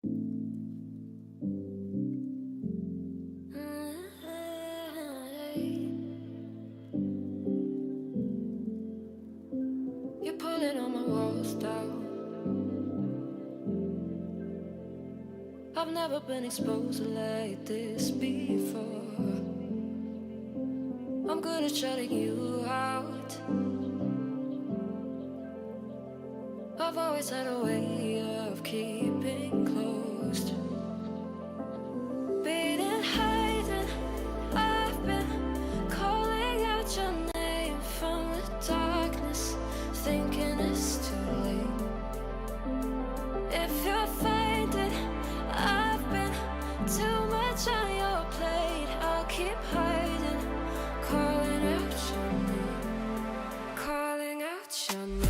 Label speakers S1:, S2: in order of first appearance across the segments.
S1: You're pulling on my walls down. I've never been exposed like this before. I'm good at shutting you out. I've always had a way of keeping closed. Beating, hiding, I've been calling out your name from the darkness, thinking it's too late. If you're finding I've been too much on your plate, I'll keep hiding, calling out your name, calling out your name.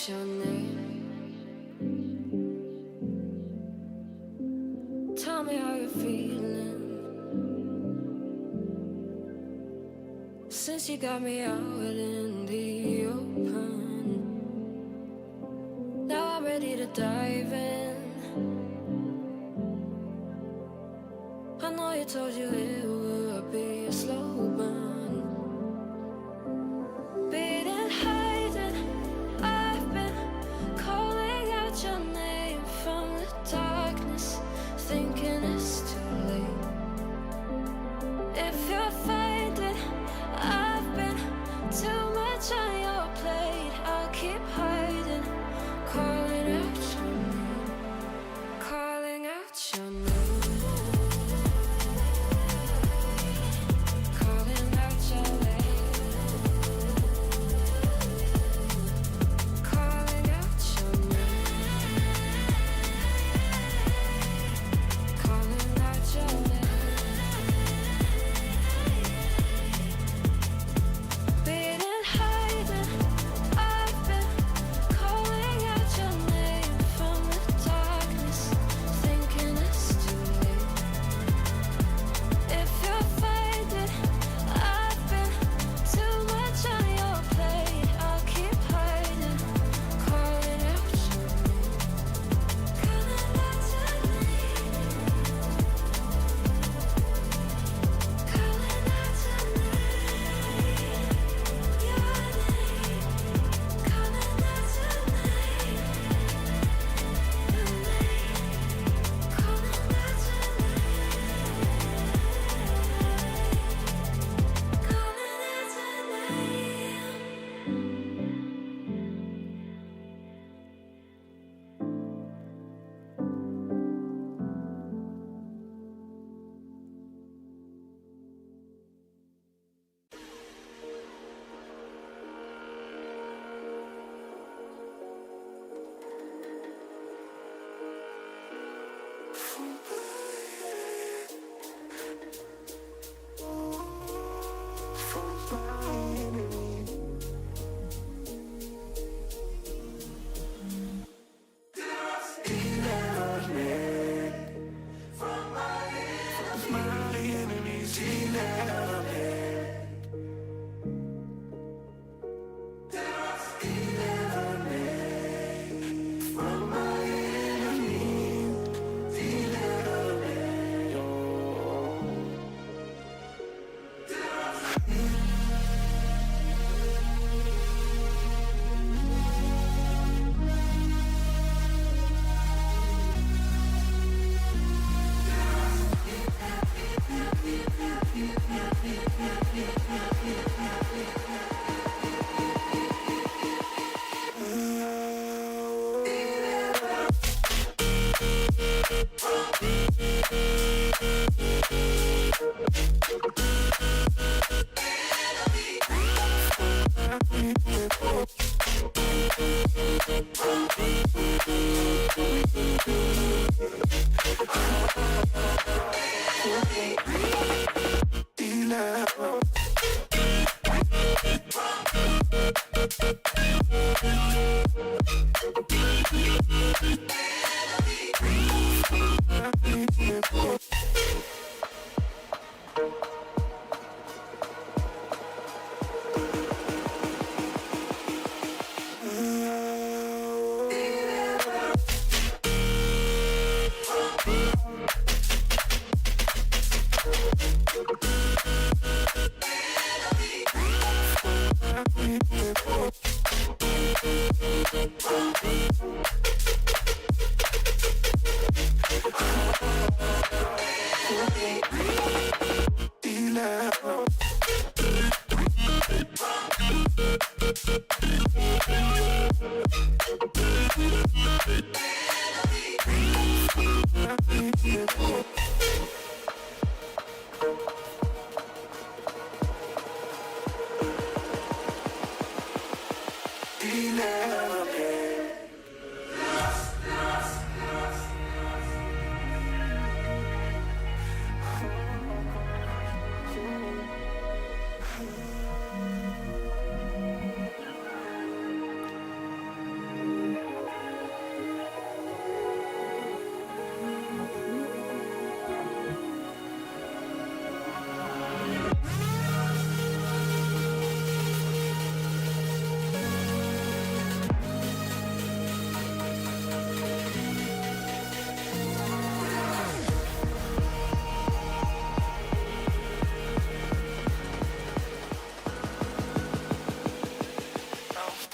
S1: Your name. Tell me how you're feeling since you got me out in the open. Now I'm ready to dive in. I know you told you it would be a slow burn. Beating, hiding, calling out your name from the darkness, thinking it's too late. If you're finding I've been too much on your plate, I'll keep hiding, calling out your name, calling out your name.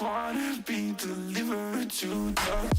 S1: Wanna be delivered to the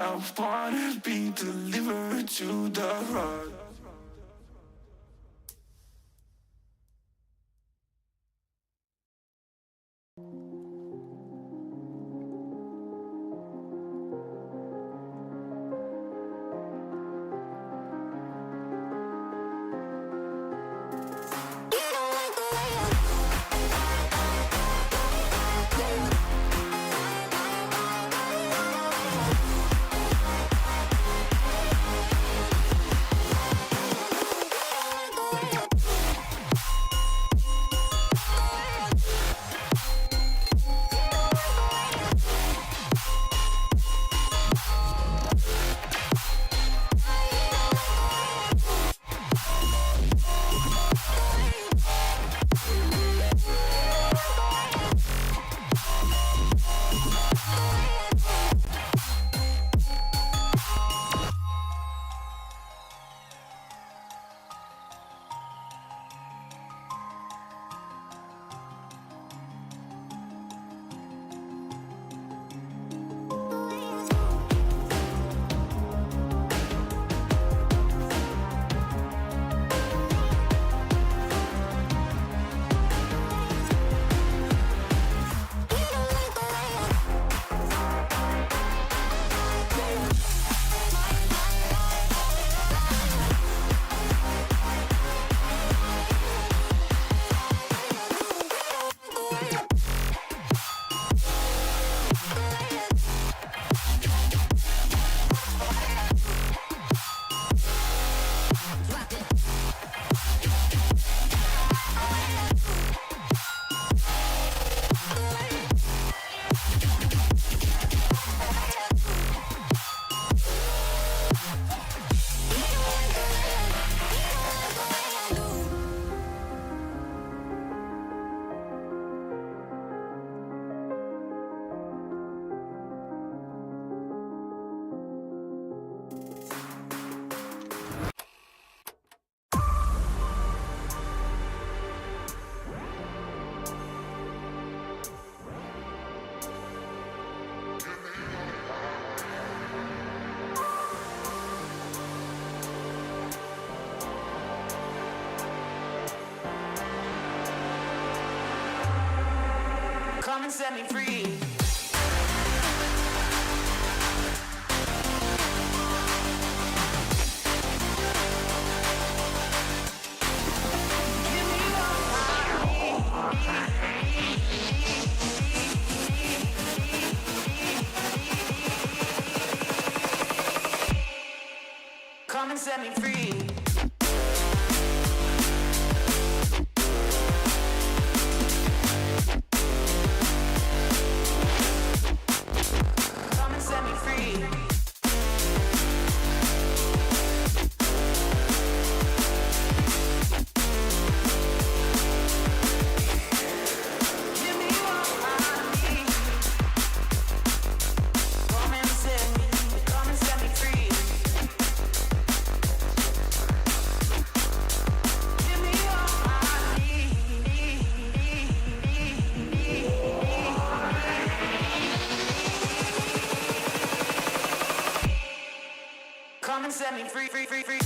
S1: I wanna be delivered to the road.
S2: Come and set me free. Come and set me free. Come and set me free. Give me what I need. Come and set me free. Give me what I need. Come and set me free, free, free, free.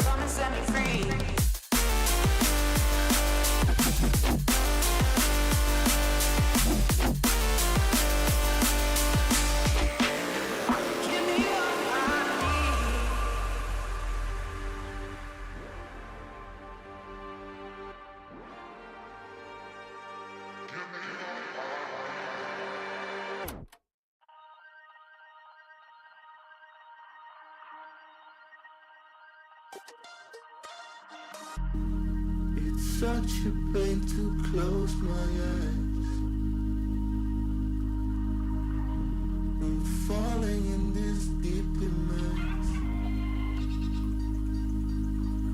S2: Come and set me free. Give me what I need.
S3: It's such a pain to close my eyes. I'm falling in this deep immerse.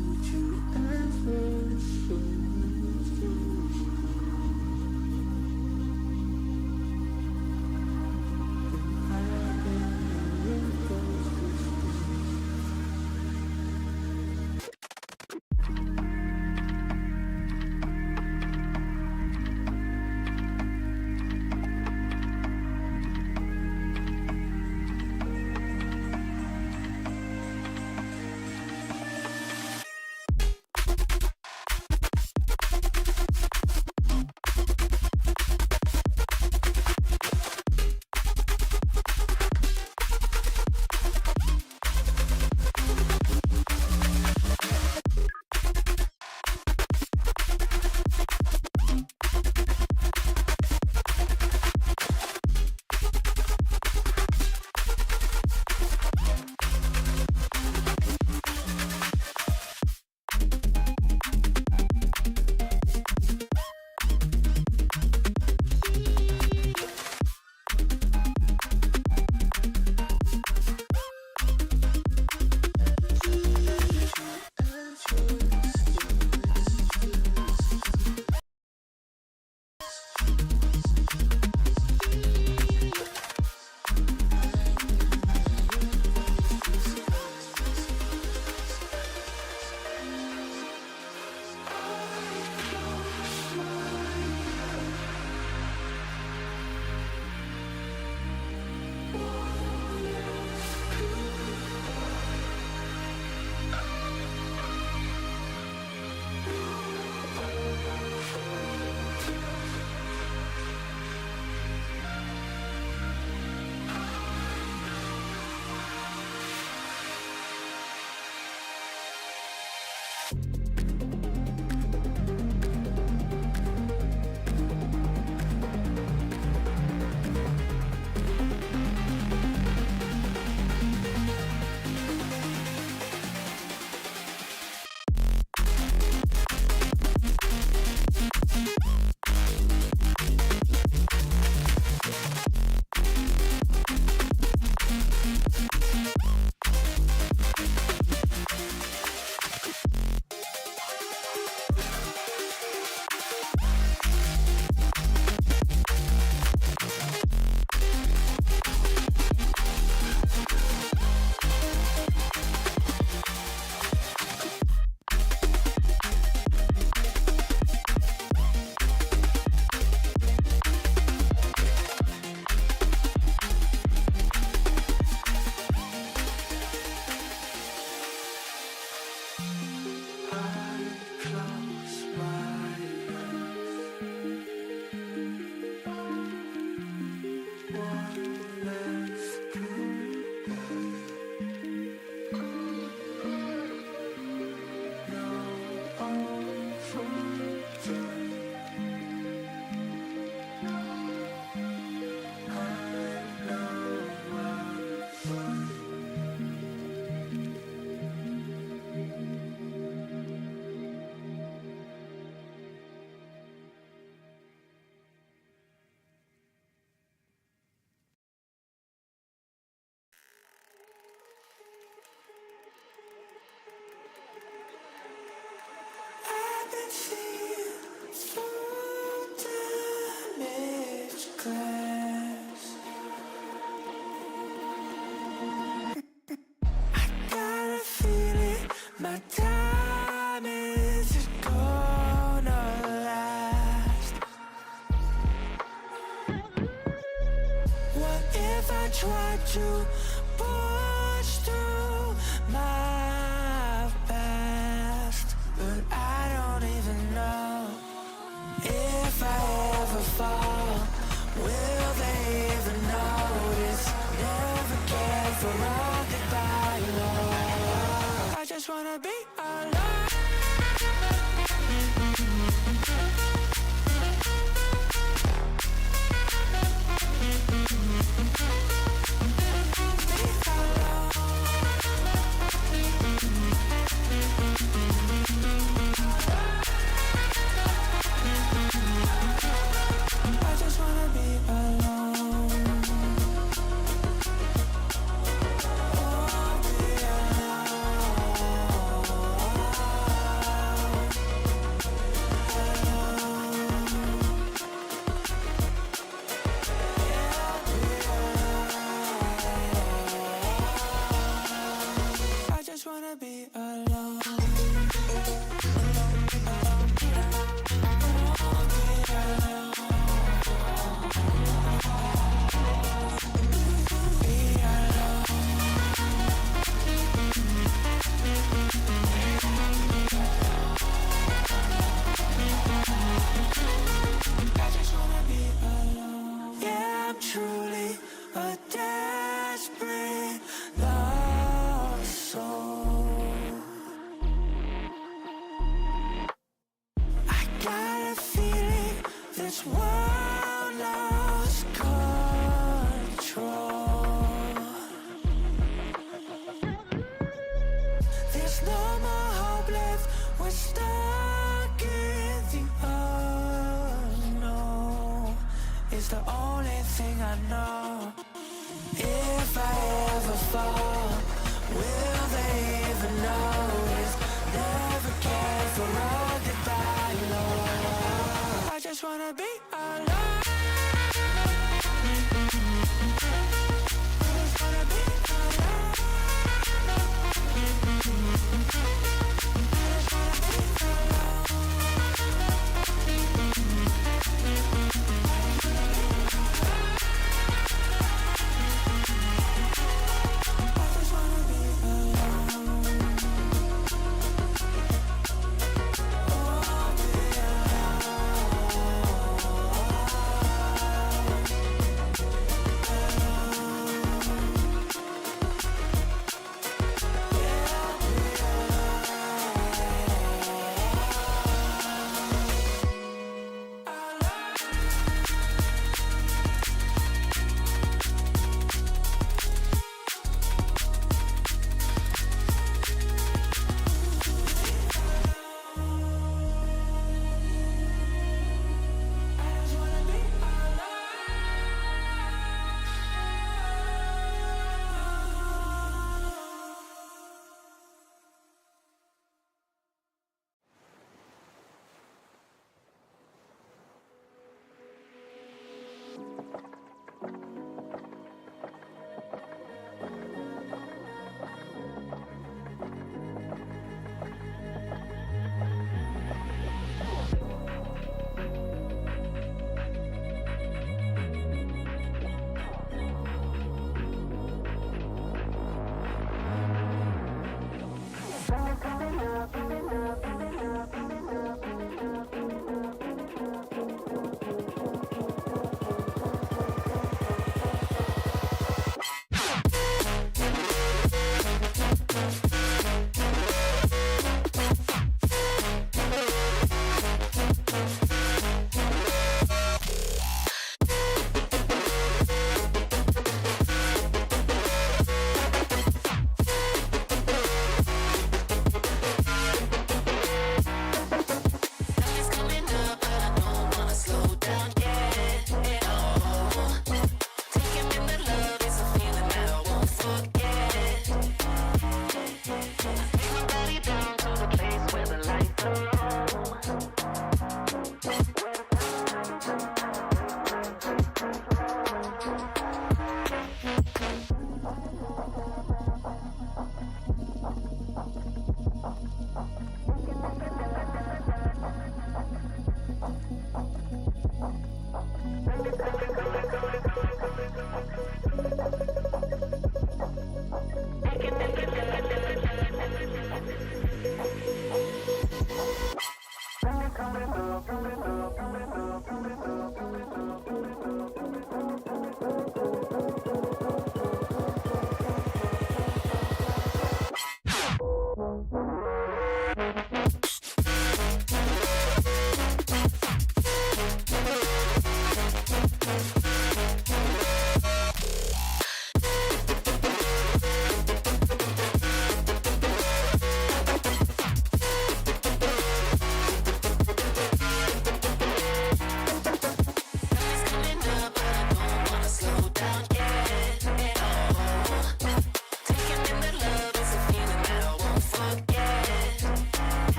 S3: Would you ever show me see through damaged glass. I got a feeling my time isn't gonna last. What if I tried to push through my past? But I don't even know if I ever fall. Will they even notice? Never cared for all goodbye, love. I just wanna be alone.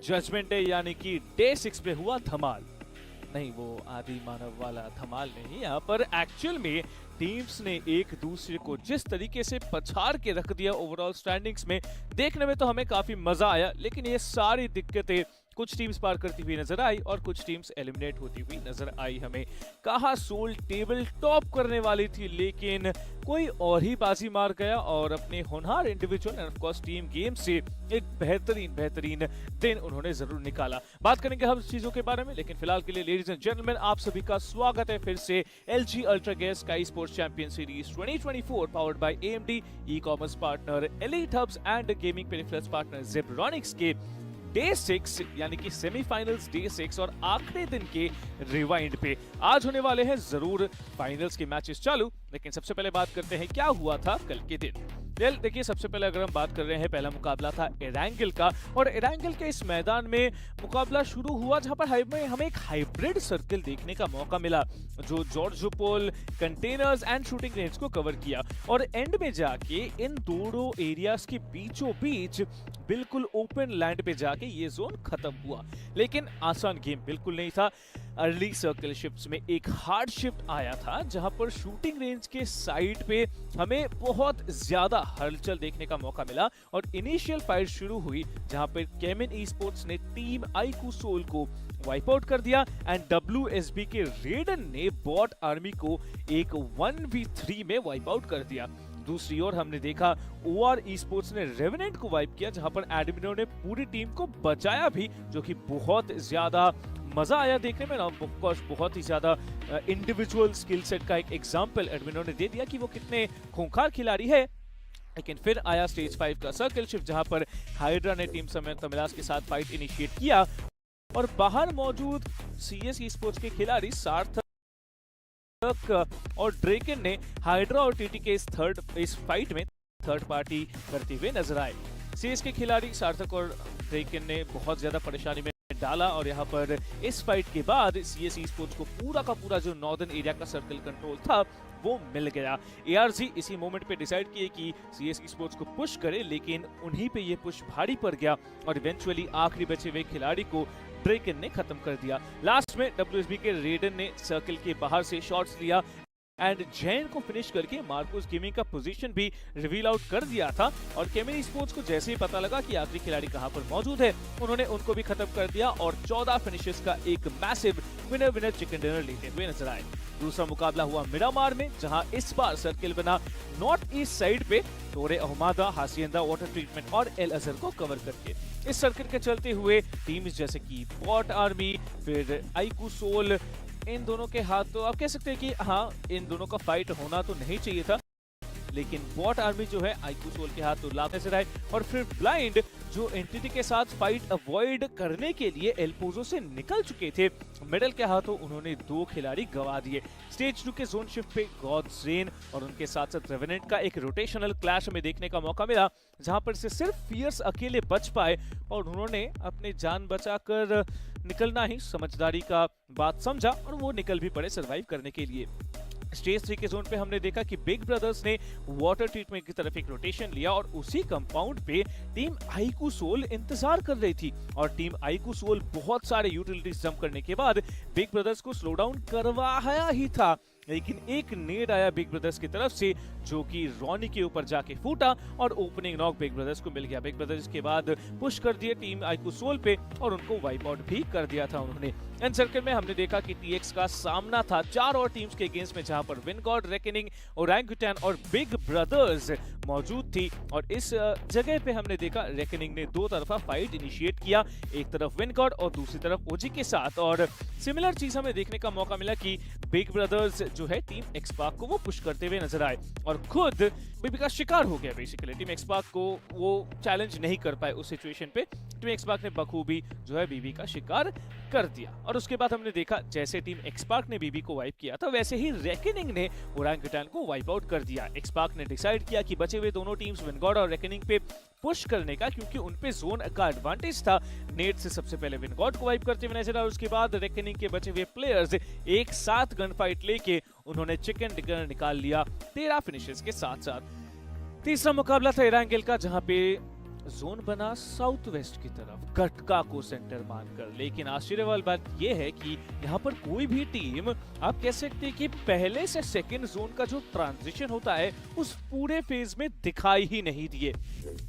S4: Judgment day यानी कि day 6 पे हुआ धमाल। नहीं, वो आदि मानव वाला धमाल नहीं, यहाँ पर एक्चुअल में टीम्स ने एक दूसरे को जिस तरीके से पछाड़ के रख दिया ओवरऑल स्टैंडिंग्स में, देखने में तो हमें काफी मजा आया। लेकिन ये सारी दिक्कतें कुछ टीम्स पार करती हुई नजर आई और कुछ टीम्स एलिमिनेट होती हुई नजर आई। हमें कहा सोल टेबल टॉप करने वाली थी, लेकिन कोई और ही बाजी मार गया और अपने होनहार individual end of course team game से एक बेहतरीन दिन उन्होंने जरूर निकाला। बात करेंगे हम चीजों के बारे में, लेकिन फिलहाल के लिए लेडीज एंड जेंटलमैन, आप सभी का स्वागत है फिर से LG UltraGear sky sports champion series 2024 powered by AMD, e-commerce partner EliteHubs and gaming peripherals partner Zebronics के डे 6 यानी कि सेमीफाइनल्स डे 6 और आखिरी दिन के रिवाइंड पे आज होने वाले हैं जरूर फाइनल्स के मैचेस चालू। लेकिन सबसे पहले बात करते हैं क्या हुआ था कल के दिन। देखिए, सबसे पहले अगर हम बात कर रहे हैं, पहला मुकाबला था एरांगल का और एरांगल के इस मैदान में मुकाबला शुरू हुआ जहां पर हमें एक हाइब्रिड सर्कल देखने का मौका मिला जो जॉर्जोपोल कंटेनर्स एंड शूटिंग रेंज को कवर किया और एंड में जाके इन दोनों एरियाज के बीचों बीच बिल्कुल ओपन लैंड पे जाके ये जोन खत्म हुआ। लेकिन आसान गेम बिल्कुल नहीं था। अर्ली सर्कल शिफ्ट्स में एक हार्ड शिफ्ट आया था जहां पर शूटिंग रेंज के साइड पे हमें बहुत ज्यादा हलचल देखने का मौका मिला और इनिशियल फाइट शुरू हुई जहां पर CHEMIN esports ने टीम IQOOSOUL को वाइप आउट कर दिया एंड WSB के रेडन ने बॉट आर्मी को एक 1v3 में वाइप आउट कर दिया। दूसरी ओर हमने देखा OR esports ने रेवेनेंट को वाइप किया जहां पर एडमिनो ने पूरी टीम को बचाया भी, जो कि बहुत ज्यादा मजा आया देखने में। ऑफकोर्स बहुत ही ज्यादा इंडिविजुअल स्किल सेट का एक एग्जांपल एडमिनो ने दे दिया कि वो कितने खूंखार खिलाड़ी है। लेकिन फिर आया स्टेज 5 का सर्कल शिफ्ट जहां पर हाइड्रा ने टीम समेत तमिलास के साथ फाइट इनिशिएट किया और बाहर मौजूद CS esports के खिलाड़ी सार्थक और ड्रेकन ने हाइड्रा और TT के इस फाइट में थर्ड पार्टी करते हुए नजर आए। CS के खिलाड़ी सार्थक और ड्रेकन ने बहुत ज्यादा परेशानी में डाला और यहाँ पर इस फाइट के बाद CS esports को पूरा का पूरा जो नॉर्दर्न एरिया का सर्कल कंट्रोल था वो मिल गया। ARG इसी मोमेंट पे डिसाइड किए कि CS esports को पुश करे, लेकिन उन्हीं पे ये पुश भारी पड़ गया और इवेंचुअली आखिरी बचे हुए खिलाड़ी को ड्रेकन ने खत्म कर दिया। लास्ट में WSB के रेडन ने सर्कल के बाहर से शॉट्स लिया एंड जैन को फिनिश करके मार्कोस गेमिंग का पोजीशन भी रिवील आउट कर दिया था और CHEMIN esports को जैसे ही पता लगा कि आखिरी खिलाड़ी कहां पर मौजूद है, उन्होंने उनको भी खत्म कर दिया और 14 फिनिशेस का एक मैसिव विनर चिकन डिनर लेते हुए नजर आए। दूसरा मुकाबला हुआ मिरामार में जहां इस बार सर्कल बना नॉर्थ ईस्ट साइड पे तोरे अहमदा, हासियंदा, वाटर ट्रीटमेंट और एल अजहर को कवर करके। इस सर्कल के चलते हुए टीम्स जैसे कि बॉट आर्मी, फिर IQOOSOUL, इन दोनों के हाथ तो आप कह सकते हैं कि हाँ, इन दोनों का फाइट होना तो नहीं चाहिए था, लेकिन बॉट आर्मी जो है IQOOSOUL के हाथ तो लाते से रहे और फिर ब्लाइंड जो एंटिटी के साथ फाइट अवॉइड करने के लिए एल्पोजो से निकल चुके थे, मेडल के हाथों उन्होंने 2 खिलाड़ी गवा दिए। स्टेज 2 के जोन शिफ्ट पे गॉड्स रेन और उनके साथ साथ रेवेनेंट का एक रोटेशनल क्लैश में देखने का मौका मिला जहां पर से सिर्फ फियर्स अकेले बच पाए और उन्होंने अपनी जान बचाकर निकलना ही समझदारी का बात समझा और वो निकल भी पड़े सर्वाइव करने के लिए। स्टेज 3 के जोन पे हमने देखा कि बिग ब्रदर्स ने वाटर ट्रीटमेंट की तरफ एक रोटेशन लिया और उसी कंपाउंड पे टीम IQOOSOUL इंतजार कर रही थी और टीम IQOOSOUL बहुत सारे यूटिलिटीज जंप करने के बाद बिग ब्रदर्स को स्लो डाउन करवाया ही था, लेकिन एक नेड आया बिग ब्रदर्स की तरफ से जो कि रॉनी के ऊपर जाके फूटा और ओपनिंग नॉक बिग ब्रदर्स को मिल गया। बिग ब्रदर्स के बाद पुश कर दिए टीम IQOOSOUL पे और उनको वाइप आउट भी कर दिया था उन्होंने। एंड सर्कल में हमने देखा कि TX का सामना था 4 और टीम्स के अगेंस्ट में जहां पर विंडगॉड, रेकनिंग, ओरंगुटन और बिग ब्रदर्स मौजूद थी और इस जगह पे हमने देखा रेकनिंग ने 2 तरफा फाइट इनिशिएट किया, एक तरफ विंडगॉड और दूसरी तरफ ओजी के साथ। और सिमिलर चीज हमें देखने का मौका मिला कि बिग ब्रदर्स जो है टीम Xspark को वो पुश करते हुए नजर आए और खुद बीबी का शिकार हो गया। बेसिकली टीम Xspark को वो चैलेंज नहीं कर पाए उस सिचुएशन पे, टीम Xspark ने बखूबी जो है बीबी का शिकार कर दिया। और उसके बाद हमने देखा जैसे टीम Xspark ने बीबी को वाइप किया था वैसे ही रेकनिंग ने ओरंगुटान को वाइप आउट कर दिया। Xspark ने डिसाइड किया कि बचे हुए दोनों टीम्स विंडगॉड और रेकनिंग पे पुश करने का, क्योंकि उनपे जोन का एडवांटेज था। नेट से सबसे पहले विंडगॉड को वाइप करते हुए नजर आए, उसके बाद रेकनिंग के बचे हुए प्लेयर्स एक साथ गन फाइट लेके उन्होंने चिकन डिनर निकाल लिया 13 फिनिशेस के साथ साथ। तीसरा मुकाबला था एरांगल का जहां पे जोन बना साउथ वेस्ट की तरफ, कटका को सेंटर मानकर। लेकिन आश्चर्य वाली बात यह है कि यहाँ पर कोई भी टीम, आप कह सकते हैं कि पहले से सेकंड जोन का जो ट्रांजिशन होता है उस पूरे फेज में दिखाई ही नहीं दिए।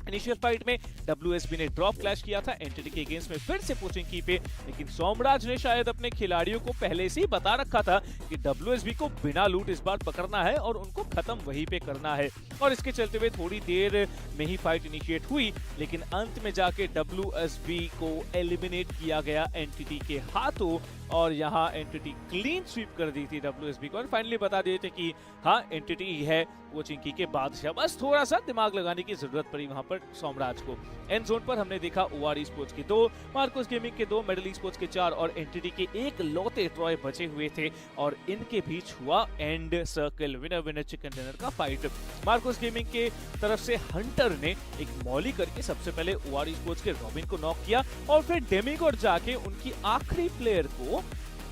S4: इनिशियल फाइट में WSB ने ड्रॉप क्लैश किया था एंटिटी के अगेंस्ट में फिर से पोचिंग की पे, लेकिन सोमराज ने शायद अपने खिलाड़ियों को पहले से ही बता रखा था कि WSB को बिना लूट इस बार पकड़ना है और उनको खत्म वहीं पे करना है। और इसके चलते हुए थोड़ी देर में ही फाइट इनिशिएट हुई, लेकिन अंत में जाके WSB को एलिमिनेट किया गया एंटिटी के हाथों, और यहाँ एंटिटी क्लीन स्वीप कर दी थी WSB को। और फाइनली बता दिए थे कि हाँ, एंटिटी ही है कोचिंग की के बाद से, बस थोड़ा सा दिमाग लगाने की जरूरत पड़ी वहां पर सोमराज को। एंड जोन पर हमने देखा OR esports के 2, मार्कोस गेमिंग के 2, मेडल esports के 4 और एंटिटी के एक लौते ट्रॉय बचे हुए थे, और इनके बीच हुआ and circle winner winner chicken dinner का फाइट। मार्कोस गेमिंग के तरफ से हंटर ने एक मॉली करके सबसे पहले OR esports के रॉबिन को नॉक किया, और फिर डेमिगॉड जाके उनकी आखिरी प्लेयर को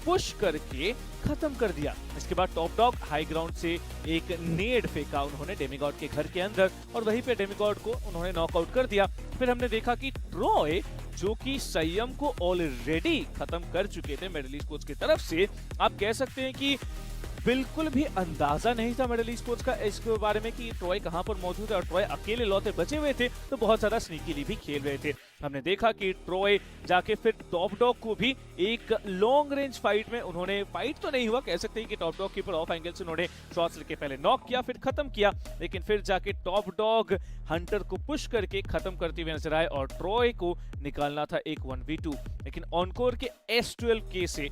S4: पुश करके खत्म कर दिया। इसके बाद टॉप डॉग हाई ग्राउंड से एक नेड फेंका उन्होंने डेमिगॉड के घर के अंदर, और वहीं पे डेमिगॉड को उन्होंने नॉकआउट कर दिया। फिर हमने देखा कि ट्रॉय, जो कि संयम को ऑलरेडी खत्म कर चुके थे मेडल esports की तरफ से, आप कह सकते हैं कि बिल्कुल भी अंदाजा नहीं था मेडल esports का इसके बारे में कि ट्रॉय कहां पर मौजूद है, और ट्रॉय अकेले लौते बचे हुए थे तो बहुत ज्यादा स्नीकीली भी खेल रहे थे। हमने देखा कि ट्रॉय जाके फिर टॉप डॉग को भी एक लॉन्ग रेंज फाइट में, उन्होंने फाइट तो नहीं हुआ, कह सकते हैं कि टॉप डॉग के ऊपर ऑफ एंगल से उन्होंने शॉट्स लेके पहले नॉक किया फिर खत्म किया, लेकिन फिर जाके टॉप डॉग हंटर को पुश करके खत्म करते हुए नजर आए, और ट्रॉय को निकालना था एक 1v2। लेकिन ऑनकोर के S12K से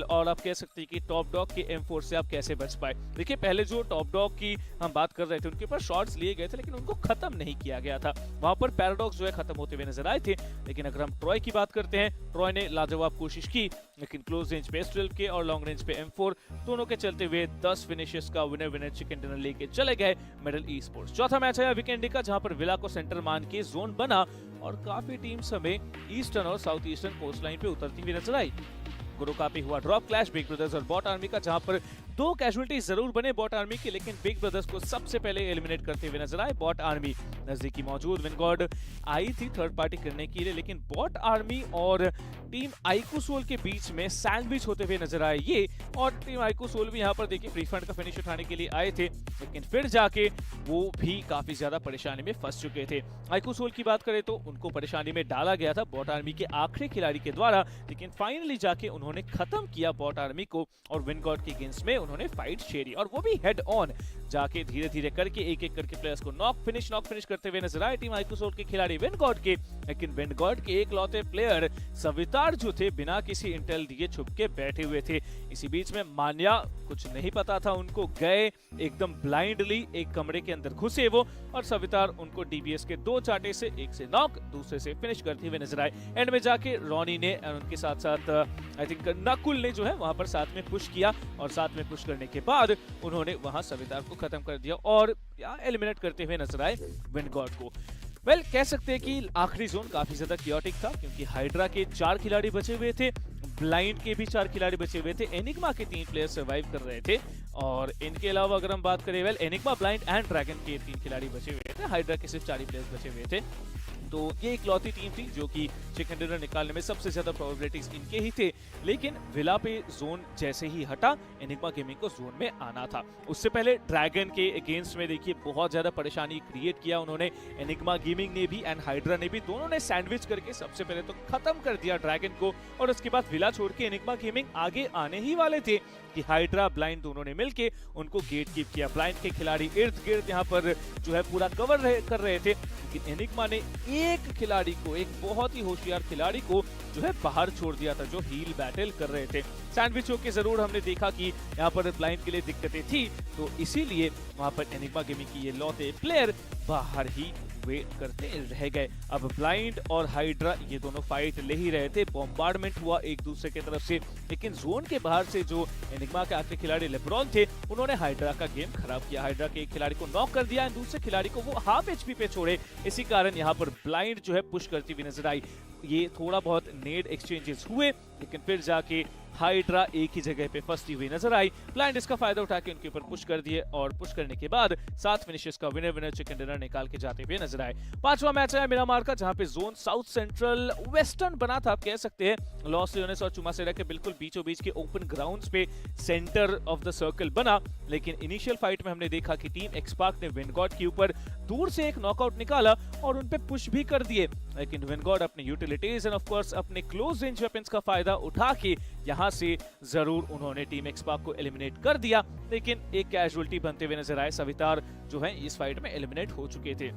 S4: और आप कह सकते हैं कि टॉप डॉग के M4 से आप कैसे बच पाए। देखिए, पहले जो टॉप डॉग की हम बात कर रहे थे उनके ऊपर शॉट्स लिए गए थे, लेकिन उनको खत्म नहीं किया गया था। वहां पर पैराडॉक्स जो है खत्म होते हुए नजर आए थे। लेकिन अगर हम ट्रॉय की बात करते हैं, ट्रॉय ने लाजवाब कोशिश की, लेकिन क्लोज रेंज पे S12K और लॉन्ग रेंज पे M4 दोनों के चलते हुए 10 फिनिशेस का विनर विनर चिकन डिनर लेके चले गए मेडल esports। चौथा मैच आया वीकेंडी का, जहां पर विला को सेंटर मान के जोन बना, और काफी टीम्स हमें ईस्टर्न और साउथ ईस्टर्न कोस्ट लाइन पे उतरती हुई नजर आई। गुरुका पे हुआ ड्रॉप क्लैश बिग ब्रदर्स और बॉट आर्मी का, जहां पर 2 कैजुअलिटीज जरूर बने बॉट आर्मी के, लेकिन बिग ब्रदर्स को सबसे पहले एलिमिनेट करते हुए नजर आए बॉट आर्मी। नजदीकी मौजूद विनगॉड आई थी थर्ड पार्टी करने के लिए, लेकिन बॉट आर्मी और टीम आईकूसोल के बीच में सैंडविच होते हुए नजर आए ये, और टीम आईकूसोल भी यहाँ पर देखिए प्रीफंड का फिनिश उठाने के लिए आए थे, लेकिन फिर जाके वो भी काफी ज्यादा परेशानी में फंस चुके थे। आईकूसोल की बात करें तो उनको परेशानी में डाला गया था बॉट आर्मी के आखिरी खिलाड़ी के द्वारा, लेकिन फाइनली जाके उन्होंने खत्म किया बॉट आर्मी को, और विनगॉड के अगेंस्ट में उन्होंने फाइट छेड़ी, और वो भी हेड ऑन जाके धीरे धीरे करके एक एक करके प्लेयर्स को नॉक फिनिश करते हुए नजर आए टीम आईकूसोल के खिलाड़ी विनगॉड के। लेकिन विनगॉड के एक लौते प्लेयर सवितार जो थे बिना किसी इंटेल दिए छुप के बैठे हुए थे। इसी बीच में मान्या, कुछ नहीं पता था उनको, गए एकदम ब्लाइंडली एक कमरे के अंदर घुसे वो, और सवितार उनको डीबीएस के 2 चाटे से, एक से नॉक दूसरे से फिनिश करते हुए नजर आए। एंड में जाके रॉनी ने उनके साथ साथ आई थिंक नकुल ने जो है वहां पर साथ में पुश किया, और साथ में पुश करने के बाद उन्होंने वहां सवितार को खत्म कर दिया और एलिमिनेट करते हुए नजर आए विनगॉड को। कह सकते हैं कि आखिरी जोन काफी ज्यादा क्योटिक था, क्योंकि हाइड्रा के 4 खिलाड़ी बचे हुए थे, ब्लाइंड के भी 4 खिलाड़ी बचे हुए थे, एनिग्मा के 3 प्लेयर सर्वाइव कर रहे थे, और इनके अलावा अगर हम बात करें एनिग्मा, ब्लाइंड एंड ड्रैगन के 3 खिलाड़ी बचे हुए थे, हाइड्रा के सिर्फ 4 ही प्लेयर्स बचे हुए थे। तो ये इकलौती टीम थी जो कि चिकन डिनर निकालने में सबसे ज्यादा प्रोबेबिलिटीज इनके ही थे। लेकिन विला पे जोन जैसे ही हटा, एनिग्मा गेमिंग को जोन में आना था। उससे पहले ड्रैगन के अगेंस्ट में देखिए बहुत ज्यादा परेशानी क्रिएट किया उन्होंने, एनिग्मा गेमिंग ने भी एंड हाइड्रा ने भी, दोनों ने सैंडविच करके सबसे पहले तो खत्म कर दिया ड्रैगन को, और उसके बाद विला छोड़ के एनिग्मा गेमिंग आगे आने ही वाले थे कि हाइड्रा ब्लाइंड दोनों ने मिलके उनको गेट कीप किया। ब्लाइंड के खिलाड़ी इर्द गिर्द यहाँ पर जो है पूरा कवर कर रहे थे, लेकिन एनिग्मा ने एक खिलाड़ी को, एक बहुत ही होशियार खिलाड़ी को जो है बाहर छोड़ दिया था, जो हील बैटल कर रहे थे। सैंडविचों के जरूर हमने देखा कि यहाँ पर ब्लाइंड के लिए दिक्कतें थी, तो इसीलिए वहां पर एनिग्मा गेमिंग की ये लौते प्लेयर बाहर ही वेट करते रह गए। अब ब्लाइंड और हाइड्रा ये दोनों फाइट ले ही रहे थे, बॉम्बार्डमेंट हुआ एक दूसरे की तरफ से, लेकिन जोन के बाहर से जो एनिग्मा के आखिरी खिलाड़ी लेब्रॉन थे, उन्होंने हाइड्रा का गेम खराब किया। हाइड्रा के एक खिलाड़ी को नॉक कर दिया, दूसरे खिलाड़ी को वो हाफ एचपी पे छोड़े। इसी कारण यहाँ पर ब्लाइंड जो है पुश करती हुई नजर आई। ये थोड़ा बहुत नेड एक्सचेंजेस हुए, लेकिन फिर जाके हाइड्रा एक ही जगह पे फंसती हुई नजर आई। ब्लाइंड इसका फायदा उठा के उनके ऊपर पुश कर दिए और पुश करने के बाद 7 फिनिशेस का विनर विनर चिकन डिनर निकाल के जाते हुए नजर आए। पांचवा मैच आया मिरामार का, जहां पे जोन साउथ सेंट्रल वेस्टर्न बना था, आप कह सकते हैं लॉस लियोनेस और चुमासेरा के बिल्कुल बीचों बीच के ओपन ग्राउंड्स पे सेंटर ऑफ द सर्कल बना। लेकिन इनिशियल फाइट में हमने देखा कि टीम एक्सपार्क ने विंडगॉड के ऊपर दूर से एक नॉकआउट निकाला और उन पे पुश भी कर दिए, लेकिन विंडगॉड अपने यूटिलिटीज एंड ऑफ कोर्स अपने क्लोज रेंज वेपन्स का फायदा उठा के यहां से जरूर उन्होंने टीम एक्सपार्क को एलिमिनेट कर दिया। लेकिन एक कैजुअलिटी बनते हुए नजर आए, सवितार जो है इस फाइट में एलिमिनेट हो चुके थे।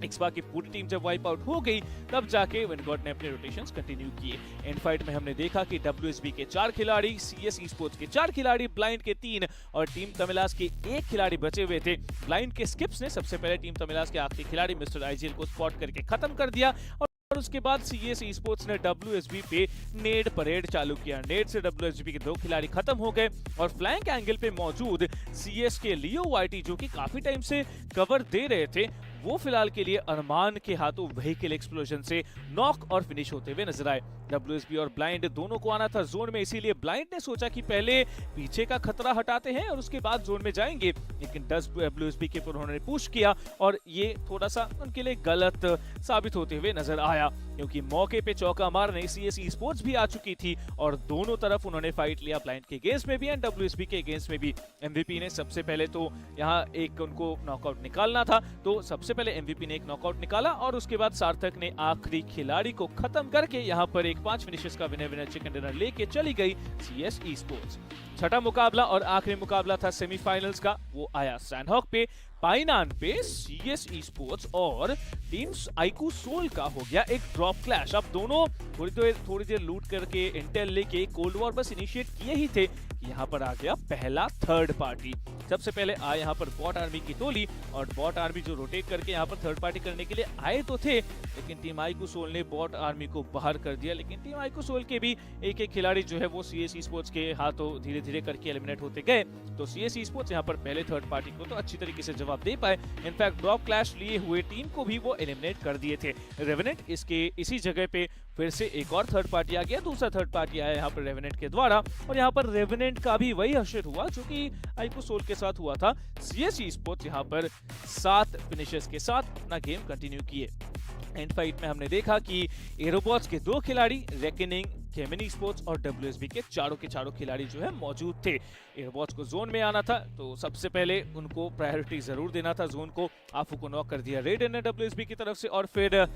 S4: एक्सपार्क की पूरी टीम जब वाइप आउट हो गई तब जाके विंडगॉड ने अपने रोटेशंस कंटिन्यू किए। एंड फाइट में हमने देखा कि WSB के 4 खिलाड़ी, CS esports के 4 खिलाड़ी, ब्लाइंड के 3 और टीम तमिलास के 1 खिलाड़ी बचे हुए थे। ब्लाइंड के स्किप्स ने सबसे पहले टीम तमिलास के आखिरी खिलाड़ी मिस्टर IGL को स्पॉट करके खत्म कर दिया और उसके बाद CS esports ने WSB पे नेड परेड चालू किया। नेड से WSB के 2 खिलाड़ी खत्म हो गए और फ्लैंक एंगल पे मौजूद CS के लियो YT जो कि काफी टाइम से कवर दे रहे थे, वो फिलहाल के लिए अरमान के हाथों व्हीकल एक्सप्लोजन से नॉक और फिनिश होते हुए नजर आए। WSB और ब्लाइंड दोनों को आना था जोन में, इसीलिए ब्लाइंड ने सोचा कि पहले पीछे का खतरा हटाते हैं और उसके बाद जोन में जाएंगे, लेकिन WSB के ऊपर उन्होंने पुश किया और ये थोड़ा सा उनके लिए गलत साबित होते हुए नजर आया, क्योंकि मौके पे चौका मारने CS esports भी आ चुकी थी और दोनों तरफ उन्होंने फाइट लिया, ब्लाइंड के अगेंस्ट में भी एंड WSB के अगेंस्ट में भी। MVP ने सबसे पहले तो यहाँ एक उनको नॉकआउट निकालना था, तो सबसे पहले MVP ने एक नॉकआउट निकाला और उसके बाद सार्थक ने आखिरी खिलाड़ी को खत्म करके यहाँ पर एक 5 फिनिशेस का विनर विनर चिकन डिनर लेके चली गई CS esports। छठा मुकाबला और आखिरी मुकाबला था सेमीफाइनल्स का, वो आया सैनहॉक पे। पाइनान पे CS esports और टीम्स IQOOSOUL का हो गया एक ड्रॉप क्लैश। अब दोनों थोड़ी देर लूट करके इंटेल लेके कोल्ड वॉर बस इनिशिएट किए ही थे, यहाँ पर आ गया पहला थर्ड पार्टी। सबसे पहले आए यहाँ पर बॉट आर्मी की टोली और बॉट आर्मी जो रोटेट करके यहाँ पर थर्ड पार्टी करने के लिए आए तो थे, लेकिन टीम IQOOSOUL ने बॉट आर्मी को बाहर कर दिया। लेकिन टीम IQOOSOUL के भी एक एक खिलाड़ी जो है वो CS esports के हाथों धीरे धीरे करके एलिमिनेट होते गए, तो CS esports यहाँ पर पहले थर्ड पार्टी को तो अच्छी तरीके से जवाब दे पाए। इनफैक्ट ड्रॉप क्लैश लिए हुए टीम को भी वो एलिमिनेट कर दिए थे। रेवेनेंट इसके इसी जगह पे फिर से एक और थर्ड पार्टी आ गया, दूसरा थर्ड पार्टी आया यहाँ पर रेवेनेंट के द्वारा और यहाँ पर रेवेनेंट का भी वही हशर हुआ जो कि IQOOSOUL के साथ हुआ था। CS esports यहाँ पर 7 फिनिशेस के साथ अपना गेम कंटिन्यू किए। एंड फाइट में हमने देखा कि एरोबॉट्स के 2 खिलाड़ी, रेकनिंग, CHEMIN esports और WSB के चारों खिलाड़ी जो है मौजूद थे। एरोबॉट्स को जोन में आना था तो सबसे पहले उनको प्रायोरिटी जरूर देना था जोन को। आफू को नॉक कर दिया रेडन ने WSB की तरफ से और फिर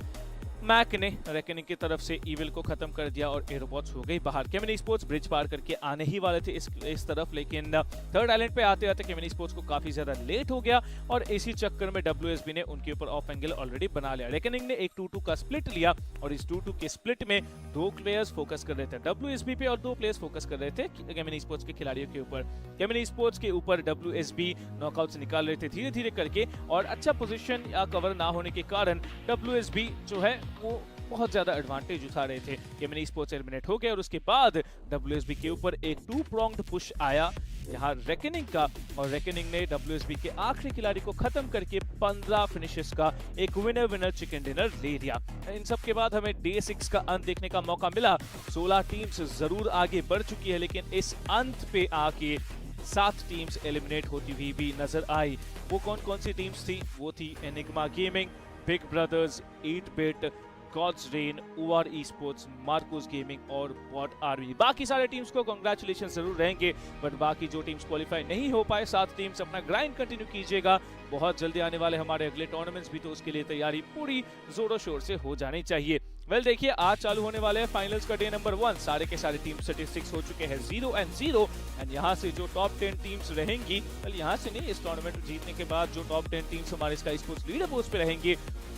S4: मैक ने रेकनिंग की तरफ से ईविल को खत्म कर दिया और एरोबॉट्स हो गई बाहर। CHEMIN esports ब्रिज पार करके आने ही वाले थे इस तरफ, लेकिन थर्ड आइलैंड पे आते आते CHEMIN esports को काफी ज्यादा लेट हो गया और इसी चक्कर में WSB ने उनके ऊपर ऑफ एंगल ऑलरेडी बना लिया। रेकनिंग ने एक 2-2 का स्प्लिट लिया और इस 2-2 के स्प्लिट में 2 प्लेयर्स फोकस कर रहे थे WSB पे और 2 प्लेयर्स फोकस कर रहे थे CHEMIN esports के खिलाड़ियों के ऊपर। CHEMIN esports के ऊपर WSB नॉकआउट्स निकाल रहे थे धीरे धीरे करके और अच्छा पोजीशन या कवर ना होने के कारण WSB जो है वो बहुत ज्यादा एडवांटेज उठा रहे थे। CHEMIN esports एलिमिनेट हो गए और उसके बाद WSB के ऊपर एक 2 pronged पुश आया यहाँ रेकनिंग का और रेकनिंग ने WSB के आखिरी खिलाड़ी को खत्म करके 15 फिनिशेस का एक विनर विनर चिकन डिनर ले लिया। इन सब के बाद हमें डे 6 का अंत देखने का मौका मिला। 16 टीम्स जरूर आगे बढ़ चुकी है, लेकिन इस अंत पे आके 7 टीम्स एलिमिनेट होती हुई भी नजर आई। वो कौन कौन सी टीम्स थी? वो थी Enigma gaming, big brothers, 8-bit, gods reign, OR esports, Marcos gaming और बॉट आर्मी। बाकी सारे टीम्स को कांग्रेचुलेशन जरूर रहेंगे, बट बाकी जो टीम्स क्वालिफाई नहीं हो पाए 7 टीम्स अपना ग्राइंड कंटिन्यू कीजिएगा। बहुत जल्दी आने वाले हमारे अगले टूर्नामेंट्स भी, तो उसके लिए तैयारी पूरी जोरों शोर से हो जानी चाहिए। वेल देखिए, आज चालू होने वाले हैं फाइनल्स का डे नंबर 1। सारे के सारे टीम स्टैटिस्टिक्स हो चुके हैं 0-0 एंड यहाँ से जो टॉप 10 टीम्स रहेंगी, वेल यहाँ से नहीं, इस टूर्नामेंट जीतने के बाद जो टॉप 10 टीम्स हमारे स्काई स्पोर्ट्स लीडर बोर्ड पे रहेंगे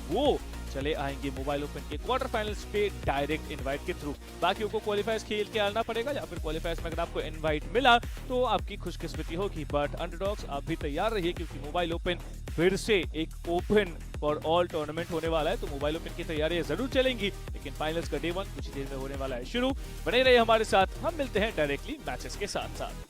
S4: वो चले आएंगे मोबाइल ओपन के क्वार्टर फाइनल्स पे डायरेक्ट इनवाइट के थ्रू। बाकियों को क्वालिफायर्स खेल के आना पड़ेगा या फिर क्वालिफायर्स में अगर आपको इनवाइट मिला तो आपकी खुशकिस्मती होगी, बट अंडरडॉग्स आप भी तैयार रहिए क्योंकि मोबाइल ओपन फिर से एक ओपन फॉर ऑल टूर्नामेंट होने वाला है, तो मोबाइल ओपन की तैयारियां जरूर चलेंगी। लेकिन फाइनल्स का डे 1 कुछ देर में होने वाला है शुरू। बने रहिए हमारे साथ, हम मिलते हैं डायरेक्टली मैचेस के साथ साथ।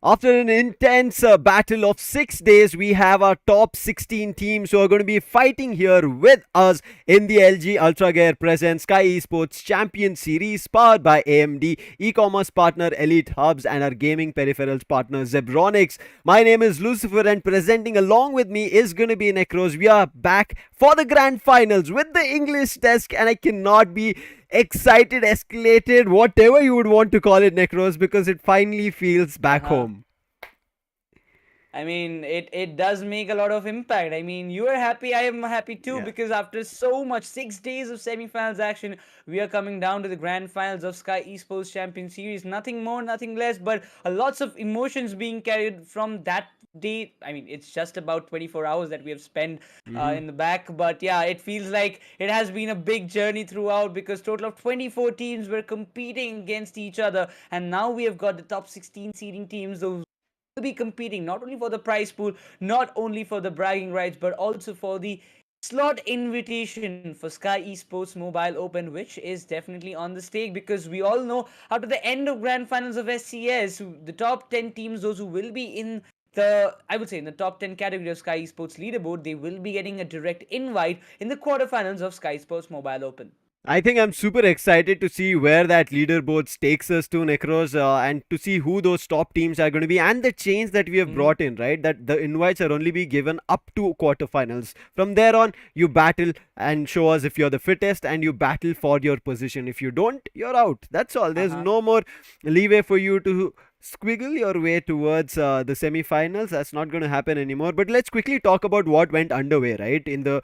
S5: After an intense battle of 6 days, we have our top 16 teams who are going to be fighting here with us in the LG UltraGear present Skyesports Champions Series, powered by AMD, e-commerce partner Elitehubs, and our gaming peripherals partner Zebronics. My name is Lucifer, and presenting along with me is going to be Necros. We are back for the grand finals with the English desk, and I cannot be excited, escalated, whatever you would want to call it, Necros, because it finally feels back home.
S6: I mean, it does make a lot of impact. I mean, you are happy, I am happy too, because after so much 6 days of semi-finals action, we are coming down to the grand finals of Skyesports Champions Series. Nothing more, nothing less, but lots of emotions being carried from that day. I mean, it's just about 24 hours that we have spent in the back, but yeah, it feels like it has been a big journey throughout, because total of 24 teams were competing against each other, and now we have got the top 16 seeding teams, those will be competing not only for the prize pool, not only for the bragging rights, but also for the slot invitation for Skyesports Mobile Open, which is definitely on the stake, because we all know after the end of grand finals of SCS, the top 10 teams, those who will be in the, I would say, in the top 10 category of Skyesports leaderboard, they will be getting a direct invite in the quarterfinals of Skyesports Mobile Open.
S5: I think I'm super excited to see where that leaderboard takes us to, Necros, and to see who those top teams are going to be, and the change that we have brought in, right? That the invites are only be given up to quarterfinals. From there on, you battle and show us if you're the fittest, and you battle for your position. If you don't, you're out. That's all. There's no more leeway for you to squiggle your way towards the semi-finals. That's not going to happen anymore. But let's quickly talk about what went underway, right, in the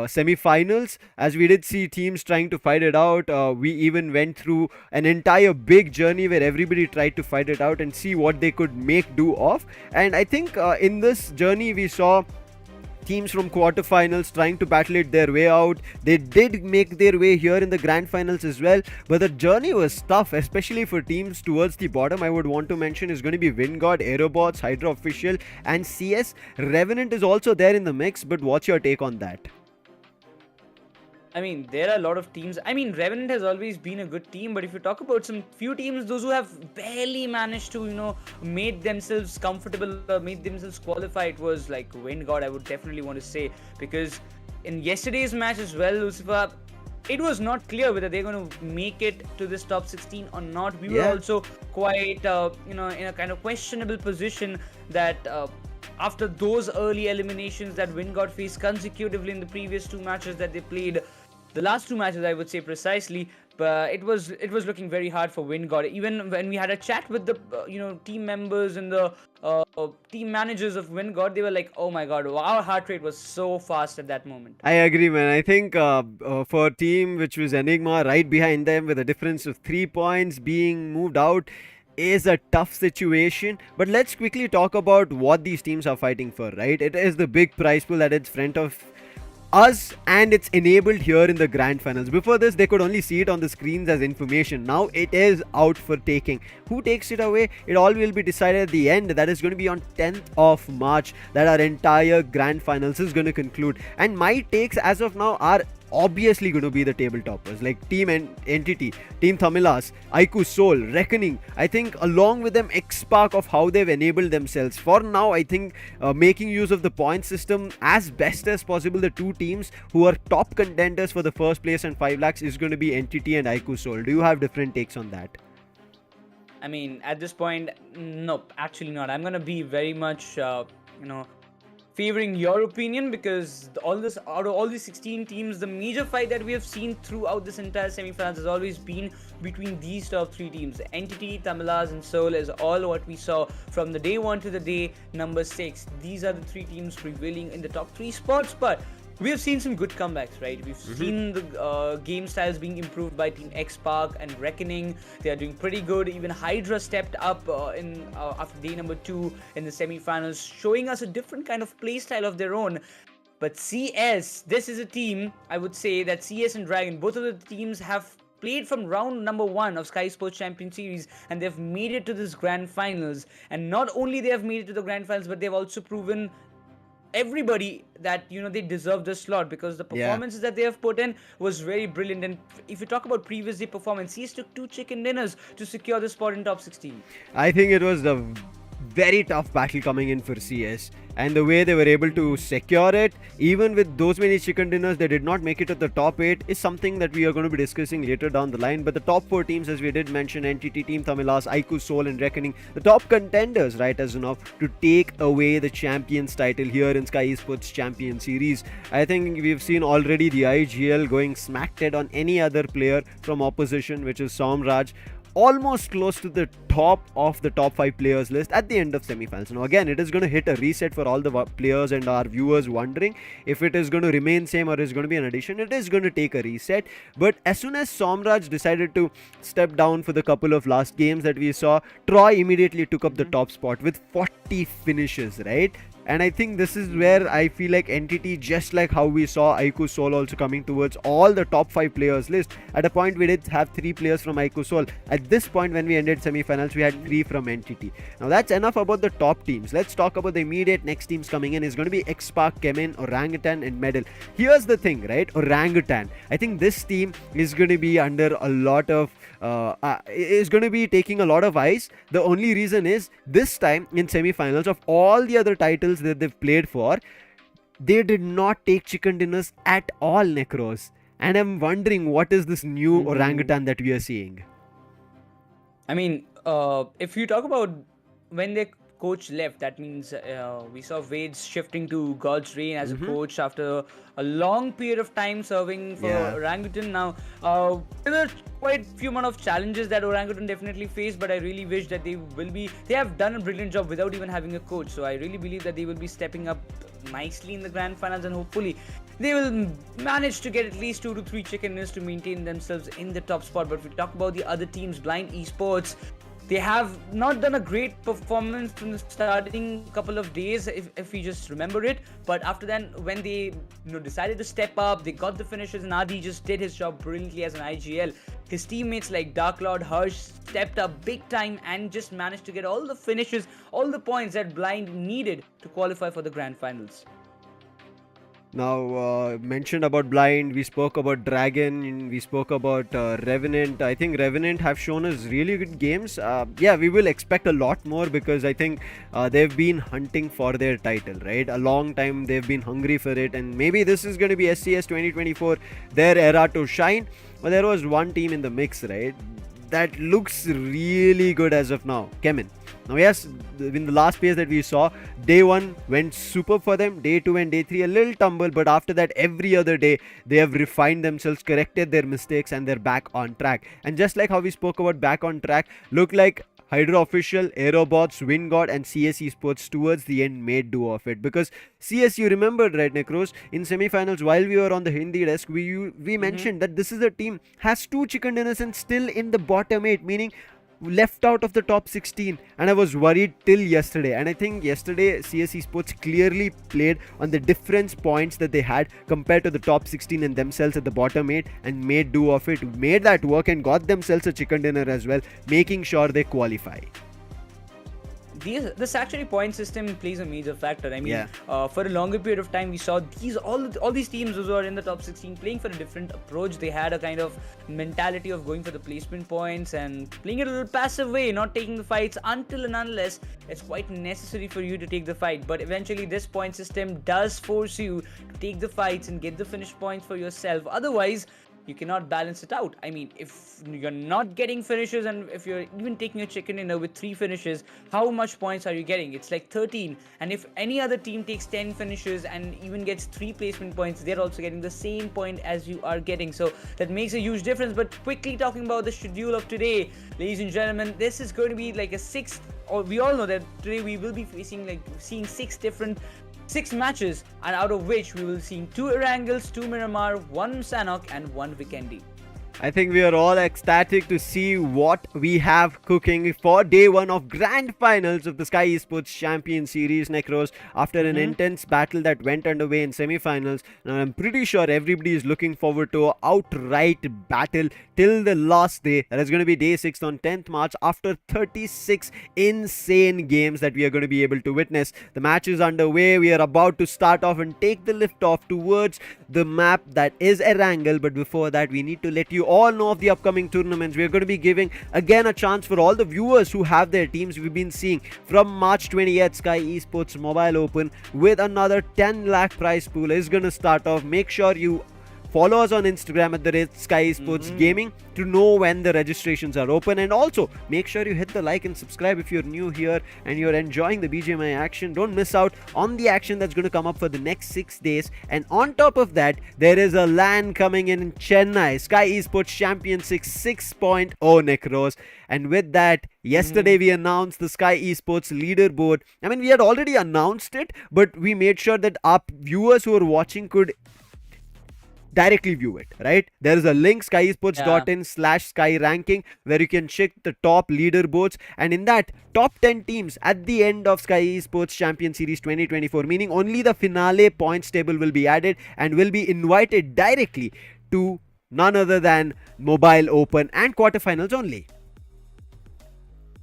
S5: semi-finals. As we did see teams trying to fight it out, we even went through an entire big journey where everybody tried to fight it out and see what they could make do of. And I think in this journey we saw teams from quarterfinals trying to battle it their way out. They did make their way here in the grand finals as well, but the journey was tough, especially for teams towards the bottom. I would want to mention is going to be WINDGOD, AEROBOTZ, HYDRA Official, and CS. REVENANT is also there in the mix, but what's your take on that?
S6: I mean, there are a lot of teams. I mean, Revenant has always been a good team, but if you talk about some few teams, those who have barely managed to, made themselves comfortable, made themselves qualify, it was like WINDGOD, I would definitely want to say, because in yesterday's match as well, Lucifer, it was not clear whether they're going to make it to this top 16 or not. We were also quite, in a kind of questionable position that after those early eliminations that WINDGOD faced consecutively in the previous two matches that they played, the last two matches, I would say precisely, but it was looking very hard for WINDGOD. Even when we had a chat with the team members and the team managers of WINDGOD, they were like, "Oh my God, our heart rate was so fast at that moment."
S5: I agree, man. I think for a team which was Enigma right behind them with a difference of 3 points being moved out is a tough situation. But let's quickly talk about what these teams are fighting for, right? It is the big prize pool that is in front of us, and it's enabled here in the grand finals. Before this, they could only see it on the screens as information. Now it is out for taking. Who takes it away? It all will be decided at the end. That is going to be on 10th of March that our entire grand finals is going to conclude. And my takes as of now are obviously going to be the table toppers like Team Entity, Team TAMILAS, IQOOSOUL, Reckoning. I think along with them Xspark of how they've enabled themselves. For now, I think making use of the point system as best as possible, the two teams who are top contenders for the first place and 5 lakhs is going to be Entity and IQOOSOUL. Do you have different takes on that?
S6: I mean, at this point, nope, actually not. I'm going to be very much, favoring your opinion, because out of all these 16 teams, the major fight that we have seen throughout this entire semi-finals has always been between these top 3 teams. Entity, TAMILAS, and Soul is all what we saw from the day 1 to the day number 6. These are the 3 teams prevailing in the top 3 spots, but we have seen some good comebacks, right? We've seen the game styles being improved by Team Xspark and Reckoning. They are doing pretty good. Even HYDRA stepped up after day number 2 in the semi-finals, showing us a different kind of play style of their own. But CS, this is a team, I would say, that CS and Dragon, both of the teams have played from round number 1 of Skyesports Champions Series, and they've made it to this grand finals. And not only they have made it to the grand finals, but they've also proven everybody that they deserve the slot, because the performances that they have put in was very brilliant. And if you talk about previous day performance, CS took 2 chicken dinners to secure the spot in top 16.
S5: I think it was the very tough battle coming in for CS, and the way they were able to secure it, even with those many chicken dinners, they did not make it to the top 8, is something that we are going to be discussing later down the line. But the top 4 teams, as we did mention, NTT, Team TAMILAS, IQOOSOUL and Reckoning, the top contenders right as of to take away the champions title here in Skyesports Champions Series. I think we've seen already the IGL going smack dead on any other player from opposition, which is Somraj, almost close to the top of the top 5 players list at the end of semifinals. Now again, it is going to hit a reset for all the players and our viewers wondering if it is going to remain same or is going to be an addition. It is going to take a reset, but as soon as Somraj decided to step down for the couple of last games that we saw, Troy immediately took up the top spot with 40 finishes, right? And I think this is where I feel like NTT, just like how we saw IQOOSOUL also coming towards all the top 5 players list. At a point we did have 3 players from IQOOSOUL. At this point when we ended semifinals, we had 3 from NTT. Now that's enough about the top teams. Let's talk about the immediate next teams coming in. Is going to be Xspark, CHEMIN, Orangutan and Medal. Here's the thing, right? Orangutan, I think this team is going to be under a lot of is going to be taking a lot of eyes. The only reason is this time in semifinals, of all the other titles that they've played for, they did not take chicken dinners at all, Necros. And I'm wondering what is this new Orangutan that we are seeing.
S6: I mean, if you talk about when their coach left, that means we saw Wade shifting to God's Reign as a coach after a long period of time serving for Orangutan. Now, there are quite few amount of challenges that Orangutan definitely face, but I really wish that they have done a brilliant job without even having a coach. So I really believe that they will be stepping up nicely in the grand finals, and hopefully they will manage to get at least 2 to 3 chicken dinners to maintain themselves in the top spot. But if we talk about the other teams, Blind Esports, they have not done a great performance from the starting couple of days, if we just remember it. But after that, when they decided to step up, they got the finishes, and Adi just did his job brilliantly as an IGL. His teammates like Dark Lord, Harsh stepped up big time and just managed to get all the finishes, all the points that Blind needed to qualify for the grand finals.
S5: Now, mentioned about Blind, we spoke about Dragon, we spoke about Revenant. I think Revenant have shown us really good games. Yeah, we will expect a lot more because I think they've been hunting for their title, right? A long time they've been hungry for it, and maybe this is going to be SCS 2024, their era to shine. But there was one team in the mix, right, that looks really good as of now, CHEMIN. Now yes, in the last phase that we saw, day 1 went super for them, day 2 and day 3 a little tumble, but after that every other day they have refined themselves, corrected their mistakes, and they're back on track. And just like how we spoke about back on track, look like HYDRA official, AEROBOTZ, WINDGOD and CS Esports towards the end made do of it. Because CS, you remembered, right, Necros, in semifinals while we were on the Hindi desk, we mentioned that this is a team has 2 chicken dinners and still in the bottom 8, meaning left out of the top 16, and I was worried till yesterday. And I think yesterday CS Esports clearly played on the difference points that they had compared to the top 16 and themselves at the bottom 8, and made do of it, made that work, and got themselves a chicken dinner as well, making sure they qualify.
S6: This actually point system plays a major factor. I mean, for a longer period of time, we saw all these teams who were in the top 16 playing for a different approach. They had a kind of mentality of going for the placement points and playing it a little passive way, not taking the fights until and unless it's quite necessary for you to take the fight. But eventually, this point system does force you to take the fights and get the finish points for yourself. Otherwise, you cannot balance it out. I mean, if you're not getting finishes, and if you're even taking a chicken dinner with 3 finishes, how much points are you getting? It's like 13. And if any other team takes 10 finishes and even gets 3 placement points, they're also getting the same point as you are getting. So that makes a huge difference. But quickly talking about the schedule of today, ladies and gentlemen, this is going to be like a 6th, or we all know that today we will be seeing 6 matches, and out of which we will see 2 Erangels, 2 Miramar, 1 Sanhok and 1 Vikendi.
S5: I think we are all ecstatic to see what we have cooking for day 1 of grand finals of the Skyesports Champions Series, Necros, after an intense battle that went underway in semifinals. Now I'm pretty sure everybody is looking forward to an outright battle till the last day. That is going to be day 6 on 10th March after 36 insane games that we are going to be able to witness. The match is underway. We are about to start off and take the lift off towards the map that is Erangel, but before that we need to let you you all know of the upcoming tournaments. We're going to be giving again a chance for all the viewers who have their teams. We've been seeing from March 20th, Sky Esports Mobile Open with another 10 lakh prize pool is going to start off. Make sure you follow us on Instagram at the rate Sky Sports Gaming to know when the registrations are open. And also, make sure you hit the like and subscribe if you're new here and you're enjoying the BGMI action. Don't miss out on the action that's going to come up for the next 6 days. And on top of that, there is a LAN coming in Chennai, Sky Esports Champions Series 6.0 Necros. And with that, yesterday we announced the Sky Esports leaderboard. I mean, we had already announced it, but we made sure that our viewers who are watching could directly view it, right? There is a link, skyesports.in/sky ranking, where you can check the top leaderboards, and in that, top 10 teams at the end of Sky Esports Champions Series 2024, meaning only the finale points table will be added and will be invited directly to none other than Mobile Open and quarterfinals only.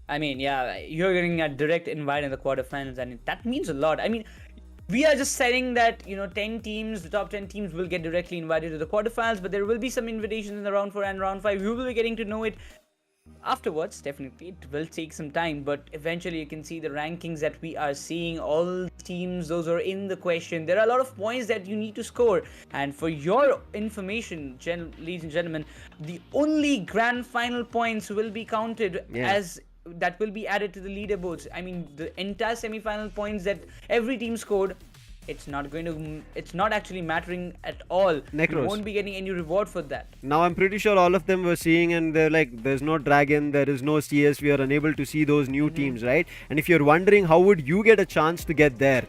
S6: I mean, yeah, you're getting a direct invite in the quarterfinals, and that means a lot. I mean, we are just saying that, 10 teams, the top 10 teams will get directly invited to the quarterfinals, but there will be some invitations in the round 4 and round 5. You will be getting to know it afterwards. Definitely, it will take some time, but eventually you can see the rankings that we are seeing. All teams, those are in the question. There are a lot of points that you need to score, and for your information, ladies and gentlemen, the only grand final points will be counted as that will be added to the leaderboards. I mean, the entire semi-final points that every team scored, it's not actually mattering at all.
S5: Necros.
S6: You won't be getting any reward for that.
S5: Now I'm pretty sure all of them were seeing, and they're like, there's no Dragon, there is no CS, we are unable to see those new teams, right? And if you're wondering how would you get a chance to get there,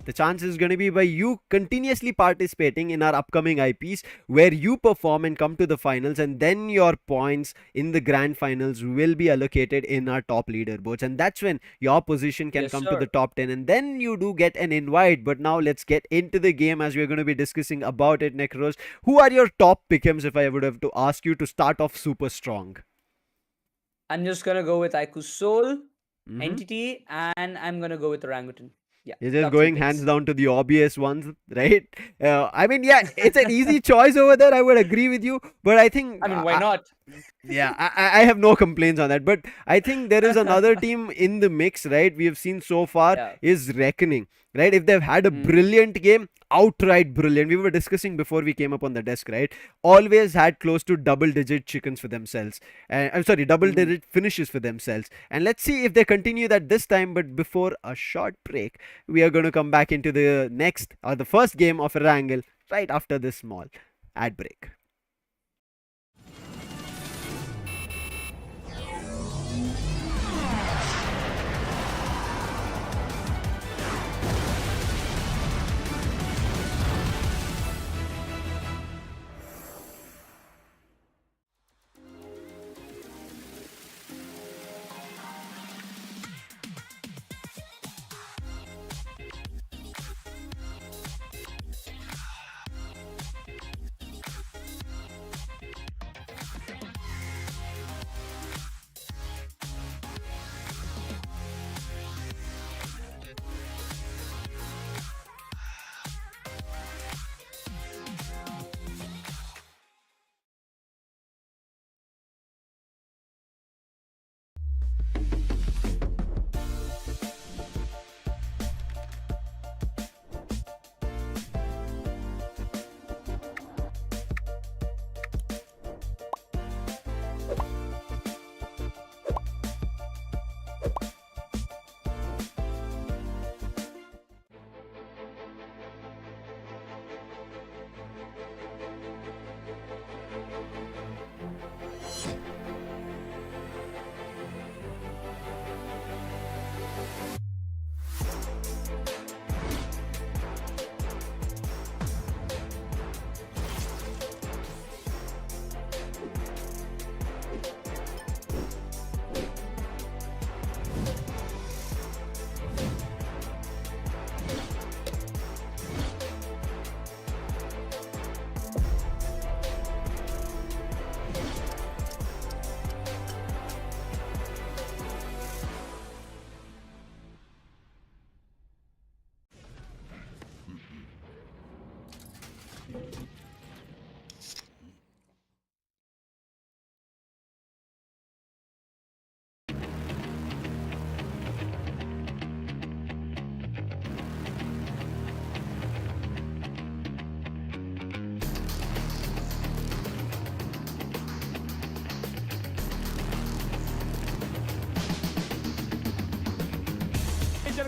S5: the chance is going to be by you continuously participating in our upcoming IPs, where you perform and come to the finals, and then your points in the grand finals will be allocated in our top leaderboards, and that's when your position can come to the top 10, and then you do get an invite. But now let's get into the game, as we're going to be discussing about it. Necros, who are your top pick'ems if I would have to ask you to start off super strong?
S6: I'm just gonna go with IQOOSOUL, Entity, and I'm gonna go with Orangutan. Yeah,
S5: you're just going hands down to the obvious ones, right? I mean, yeah, it's an easy choice over there. I would agree with you, but I think,
S6: I mean, why not?
S5: Yeah, I have no complaints on that. But I think there is another team in the mix, right? We have seen so far is Reckoning, right? If they've had a brilliant game, outright brilliant. We were discussing before we came up on the desk, right? Always had close to double-digit chickens for themselves. I'm sorry, double-digit finishes for themselves. And let's see if they continue that this time. But before a short break, we are going to come back into the next or the first game of Erangel right after this small ad break.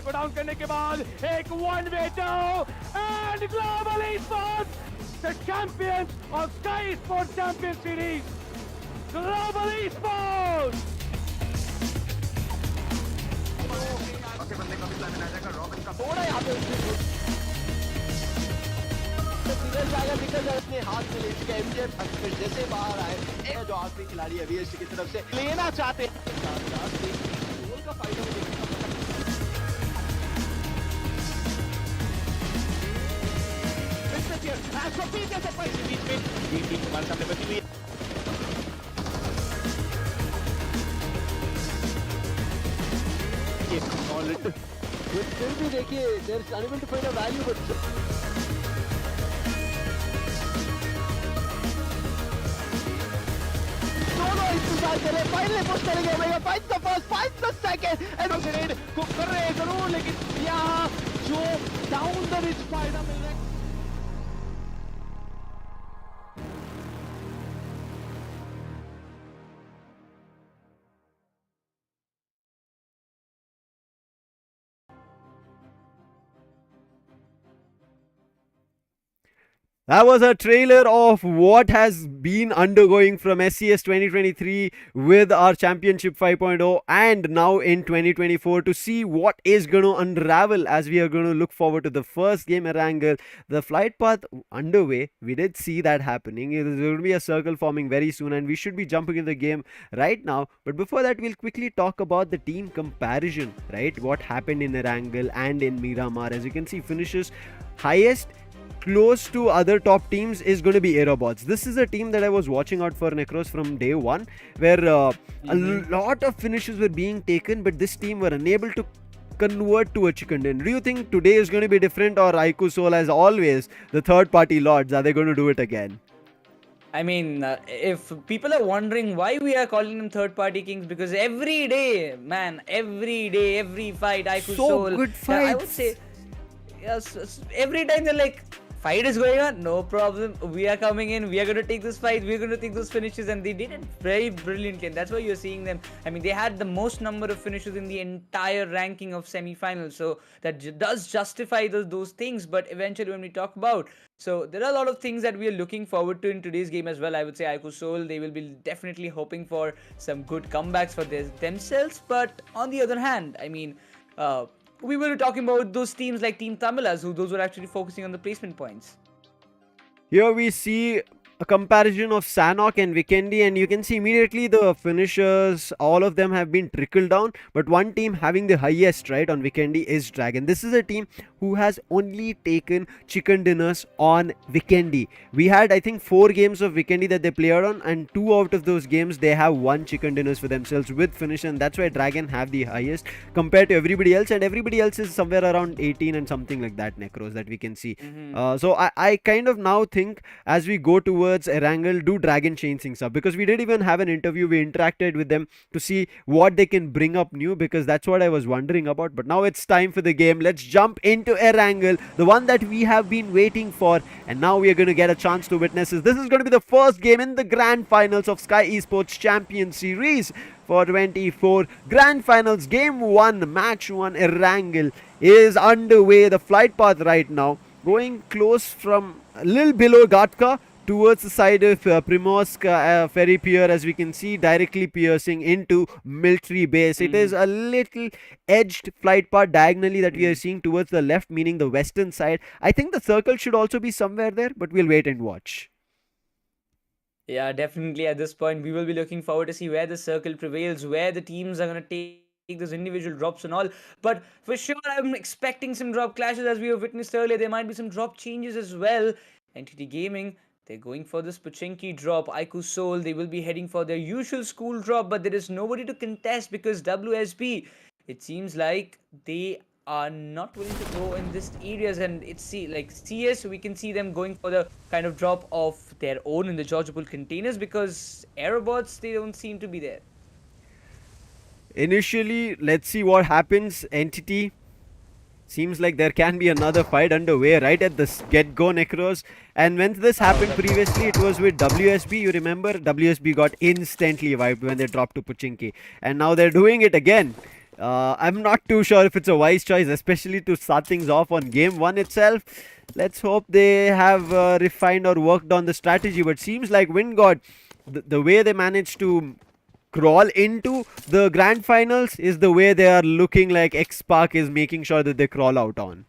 S4: को down करने के बाद एक 1v2 and global esports, the champions of Skyesports Champions Series, global esports.
S7: थोड़ा यहाँ पे अपने हाथ में ले चुके एमजे जैसे बाहर आए जो आखिरी खिलाड़ी है वीएसटी की तरफ से लेना चाहते हैं गोल का फायदा फिर भी देखिए there is unable to find a value but दोनों इंतजार कर रहे फाइनली पुश करेंगे भैया fight the first fight the second and grade को कर रहे हैं जरूर लेकिन यहाँ जो डाउन द रिच फायदा मिल रहा है
S5: That was a trailer of what has been undergoing from SCS 2023 with our Championship 5.0 and now in 2024 to see what is going to unravel as we are going to look forward to the first game Erangel. The flight path underway, we did see that happening. There will be a circle forming very soon and we should be jumping in the game right now. But before that, we'll quickly talk about the team comparison, right? What happened in Erangel and in Miramar. As you can see, finishes highest close to other top teams is going to be AEROBOTZ. This is a team that I was watching out for Necros from day one, where a lot of finishes were being taken, but this team were unable to convert to a chicken dinner. Do you think today is going to be different, or IQOOSOUL, as always, the third party lords, are they going to do it again?
S6: I mean, if people are wondering why we are calling them third-party kings, because every day, man, every day, every fight, IQOOSOUL.
S5: So good fights.
S6: I would say, yes, every time they're like, fight is going on, no problem. We are coming in. We are going to take this fight. We are going to take those finishes, and they did it very brilliantly. And that's why you're seeing them. I mean, they had the most number of finishes in the entire ranking of semi-finals. So that does justify those things. But eventually, when we talk about, so there are a lot of things that we are looking forward to in today's game as well. I would say IQOOSOUL, they will be definitely hoping for some good comebacks for themselves. But on the other hand, I mean, we were talking about those teams like Team TAMILAS, those were actually focusing on the placement points.
S5: Here we see a comparison of Sanhok and Vikendi, and you can see immediately the finishers, all of them have been trickled down, but one team having the highest, right, on Vikendi is Dragon. This is a team who has only taken chicken dinners on Vikendi. We had, I think, 4 games of Vikendi that they played on, and 2 out of those games they have won chicken dinners for themselves with finish, and that's why Dragon have the highest compared to everybody else, and everybody else is somewhere around 18 and something like that, Necros, that we can see. So I kind of now think as we go towards Erangel, do Dragon change things up? Because we did even have an interview, we interacted with them to see what they can bring up new, because that's what I was wondering about. But now it's time for the game. Let's jump into Erangel, the one that we have been waiting for, and now we are going to get a chance to witness this. This is going to be the first game in the grand finals of Skyesports Champions Series for 24. Grand finals, game 1, match 1, Erangel is underway. The flight path right now going close from a little below Gatka towards the side of Primorsk ferry pier, as we can see, directly piercing into military base. It is a little edged flight path diagonally that we are seeing towards the left, meaning the western side. I think the circle should also be somewhere there, but we'll wait and watch.
S6: Yeah, definitely at this point, we will be looking forward to see where the circle prevails, where the teams are going to take those individual drops and all. But for sure, I'm expecting some drop clashes as we have witnessed earlier. There might be some drop changes as well. NTT Gaming, they're going for this Pochinki drop. IQOOSOUL, they will be heading for their usual school drop, but there is nobody to contest because WSB, it seems like they are not willing to go in this areas, and it's like CS, we can see them going for the kind of drop of their own in the chargeable containers, because AEROBOTZ, they don't seem to be there.
S5: Initially, let's see what happens. Entity, seems like there can be another fight underway right at the get-go, Necros. And when this happened previously, it was with WSB. You remember, WSB got instantly wiped when they dropped to Pochinki. And now they're doing it again. I'm not too sure if it's a wise choice, especially to start things off on game 1 itself. Let's hope they have refined or worked on the strategy. But seems like WINDGOD, the way they managed to crawl into the grand finals is the way they are looking like Xspark is making sure that they crawl out on.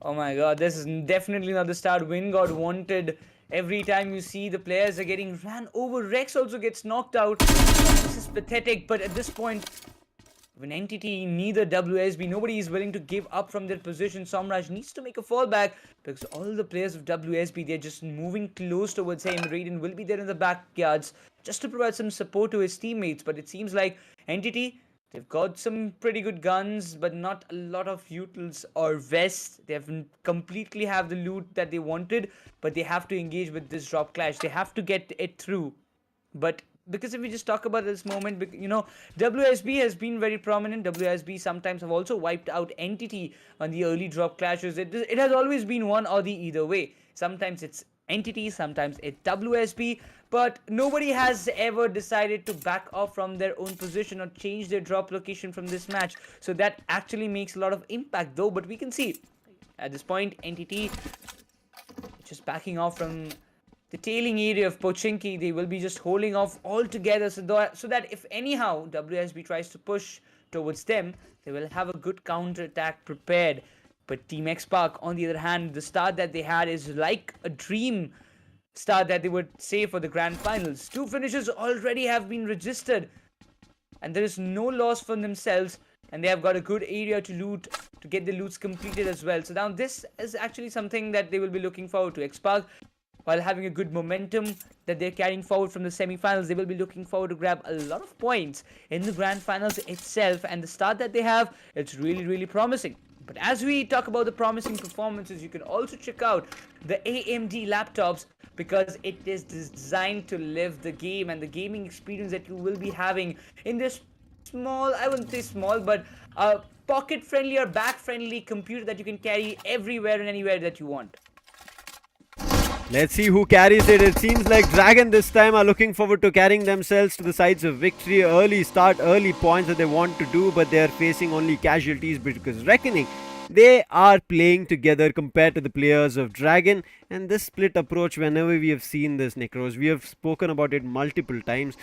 S6: Oh my god, this is definitely not the start WINGOD wanted. Every time you see the players are getting ran over, Rex also gets knocked out. This is pathetic, but at this point, when entity, neither WSB, nobody is willing to give up from their position. Somraj needs to make a fallback because all the players of WSB, they're just moving close towards him. Raiden will be there in the backyards just to provide some support to his teammates. But it seems like entity, they've got some pretty good guns, but not a lot of utils or vests. They haven't completely have the loot that they wanted, but they have to engage with this drop clash. They have to get it through. But because if we just talk about this moment, you know, WSB has been very prominent. WSB sometimes have also wiped out entity on the early drop clashes. It has always been one or the either way. Sometimes it's entity, sometimes it's WSB, but nobody has ever decided to back off from their own position or change their drop location from this match. So that actually makes a lot of impact though. But we can see at this point, entity just backing off from the tailing area of Pochinki. They will be just holding off altogether so that if anyhow WSB tries to push towards them, they will have a good counter attack prepared. But Team Xspark, on the other hand, the start that they had is like a dream start that they would say for the grand finals. 2 finishes already have been registered, and there is no loss for themselves, and they have got a good area to loot, to get the loots completed as well. So now this is actually something that they will be looking forward to. Xspark, while having a good momentum that they're carrying forward from the semi-finals, they will be looking forward to grab a lot of points in the grand finals itself, and the start that they have, it's really promising. But as we talk about the promising performances, you can also check out the AMD laptops, because it is designed to live the game and the gaming experience that you will be having in this small, I wouldn't say small, but pocket friendly or bag friendly computer that you can carry everywhere and anywhere that you want.
S5: Let's see who carries it. It seems like Dragon this time are looking forward to carrying themselves to the sides of victory. Early start, early points that they want to do, but they are facing only casualties because Reckoning, they are playing together compared to the players of Dragon. And this split approach, whenever we have seen this, Necros, we have spoken about it multiple times,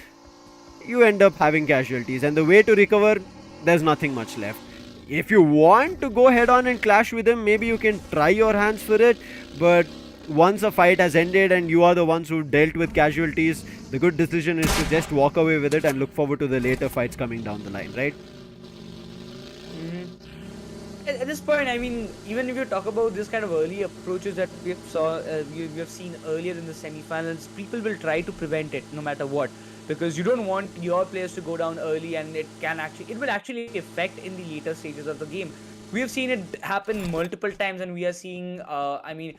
S5: you end up having casualties. And the way to recover, there's nothing much left. If you want to go head on and clash with them, maybe you can try your hands for it, but once a fight has ended and you are the ones who dealt with casualties, the good decision is to just walk away with it and look forward to the later fights coming down the line, right?
S6: At this point, I mean, even if you talk about this kind of early approaches that we have seen earlier in the semi-finals, people will try to prevent it no matter what, because you don't want your players to go down early, and it will actually affect in the later stages of the game. We have seen it happen multiple times, and we are seeing, I mean,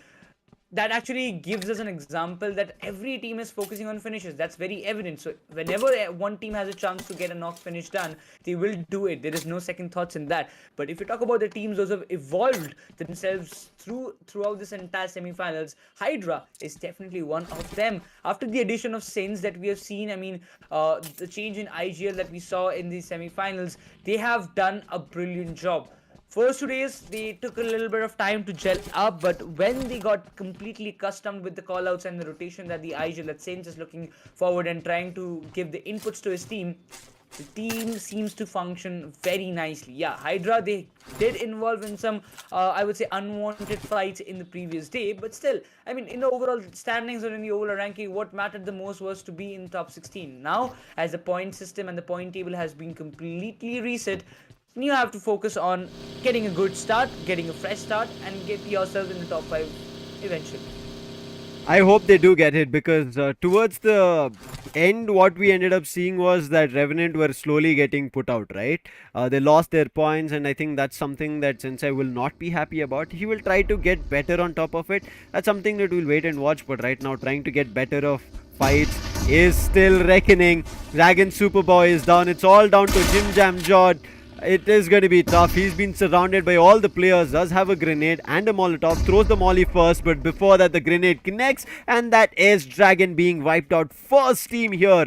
S6: that actually gives us an example that every team is focusing on finishes. That's very evident. So whenever one team has a chance to get a knock finish done, they will do it. There is no second thoughts in that. But if you talk about the teams those have evolved themselves throughout this entire semi-finals, HYDRA is definitely one of them. After the addition of Sins that we have seen, I mean, the change in IGL that we saw in the semi-finals, they have done a brilliant job. First 2 days, they took a little bit of time to gel up, but when they got completely accustomed with the callouts and the rotation that the IGL, that Saints is looking forward and trying to give the inputs to his team, the team seems to function very nicely. Yeah, HYDRA, they did involve in some, I would say, unwanted fights in the previous day, but still, I mean, in the overall standings or in the overall ranking, what mattered the most was to be in top 16. Now, as the point system and the point table has been completely reset, you have to focus on getting a good start, getting a fresh start, and get yourself in the top 5 eventually.
S5: I hope they do get it, because towards the end, what we ended up seeing was that Revenant were slowly getting put out, right? They lost their points, and I think that's something that Sensei will not be happy about. He will try to get better on top of it. That's something that we'll wait and watch, but right now trying to get better of fights is still Reckoning. Dragon Superboy is down. It's all down to Jim Jam Jod. It is going to be tough. He's been surrounded by all the players, does have a grenade and a Molotov, throws the molly first, but before that the grenade connects, and that is Dragon being wiped out. First team here.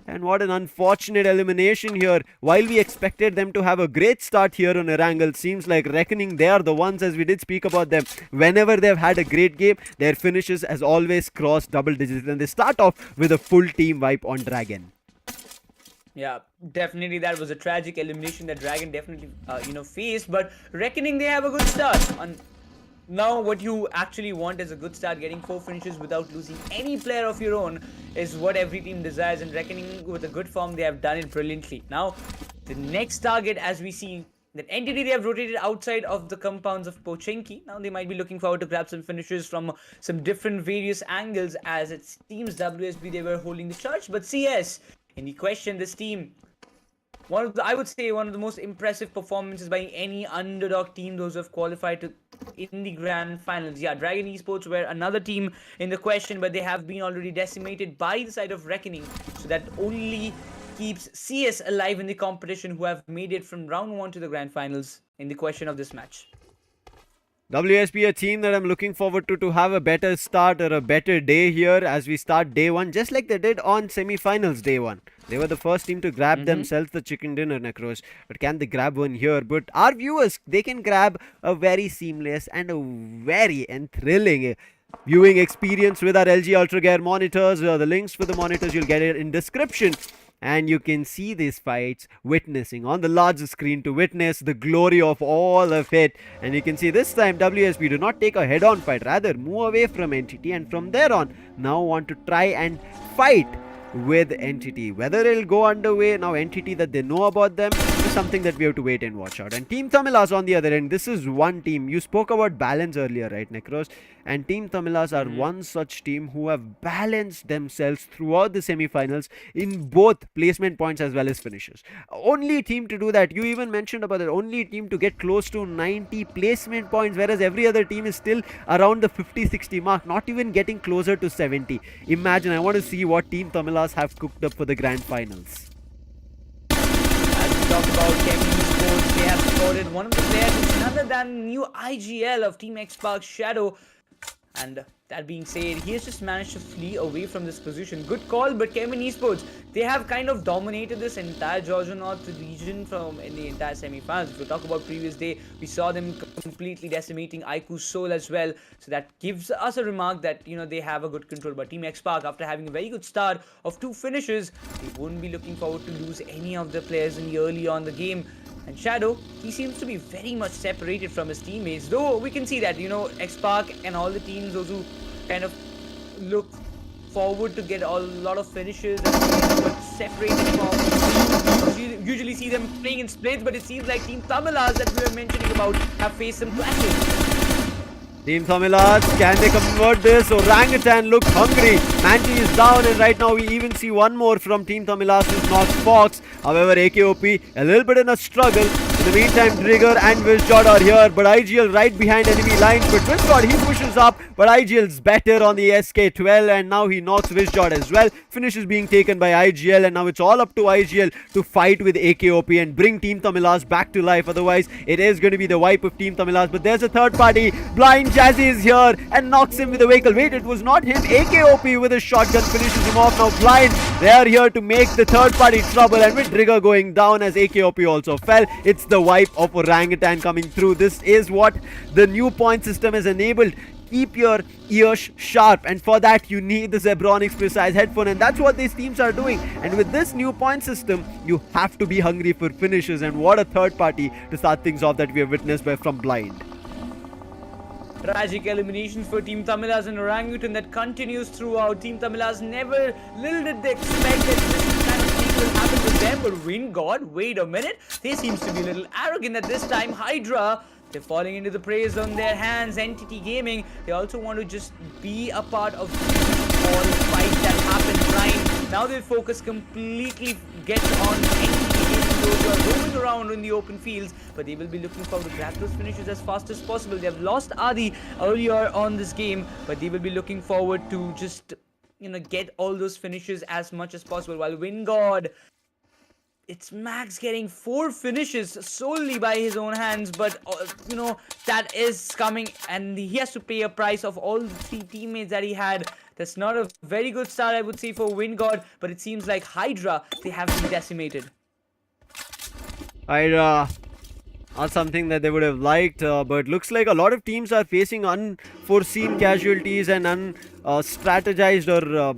S5: And what an unfortunate elimination here. While we expected them to have a great start here on Erangel, seems like Reckoning, they are the ones, as we did speak about them, whenever they've had a great game, their finishes as always cross double digits, and they start off with a full team wipe on Dragon.
S6: Yeah, definitely that was a tragic elimination that Dragon definitely, faced. But Reckoning, they have a good start. Now, what you actually want is a good start. Getting 4 finishes without losing any player of your own is what every team desires. And Reckoning, with a good form, they have done it brilliantly. Now, the next target, as we see, that entity they have rotated outside of the compounds of Pochinki. Now, they might be looking forward to grab some finishes from some different various angles, as it seems WSB, they were holding the charge. But CS, in the question, this team, I would say one of the most impressive performances by any underdog team, those who have qualified in the grand finals. Yeah, Dragon Esports were another team in the question, but they have been already decimated by the side of Reckoning. So that only keeps CS alive in the competition, who have made it from round 1 to the grand finals in the question of this match.
S5: WSP, a team that I'm looking forward to have a better start or a better day here as we start day 1, just like they did on semi-finals day 1. They were the first team to grab themselves the chicken dinner, Necros. But can they grab one here? But our viewers, they can grab a very seamless and a very thrilling viewing experience with our LG UltraGear monitors. The links for the monitors, you'll get it in description. And you can see these fights witnessing on the larger screen to witness the glory of all of it. And you can see this time WSP do not take a head-on fight, rather move away from Entity, and from there on now want to try and fight with Entity. Whether it'll go underway, now Entity that they know about them, is something that we have to wait and watch out. And Team TAMILAS on the other end, this is one team. You spoke about balance earlier, right, Necros? And Team TAMILAS are one such team who have balanced themselves throughout the semi-finals in both placement points as well as finishes. Only team to do that. You even mentioned about that. Only team to get close to 90 placement points, whereas every other team is still around the 50-60 mark, not even getting closer to 70. Imagine, I want to see what Team TAMILAS have cooked up for the grand finals.
S6: As we talk about CHEMIN Esports, they have spotted one of the players, it's none other than new IGL of Team Xspark, Shadow. And that being said, he has just managed to flee away from this position. Good call, but CHEMIN Esports, they have kind of dominated this entire Georgia North region in the entire semi-finals. If we talk about previous day, we saw them completely decimating IQOOSOUL as well. So that gives us a remark that, they have a good control. But Team Xspark, after having a very good start of 2 finishes, they won't be looking forward to lose any of the players in the early on the game. And Shadow, he seems to be very much separated from his teammates. Though we can see that, Xspark and all the teams, those who kind of look forward to get a lot of finishes and separated from, you usually see them playing in splits, but it seems like Team TAMILAS that we were mentioning about have faced some clashes.
S5: Team TAMILAS, can they convert this? Orangutan looks hungry. Manti is down, and right now we even see one more from Team TAMILAS, who's not Fox. However, AKOP a little bit in a struggle. In the meantime, Trigger and WINDGOD are here, but IGL right behind enemy lines. But WINDGOD, he pushes up, but IGL's better on the SK-12, and now he knocks WINDGOD as well. Finish is being taken by IGL, and now it's all up to IGL to fight with AKOP and bring Team TAMILAS back to life. Otherwise, it is going to be the wipe of Team TAMILAS. But there's a third party. Blind Jazzy is here and knocks him with a vehicle. Wait, it was not him. AKOP with a shotgun finishes him off. Now Blind, they are here to make the third party trouble, and with Trigger going down as AKOP also fell, it's the wipe of Orangutan coming through. This is what the new point system has enabled. Keep your ears sharp, and for that you need the Zebronics precise headphone, and that's what these teams are doing. And with this new point system, you have to be hungry for finishes, and what a third party to start things off that we have witnessed from Blind.
S6: Tragic eliminations for Team TAMILAS and Orangutan that continues throughout. Team TAMILAS little did they expect that this kind of thing will happen with them, but WINDGOD, wait a minute, they seems to be a little arrogant at this time. HYDRA, they're falling into the praise on their hands. Entity Gaming, they also want to just be a part of all fights that happen. Blind, now their focus completely gets on Entity Gaming, those who are roaming around in the open fields, but they will be looking forward to grab those finishes as fast as possible. They have lost Adi earlier on this game, but they will be looking forward to just, get all those finishes as much as possible, while WINDGOD, it's Max getting 4 finishes solely by his own hands, but that is coming, and he has to pay a price of all the 3 teammates that he had. That's not a very good start, I would say, for WINDGOD, but it seems like HYDRA, they have been decimated.
S5: HYDRA, not something that they would have liked, but looks like a lot of teams are facing unforeseen casualties and unstrategized or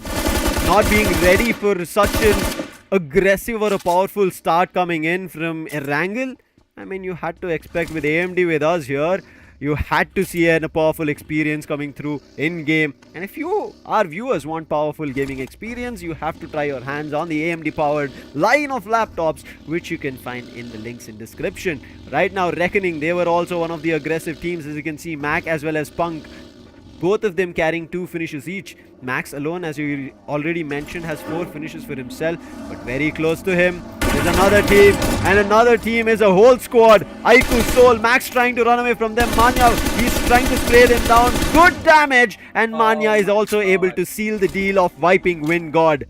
S5: not being ready for such an aggressive or a powerful start coming in from Erangel. I mean, you had to expect with AMD with us here, you had to see a powerful experience coming through in game. And if you, our viewers, want powerful gaming experience, you have to try your hands on the AMD powered line of laptops, which you can find in the links in description. Right now, Reckoning, they were also one of the aggressive teams. As you can see, Mac as well as Punk, both of them carrying 2 finishes each. Max alone, as you already mentioned, has 4 finishes for himself, but very close to him is another team, and another team is a whole squad. IQOOSOUL, Max trying to run away from them. Manya, he's trying to spray them down. Good damage, and Manya is also able to seal the deal of wiping WINDGOD.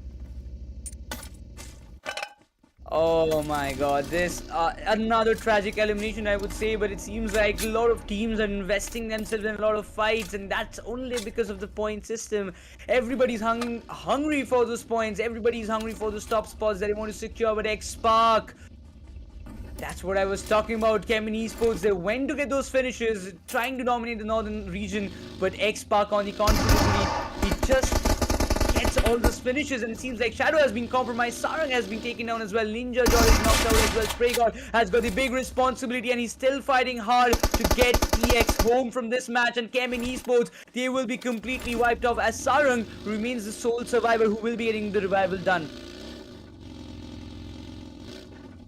S6: Oh my god, this another tragic elimination, I would say, but it seems like a lot of teams are investing themselves in a lot of fights, and that's only because of the point system. Everybody's hungry for those points, everybody's hungry for those top spots that they want to secure, but Xspark, that's what I was talking about. CHEMIN ESPORTS, they went to get those finishes, trying to dominate the northern region, but Xspark, on the contrary, he just gets all those finishes, and it seems like Shadow has been compromised. Sarang has been taken down as well. Ninja Joy is knocked out as well. SprayGod has got the big responsibility, and he's still fighting hard to get EX home from this match. And CHEMIN ESPORTS, they will be completely wiped off, as Sarang remains the sole survivor who will be getting the revival done.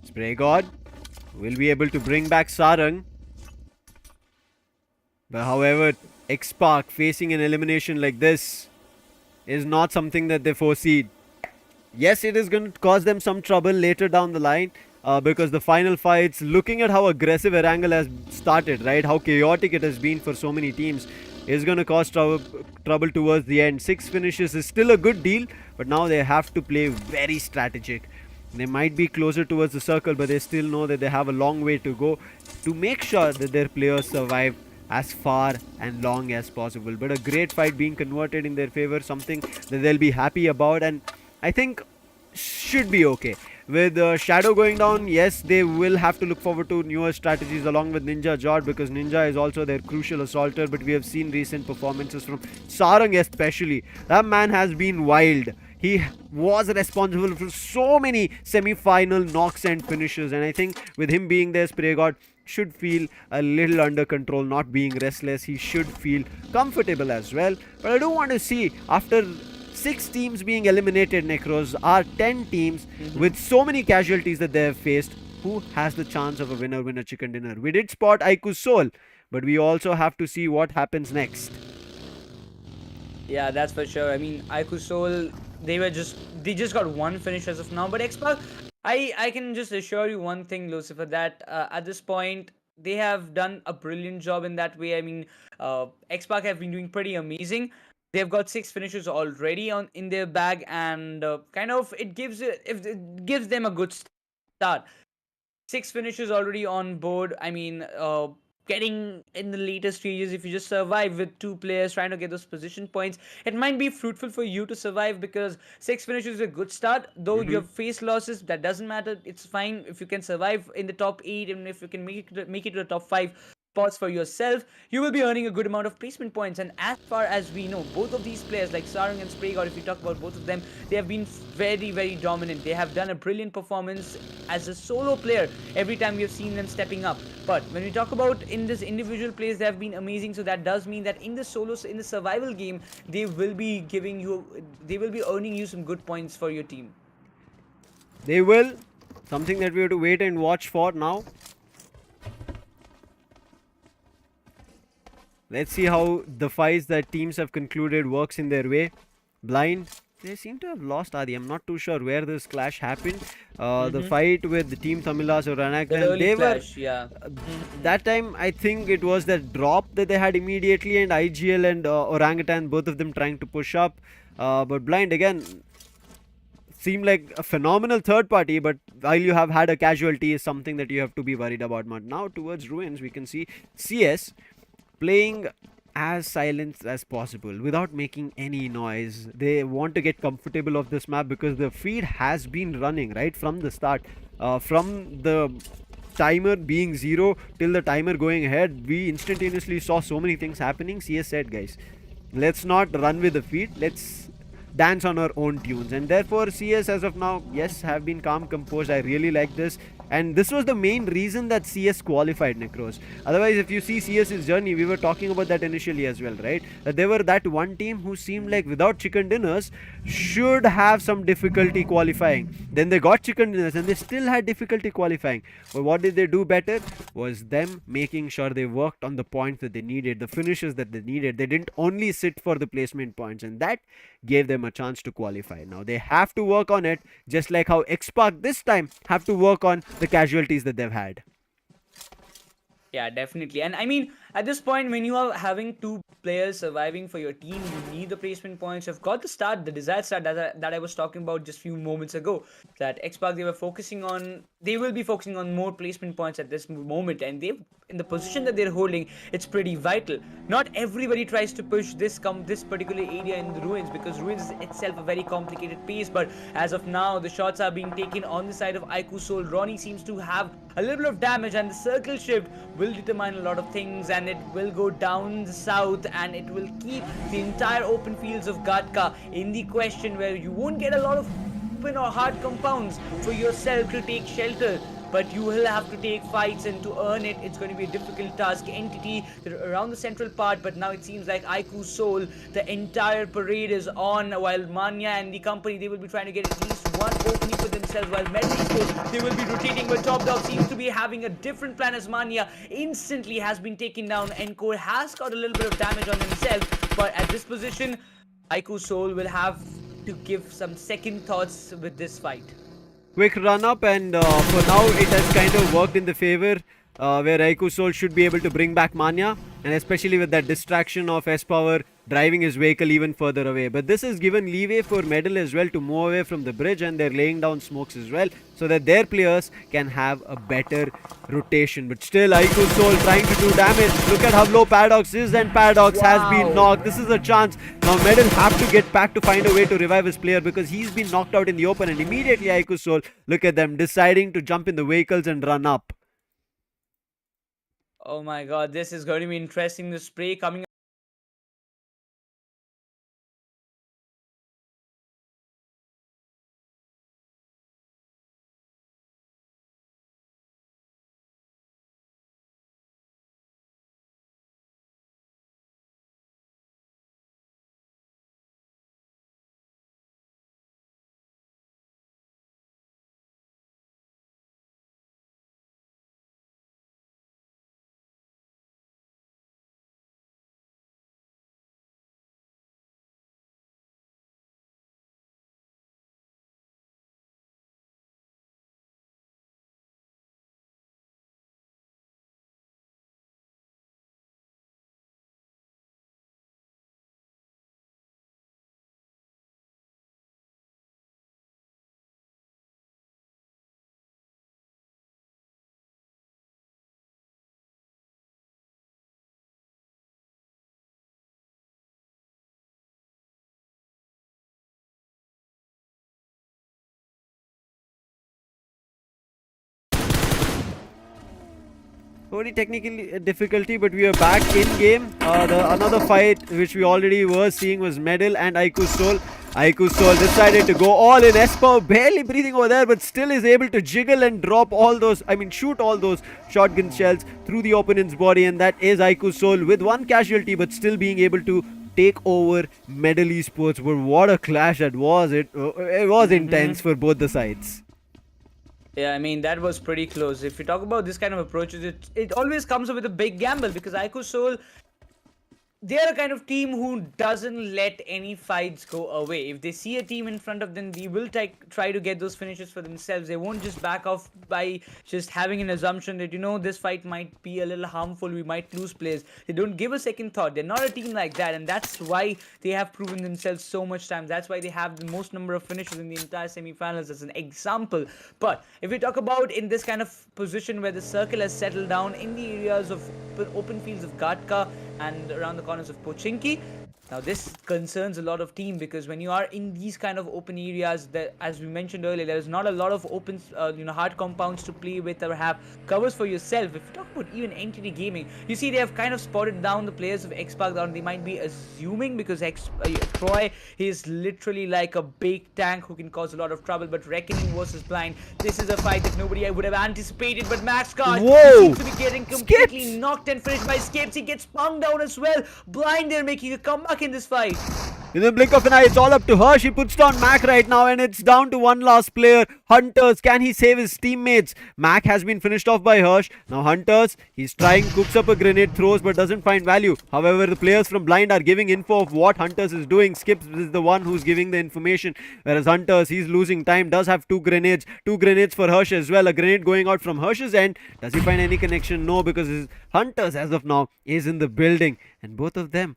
S5: SprayGod will be able to bring back Sarang. But however, Xspark facing an elimination like this is not something that they foresee. Yes, it is going to cause them some trouble later down the line, because the final fights, looking at how aggressive Erangel has started, right, how chaotic it has been for so many teams, is going to cause trouble towards the end. 6 finishes is still a good deal, but now they have to play very strategic. They might be closer towards the circle, but they still know that they have a long way to go to make sure that their players survive as far and long as possible. But a great fight being converted in their favor, something that they'll be happy about, and I think should be okay. With Shadow going down, yes, they will have to look forward to newer strategies along with Ninja Jod, because Ninja is also their crucial assaulter. But we have seen recent performances from Sarang especially. That man has been wild. He was responsible for so many semi-final knocks and finishes, and I think with him being there, SprayGod should feel a little under control, not being restless. He should feel comfortable as well. But I do want to see, after 6 teams being eliminated, Necros, are 10 teams with so many casualties that they have faced, who has the chance of a winner chicken dinner? We did spot IQOOSOUL, but we also have to see what happens next.
S6: Yeah, that's for sure. I mean, IQOOSOUL, they just got 1 finish as of now, but Xspark, I can just assure you one thing, Lucifer, that at this point, they have done a brilliant job in that way. I mean, Xspark have been doing pretty amazing. They've got 6 finishes already in their bag, and kind of it gives them a good start. 6 finishes already on board. I mean, getting in the later stages, if you just survive with 2 players trying to get those position points, it might be fruitful for you to survive, because 6 finishes is a good start. Though you have faced losses, that doesn't matter. It's fine if you can survive in the top 8, and if you can make it to the top 5 spots for yourself, you will be earning a good amount of placement points. And as far as we know, both of these players like Sarang and SprayGod, if we talk about both of them, they have been very, very dominant. They have done a brilliant performance as a solo player every time we have seen them stepping up. But when we talk about in this individual plays, they have been amazing. So that does mean that in the survival game, they will be earning you some good points for your team.
S5: They will. Something that we have to wait and watch for now. Let's see how the fights that teams have concluded works in their way. Blind, they seem to have lost Adi. I'm not too sure where this clash happened. The fight with the team TAMILAS or ORANGUTAN, that time I think it was that drop that they had immediately, and IGL and ORANGUTAN, both of them trying to push up. But Blind, again, seemed like a phenomenal third party, but while you have had a casualty is something that you have to be worried about. But now towards Ruins, we can see CS playing as silent as possible without making any noise. They want to get comfortable of this map because the feed has been running right from the start. From the timer being 0 till the timer going ahead, we instantaneously saw so many things happening. CS said, guys, let's not run with the feed, let's dance on our own tunes. And therefore CS as of now, yes, have been calm, composed. I really like this, and this was the main reason that CS qualified, Necros. Otherwise, if you see CS's journey, we were talking about that initially as well, right? That they were that one team who seemed like without chicken dinners should have some difficulty qualifying. Then they got chicken dinners and they still had difficulty qualifying. But what did they do better? Was them making sure they worked on the points that they needed, the finishes that they needed. They didn't only sit for the placement points, and that gave them a chance to qualify. Now they have to work on it, just like how Xspark this time have to work on the casualties that they've had.
S6: Yeah, definitely. And I mean, at this point, when you are having two players surviving for your team, you need the placement points. You've got the start, the desired start that I was talking about just a few moments ago. That Xspark, they will be focusing on more placement points at this moment. And in the position that they're holding, it's pretty vital. Not everybody tries to push this particular area in the Ruins, because Ruins is itself a very complicated pace. But as of now, the shots are being taken on the side of IQOOSOUL. Ronnie seems to have a little bit of damage, and the circle shift will determine a lot of things, and it will go down the south, and it will keep the entire open fields of Gatka in the question, where you won't get a lot of open or hard compounds for yourself to take shelter, but you will have to take fights, and to earn it, it's going to be a difficult task. Entity around the central part, but now it seems like IQOOSOUL, the entire parade is on, while Manya and the company, they will be trying to get at least one opening for themselves, while Medley, they will be rotating, but Top Dog seems to be having a different plan, as Manya instantly has been taken down. Encore has got a little bit of damage on himself, but at this position, IQOOSOUL will have to give some second thoughts with this fight.
S5: Quick run up, and for now it has kind of worked in the favor, where IQOOSOUL should be able to bring back Manya, and especially with that distraction of S-Power driving his vehicle even further away. But this has given leeway for Medal as well to move away from the bridge, and they're laying down smokes as well, so that their players can have a better rotation. But still, IQOOSOUL trying to do damage. Look at how low Paradox is, and Paradox has been knocked. This is a chance. Now Medal have to get back to find a way to revive his player, because he's been knocked out in the open, and immediately IQOOSOUL, look at them deciding to jump in the vehicles and run up.
S6: Oh my god, this is going to be interesting. The spray coming
S5: Only technically difficulty, but we are back in game. Another fight which we already were seeing was Medal and IQOOSOUL. IQOOSOUL decided to go all in. Espo barely breathing over there, but still is able to jiggle and drop all those, shoot all those shotgun shells through the opponent's body, and that is IQOOSOUL with one casualty, but still being able to take over Medal Esports. But what a clash that was! It was intense for both the sides.
S6: Yeah, I mean, that was pretty close. If you talk about this kind of approaches, it always comes up with a big gamble, because IQOOSOUL, they're a kind of team who doesn't let any fights go away. If they see a team in front of them, they will try to get those finishes for themselves. They won't just back off by just having an assumption that, this fight might be a little harmful, we might lose players. They don't give a second thought. They're not a team like that, and that's why they have proven themselves so much time. That's why they have the most number of finishes in the entire semi-finals as an example. But if we talk about in this kind of position where the circle has settled down in the areas of open fields of Gatka and around the corners of Pochinki. Now this concerns a lot of team, because when you are in these kind of open areas, that, as we mentioned earlier, there is not a lot of open, hard compounds to play with or have covers for yourself. If you talk about even Entity Gaming, you see they have kind of spotted down the players of Xspark down. They might be assuming, because Troy, he is literally like a big tank who can cause a lot of trouble. But Reckoning versus Blind, this is a fight that nobody would have anticipated. But Max Card seems to be getting completely knocked and finished by Skips. He gets spun down as well. Blind, they're making a comeback in this fight.
S5: In the blink of an eye, it's all up to her. She puts down Mac right now, and it's down to one last player. Hunters, can he save his teammates? Mac has been finished off by Hirsch. Now Hunters, he's trying, cooks up a grenade, throws, but doesn't find value. However, the players from Blind are giving info of what Hunters is doing. Skips is the one who's giving the information, whereas Hunters, he's losing time, does have two grenades for Hirsch as well. A grenade going out from Hirsch's end. Does he find any connection? No, because his Hunters, as of now, is in the building, and both of them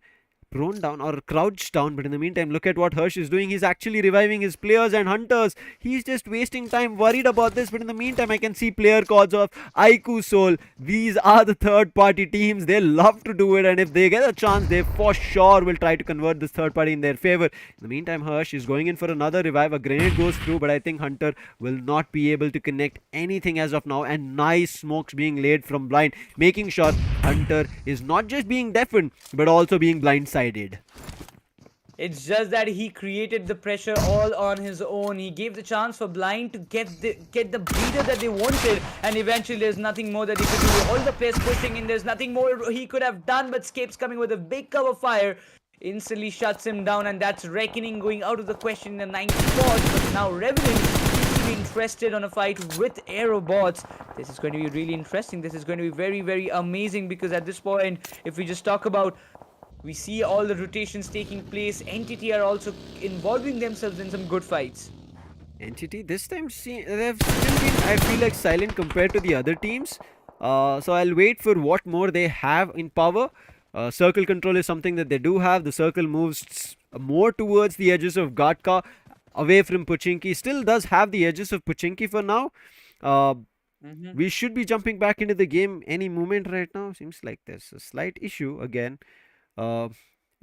S5: prone down or crouched down. But in the meantime, look at what Hirsch is doing. He's actually reviving his players and Hunters. He's just wasting time, worried about this. But in the meantime, I can see player calls of IQOOSOUL. These are the third party teams. They love to do it, and if they get a chance, they for sure will try to convert this third party in their favor. In the meantime, Hirsch is going in for another revive. A grenade goes through, but I think Hunter will not be able to connect anything as of now, and nice smokes being laid from Blind, making sure Hunter is not just being deafened but also being blindsided.
S6: It's just that he created the pressure all on his own. He gave the chance for Blind to get the breather that they wanted, and eventually there's nothing more that he could do. All the players pushing in, there's nothing more he could have done, but Scape's coming with a big cover fire instantly shuts him down, and that's Reckoning going out of the question in the 9th spot. But now Revenant seems to be interested on a fight with AEROBOTZ. This is going to be really interesting. This is going to be very, very amazing, because at this point, if we just talk about, we see all the rotations taking place. Entity are also involving themselves in some good fights.
S5: Entity this time, they've still been, I feel like, silent compared to the other teams. So I'll wait for what more they have in power. Circle control is something that they do have. The circle moves more towards the edges of Gatka, away from Pochinki. Still does have the edges of Pochinki for now. We should be jumping back into the game any moment right now. Seems like there's a slight issue again. A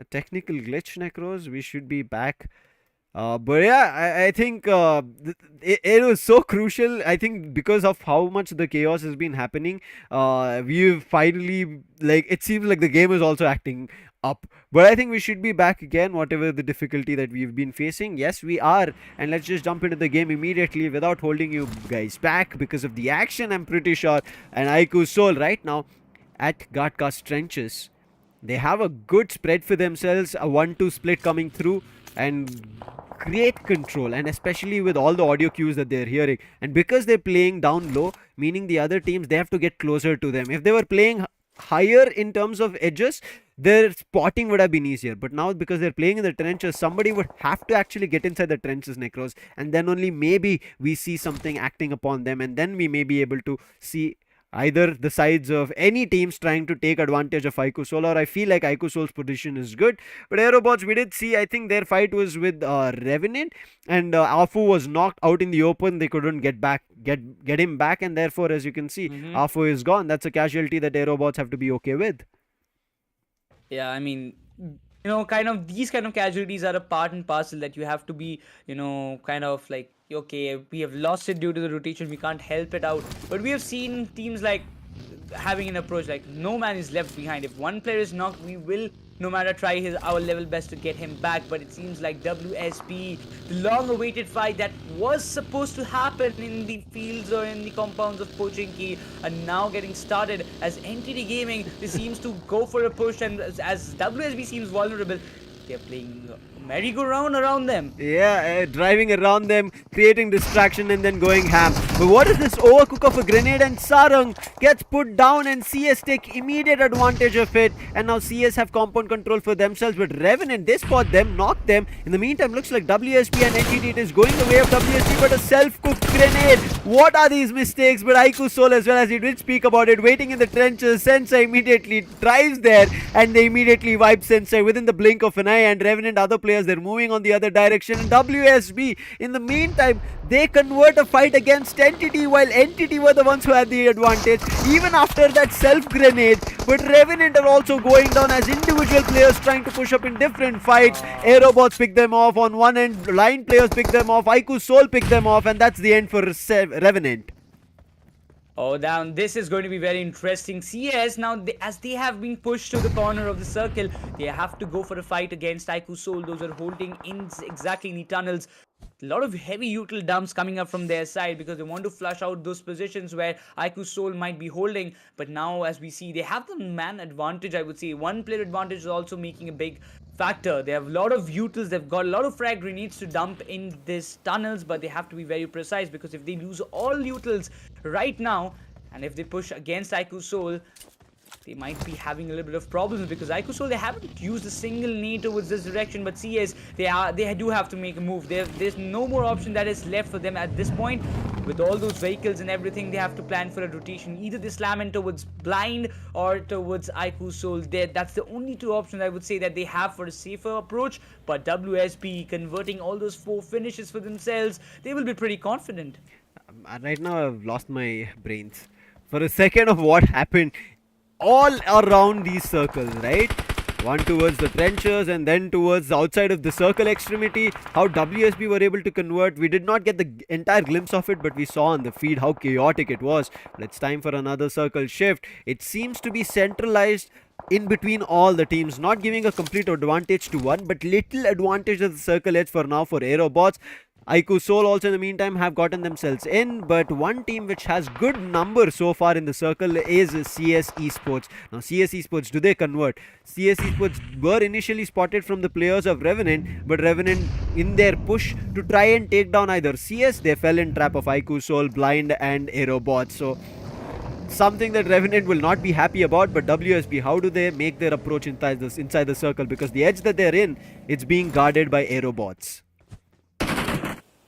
S5: technical glitch, Necros. We should be back. But yeah, I think it was so crucial. I think because of how much the chaos has been happening, we've finally, like, it seems like the game is also acting up. But I think we should be back again, whatever the difficulty that we've been facing. Yes, we are. And let's just jump into the game immediately without holding you guys back because of the action, I'm pretty sure. And IQOOSOUL right now at Gatka's trenches. They have a good spread for themselves, a 1-2 split coming through, and great control, and especially with all the audio cues that they're hearing. And because they're playing down low, meaning the other teams, they have to get closer to them. If they were playing higher in terms of edges, their spotting would have been easier. But now, because they're playing in the trenches, somebody would have to actually get inside the trenches, Necros, and then only maybe we see something acting upon them, and then we may be able to see either the sides of any teams trying to take advantage of IQOOSOUL, or I feel like IQOOSOUL's position is good. But AEROBOTZ, we did see, I think their fight was with Revenant, and Afu was knocked out in the open. They couldn't get him back, and therefore, as you can see, Afu is gone. That's a casualty that AEROBOTZ have to be okay with.
S6: Yeah, I mean, kind of these kind of casualties are a part and parcel that you have to be, kind of like, okay, we have lost it due to the rotation, we can't help it out. But we have seen teams like having an approach like no man is left behind. If one player is knocked, we will no matter try our level best to get him back. But it seems like WSB, the long awaited fight that was supposed to happen in the fields or in the compounds of Pochinki, are now getting started as Entity Gaming. This seems to go for a push, and as WSB seems vulnerable, they're playing merry-go-round around them.
S5: Yeah, driving around them, creating distraction and then going ham. But what is this overcook of a grenade? And Sarang gets put down and CS take immediate advantage of it. And now CS have compound control for themselves. But Revenant, they spot them, knock them. In the meantime, looks like WSP and NTT is going the way of WSP, but a self-cooked grenade. What are these mistakes? But IQOOSOUL, as well as he did speak about it, waiting in the trenches. Sensei immediately drives there and they immediately wipe Sensei within the blink of an eye. And Revenant, other players, they're moving on the other direction. And WSB, in the meantime, they convert a fight against Entity, while Entity were the ones who had the advantage even after that self-grenade. But Revenant are also going down as individual players trying to push up in different fights. AEROBOTZ pick them off on one end, line players pick them off, IQOOSOUL pick them off, and that's the end for Revenant.
S6: Oh, down. This is going to be very interesting. CS now, as they have been pushed to the corner of the circle, they have to go for a fight against IQOOSOUL. Those are holding in exactly in the tunnels. A lot of heavy util dumps coming up from their side because they want to flush out those positions where IQOOSOUL might be holding. But now, as we see, they have the man advantage, I would say. One player advantage is also making a big factor. They have a lot of utils, they've got a lot of frag grenades to dump in these tunnels, but they have to be very precise because if they lose all utils right now, and if they push against IQOOSOUL, they might be having a little bit of problems because IQOOSOUL, they haven't used a single nade towards this direction, but CS, they do have to make a move. There's no more option that is left for them at this point. With all those vehicles and everything, they have to plan for a rotation. Either they slam in towards blind or towards IQOOSOUL. That's the only two options I would say that they have for a safer approach. But WSP converting all those 4 finishes for themselves, they will be pretty confident.
S5: Right now, I've lost my brains for a second of what happened all around these circles, right? One towards the trenches and then towards the outside of the circle extremity. How WSB were able to convert. We did not get the entire glimpse of it, but we saw on the feed how chaotic it was. But it's time for another circle shift. It seems to be centralized in between all the teams, not giving a complete advantage to one, but little advantage of the circle edge for now for AEROBOTZ. IQOOSOUL also in the meantime have gotten themselves in, but one team which has good numbers so far in the circle is CS Esports. Now CS Esports, do they convert? CS Esports were initially spotted from the players of Revenant, but Revenant in their push to try and take down either CS, they fell in trap of IQOOSOUL, Blind and AEROBOTZ. So something that Revenant will not be happy about. But WSB, how do they make their approach inside the circle? Because the edge that they're in, it's being guarded by AEROBOTZ.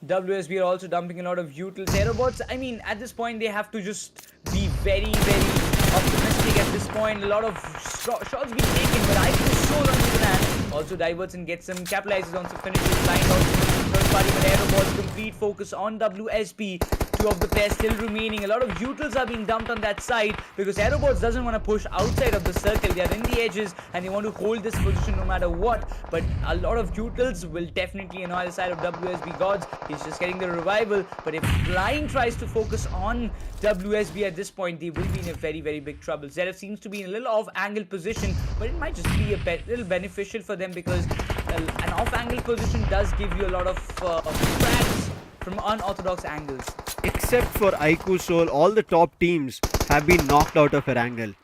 S6: WSB are also dumping a lot of utils. AEROBOTZ, I mean, at this point, they have to just be very, very optimistic at this point. A lot of shots being taken, but IQOOSOUL on the other hand also diverts and gets some capitalizes on some finishes. Blind also third party, but AEROBOTZ complete focus on WSB. 2 of the players still remaining. A lot of utils are being dumped on that side because AEROBOTZ doesn't want to push outside of the circle. They are in the edges and they want to hold this position no matter what. But a lot of utils will definitely annoy the side of WSB gods. He's just getting the revival. But if Blind tries to focus on WSB at this point, they will be in a very, very big trouble. Zeref seems to be in a little off-angle position, but it might just be a little beneficial for them because an off-angle position does give you a lot of frags from unorthodox angles.
S5: Except for IQOOSOUL, all the top teams have been knocked out of Erangel.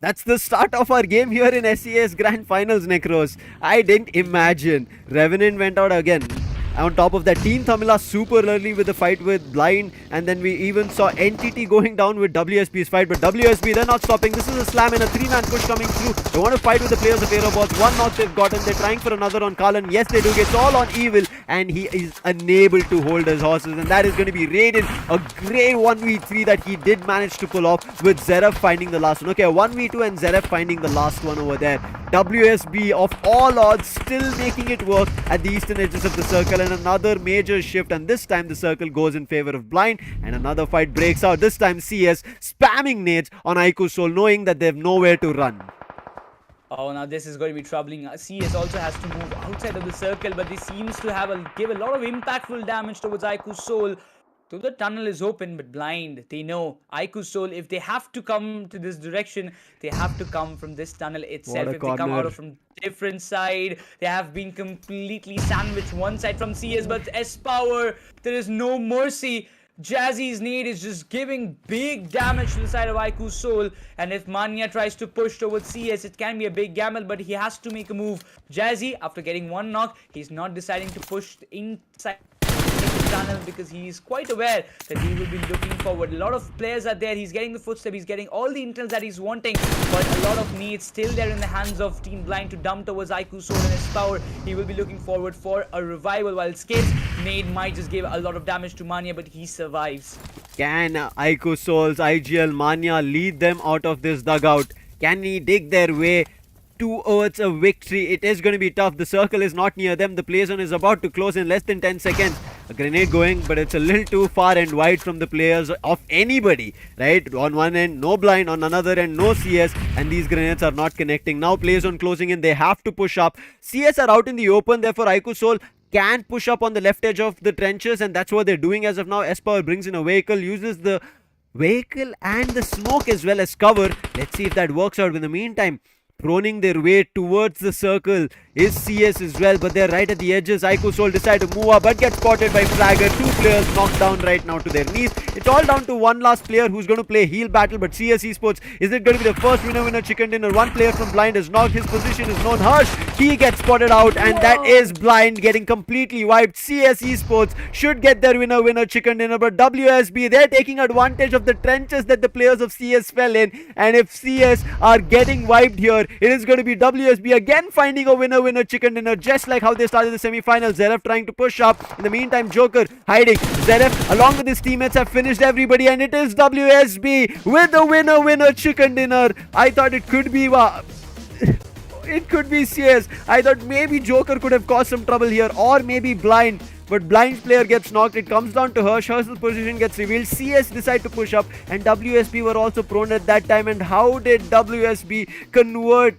S5: That's the start of our game here in SES Grand Finals, Necros. I didn't imagine. Revenant went out again. On top of that, Team TAMILAS super early with the fight with Blind, and then we even saw Entity going down with WSB's fight, but WSB, they're not stopping. This is a slam and a 3-man push coming through. They want to fight with the players of AEROBOTZ. One knock they've gotten. They're trying for another on Kalan. Yes, they do. It's all on Evil, and he is unable to hold his horses, and that is going to be raided. A great 1v3 that he did manage to pull off with Zeref finding the last one. Okay, 1v2 and Zeref finding the last one over there. WSB of all odds still making it work at the eastern edges of the circle, and another major shift, and this time the circle goes in favor of Blind, and another fight breaks out. This time CS spamming nades on IQOOSOUL, knowing that they have nowhere to run.
S6: Oh, now this is going to be troubling. CS also has to move outside of the circle, but he seems to give a lot of impactful damage towards IQOOSOUL. So the tunnel is open, but Blind, they know IQOOSOUL, if they have to come to this direction, they have to come from this tunnel itself. If they come out of from different side, they have been completely sandwiched one side from CS, but S-Power, there is no mercy. Jazzy's nade is just giving big damage to the side of IQOOSOUL, and if Manya tries to push towards CS, it can be a big gamble, but he has to make a move. Jazzy, after getting one knock, he's not deciding to push inside the tunnel because he is quite aware that he will be looking forward. A lot of players are there. He's getting the footstep. He's getting all the intels that he's wanting, but a lot of needs still there in the hands of Team Blind to dump towards IQOOSOUL and his power. He will be looking forward for a revival, while Skates nade might just give a lot of damage to Manya, but he survives.
S5: Can IQOOSOUL's IGL Manya lead them out of this dugout? Can he dig their way towards a victory? It is going to be tough. The circle is not near them. The play zone is about to close in less than 10 seconds. A grenade going, but it's a little too far and wide from the players of anybody, right? On one end, no blind. On another end, no CS. And these grenades are not connecting. Now play zone closing in. They have to push up. CS are out in the open. Therefore, IQOOSOUL can push up on the left edge of the trenches, and that's what they're doing as of now. S-Power brings in a vehicle, uses the vehicle and the smoke as well as cover. Let's see if that works out. In the meantime, proning their way towards the circle is CS as well, but they're right at the edges. IQOOSOUL decide to move up but get spotted by Fragger. Two players knocked down right now to their knees. It's all down to one last player who's going to play heal battle, but CS Esports, is it going to be the first winner chicken dinner? One player from Blind is knocked. His position is known. Harsh, he gets spotted out, and that is Blind getting completely wiped. CS Esports should get their winner chicken dinner, but WSB, they're taking advantage of the trenches that the players of CS fell in, and if CS are getting wiped here, it is going to be WSB again finding a winner chicken dinner, just like how they started the semi-finals. Zeref trying to push up. In the meantime, Joker hiding. Zeref along with his teammates have finished everybody, and it is WSB with the winner chicken dinner. I thought it could be it could be CS. I thought maybe Joker could have caused some trouble here, or maybe Blind. But Blind's player gets knocked. It comes down to Hirsch. Hirsch's position gets revealed. CS decide to push up, and WSB were also prone at that time. And how did WSB convert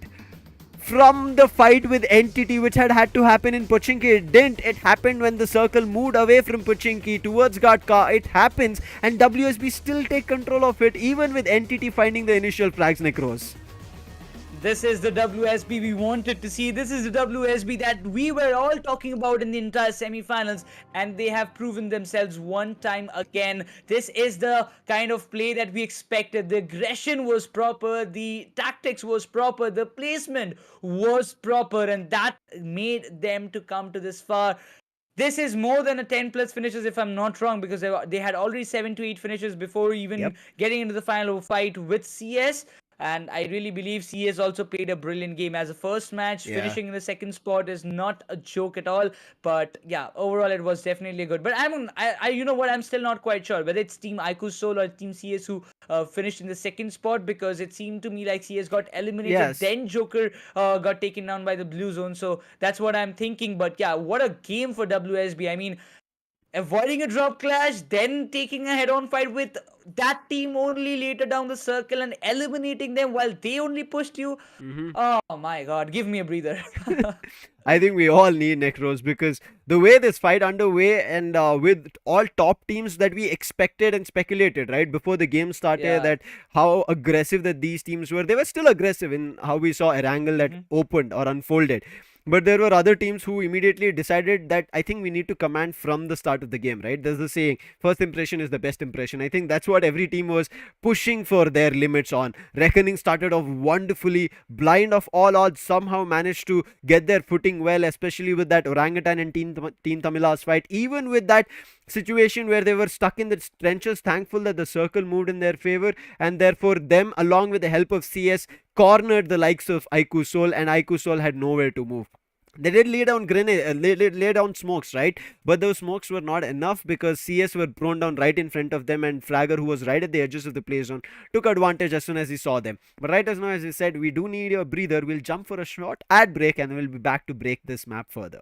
S5: from the fight with Entity, which had to happen in Pochinki? It didn't. It happened when the circle moved away from Pochinki towards Gatka. It happens, and WSB still take control of it, even with Entity finding the initial frags, Necros.
S6: This is the WSB we wanted to see. This is the WSB that we were all talking about in the entire semi-finals, and they have proven themselves one time again. This is the kind of play that we expected. The aggression was proper, the tactics was proper, the placement was proper, and that made them to come to this far. This is more than a 10 plus finishes, if I'm not wrong, because they had already 7 to 8 finishes before even getting into the final fight with CS. And I really believe CS also played a brilliant game as a first match. Finishing in the second spot is not a joke at all. But yeah, overall it was definitely good. But you know what? I'm still not quite sure whether it's Team IQOOSOUL or Team CS who finished in the second spot, because it seemed to me like CS got eliminated. Then Joker got taken down by the blue zone. So that's what I'm thinking. But yeah, what a game for WSB. I mean, avoiding a drop clash, then taking a head-on fight with that team only later down the circle and eliminating them while they only pushed you. Oh my god, give me a breather.
S5: I think we all need Necros, because the way this fight underway, and with all top teams that we expected and speculated right before the game started, that how aggressive that these teams were, they were still aggressive in how we saw Erangel that opened or unfolded. But there were other teams who immediately decided that I think we need to command from the start of the game, right? There's the saying, first impression is the best impression. I think that's what every team was pushing for their limits on. Reckoning started off wonderfully. Blind of all odds somehow managed to get their footing well, especially with that Orangutan and Team TAMILAS fight. Even with that situation where they were stuck in the trenches, thankful that the circle moved in their favor, and therefore them, along with the help of CS, cornered the likes of IQOOSOUL, and IQOOSOUL had nowhere to move. They did lay down lay down smokes, right? But those smokes were not enough, because CS were thrown down right in front of them, and Fragger, who was right at the edges of the play zone, took advantage as soon as he saw them. But right as now, as I said, we do need a breather. We'll jump for a short ad break, and we'll be back to break this map further.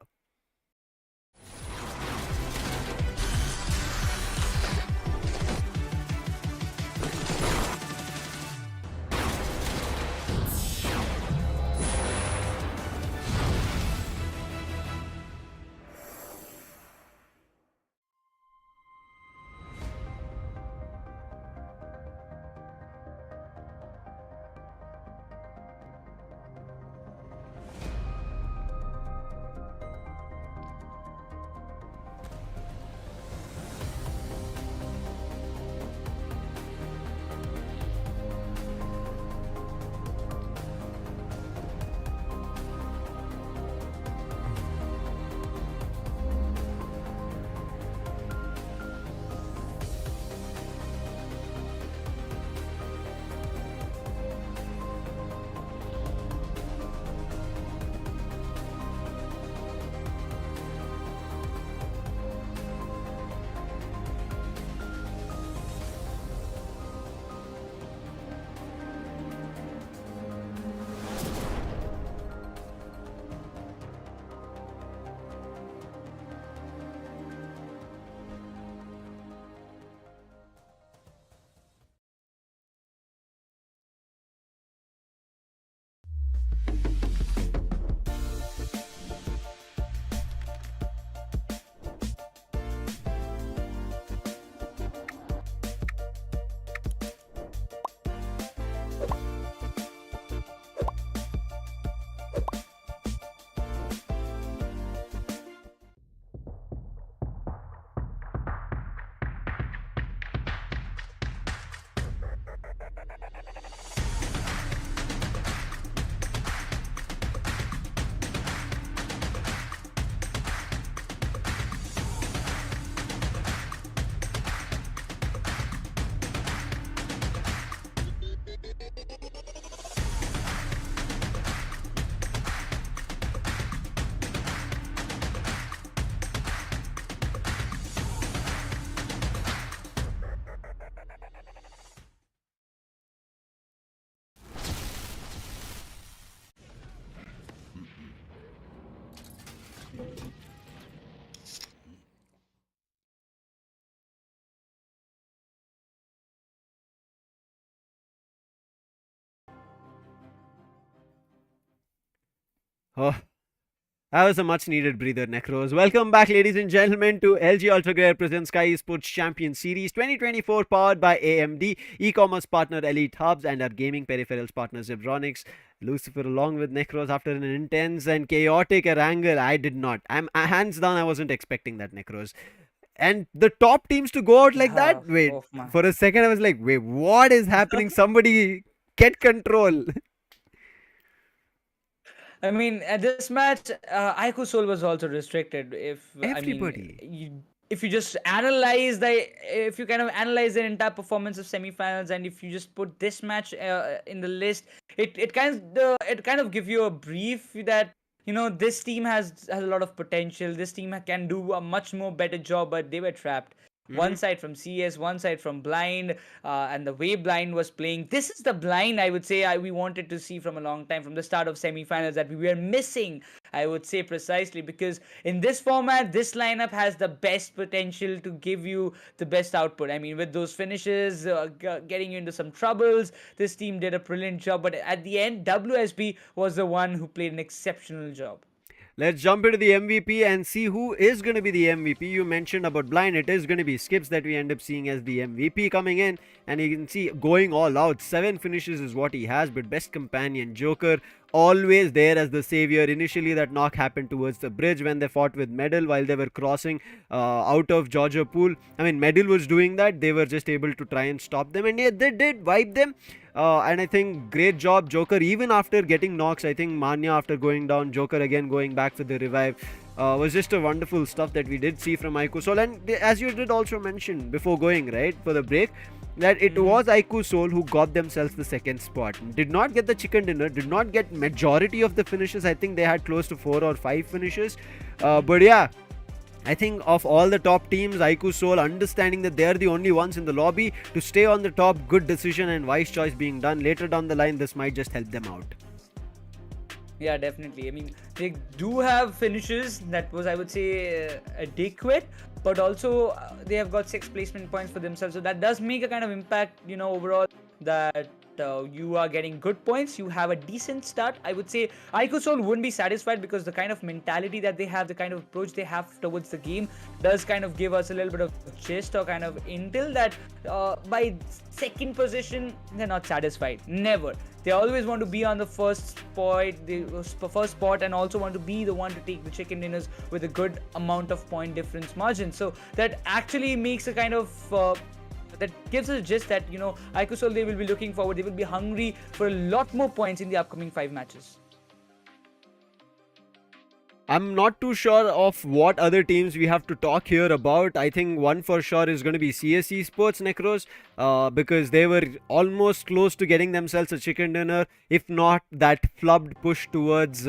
S5: Oh, that was a much needed breather, Necros. Welcome back, ladies and gentlemen, to LG UltraGear presents Skyesports Champions Series 2024, powered by AMD, e-commerce partner Elitehubs, and our gaming peripherals partner Zebronics. Lucifer, along with Necros, after an intense and chaotic Erangel. I did not. I'm hands down. I wasn't expecting that, Necros. And the top teams to go out like that. Wait, for a second, I was like, wait, what is happening? Somebody get control.
S6: I mean, at this match, IQOOSOUL was also restricted.
S5: Everybody.
S6: If you just analyze if you kind of analyze their entire performance of semifinals, and if you just put this match in the list, it kind of give you a brief that this team has a lot of potential. This team can do a much more better job, but they were trapped. One side from CS, one side from Blind, and the way Blind was playing. This is the Blind I would say we wanted to see from a long time, from the start of semifinals, that we were missing, I would say precisely, because in this format, this lineup has the best potential to give you the best output. I mean, with those finishes, getting you into some troubles, this team did a brilliant job. But at the end, WSB was the one who played an exceptional job.
S5: Let's jump into the MVP and see who is going to be the MVP. You mentioned about Blind. It is going to be Skips that we end up seeing as the MVP coming in. And you can see going all out. 7 finishes is what he has. But best companion, Joker, always there as the savior. Initially, that knock happened towards the bridge when they fought with Medal while they were crossing out of Georgia Pool. I mean, Medal was doing that. They were just able to try and stop them. And yeah, they did wipe them. And I think great job Joker, even after getting knocks. I think Manya, after going down, Joker again going back for the revive, was just a wonderful stuff that we did see from IQOOSOUL. And as you did also mention before going right for the break, that it was IQOOSOUL who got themselves the second spot. Did not get the chicken dinner, did not get majority of the finishes. I think they had close to 4 or 5 finishes, but yeah, I think of all the top teams, IQOOSOUL, understanding that they are the only ones in the lobby to stay on the top, good decision and wise choice being done. Later down the line, this might just help them out.
S6: Yeah, definitely. I mean, they do have finishes that was, I would say, adequate, but also they have got 6 placement points for themselves. So that does make a kind of impact, overall, that you are getting good points. You have a decent start. I would say IQOOSOUL wouldn't be satisfied, because the kind of mentality that they have, the kind of approach they have towards the game does kind of give us a little bit of gist or kind of intel that by second position, they're not satisfied. Never. They always want to be on the first spot, and also want to be the one to take the chicken dinners with a good amount of point difference margin. So that actually makes a kind of that gives us a gist that IQOOSOUL, they will be looking forward. They will be hungry for a lot more points in the upcoming 5 matches.
S5: I'm not too sure of what other teams we have to talk here about. I think one for sure is going to be CS Esports, Necros, because they were almost close to getting themselves a chicken dinner, if not that flubbed push towards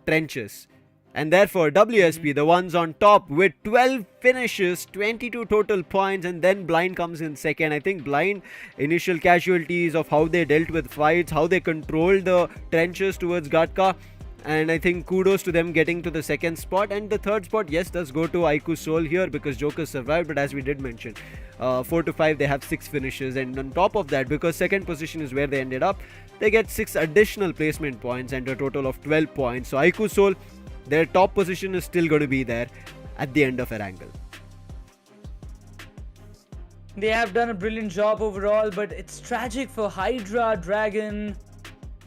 S5: trenches. And therefore, WSP, the ones on top with 12 finishes, 22 total points, and then Blind comes in second. I think Blind, initial casualties of how they dealt with fights, how they controlled the trenches towards Gatka, and I think kudos to them getting to the second spot. And the third spot, yes, does go to IQOOSOUL here, because Joker survived, but as we did mention, 4 to 5, they have 6 finishes, and on top of that, because second position is where they ended up, they get 6 additional placement points and a total of 12 points. So IQOOSOUL, their top position is still going to be there at the end of Erangel.
S6: They have done a brilliant job overall, but it's tragic for HYDRA Dragon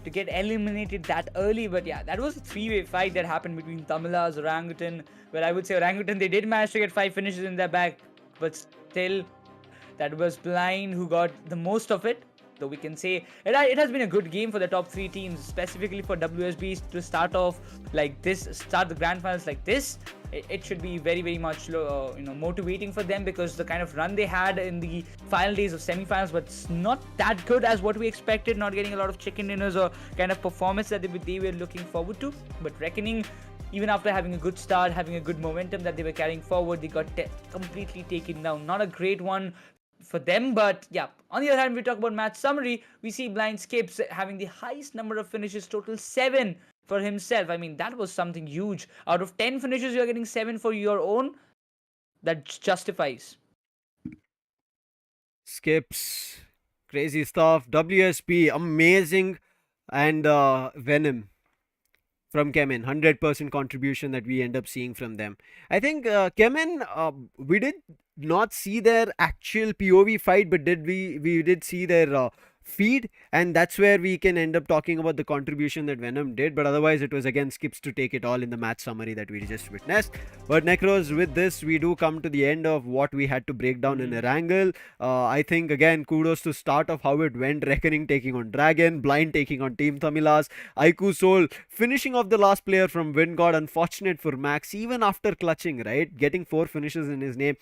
S6: to get eliminated that early. But yeah, that was a 3-way fight that happened between TAMILAS, Orangutan, where I would say Orangutan, they did manage to get 5 finishes in their back, but still, that was Blind who got the most of it. Though we can say it has been a good game for the top 3 teams, specifically for WSB to start off like this, start the grand finals like this. It should be very, very much motivating for them, because the kind of run they had in the final days of semifinals was not that good as what we expected, not getting a lot of chicken dinners or kind of performance that they were looking forward to. But reckoning, even after having a good start, having a good momentum that they were carrying forward, they got completely taken down. Not a great one for them, but yeah. On the other hand, we talk about match summary, we see Blind Skips having the highest number of finishes, total 7, for himself. I mean, that was something huge. Out of 10 finishes, you're getting 7 for your own. That justifies.
S5: Skips, crazy stuff. WSP, amazing, and Venom from CHEMIN, 100% contribution that we end up seeing from them. I think CHEMIN, we did not see their actual POV fight, but we did see their feed, and that's where we can end up talking about the contribution that Venom did. But otherwise, it was again Skips to take it all in the match summary that we just witnessed. But Necros, with this, we do come to the end of what we had to break down in Erangel. I think again, kudos to start of how it went. Reckoning taking on Dragon, Blind taking on Team TAMILAS, IQOOSOUL finishing off the last player from WINDGOD. Unfortunate for Max, even after clutching, right, getting 4 finishes in his name,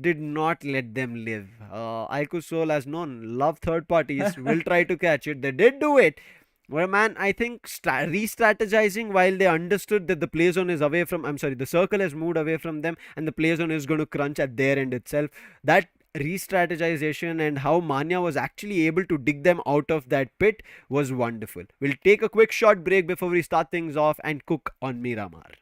S5: did not let them live. IQOOSOUL, as known, love third parties, will try to catch it. They did do it. Well, man, I think re-strategizing while they understood that the play zone is away from, the circle has moved away from them and the play zone is going to crunch at their end itself. That re-strategization and how Manya was actually able to dig them out of that pit was wonderful. We'll take a quick short break before we start things off and cook on Miramar.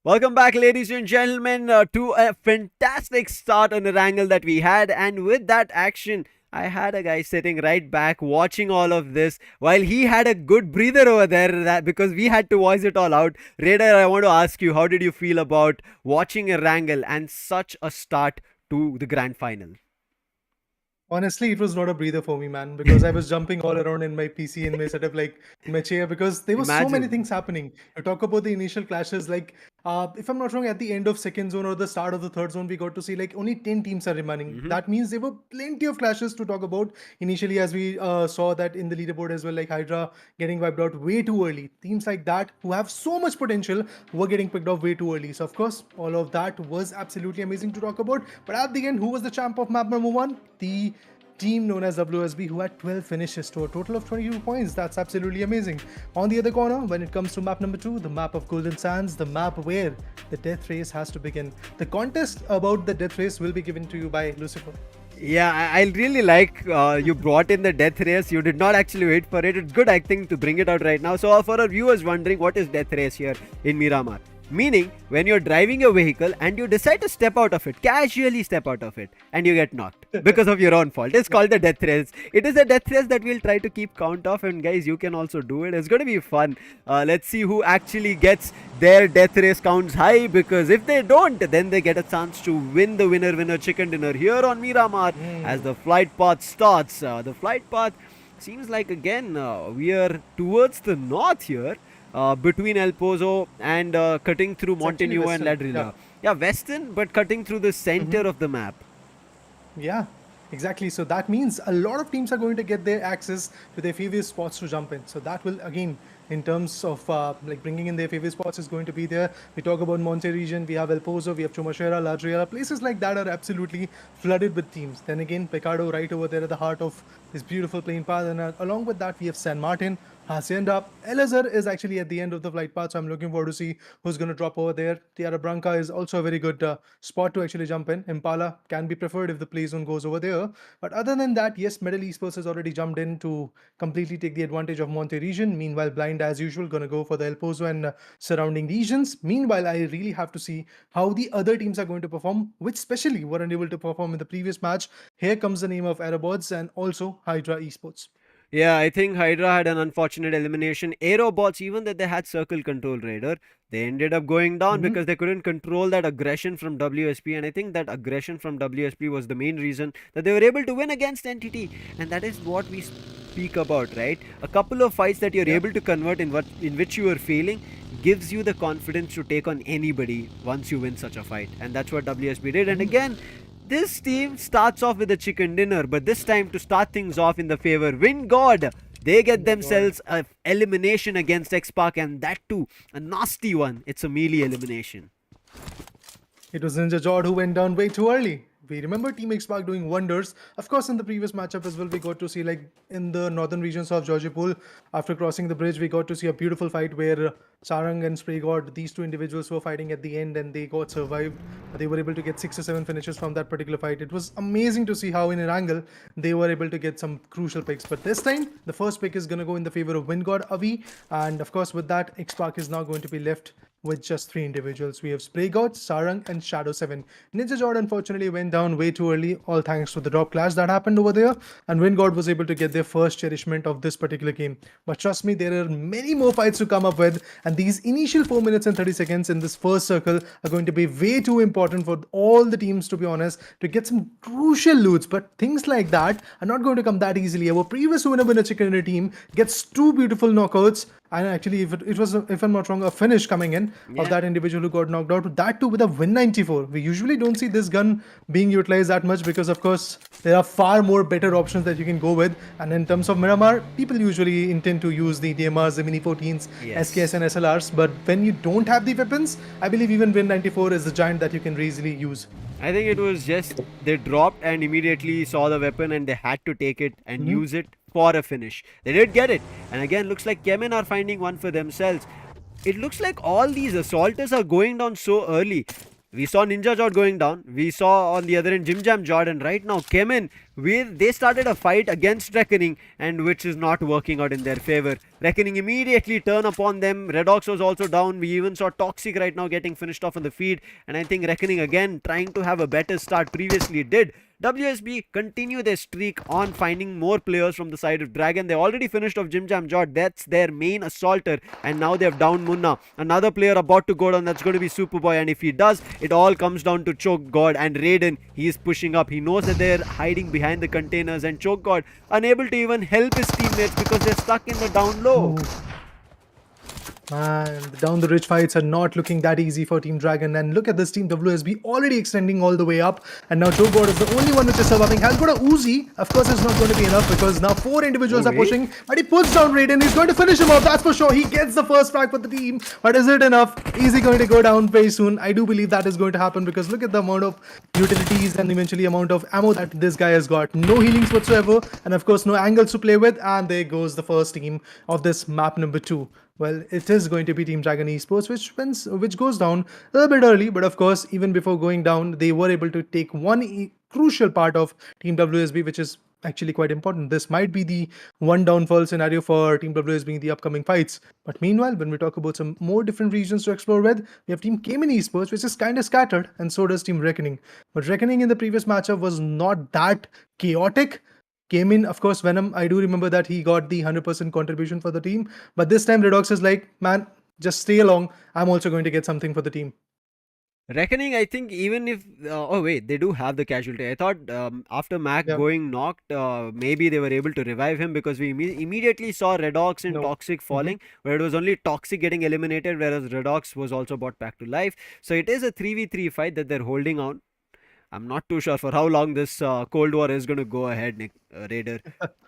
S5: Welcome back, ladies and gentlemen, to a fantastic start on Erangel that we had. And with that action, I had a guy sitting right back watching all of this while he had a good breather over there because we had to voice it all out. Raider, I want to ask you, how did you feel about watching Erangel and such a start to the grand final?
S8: Honestly, it was not a breather for me, man, because I was jumping all around in my PC, in my setup, like in my chair, because there were so many things happening. You talk about the initial clashes, like if I'm not wrong, at the end of second zone or the start of the third zone, we got to see like only 10 teams are remaining. That means there were plenty of clashes to talk about. Initially, as we saw that in the leaderboard as well, like HYDRA getting wiped out way too early. Teams like that who have so much potential were getting picked off way too early. So of course, all of that was absolutely amazing to talk about. But at the end, who was the champ of map number 1? The team known as WSB, who had 12 finishes to a total of 22 points. That's absolutely amazing. On the other corner, when it comes to map number 2, the map of Golden Sands, the map where the death race has to begin. The contest about the death race will be given to you by Lucifer.
S5: Yeah, I really like you brought in the death race. You did not actually wait for it. It's good, I think, to bring it out right now. So for our viewers wondering what is death race here in Miramar, Meaning, when you're driving your vehicle and you decide to step out of it, casually step out of it, and you get knocked because of your own fault. It's called the death race. It is a death race that we'll try to keep count of, and guys, you can also do it. It's going to be fun. Let's see who actually gets their death race counts high, because if they don't, then they get a chance to win the winner chicken dinner here on Miramar as the flight path starts. The flight path seems like, again, we are towards the north here. Between El Pozo and cutting through Montenegro and Ladrilla. Yeah, western, but cutting through the center of the map.
S8: Yeah, exactly. So that means a lot of teams are going to get their access to their favorite spots to jump in. So that will, again, in terms of like bringing in their favorite spots, is going to be there. We talk about Monte region, we have El Pozo, we have Chumashera, Ladrilla. Places like that are absolutely flooded with teams. Then again, Pecado right over there at the heart of this beautiful plain path. And along with that, we have San Martin, Hacienda. Elazar is actually at the end of the flight path, so I'm looking forward to see who's going to drop over there. Tierra Branca is also a very good spot to actually jump in. Impala can be preferred if the play zone goes over there. But other than that, yes, Medal Esports has already jumped in to completely take the advantage of Monte region. Meanwhile, Blind, as usual, going to go for the El Pozo and surrounding regions. Meanwhile, I really have to see how the other teams are going to perform, which especially weren't able to perform in the previous match. Here comes the name of AEROBOTZ and also HYDRA Esports.
S5: Yeah, I think HYDRA had an unfortunate elimination. AEROBOTZ, even that they had circle control Raider, they ended up going down because they couldn't control that aggression from WSP. And I think that aggression from WSP was the main reason that they were able to win against NTT. And that is what we speak about, right? A couple of fights that you're able to convert in which you are failing gives you the confidence to take on anybody once you win such a fight. And that's what WSP did. And again, this team starts off with a chicken dinner, but this time to start things off in the favor, WINDGOD, they get themselves an elimination against Xspark, and that too, a nasty one. It's a melee elimination.
S8: It was Ninja Jord who went down way too early. We remember Team Xspark doing wonders. Of course, in the previous matchup as well, we got to see, like, in the northern regions of Georgipol, after crossing the bridge, we got to see a beautiful fight where Sarang and Spraygod, these two individuals were fighting at the end, and they got survived. They were able to get 6 or 7 finishes from that particular fight. It was amazing to see how in Erangel they were able to get some crucial picks. But this time, the first pick is going to go in the favor of WINDGOD Avi. And of course, with that, Xspark is now going to be left with just 3 individuals. We have Spraygod, Sarang, and Shadow 7. Ninja Jord unfortunately went down way too early, all thanks to the drop clash that happened over there, and WINDGOD was able to get their first cherishment of this particular game. But trust me, there are many more fights to come up with, and these initial 4 minutes and 30 seconds in this first circle are going to be way too important for all the teams, to be honest, to get some crucial loots. But things like that are not going to come that easily. Our previous winner chicken dinner team gets 2 beautiful knockouts, and actually, it was, if I'm not wrong, a finish coming in of that individual who got knocked out. That too with a Win 94. We usually don't see this gun being utilized that much because, of course, there are far more better options that you can go with. And in terms of Miramar, people usually intend to use the DMRs, the Mini 14s, SKS and SLRs. But when you don't have the weapons, I believe even Win 94 is the giant that you can easily use.
S5: I think it was just they dropped and immediately saw the weapon and they had to take it and use it for a finish. They did get it. And again, looks like CHEMIN are finding one for themselves. It looks like all these assaulters are going down so early. We saw Ninja Jord going down. We saw on the other end Jim Jam Jord, and right now CHEMIN, they started a fight against Reckoning, and which is not working out in their favor. Reckoning immediately turn upon them. Redox was also down. We even saw Toxic right now getting finished off on the feed, and I think Reckoning again trying to have a better start. Previously did. WSB continue their streak on finding more players from the side of Dragon. They already finished off Jim Jam Jord. That's their main assaulter. And now they have down Munna. Another player about to go down. That's going to be Superboy. And if he does, it all comes down to Choke God and Raiden. He is pushing up. He knows that they're hiding behind the containers. And Choke God unable to even help his teammates because they're stuck in the down low.
S8: Man, the down the ridge fights are not looking that easy for Team Dragon. And look at this Team WSB already extending all the way up. And now Joe God is the only one which is surviving. Has got a Uzi. Of course, it's not going to be enough because now 4 individuals are pushing. But he puts down Raiden. He's going to finish him off. That's for sure. He gets the first frag for the team. But is it enough? Is he going to go down very soon? I do believe that is going to happen because look at the amount of utilities and eventually amount of ammo that this guy has got. No healings whatsoever. And of course, no angles to play with. And there goes the first team of this map number 2. Well, it is going to be Team Dragon Esports, which goes down a little bit early. But of course, even before going down, they were able to take one crucial part of Team WSB, which is actually quite important. This might be the one downfall scenario for Team WS being the upcoming fights. But meanwhile, when we talk about some more different regions to explore with, we have Team CHEMIN Esports, which is kind of scattered, and so does Team Reckoning. But Reckoning in the previous matchup was not that chaotic. Came in, of course, Venom. I do remember that he got the 100% contribution for the team. But this time, Redox is like, man, just stay along. I'm also going to get something for the team.
S5: Reckoning, I think even if oh wait, they do have the casualty. I thought after Mac
S8: Yeah.
S5: going knocked, maybe they were able to revive him because we immediately saw Redox and
S8: No.
S5: Toxic falling, where it was only Toxic getting eliminated, whereas Redox was also brought back to life. So it is a 3v3 fight that they're holding on. I'm not too sure for how long this Cold War is going to go ahead, Nick Raider.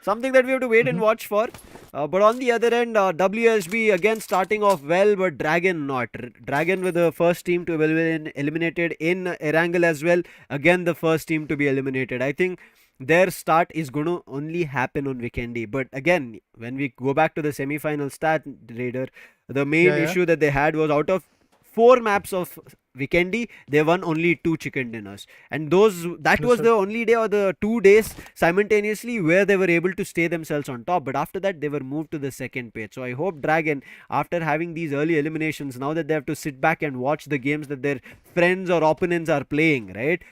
S5: Something that we have to wait and watch for. But on the other end, WSB again starting off well, but Dragon not. Dragon with the first team to be eliminated in Erangel as well. Again, the first team to be eliminated. I think their start is going to only happen on Vikendi. But again, when we go back to the semi-final stat, Raider, the main
S8: Yeah.
S5: issue that they had was out of 4 maps of Vikendi, they won only 2 chicken dinners, and that was the only day or the 2 days simultaneously where they were able to stay themselves on top. But after that, they were moved to the second page. So I hope Dragon, after having these early eliminations, now that they have to sit back and watch the games that their friends or opponents are playing, right,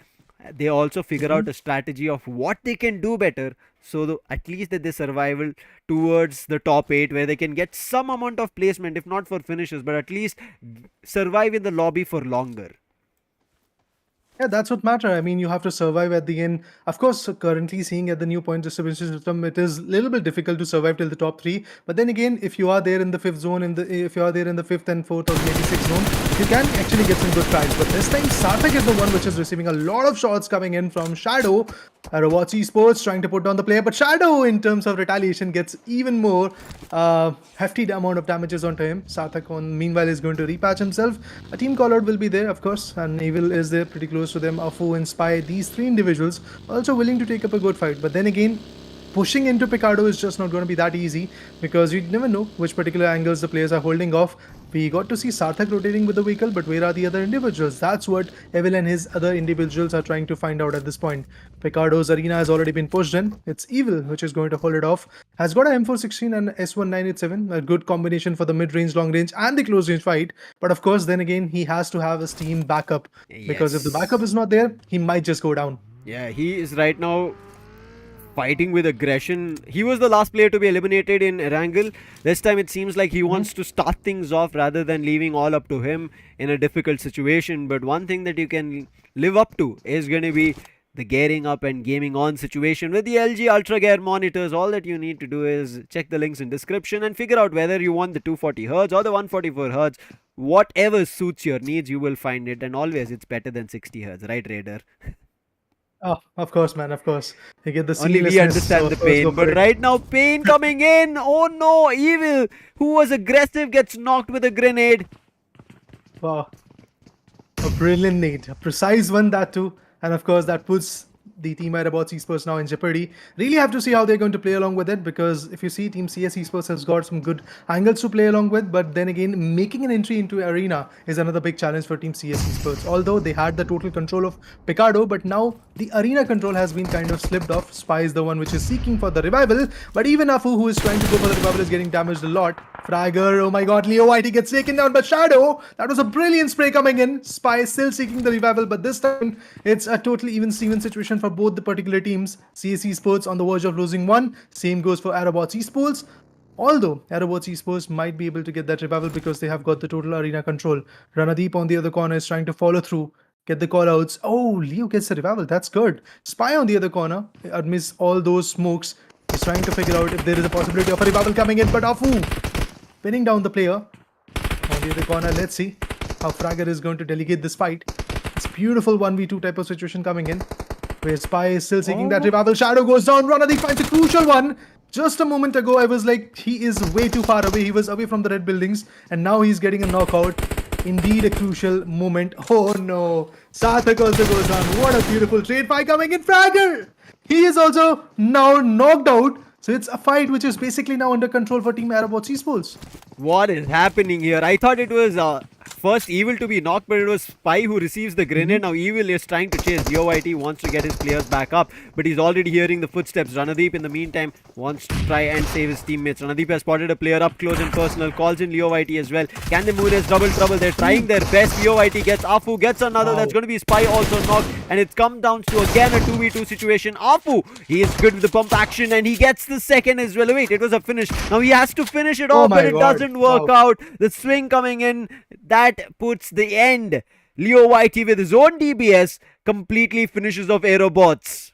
S5: they also figure out a strategy of what they can do better, so at least that they survival towards the top 8, where they can get some amount of placement, if not for finishes, but at least survive in the lobby for longer.
S8: Yeah, that's what matter. I mean, you have to survive at the end. Of course, currently seeing at the new point distribution system, it is a little bit difficult to survive till the top 3. But then again, if you are there in the 5th zone, if you are there in the 5th and 4th or maybe 6th zone, you can actually get some good tries. But this time, Sarthak is the one which is receiving a lot of shots coming in from Shadow. AEROBOTZ Esports trying to put down the player, but Shadow, in terms of retaliation, gets even more hefty amount of damages onto him. Sarthak, meanwhile, is going to repatch himself. A team call-out will be there, of course, and Evil is there pretty close to them. Afu and Spy, these 3 individuals, also willing to take up a good fight. But then again, pushing into Picardo is just not going to be that easy, because you never know which particular angles the players are holding off. We got to see Sarthak rotating with the vehicle, but where are the other individuals? That's what Evil and his other individuals are trying to find out at this point. Picardo's arena has already been pushed in. It's Evil which is going to hold it off. Has got a M416 and S1987, a good combination for the mid-range, long-range and the close-range fight. But of course, then again, he has to have his team backup, because if the backup is not there, he might just go down.
S5: Yeah, he is right now fighting with aggression. He was the last player to be eliminated in Erangel. This time it seems like he wants to start things off rather than leaving all up to him in a difficult situation. But one thing that you can live up to is going to be the gearing up and gaming on situation with the LG UltraGear monitors. All that you need to do is check the links in description and figure out whether you want the 240Hz or the 144Hz. Whatever suits your needs, you will find it, and always it's better than 60Hz, right, Raider?
S8: Oh, of course, man, of course. You get the
S5: Only we
S8: seamlessness,
S5: understand
S8: so
S5: the
S8: of course go
S5: pain.
S8: for
S5: But
S8: it.
S5: right now, pain coming in. Oh no, Evil, who was aggressive, gets knocked with a grenade.
S8: Wow. A brilliant nade. A precise one, that too. And of course, that puts the team AEROBOTZ Esports now in jeopardy. Really have to see how they're going to play along with it, because if you see, Team CS Esports has got some good angles to play along with, but then again, making an entry into arena is another big challenge for Team CS Esports. Although they had the total control of Picardo, but now the arena control has been kind of slipped off. Spy is the one which is seeking for the revival, but even Afu, who is trying to go for the revival, is getting damaged a lot. Fragger, oh my god, Leo Whitey gets taken down, but Shadow, that was a brilliant spray coming in. Spy is still seeking the revival, but this time it's a totally even-Steven situation for both the particular teams. CS Esports on the verge of losing one. Same goes for AEROBOTZ Esports. Although AEROBOTZ Esports might be able to get that revival because they have got the total arena control. Ranadeep on the other corner is trying to follow through, get the callouts. Oh, Leo gets the revival. That's good. Spy on the other corner amidst all those smokes is trying to figure out if there is a possibility of a revival coming in. But Afu pinning down the player on the other corner. Let's see how Fragger is going to delegate this fight. It's beautiful 1v2 type of situation coming in, where Spy is still seeking that revival. Shadow goes down. Ranadeep finds a crucial one. Just a moment ago, I was like, he is way too far away. He was away from the red buildings, and now he's getting a knockout. Indeed, a crucial moment. Oh no. Sarthak also goes down. What a beautiful trade fight coming in. Fragger! He is also now knocked out. So it's a fight which is basically now under control for Team AEROBOTZ Esports.
S5: What is happening here? I thought it was first Evil to be knocked, but it was Spy who receives the grenade. Now Evil is trying to chase. DOYT wants to get his players back up, but he's already hearing the footsteps. Ranadeep in the meantime wants to try and save his teammates. Ranadeep has spotted a player up close and personal, calls in LeoYT as well. Can they move this? Double trouble. They're trying their best. LeoYT gets Afu, gets another. That's going to be Spy also knocked, and it's come down to again a 2v2 situation. Afu, he is good with the pump action, and he gets the second as well. Wait, it was a finish. Now he has to finish it off, but it doesn't work out. The swing coming in, that puts the end. LeoYT with his own DBS completely finishes off AEROBOTZ.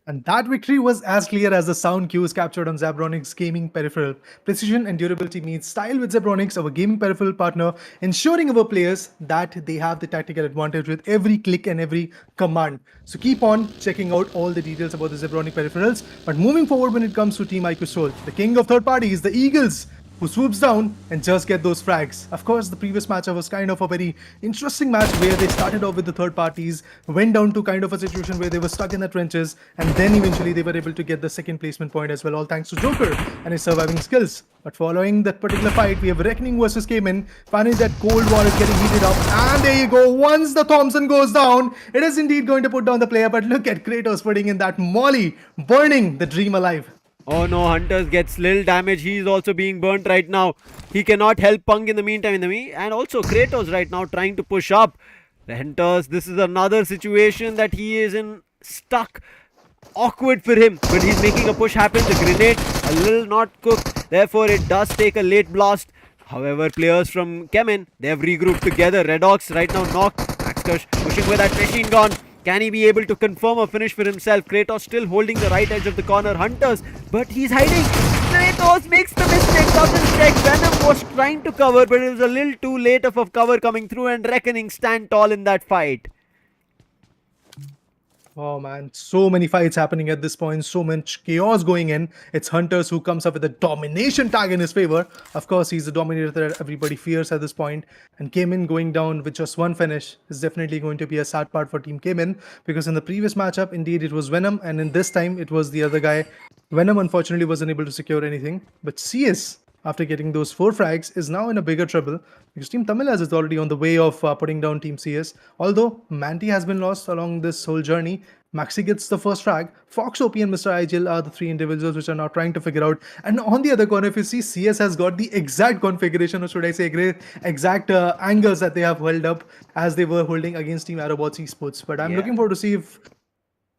S8: And that victory was as clear as the sound cues captured on Zebronics gaming peripheral. Precision and durability meets style with Zebronics, our gaming peripheral partner, ensuring our players that they have the tactical advantage with every click and every command. So keep on checking out all the details about the Zebronic peripherals. But moving forward when it comes to Team IQOOSOUL, the king of third parties, the Eagles, who swoops down and just get those frags. Of course, the previous matchup was kind of a very interesting match where they started off with the third parties, went down to kind of a situation where they were stuck in the trenches, and then eventually they were able to get the second placement point as well, all thanks to Joker and his surviving skills. But following that particular fight, we have Reckoning versus CHEMIN. Finally, that Cold War is getting heated up, and there you go. Once the Thompson goes down, it is indeed going to put down the player, but look at Kratos putting in that Molly, burning the dream alive.
S5: Oh no, Hunters gets little damage. He is also being burnt right now. He cannot help Punk in the meantime. And also Kratos right now trying to push up. The Hunters, this is another situation that he is in stuck. Awkward for him, but he's making a push happen. The grenade a little not cooked. Therefore, it does take a late blast. However, players from CHEMIN, they have regrouped together. Redox right now knocked. Maxkush pushing with that machine gun. Can he be able to confirm a finish for himself? Kratos still holding the right edge of the corner. Hunters, but he's hiding. Kratos makes the mistake, doesn't check. Venom was trying to cover, but it was a little too late of a cover coming through, and Reckoning stand tall in that fight.
S8: Oh man, so many fights happening at this point, so much chaos going in. It's Hunters who comes up with a domination tag in his favor. Of course, he's the dominator that everybody fears at this point. And CHEMIN going down with just one finish is definitely going to be a sad part for Team CHEMIN, because in the previous matchup, indeed, it was Venom, and in this time, it was the other guy. Venom unfortunately wasn't able to secure anything, but CS, after getting those 4 frags, is now in a bigger trouble because Team TAMILAS is already on the way of putting down Team CS. Although Manti has been lost along this whole journey, Maxi gets the first frag. Fox, OP and Mr. Igil are the 3 individuals which are now trying to figure out. And on the other corner, if you see, CS has got the exact configuration, or should I say exact angles that they have held up as they were holding against Team AEROBOTZ Esports. But I'm looking forward to see if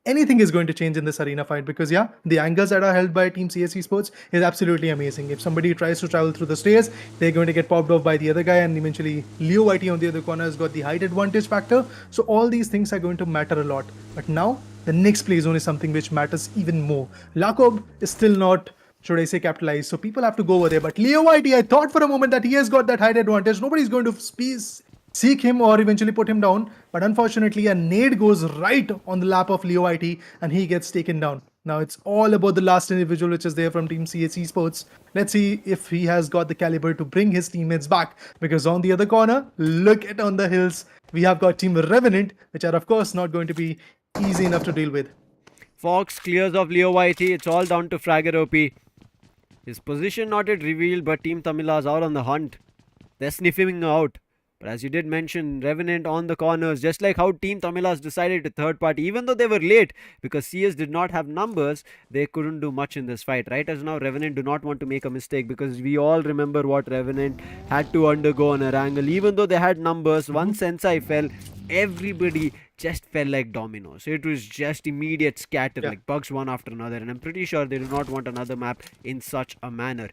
S8: anything is going to change in this arena fight, because yeah, the angles that are held by Team CS Esports is absolutely amazing. If somebody tries to travel through the stairs, they're going to get popped off by the other guy, and eventually LeoYT on the other corner has got the height advantage factor. So all these things are going to matter a lot. But now the next play zone is something which matters even more. Lakob is still not, should I say, capitalized, so people have to go over there. But LeoYT, I thought for a moment that he has got that height advantage. Nobody's going to seek him or eventually put him down, but unfortunately a nade goes right on the lap of LeoYT and he gets taken down. Now it's all about the last individual which is there from Team CS Esports. Let's see if he has got the caliber to bring his teammates back, because on the other corner, look at on the hills, we have got Team Revenant, which are of course not going to be easy enough to deal with.
S5: Fox clears off LeoYT. It's all down to Fragger OP. His position not yet revealed, but Team TAMILAS are on the hunt. They're sniffing him out. But as you did mention, Revenant on the corners, just like how Team TAMILAS decided to third party, even though they were late because CS did not have numbers, they couldn't do much in this fight. Right as now, Revenant do not want to make a mistake, because we all remember what Revenant had to undergo on Erangel. Even though they had numbers, one Sensei fell, everybody just fell like dominoes. It was just immediate scatter, like bugs one after another, and I'm pretty sure they do not want another map in such a manner.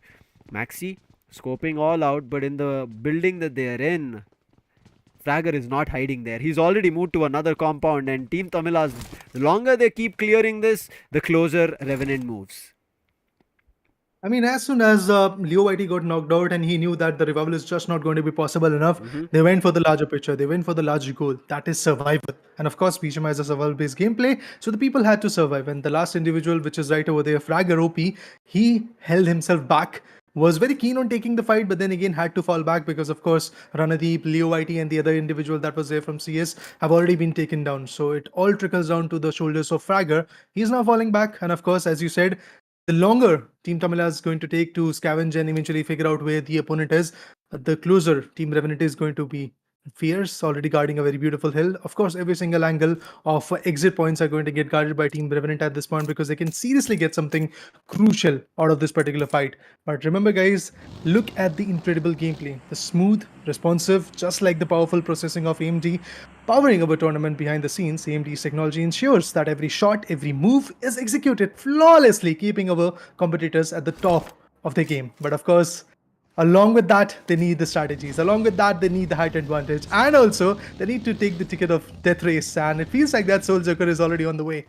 S5: Maxi scoping all out, but in the building that they are in, Fragger is not hiding there. He's already moved to another compound, and Team TAMILAS, the longer they keep clearing this, the closer Revenant moves.
S8: I mean, as soon as LeoYT got knocked out and he knew that the revival is just not going to be possible enough, they went for the larger picture. They went for the larger goal. That is survival. And of course, BGMI is a survival-based gameplay, so the people had to survive. And the last individual, which is right over there, Fragger OP, he held himself back, was very keen on taking the fight, but then again had to fall back because, of course, Ranadeep, LeoYT and the other individual that was there from CS have already been taken down. So it all trickles down to the shoulders of Fragger. He's now falling back, and of course, as you said, the longer Team TAMILAS is going to take to scavenge and eventually figure out where the opponent is, the closer Team Revenant is going to be fierce, already guarding a very beautiful hill. Of course, every single angle of exit points are going to get guarded by Team Revenant at this point because they can seriously get something crucial out of this particular fight. But remember, guys, look at the incredible gameplay. The smooth, responsive, just like the powerful processing of AMD, powering our tournament behind the scenes. AMD's technology ensures that every shot, every move is executed flawlessly, keeping our competitors at the top of the game. But of course, along with that, they need the strategies. Along with that, they need the height advantage. And also, they need to take the ticket of death race. And it feels like that Soul Joker is already on the way.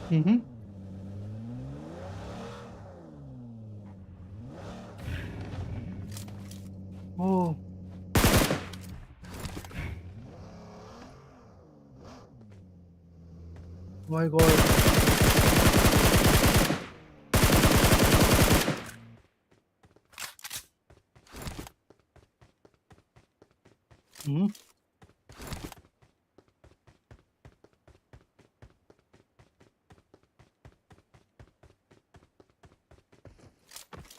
S8: Mm-hmm. Oh. My god. Hmm.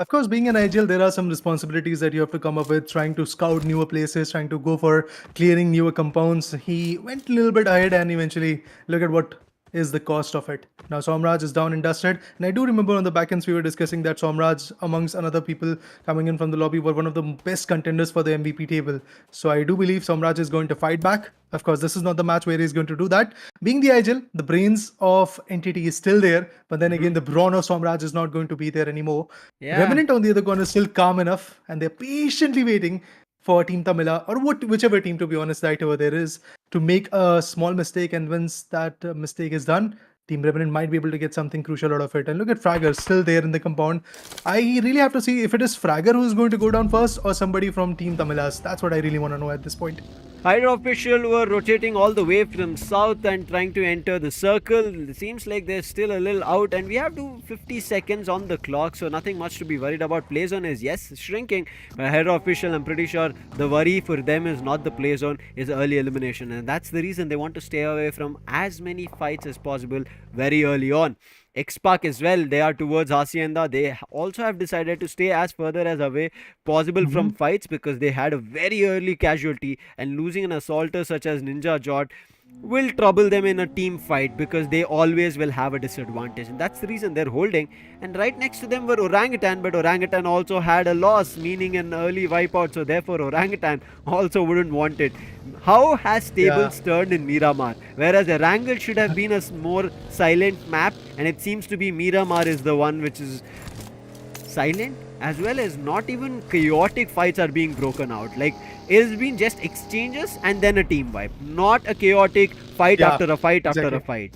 S8: Of course, being an IGL, there are some responsibilities that you have to come up with, trying to scout newer places, trying to go for clearing newer compounds. He went a little bit ahead and eventually look at what is the cost of it. Now Somraj is down and dusted, and I do remember on the backends we were discussing that Somraj, amongst another people coming in from the lobby, were one of the best contenders for the MVP table. So I do believe Somraj is going to fight back. Of course, this is not the match where he's going to do that. Being the IGL, the brains of Entity is still there, but then again, the brawn of Somraj is not going to be there anymore.
S5: Yeah.
S8: Revenant on the other corner is still calm enough, and they're patiently waiting for Team Tamila, or whichever team, to be honest, right over there is, to make a small mistake, and once that mistake is done, Team Revenant might be able to get something crucial out of it. And look at Fragger, still there in the compound. I really have to see if it is Fragger who is going to go down first or somebody from Team Tamilas. That's what I really want to know at this point.
S5: HYDRA official were rotating all the way from south and trying to enter the circle. It seems like they're still a little out, and we have 50 seconds on the clock, so nothing much to be worried about. Play zone is, yes, shrinking, but HYDRA official, I'm pretty sure the worry for them is not the play zone, is early elimination, and that's the reason they want to stay away from as many fights as possible very early on. Xspark as well, they are towards Hacienda. They also have decided to stay as further as away possible from fights because they had a very early casualty, and losing an assaulter such as Ninja Jot will trouble them in a team fight because they always will have a disadvantage, and that's the reason they're holding. And right next to them were Orangutan, but Orangutan also had a loss, meaning an early wipeout, so therefore Orangutan also wouldn't want it. How has tables turned in Miramar? Whereas Erangel should have been a more silent map, and it seems to be Miramar is the one which is silent, as well as not even chaotic fights are being broken out. Like, it's been just exchanges and then a team wipe, not a chaotic fight after a fight after a fight.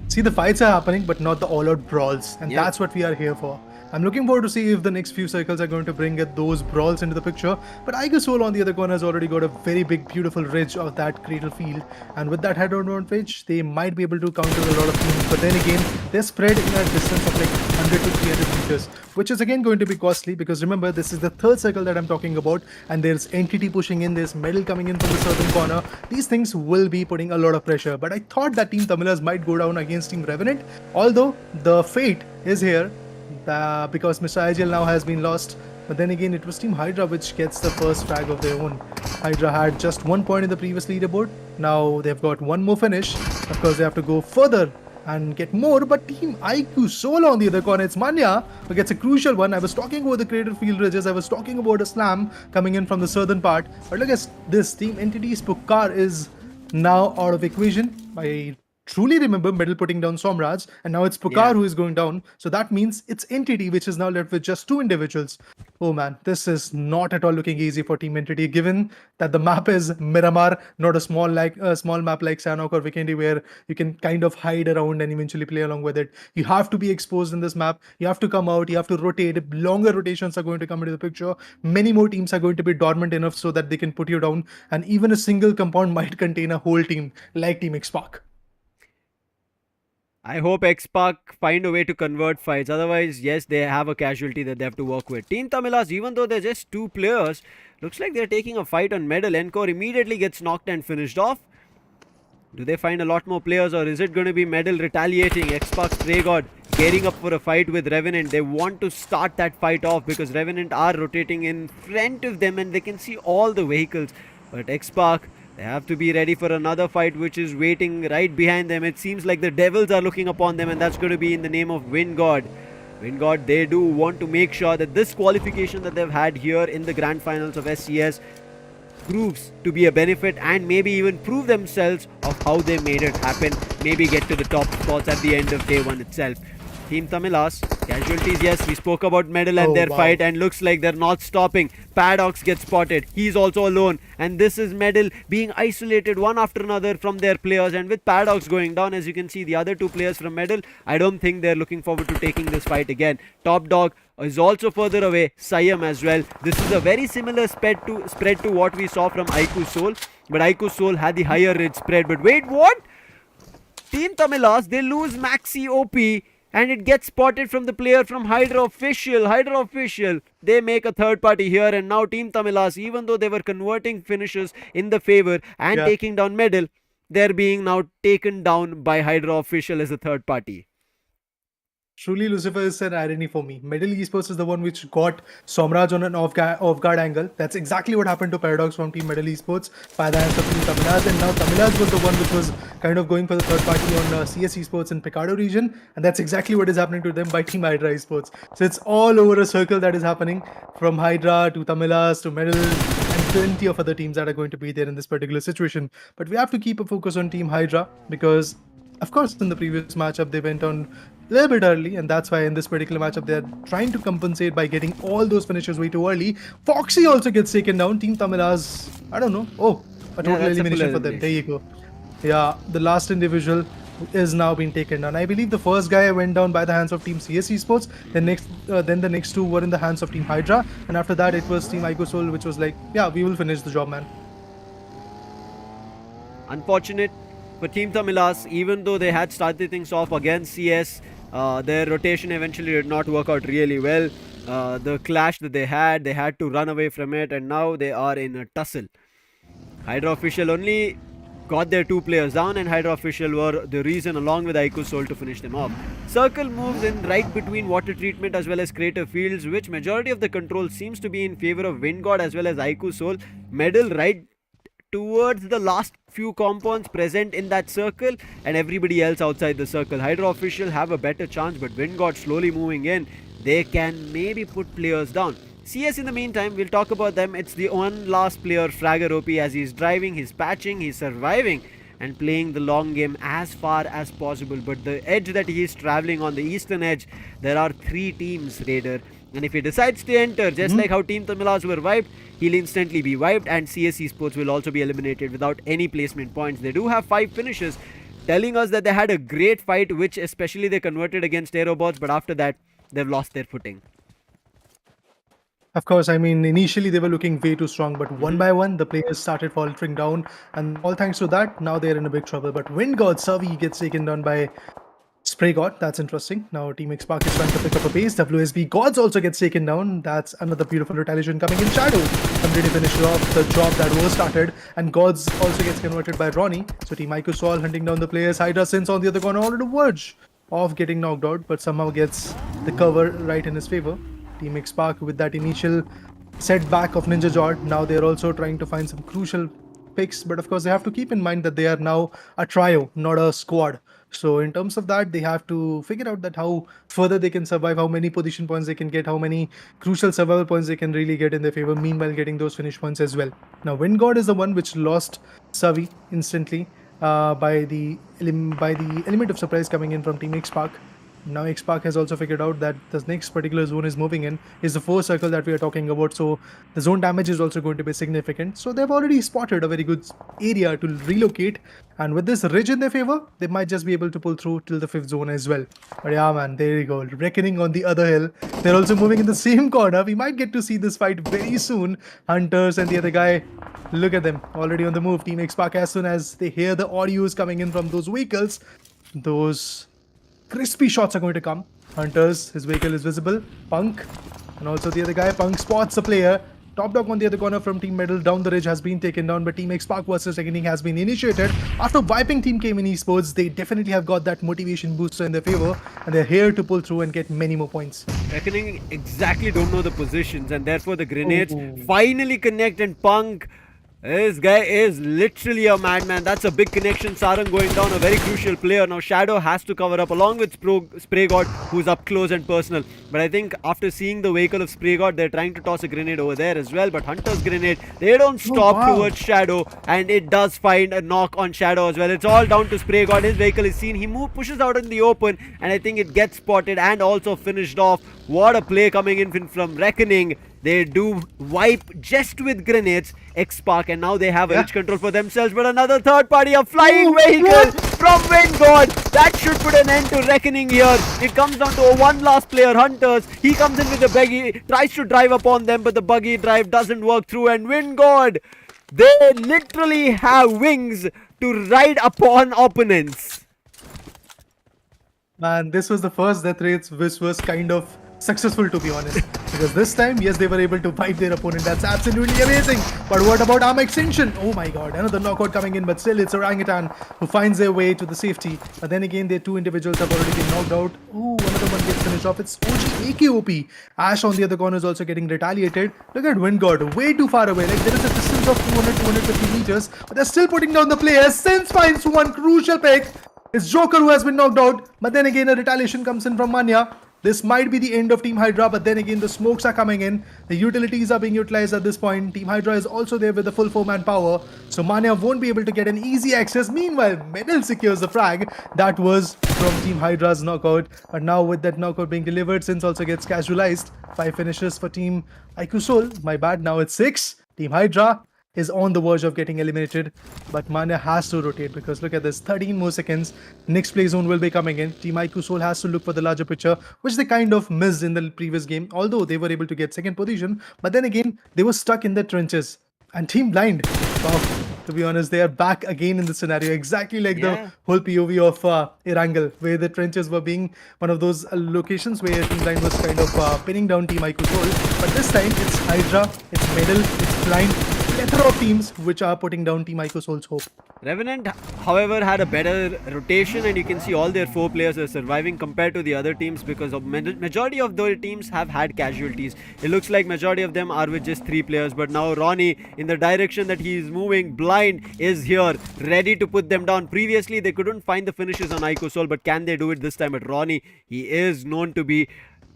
S8: See, the fights are happening, but not the all-out brawls, and that's what we are here for. I'm looking forward to see if the next few cycles are going to bring those brawls into the picture. But IQOOSOUL on the other corner has already got a very big, beautiful ridge of that cradle field, and with that head advantage, they might be able to counter a lot of teams. But then again, they're spread in a distance of like 100 to 300 meters, which is again going to be costly because remember, this is the third circle that I'm talking about, and there's Entity pushing in, there's Medal coming in from the southern corner. These things will be putting a lot of pressure. But I thought that Team Tamilas might go down against Team Revenant, although the fate is here. Because Mr. IGL now has been lost. But then again, it was Team HYDRA which gets the first frag of their own. HYDRA had just 1 point in the previous leaderboard. Now they've got one more finish. Of course, they have to go further and get more. But Team IQOOSOUL on the other corner, it's Manya who gets a crucial one. I was talking about the crater field ridges. I was talking about a slam coming in from the southern part. But look at this. Team Entity's Pukkar is now out of equation. I truly remember Medal putting down Somraj, and now it's Pukkar who is going down. So that means it's Entity which is now left with just 2 individuals. Oh man, this is not at all looking easy for Team Entity, given that the map is Miramar, not a small map like Sanhok or Vikendi where you can kind of hide around and eventually play along with it. You have to be exposed in this map. You have to come out. You have to rotate. Longer rotations are going to come into the picture. Many more teams are going to be dormant enough so that they can put you down, and even a single compound might contain a whole team like Team Xspark.
S5: I hope Xspark find a way to convert fights. Otherwise, yes, they have a casualty that they have to work with. Team Tamilas, even though they're just 2 players, looks like they're taking a fight on Medal. Encore immediately gets knocked and finished off. Do they find a lot more players, or is it going to be Medal retaliating? Xspark Stray God gearing up for a fight with Revenant. They want to start that fight off because Revenant are rotating in front of them and they can see all the vehicles. But Xspark, they have to be ready for another fight which is waiting right behind them. It seems like the Devils are looking upon them, and that's going to be in the name of WINDGOD. WINDGOD, they do want to make sure that this qualification that they've had here in the grand finals of SCS proves to be a benefit, and maybe even prove themselves of how they made it happen. Maybe get to the top spots at the end of day one itself. Team TAMILAS, casualties, yes, we spoke about Medal and their fight, and looks like they're not stopping. Paradox gets spotted, he's also alone, and this is Medal being isolated one after another from their players, and with Paradox going down, as you can see, the other two players from Medal, I don't think they're looking forward to taking this fight again. Top Dog is also further away, Siam as well. This is a very similar spread to what we saw from IQOOSOUL, but IQOOSOUL had the higher red spread. But wait, what? Team TAMILAS, they lose Maxi OP, and it gets spotted from the player from HYDRA official. They make a third party here, and now Team TAMILAS, even though they were converting finishes in the favor and taking down Medal, they're being now taken down by HYDRA official as a third party.
S8: Truly, Lucifer is an irony for me. Medal Esports is the one which got Somraj on an off-guard angle. That's exactly what happened to Paradox from Team Medal Esports by the hands of Team TAMILAS. And now TAMILAS was the one which was kind of going for the third party on CS Esports in Picado region. And that's exactly what is happening to them by Team HYDRA Esports. So it's all over a circle that is happening from HYDRA to TAMILAS to Medal and plenty of other teams that are going to be there in this particular situation. But we have to keep a focus on Team HYDRA because, of course, in the previous matchup, they went on a little bit early, and that's why in this particular matchup they're trying to compensate by getting all those finishes way too early. Foxy also gets taken down. Team TAMILAS, I don't know. Oh, a total elimination for them. There you go. Yeah, the last individual is now being taken down. I believe the first guy went down by the hands of Team CS Esports. Then the next two were in the hands of Team HYDRA, and after that it was Team IQOOSOUL, which was like, yeah, we will finish the job, man.
S5: Unfortunate for Team TAMILAS, even though they had started things off against CS, their rotation eventually did not work out really well. The clash that they had to run away from it, and now they are in a tussle. HYDRA official only got their two players down, and HYDRA official were the reason along with IQOOSOUL to finish them off. Circle moves in right between water treatment as well as crater fields, which majority of the control seems to be in favor of WINDGOD as well as IQOOSOUL. Medal right towards the last few compounds present in that circle, and everybody else outside the circle. HYDRA official have a better chance, but WINDGOD slowly moving in, they can maybe put players down. CS in the meantime, we'll talk about them. It's the one last player, Fragger OP, as he's driving, he's patching, he's surviving and playing the long game as far as possible. But the edge that he is traveling on, the eastern edge, there are 3 teams, Raider. And if he decides to enter, just like how Team TAMILAS were wiped, he'll instantly be wiped, and CS Esports will also be eliminated without any placement points. They do have 5 finishes, telling us that they had a great fight, which especially they converted against AEROBOTZ, but after that, they've lost their footing.
S8: Of course, I mean, initially they were looking way too strong, but one by one, the players started faltering down, and all thanks to that, now they're in a big trouble. But WINDGOD Savi gets taken down by Spray God. That's interesting. Now Team Xspark is trying to pick up a pace. WSB Gods also gets taken down. That's another beautiful retaliation coming in. Shadow completely finished off the job that was started, and Gods also gets converted by Ronnie. So Team IQOOSOUL hunting down the players. HYDRA sends on the other corner, on the verge of getting knocked out, but somehow gets the cover right in his favor. Team Xspark with that initial setback of Ninja Jord. Now they're also trying to find some crucial picks, but of course they have to keep in mind that they are now a trio, not a squad. So in terms of that, they have to figure out that how further they can survive, how many position points they can get, how many crucial survival points they can really get in their favor, meanwhile getting those finish points as well. Now WINDGOD is the one which lost Savi instantly by the element of surprise coming in from Team Xspark. Now Xspark has also figured out that the next particular zone is moving in is the 4th circle that we are talking about, so the zone damage is also going to be significant. So they've already spotted a very good area to relocate, and with this ridge in their favor, they might just be able to pull through till the 5th zone as well. But yeah, man, there you go, reckoning on the other hill. They're also moving in the same corner. We might get to see this fight very soon. Hunters and the other guy, look at them, already on the move. Team Xspark, as soon as they hear the audios coming in from those vehicles, those crispy shots are going to come. Hunters, his vehicle is visible. Punk, and also the other guy. Punk spots the player. Top dog on the other corner from Team Medal. Down the ridge has been taken down, but Team Xspark versus Reckoning has been initiated. After wiping Team CHEMIN Esports, they definitely have got that motivation booster in their favor, and they're here to pull through and get many more points.
S5: Reckoning exactly don't know the positions, and therefore the grenades
S8: Oh.
S5: finally connect, and Punk. This guy is literally a madman. That's a big connection. Sarang going down, a very crucial player. Now Shadow has to cover up along with Spray God, who's up close and personal. But I think after seeing the vehicle of Spray God, they're trying to toss a grenade over there as well. But Hunter's grenade, they don't stop towards Shadow, and it does find a knock on Shadow as well. It's all down to Spray God. His vehicle is seen. He pushes out in the open, and I think it gets spotted and also finished off. What a play coming in from Reckoning. They do wipe just with grenades Xspark, and now they have edge control for themselves. But another third party, a flying vehicle from WINDGOD. That should put an end to Reckoning here. It comes down to one last player, Hunters. He comes in with the buggy, tries to drive upon them, but the buggy drive doesn't work through. And WINDGOD, they literally have wings to ride upon opponents.
S8: Man, this was the first death race which was kind of successful, to be honest, because this time, yes, they were able to wipe their opponent. That's absolutely amazing. But what about arm extension? Oh my god, another knockout coming in, but still it's Orangutan who finds their way to the safety. But then again, their two individuals have already been knocked out. Oh, another one gets finished off. It's OG AKOP. Ash on the other corner is also getting retaliated. Look at WINDGOD, way too far away. Like, there is a distance of 200-250 meters, but they're still putting down the players. Sense finds one crucial pick. It's Joker who has been knocked out, but then again a retaliation comes in from Manya. This might be the end of Team Hydra, but then again the smokes are coming in. The utilities are being utilized at this point. Team Hydra is also there with the full 4-man power, so Manya won't be able to get an easy access. Meanwhile, Medal secures the frag. That was from Team Hydra's knockout, but now with that knockout being delivered, Sins also gets casualized. 5 finishes for Team IQOOSOUL. My bad, now it's 6. Team Hydra is on the verge of getting eliminated, but Manya has to rotate because look at this, 13 more seconds. Next play zone will be coming in. Team IQOOSOUL has to look for the larger picture, which they kind of missed in the previous game, although they were able to get second position, but then again they were stuck in the trenches. And Team Blind, wow, to be honest, they are back again in the scenario, exactly like the whole POV of Erangel, where the trenches were being one of those locations where Team Blind was kind of pinning down Team IQOOSOUL. But this time it's Hydra, it's Medal, it's Blind, plethora of teams which are putting down Team IQOOSOUL's hope.
S5: Revenant, however, had a better rotation, and you can see all their 4 players are surviving compared to the other teams because of majority of their teams have had casualties. It looks like majority of them are with just 3 players, but now Ronnie, in the direction that he is moving, Blind is here, ready to put them down. Previously, they couldn't find the finishes on IQOOSOUL, but can they do it this time at Ronnie? He is known to be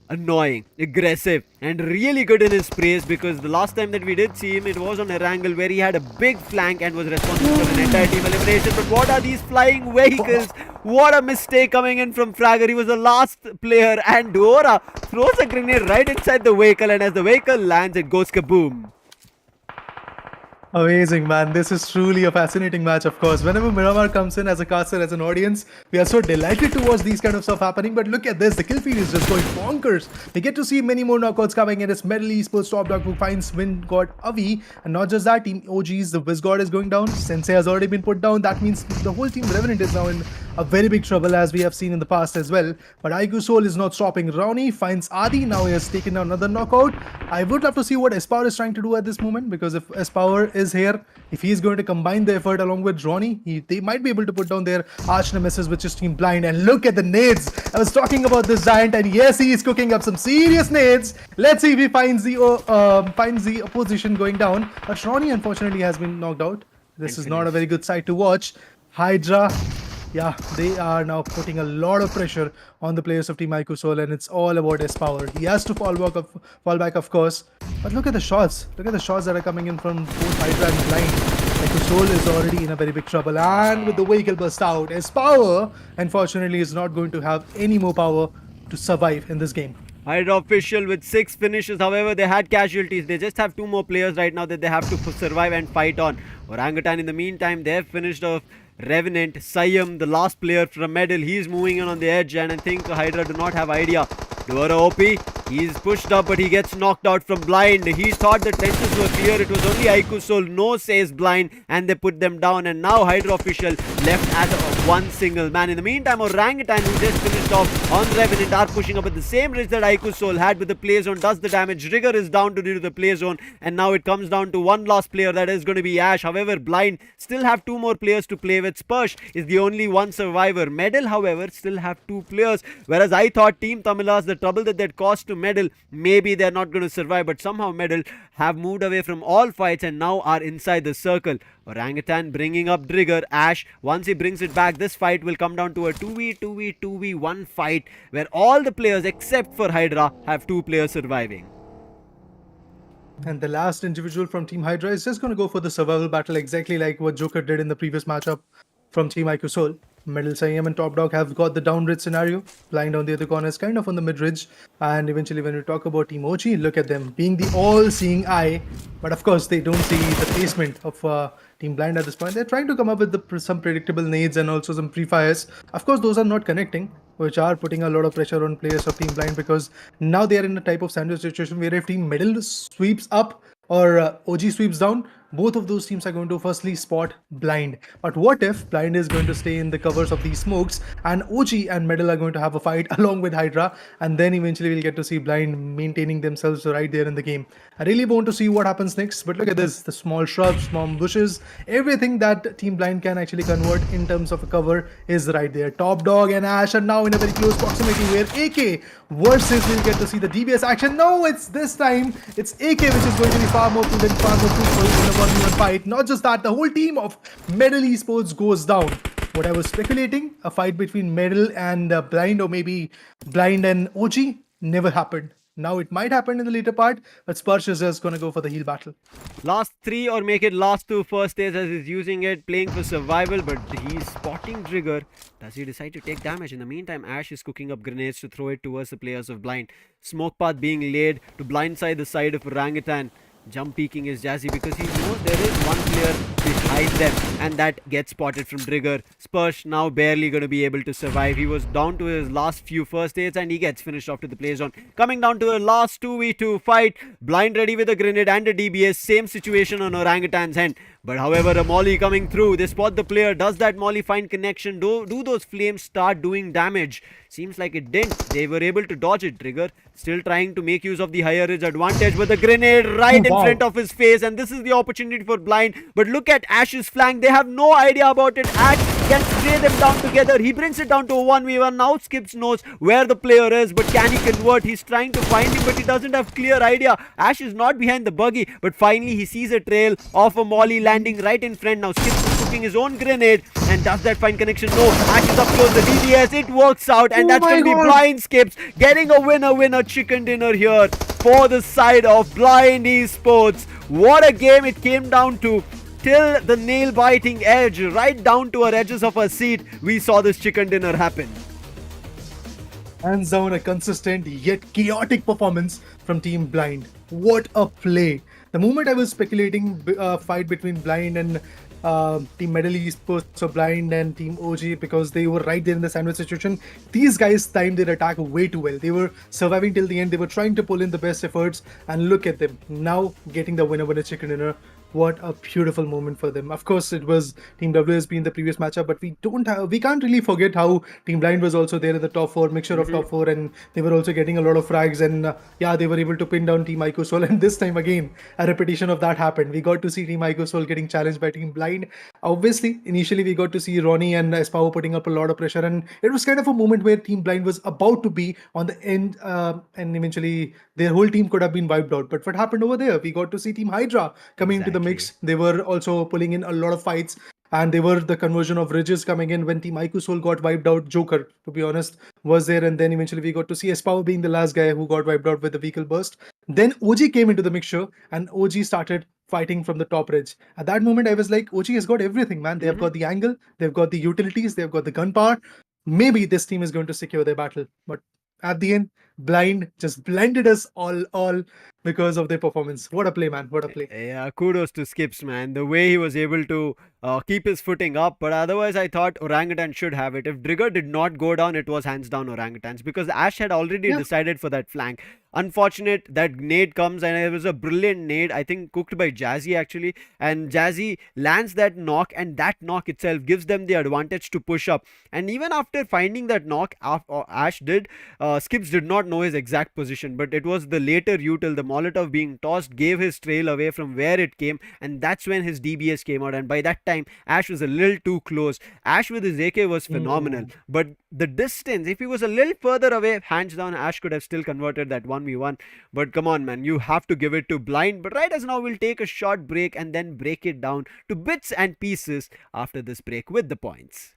S5: annoying, aggressive, and really good in his sprays, because the last time that we did see him, it was on Erangel where he had a big flank and was responsible for an entire team elimination. But what are these flying vehicles? What a mistake coming in from Fragger. He was the last player, and Dora throws a grenade right inside the vehicle, and as the vehicle lands, it goes kaboom.
S8: Amazing, man. This is truly a fascinating match, of course. Whenever Miramar comes in as a caster, as an audience, we are so delighted to watch these kind of stuff happening. But look at this. The kill feed is just going bonkers. We get to see many more knockouts coming in. It's Medal Esports top dog who finds WINDGOD Avi. And not just that, Team OG's, the WizGod is going down. Sensei has already been put down. That means the whole team Revenant is now in a very big trouble, as we have seen in the past as well. But IQOOSOUL is not stopping. Ronnie finds Adi. Now he has taken down another knockout. I would love to see what Espower is trying to do at this moment, because if Espower is here, if he is going to combine the effort along with Ronnie, they might be able to put down their arch nemesis, which is Team Blind. And look at the nades. I was talking about this giant, and yes, he is cooking up some serious nades. Let's see if he finds the opposition going down. But Ronnie unfortunately has been knocked out. This is not a very good sight to watch. Hydra, yeah, they are now putting a lot of pressure on the players of Team IQOOSOUL, and it's all about his power. He has to fall back, of course. But look at the shots. Look at the shots that are coming in from both Hydra and Blind. IQOOSOUL is already in a very big trouble, and with the vehicle burst out, his power, unfortunately, is not going to have any more power to survive in this game.
S5: Hydra official with 6 finishes. However, they had casualties. They just have 2 more players right now that they have to survive and fight on. Orangutan, in the meantime, they have finished off Revenant. Sayam, the last player from Medal, he is moving on the edge, and I think Hydra do not have idea. Dora OP, He's pushed up, but he gets knocked out from Blind. He thought the trenches were clear. It was only IQOOSOUL. No, says Blind, and they put them down. And now HYDRA official left as one single man. In the meantime, Orangutan, who just finished off on Revenant, are pushing up at the same ridge that IQOOSOUL had with the play zone. Does the damage. Rigger is down due to the play zone, and now it comes down to one last player. That is going to be Ash. However, Blind still have two more players to play with. Spursh is the only one survivor. Medal, however, still have two players. Whereas I thought Team TAMILAS, the trouble that they'd caused to Medal, maybe they're not going to survive, but somehow Medal have moved away from all fights and now are inside the circle. Orangutan bringing up Trigger. Ash, once he brings it back, this fight will come down to a 2v1 fight where all the players except for HYDRA have two players surviving.
S8: And the last individual from Team HYDRA is just going to go for the survival battle, exactly like what Joker did in the previous matchup from Team IQOOSOUL. Medal, Saiyam and Top Dog have got the down ridge scenario. Blind on the other corner is kind of on the mid ridge. And eventually when we talk about Team OG, look at them being the all-seeing eye. But of course, they don't see the placement of Team Blind at this point. They're trying to come up with some predictable nades and also some pre-fires. Of course, those are not connecting, which are putting a lot of pressure on players of Team Blind, because now they are in a type of sandwich situation where if Team Medal sweeps up or OG sweeps down, both of those teams are going to firstly spot Blind. But what if Blind is going to stay in the covers of these smokes and OG and Medal are going to have a fight along with HYDRA, and then eventually we'll get to see Blind maintaining themselves right there in the game. I really want to see what happens next, but look at this, the small shrubs, small bushes, everything that Team Blind can actually convert in terms of a cover is right there. Top Dog and Ash are now in a very close proximity where AK versus we'll get to see the DBS action. No, it's this time, it's AK which is going to be far more prudent, far more truthful in a 1v1 fight. Not just that, the whole team of Medal Esports goes down. What I was speculating, a fight between Medal and Blind, or maybe Blind and OG, never happened. Now it might happen in the later part, but Spursh is just going to go for the heal battle.
S5: Last three or make it last two first stage as he's using it, playing for survival, but he's spotting Trigger. Does he decide to take damage? In the meantime, Ash is cooking up grenades to throw it towards the players of Blind. Smoke path being laid to blindside the side of Orangutan. Jump peeking is Jazzy because he knows there is one player behind them, and that gets spotted from Trigger. Spursh now barely going to be able to survive. He was down to his last few first aids and he gets finished off to the play zone. Coming down to a last 2v2 fight. Blind ready with a grenade and a DBS. Same situation on Orangutan's end. But however, a molly coming through. They spot the player. Does that molly find connection? Do those flames start doing damage? Seems like it didn't. They were able to dodge it. Trigger still trying to make use of the higher ridge advantage with a grenade right in front of his face. And this is the opportunity for Blind. But look at Ash's flank. They have no idea about it. Ash can spray them down together. He brings it down to a 1v1. Now Skips knows where the player is. But can he convert? He's trying to find him, but he doesn't have clear idea. Ash is not behind the buggy. But finally he sees a trail of a molly landing right in front. Now Skips is cooking his own grenade. And does that find connection? No. Ash is up close. The DBS. It works out. And that's going to be Blind Skips getting a winner chicken dinner here for the side of Blind Esports. What a game it came down to. Till the nail-biting edge, right down to our edges of our seat, we saw this chicken dinner happen.
S8: Hands down, a consistent yet chaotic performance from Team Blind. What a play. The moment I was speculating a fight between Blind and Team Medal Esports, so Blind and Team OG, because they were right there in the sandwich situation, these guys timed their attack way too well. They were surviving till the end. They were trying to pull in the best efforts, and look at them now getting the winner chicken dinner. What a beautiful moment for them. Of course, it was Team WSB in the previous matchup, but we can't really forget how Team Blind was also there in the top four, mixture of top four, and they were also getting a lot of frags, and yeah, they were able to pin down Team IQOOSOUL. And this time again, a repetition of that happened. We got to see Team IQOOSOUL getting challenged by Team Blind. Obviously, initially we got to see Ronnie and Espow putting up a lot of pressure, and it was kind of a moment where Team Blind was about to be on the end, and eventually their whole team could have been wiped out. But what happened over there? We got to see Team HYDRA coming into the mix. They were also pulling in a lot of fights, and they were the conversion of ridges coming in when Team IQOOSOUL got wiped out. Joker, to be honest, was there, and then eventually we got to see Espow being the last guy who got wiped out with the vehicle burst. Then OG came into the mixture, and OG started fighting from the top ridge. At that moment, I was like, OG has got everything, man. They have got the angle, they've got the utilities, they've got the gunpowder. Maybe this team is going to secure their battle, but at the end, blind, just blinded us all because of their performance. What a play, man! What a play.
S5: Yeah, kudos to Skips, man. The way he was able to keep his footing up. But otherwise, I thought Orangutan should have it. If Drigger did not go down, it was hands down Orangutans because Ash had already
S8: Yeah.
S5: decided for that flank. Unfortunate that nade comes, and it was a brilliant nade, I think cooked by Jazzy actually. And Jazzy lands that knock, and that knock itself gives them the advantage to push up. And even after finding that knock, Ash did, Skips did not know his exact position, but it was the later util, the Molotov being tossed, gave his trail away from where it came, and that's when his DBS came out. And by that time, Ash was a little too close. Ash with his AK was phenomenal, but the distance, if he was a little further away, hands down, Ash could have still converted that 1v1. But come on, man, you have to give it to Blind. But right as now, we'll take a short break and then break it down to bits and pieces after this break with the points.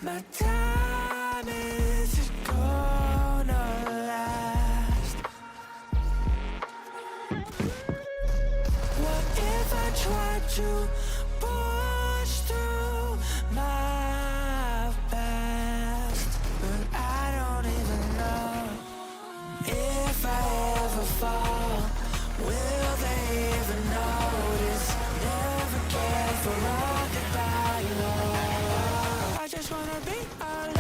S2: My time is gonna last. What if I try to push through my past? But I don't even know if I ever fall. Will they even notice? Never care for all goodbye, Lord. I just wanna be alone.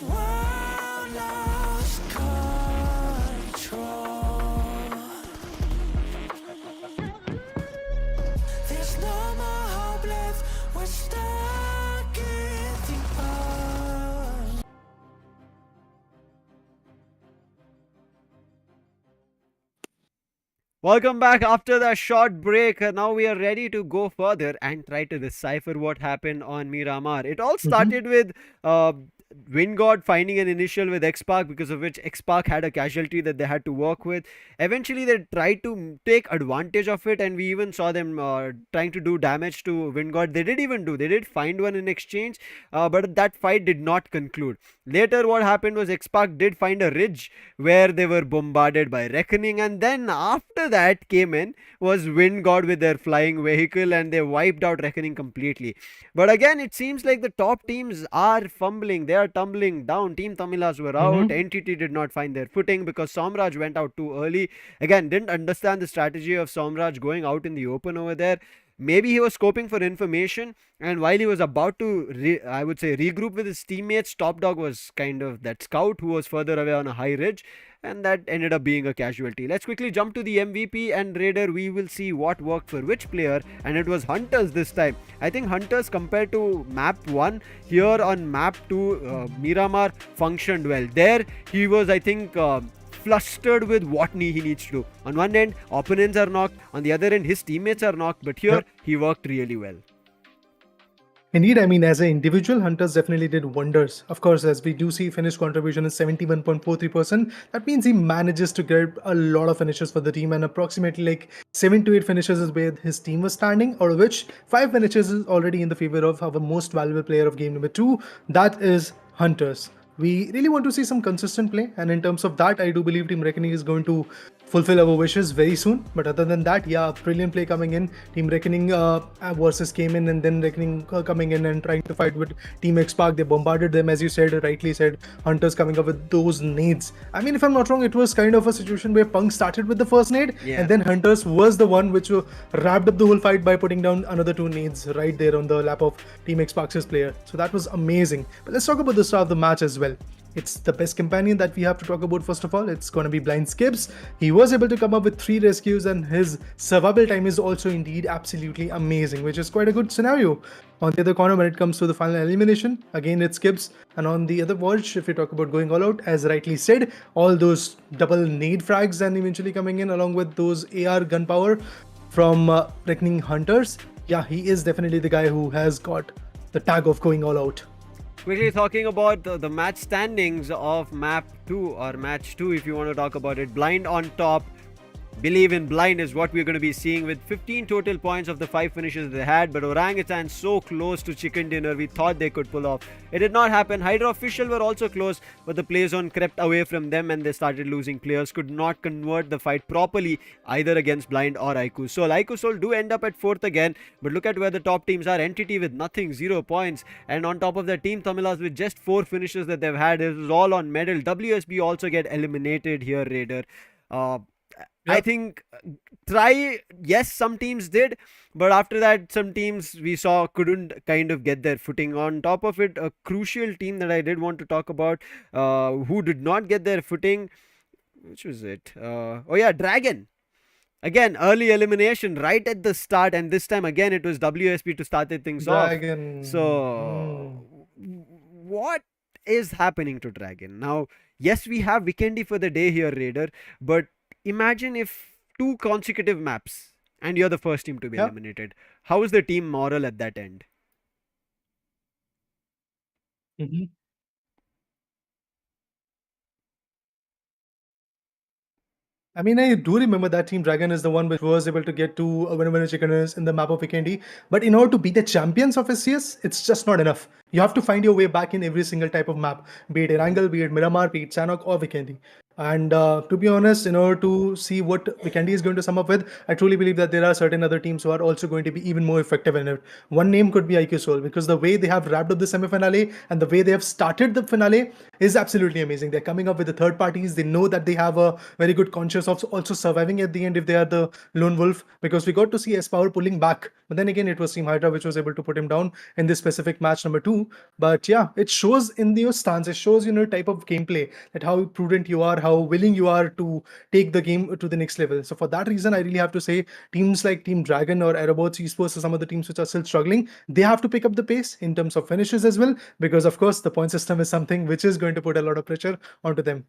S2: world lost control. There's no more hope left. We're stuck in the earth.
S5: Welcome back after that short break. Now we are ready to go further and try to decipher what happened on Miramar. It all started with WINDGOD finding an initial with Xspark, because of which Xspark had a casualty that they had to work with. Eventually, they tried to take advantage of it, and we even saw them trying to do damage to WINDGOD. They did find one in exchange, but that fight did not conclude. Later, what happened was Xspark did find a ridge where they were bombarded by Reckoning, and then after that came in was WINDGOD with their flying vehicle, and they wiped out Reckoning completely. But again, it seems like the top teams are fumbling. They are tumbling down. Team Tamilas were out. Entity did not find their footing because Somraj went out too early. Again, didn't understand the strategy of Somraj going out in the open over there. Maybe he was scoping for information, and while he was about to regroup with his teammates, Top Dog was kind of that scout who was further away on a high ridge, and that ended up being a casualty. Let's quickly jump to the MVP and Raider. We will see what worked for which player, and it was Hunters this time. I think Hunters, compared to map 1, here on map 2, Miramar functioned well. There he was, I think, flustered with what he needs to do. On one end, opponents are knocked. On the other end, his teammates are knocked. But here, he worked really well.
S8: Indeed, I mean, as an individual, Hunters definitely did wonders. Of course, as we do see, finished contribution is 71.43%. That means he manages to get a lot of finishes for the team, and approximately like 7 to 8 finishes is where his team was standing, out of which 5 finishes is already in the favor of our most valuable player of game number 2. That is Hunters. We really want to see some consistent play, and in terms of that, I do believe Team Reckoning is going to fulfill our wishes very soon. But other than that, yeah, brilliant play coming in. Team Reckoning versus CHEMIN, and then Reckoning coming in and trying to fight with Team Xspark. They bombarded them, as you said, rightly said. Hunters coming up with those nades. I mean, if I'm not wrong, it was kind of a situation where Punk started with the first nade, and then Hunters was the one which wrapped up the whole fight by putting down another 2 nades right there on the lap of Team Xspark's player. So that was amazing. But let's talk about the start of the match as well. It's the best companion that we have to talk about. First of all, it's going to be Blind Skips. He was able to come up with 3 rescues, and his survival time is also indeed absolutely amazing, which is quite a good scenario. On the other corner, when it comes to the final elimination, again it's Skips. And on the other watch, if we talk about going all out, as rightly said, all those double nade frags and eventually coming in along with those AR gunpowder from Reckoning Hunters. Yeah, he is definitely the guy who has got the tag of going all out.
S5: Quickly talking about the match standings of map 2, or match 2 if you want to talk about it. Blind on top. Believe in Blind is what we're going to be seeing with 15 total points of the 5 finishes they had. But Orangutan so close to Chicken Dinner, we thought they could pull off. It did not happen. HYDRA official were also close, but the play zone crept away from them and they started losing players. Could not convert the fight properly either against Blind or IQOOSOUL. IQOOSOUL do end up at 4th again, but look at where the top teams are. Entity with nothing, 0 points, and on top of that, Team Tamilas with just 4 finishes that they've had. It was all on medal. WSB also get eliminated here, Raider. I think yes, some teams did, but after that, some teams we saw couldn't kind of get their footing. On top of it, a crucial team that I did want to talk about, who did not get their footing, which was it? Dragon. Again, early elimination right at the start, and this time again it was WSP to start things off. So, what is happening to Dragon? Now, yes, we have Vikendi for the day here, Raider, but imagine if 2 consecutive maps and you're the first team to be eliminated. How is the team moral at that end?
S8: I mean, I do remember that Team Dragon is the one which was able to get 2 winner chicken dinners in the map of Vikendi. But in order to be the champions of SCS, it's just not enough. You have to find your way back in every single type of map, be it Erangel, be it Miramar, be it Sanhok or Vikendi. And to be honest, in order to see what Vikendi is going to sum up with, I truly believe that there are certain other teams who are also going to be even more effective in it. One name could be IQOOSOUL, because the way they have wrapped up the semi-finale and the way they have started the finale is absolutely amazing. They're coming up with the third parties. They know that they have a very good conscience of also surviving at the end if they are the lone wolf, because we got to see S-Power pulling back. But then again, it was Team Hydra which was able to put him down in this specific match number 2. But yeah, it shows in your stance, it shows type of gameplay, that how prudent you are, how willing you are to take the game to the next level. So for that reason, I really have to say teams like Team Dragon or AEROBOTZ Esports or some of the teams which are still struggling, they have to pick up the pace in terms of finishes as well, because of course the point system is something which is going to put a lot of pressure onto them.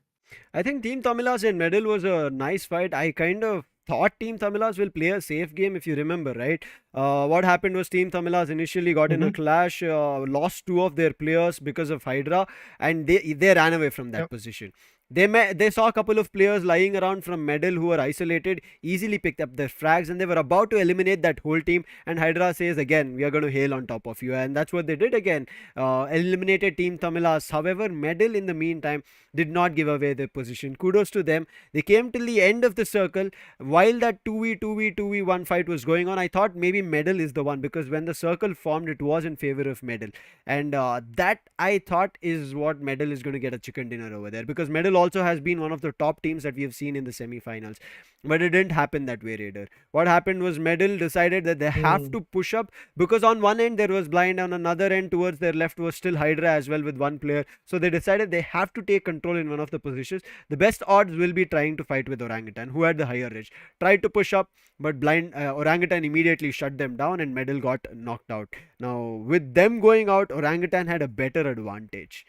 S5: I think Team Tamilas and Medal was a nice fight. I kind of thought Team Tamilas will play a safe game, if you remember, right? What happened was Team Tamilas initially got in a clash, lost 2 of their players because of Hydra, and they ran away from that position. They saw a couple of players lying around from Medal who were isolated, easily picked up their frags, and they were about to eliminate that whole team. And Hydra says again, we are going to hail on top of you, and that's what they did again. Eliminated Team Tamilas. However, Medal in the meantime did not give away their position. Kudos to them. They came till the end of the circle. While that 2v1 fight was going on, I thought maybe Medal is the one, because when the circle formed, it was in favor of Medal, and that I thought is what Medal is going to get a chicken dinner over there, because Medal also has been one of the top teams that we have seen in the semi-finals. But it didn't happen that way, Raider. What happened was Medal decided that they have to push up, because on one end there was Blind, on another end towards their left was still Hydra as well with one player. So they decided they have to take control in one of the positions. The best odds will be trying to fight with Orangutan, who had the higher edge. Tried to push up, but Blind Orangutan immediately shut them down, and Medal got knocked out. Now with them going out, Orangutan had a better advantage.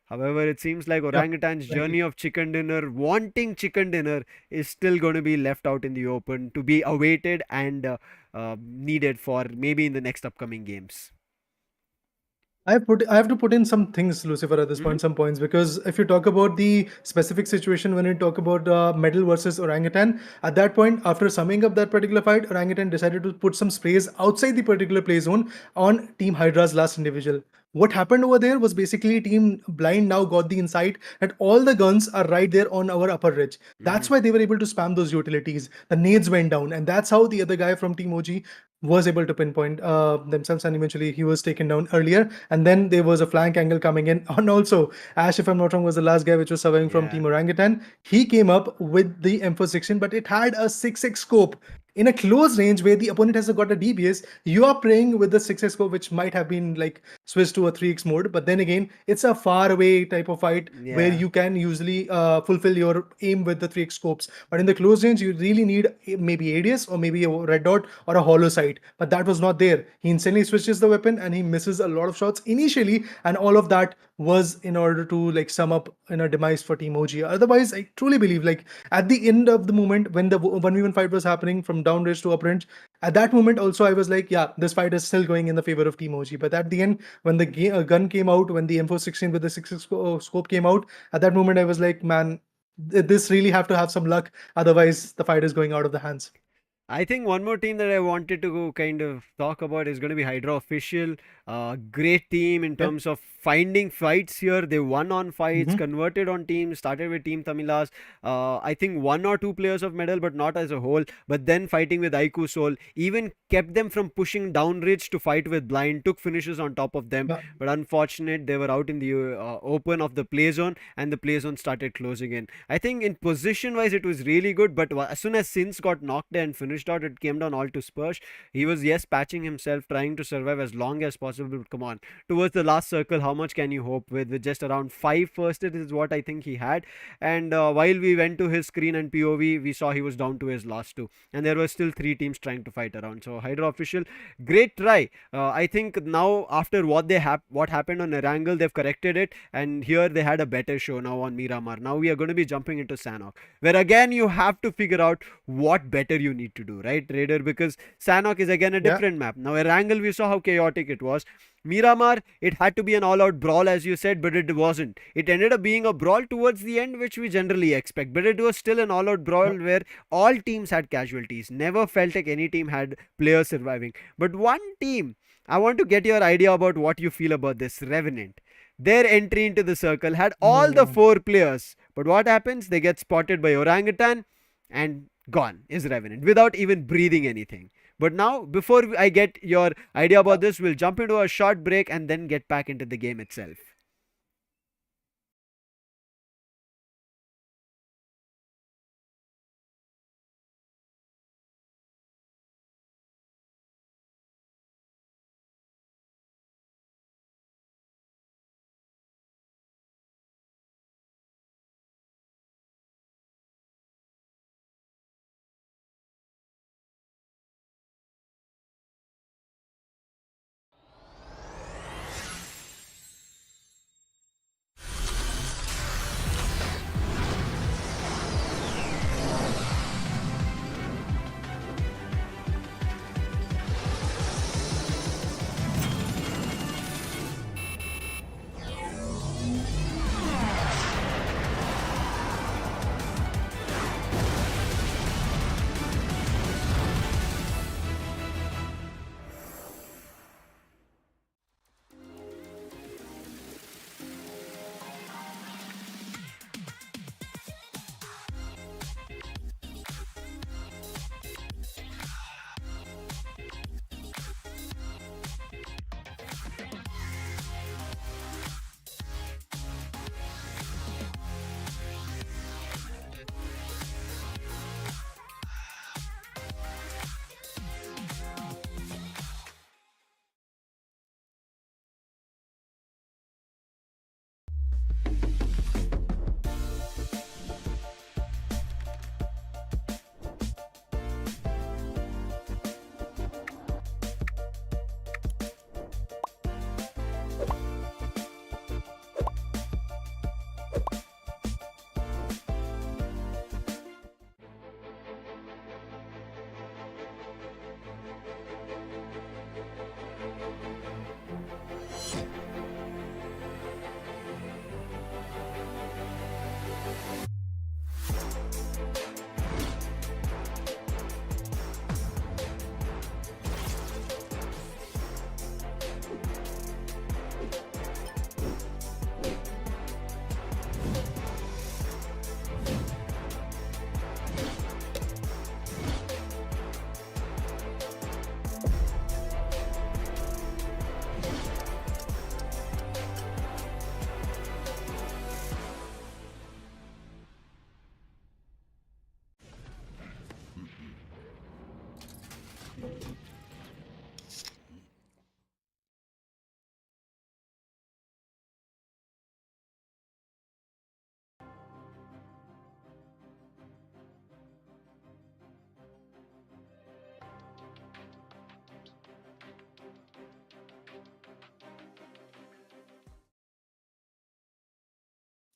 S5: However, it seems like Orangutan's journey of chicken dinner, wanting chicken dinner, is still going to be left out in the open to be awaited and needed for maybe in the next upcoming games.
S8: I have to put in some things, Lucifer, at this point, some points, because if you talk about the specific situation when you talk about Medal versus Orangutan, at that point, after summing up that particular fight, Orangutan decided to put some sprays outside the particular play zone on Team Hydra's last individual. What happened over there was basically Team Blind now got the insight that all the guns are right there on our upper ridge. That's why they were able to spam those utilities. The nades went down, and that's how the other guy from Team OG was able to pinpoint themselves, and eventually he was taken down earlier. And then there was a flank angle coming in. And also, Ash, if I'm not wrong, was the last guy which was surviving from Team Orangutan. He came up with the M416, but it had a 6x scope. In a close range where the opponent has got a DBS, you are playing with the 6x scope, which might have been like switched to a 3x mode. But then again, it's a far away type of fight where you can usually fulfill your aim with the 3x scopes. But in the close range, you really need maybe ADS or maybe a red dot or a hollow sight. But that was not there. He instantly switches the weapon and he misses a lot of shots initially. And all of that was in order to like sum up in a demise for Team OG. Otherwise, I truly believe like at the end of the moment when the 1v1 fight was happening from down range to up range, at that moment also I was like, yeah, this fight is still going in the favor of Team OG. But at the end, when the gun came out, when the M416 with the 6x scope came out, at that moment I was like, man, this really have to have some luck. Otherwise, the fight is going out of the hands.
S5: I think one more team that I wanted to kind of talk about is going to be Hydra Official. Great team in terms of finding fights here. They won on fights, converted on teams, started with Team Tamilas. I think 1 or 2 players of Medal, but not as a whole. But then fighting with IQOOSOUL, even kept them from pushing down ridge to fight with Blind, took finishes on top of them. But unfortunate, they were out in the open of the play zone, and the play zone started closing in. I think in position wise, it was really good. But as soon as Sins got knocked and finished out, it came down all to Spurs. He was, yes, patching himself, trying to survive as long as possible. Come on, towards the last circle, how much can you hope with just around 5 first hit is what I think he had. And while we went to his screen and POV, we saw he was down to his last 2, and there were still 3 teams trying to fight around. So Hydra Official, great try. I think now after what happened on Erangel, they've corrected it, and here they had a better show now on Miramar. Now we are going to be jumping into Sanhok, where again you have to figure out what better you need to do, right, Raider? Because Sanhok is again a different map. Now Erangel, we saw how chaotic it was. Miramar, it had to be an all-out brawl, as you said, but it wasn't. It ended up being a brawl towards the end, which we generally expect, but it was still an all-out brawl where all teams had casualties. Never felt like any team had players surviving. But one team, I want to get your idea about what you feel about this, Revenant. Their entry into the circle had all the 4 players But what happens? They get spotted by Orangutan, and gone is Revenant without even breathing anything. But now, before I get your idea about this, we'll jump into a short break and then get back into the game itself.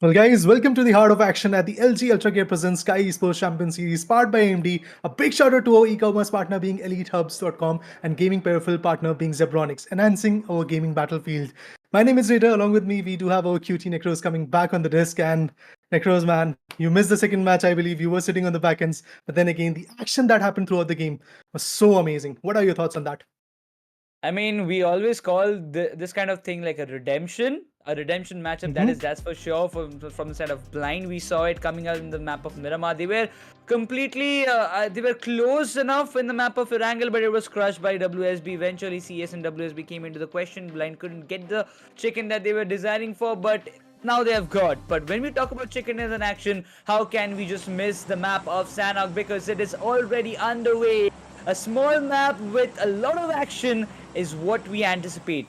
S8: Well, guys, welcome to the heart of action at the LG UltraGear presents Skyesports Champions Series, powered by AMD. A big shout out to our e-commerce partner being Elitehubs.com and gaming peripheral partner being Zebronics, enhancing our gaming battlefield. My name is Raider. Along with me, we do have our QT Necros coming back on the disc. And Necros, man, you missed the second match, I believe. You were sitting on the back ends. But then again, the action that happened throughout the game was so amazing. What are your thoughts on that?
S6: I mean, we always call this kind of thing like a redemption matchup. That's for sure. From the side of Blind, we saw it coming out in the map of Miramar. They were completely, they were close enough in the map of Erangel, but it was crushed by WSB. Eventually, CS and WSB came into the question. Blind couldn't get the chicken that they were desiring for, but now they have got. But when we talk about chicken as an action, how can we just miss the map of Sanhok, because it is already underway. A small map with a lot of action is what we anticipate.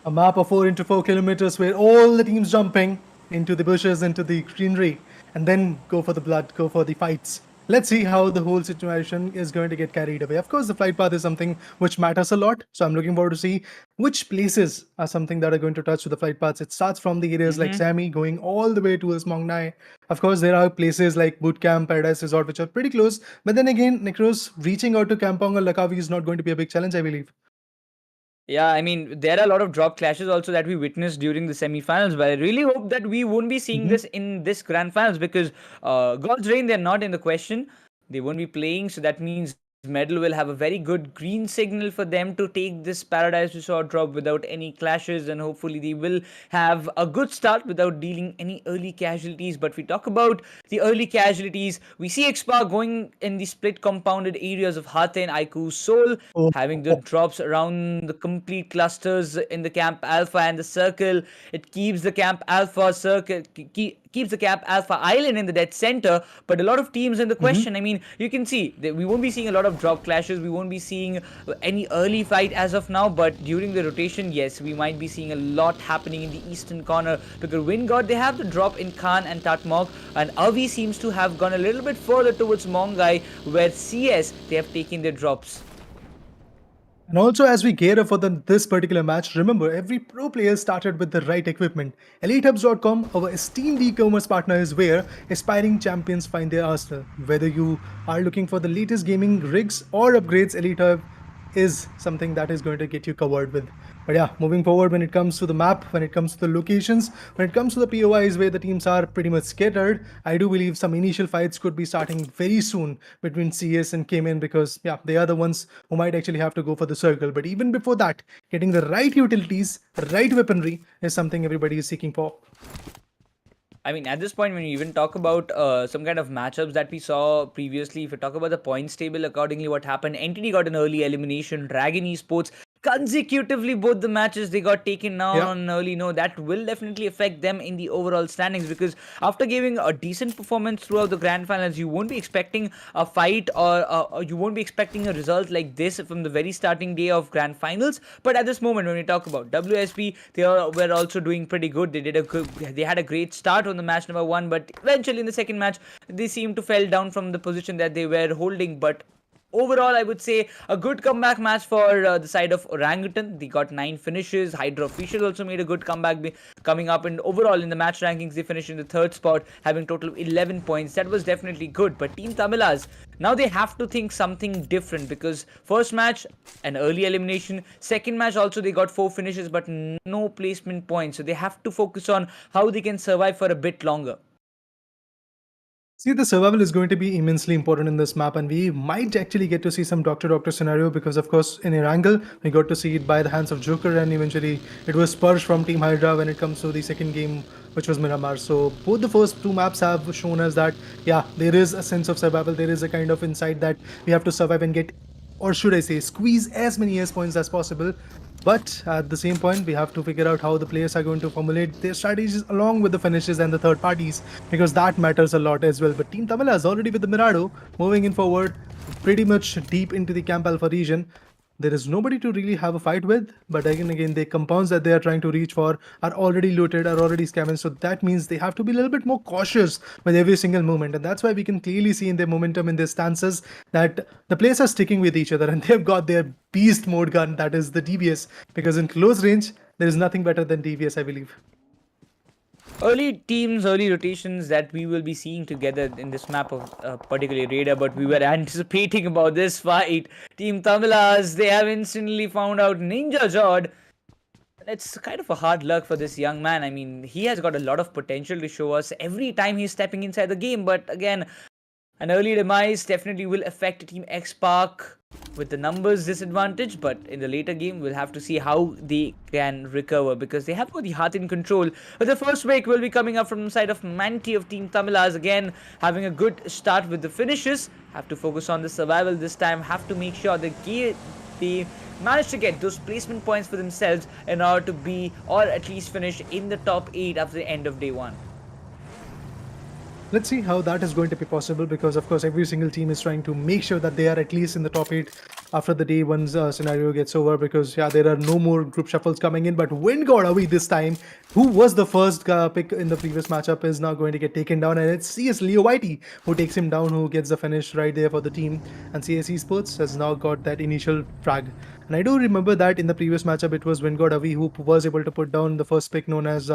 S8: A map of 4x4 kilometers where all the teams jumping into the bushes, into the greenery, and then go for the blood, go for the fights. Let's see how the whole situation is going to get carried away. Of course, the flight path is something which matters a lot. So I'm looking forward to see which places are something that are going to touch with the flight paths. It starts from the areas like Sami, going all the way towards Mongnai. Of course, there are places like Bootcamp, Paradise Resort, which are pretty close. But then again, Necros, reaching out to Kampong or Lakavi is not going to be a big challenge, I believe.
S6: Yeah, I mean, there are a lot of drop clashes also that we witnessed during the semi-finals, but I really hope that we won't be seeing this in this grand finals, because God's Reign, they're not in the question. They won't be playing, so that means medal will have a very good green signal for them to take this Paradise Resort drop without any clashes, and hopefully they will have a good start without dealing any early casualties. But we talk about the early casualties, we see Xspark going in the split compounded areas of Hatha and IQOOSOUL, having the drops around the complete clusters in the Camp Alpha and the circle. It keeps the Camp Alpha circle, keeps the Camp Alpha island in the dead center, but a lot of teams in the question. I mean, you can see that we won't be seeing a lot of drop clashes, we won't be seeing any early fight as of now, but during the rotation, yes, we might be seeing a lot happening in the eastern corner. Look at WINDGOD, they have the drop in Khan and Tatmok, and Avi seems to have gone a little bit further towards Mongai, where CS, they have taken their drops.
S8: And also, as we gear up for this particular match, remember every pro player started with the right equipment. Elitehubs.com, our esteemed e-commerce partner, is where aspiring champions find their arsenal. Whether you are looking for the latest gaming rigs or upgrades, Elitehub is something that is going to get you covered with. But yeah, moving forward, when it comes to the map, when it comes to the locations, when it comes to the POIs where the teams are pretty much scattered, I do believe some initial fights could be starting very soon between CS and CHEMIN, because yeah, they are the ones who might actually have to go for the circle. But even before that, getting the right utilities, right weaponry is something everybody is seeking for.
S6: I mean, at this point, when you even talk about some kind of matchups that we saw previously, if you talk about the points table, accordingly what happened, Entity got an early elimination, Dragon Esports consecutively both the matches they got taken down on an early note. That will definitely affect them in the overall standings, because after giving a decent performance throughout the grand finals, you won't be expecting a fight or you won't be expecting a result like this from the very starting day of grand finals. But at this moment, when we talk about WSP, they were also doing pretty good. They had a great start on the match number 1, but eventually in the second match they seemed to fell down from the position that they were holding. But overall, I would say a good comeback match for the side of Orangutan. They got 9 finishes. HYDRA official also made a good comeback coming up, and overall in the match rankings, they finished in the 3rd spot, having a total of 11 points. That was definitely good. But Team TAMILAS, now they have to think something different, because first match, an early elimination. Second match also, they got 4 finishes, but no placement points. So they have to focus on how they can survive for a bit longer.
S8: See, the survival is going to be immensely important in this map, and we might actually get to see some Doctor scenario, because of course in Erangel we got to see it by the hands of Joker, and eventually it was purged from Team HYDRA when it comes to the second game, which was Miramar. So both the first 2 maps have shown us that yeah, there is a sense of survival, there is a kind of insight that we have to survive and get, or should I say, squeeze as many ES points as possible. But at the same point, we have to figure out how the players are going to formulate their strategies along with the finishes and the third parties, because that matters a lot as well. But Team Tamila is already with the Mirado, moving in forward, pretty much deep into the Camp Alpha region. There is nobody to really have a fight with, but again, the compounds that they are trying to reach for are already looted, are already scavenged, so that means they have to be a little bit more cautious with every single movement, and that's why we can clearly see in their momentum, in their stances, that the players are sticking with each other, and they've got their beast mode gun, that is the DBS, because in close range, there is nothing better than DBS, I believe.
S6: Early teams, early rotations that we will be seeing together in this map of particularly Raider, but we were anticipating about this fight. Team TAMILAS, they have instantly found out Ninja Jod. It's kind of a hard luck for this young man. I mean, he has got a lot of potential to show us every time he's stepping inside the game, but again, an early demise definitely will affect Team Xspark with the numbers disadvantage, but in the later game, we'll have to see how they can recover, because they have got the heart in control. But the first break will be coming up from the side of Manti of Team TAMILAS, again having a good start with the finishes. Have to focus on the survival this time, have to make sure they manage to get those placement points for themselves in order to be, or at least finish in the top 8 after the end of day 1.
S8: Let's see how that is going to be possible, because of course every single team is trying to make sure that they are at least in the top 8 after the day 1's scenario gets over, because yeah, there are no more group shuffles coming in. But WINDGOD away this time, who was the first pick in the previous matchup, is now going to get taken down, and it's CS Leo Whitey who takes him down, who gets the finish right there for the team, and Skyesports has now got that initial frag. And I do remember that in the previous matchup it was WINDGOD Avi who was able to put down the first pick, known as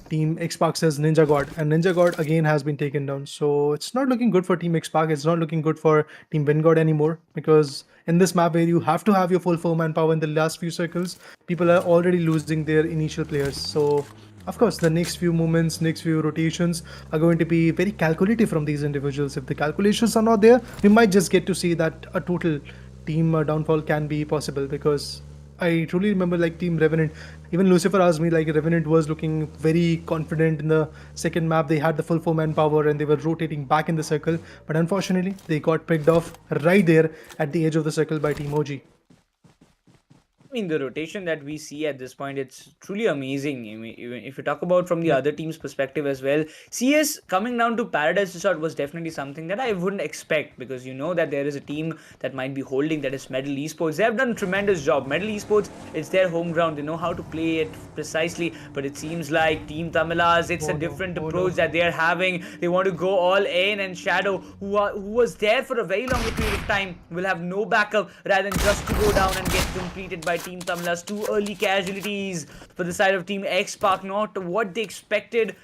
S8: Team Xspark says Ninja God, and Ninja God again has been taken down. So it's not looking good for Team Xspark, it's not looking good for Team WINDGOD anymore, because in this map where you have to have your full 4-man power in the last few circles, people are already losing their initial players. So Of course, the next few moments, next few rotations are going to be very calculative from these individuals. If the calculations are not there, we might just get to see that a total team downfall can be possible. Because I truly remember like Team Revenant, even Lucifer asked me like Revenant was looking very confident in the second map. They had the full 4-man power and they were rotating back in the circle. But unfortunately, they got picked off right there at the edge of the circle by Team OG.
S6: I mean, the rotation that we see at this point, it's truly amazing. I mean, even if you talk about from the other team's perspective as well, CS coming down to Paradise Resort was definitely something that I wouldn't expect, because you know that there is a team that might be holding, that is Medal Esports. They have done a tremendous job. Medal Esports, it's their home ground. They know how to play it precisely, but it seems like Team Tamilas, it's a different approach that they are having. They want to go all in, and Shadow, who was there for a very long period of time, will have no backup rather than just to go down and get completed by Team Tamilas. 2 early casualties for the side of Team Xspark, not what they expected.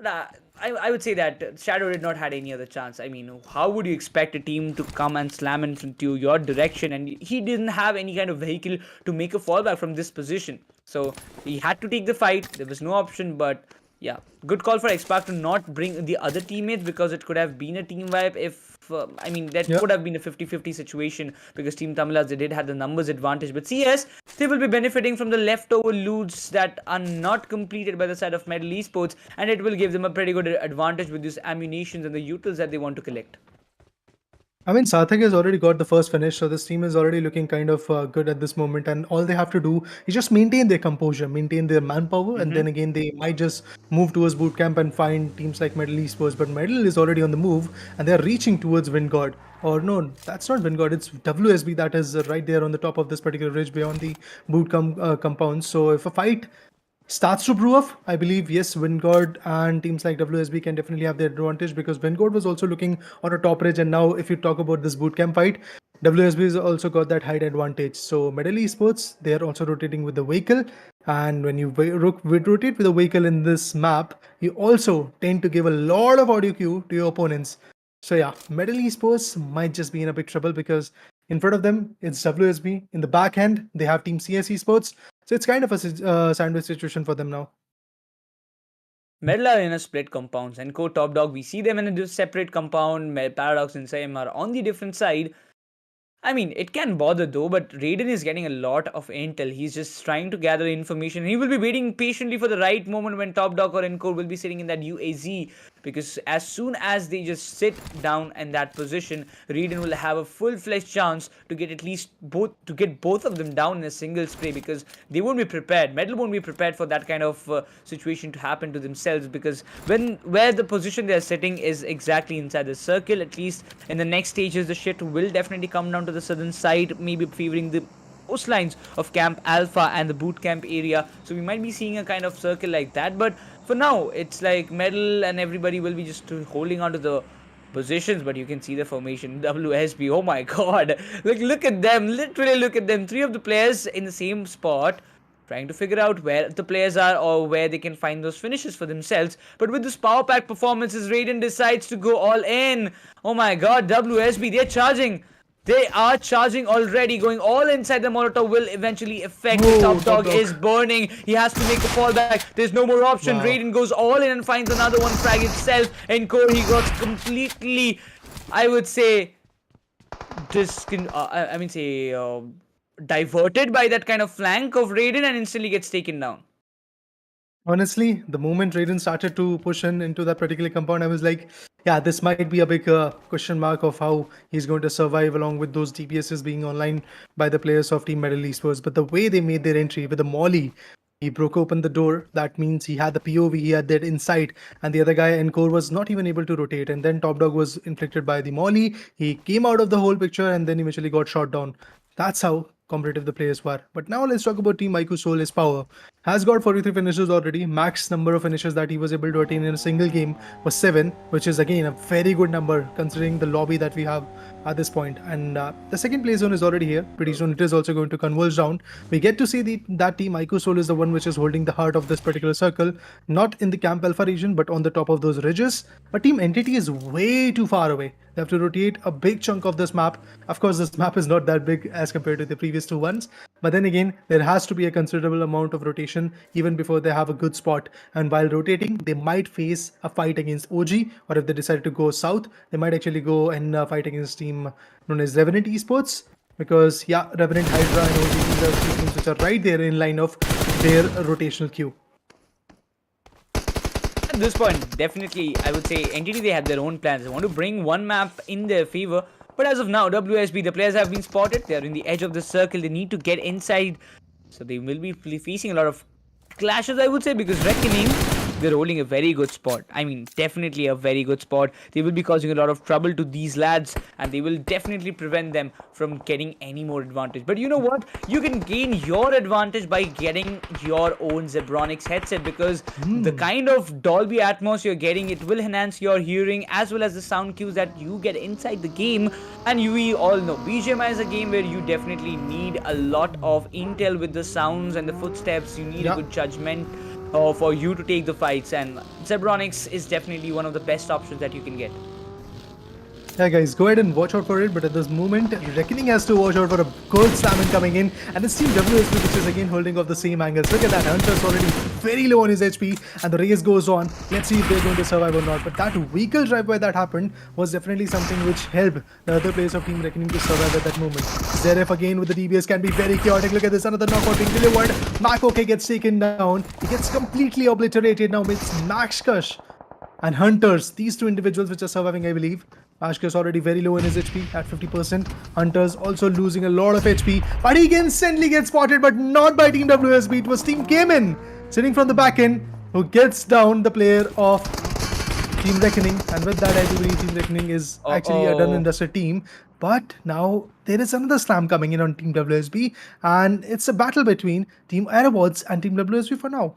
S6: I would say that Shadow did not had any other chance. I mean, how would you expect a team to come and slam into your direction? And he didn't have any kind of vehicle to make a fallback from this position. So he had to take the fight. There was no option, but yeah, good call for Xspark to not bring the other teammates, because it could have been a team wipe if I mean, that could have been a 50-50 situation, because Team Tamilas, they did have the numbers advantage. But CS, they will be benefiting from the leftover loots that are not completed by the side of Medal Esports, and it will give them a pretty good advantage with these ammunitions and the utils that they want to collect.
S8: I mean, Sarthak has already got the first finish, so this team is already looking kind of good at this moment. And all they have to do is just maintain their composure, maintain their manpower, and then again they might just move towards bootcamp and find teams like Medal Esports. But Medal is already on the move, and they're reaching towards WINDGOD. Or no, that's not WINDGOD, it's WSB that is right there on the top of this particular ridge beyond the bootcamp compound. So if a fight starts to brew up, I believe, yes, WINDGOD and teams like WSB can definitely have their advantage, because WINDGOD was also looking on a top ridge, and now if you talk about this bootcamp fight, WSB has also got that height advantage. So Medal Esports, they are also rotating with the vehicle, and when you rotate with a vehicle in this map, you also tend to give a lot of audio cue to your opponents. So yeah, Medal Esports might just be in a big trouble, because in front of them, it's WSB. In the back end, they have Team CS Esports. So it's kind of a sandwich situation for them now.
S6: Medal are in a split compounds, and Top Dog, we see them in a separate compound. Paradox and Sam are on the different side. I mean, it can bother though, but Raiden is getting a lot of intel. He's just trying to gather information. He will be waiting patiently for the right moment when Top Dog or Encore will be sitting in that UAZ, because as soon as they just sit down in that position, Raiden will have a full-fledged chance to get at least both of them down in a single spray, because they won't be prepared. Medal won't be prepared for that kind of situation to happen to themselves, because where the position they're sitting is exactly inside the circle, at least in the next stages, the shift will definitely come down to the southern side, maybe favoring the coastlines of Camp Alpha and the boot camp area. So we might be seeing a kind of circle like that, but for now it's like Medal and everybody will be just holding on to the positions. But you can see the formation, WSB, oh my god, look at them, literally look at them, 3 of the players in the same spot, trying to figure out where the players are or where they can find those finishes for themselves. But with this power pack performances, Raiden decides to go all in. Oh my god, WSB, they're charging. They are charging already, going all inside. The Molotov will eventually affect. The Top Dog is burning. He has to make a fallback. There's no more option.
S8: Wow.
S6: Raiden goes all in and finds another one frag itself. And Core, he got completely, I would say, diverted by that kind of flank of Raiden, and instantly gets taken down.
S8: Honestly, the moment Raiden started to push into that particular compound, I was like, yeah, this might be a big question mark of how he's going to survive along with those DPSs being online by the players of Team Medal Esports. But the way they made their entry with the molly, he broke open the door. That means he had the POV, he had that insight, and the other guy, Encore, was not even able to rotate. And then Top Dog was inflicted by the molly. He came out of the whole picture and then eventually got shot down. That's how competitive the players were. But now let's talk about Team IQOOSOUL. His power has got 43 finishes already. Max number of finishes that he was able to attain in a single game was 7, which is again a very good number considering the lobby that we have at this point. And the second play zone is already here. Pretty soon it is also going to converge down. We get to see that Team IQOOSOUL is the one which is holding the heart of this particular circle, not in the Camp Alpha region but on the top of those ridges. But Team Entity is way too far away. They have to rotate a big chunk of this map. Of course, this map is not that big as compared to the previous two ones. But then again, there has to be a considerable amount of rotation even before they have a good spot. And while rotating, they might face a fight against OG, or if they decide to go south, they might actually go and fight against a team known as Revenant Esports. Because, yeah, Revenant, Hydra, and OG, these are three teams which are right there in line of their rotational queue.
S6: At this point, definitely, I would say NTT, they have their own plans. They want to bring one map in their favor. But as of now, WSB, the players have been spotted. They are in the edge of the circle. They need to get inside. So they will be facing a lot of clashes, I would say, because Reckoning, they're holding a very good spot. I mean, definitely a very good spot. They will be causing a lot of trouble to these lads, and they will definitely prevent them from getting any more advantage. But you know what? You can gain your advantage by getting your own Zebronics headset, because the kind of Dolby Atmos you're getting, it will enhance your hearing as well as the sound cues that you get inside the game. And we all know BGMI is a game where you definitely need a lot of intel with the sounds and the footsteps. You need a good judgment for you to take the fights, and Zebronics is definitely one of the best options that you can get.
S8: Yeah guys, go ahead and watch out for it, but at this moment, Reckoning has to watch out for a good salmon coming in, and it's Team WSB which is again holding off the same angles. Look at that, Hunter's already very low on his HP, and the race goes on. Let's see if they're going to survive or not, but that vehicle drive-by that happened was definitely something which helped the other players of Team Reckoning to survive at that moment. Zeref again with the DBS can be very chaotic. Look at this, another knockout being delivered. Makoke gets taken down. He gets completely obliterated now with Maxkush and Hunters. These two individuals which are surviving, I believe. Ashka's already very low in his HP at 50%. Hunter's also losing a lot of HP, but he instantly gets spotted, but not by Team WSB. It was Team CHEMIN sitting from the back end who gets down the player of Team Reckoning, and with that I do believe Team Reckoning is actually a done and dusted team. But now there is another slam coming in on Team WSB, and it's a battle between Team AEROBOTZ and Team WSB for now.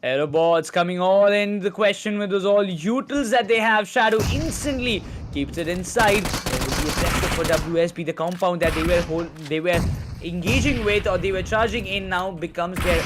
S6: AEROBOTZ coming all in the question with those all utils that they have. Shadow instantly keeps it inside. There will be a pressure for WSB. The compound that they were engaging with, or they were charging in, now becomes their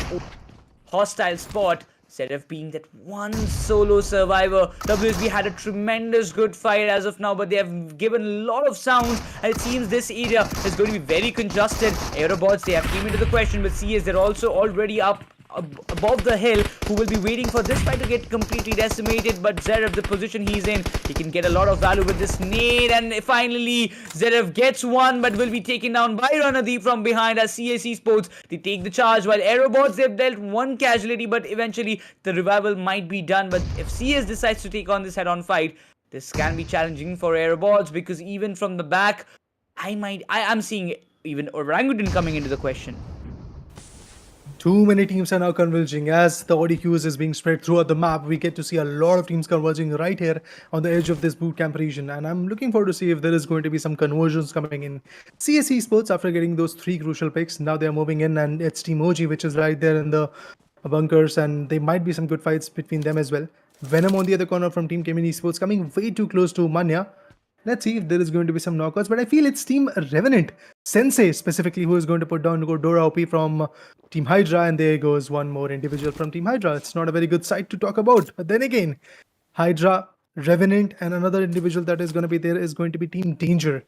S6: hostile spot. Instead of being that one solo survivor, WSB had a tremendous good fight as of now, but they have given a lot of sounds, and it seems this area is going to be very congested. AEROBOTZ, they have came into the question, but CS, they're also already up above the hill, who will be waiting for this fight to get completely decimated. But Zeref, the position he's in, he can get a lot of value with this nade, and finally Zeref gets one, but will be taken down by Ranadeep from behind as Skyesports, they take the charge, while AEROBOTZ, they've dealt one casualty, but eventually the revival might be done. But if CS decides to take on this head-on fight, this can be challenging for AEROBOTZ, because even from the back, I'm seeing even Orangutan coming into the question.
S8: Too many teams are now converging. As the ODQs is being spread throughout the map, we get to see a lot of teams converging right here on the edge of this bootcamp region, and I'm looking forward to see if there is going to be some conversions coming in. Esports, after getting those 3 crucial picks, now they're moving in, and it's Team OG which is right there in the bunkers, and there might be some good fights between them as well. Venom on the other corner from Team CHEMIN Esports coming way too close to Manya. Let's see if there is going to be some knockouts, but I feel it's Team Revenant, Sensei specifically, who is going to put down Dora OP from Team HYDRA, and there goes one more individual from Team HYDRA. It's not a very good sight to talk about, but then again, HYDRA, Revenant, and another individual that is going to be there is going to be Team Danger.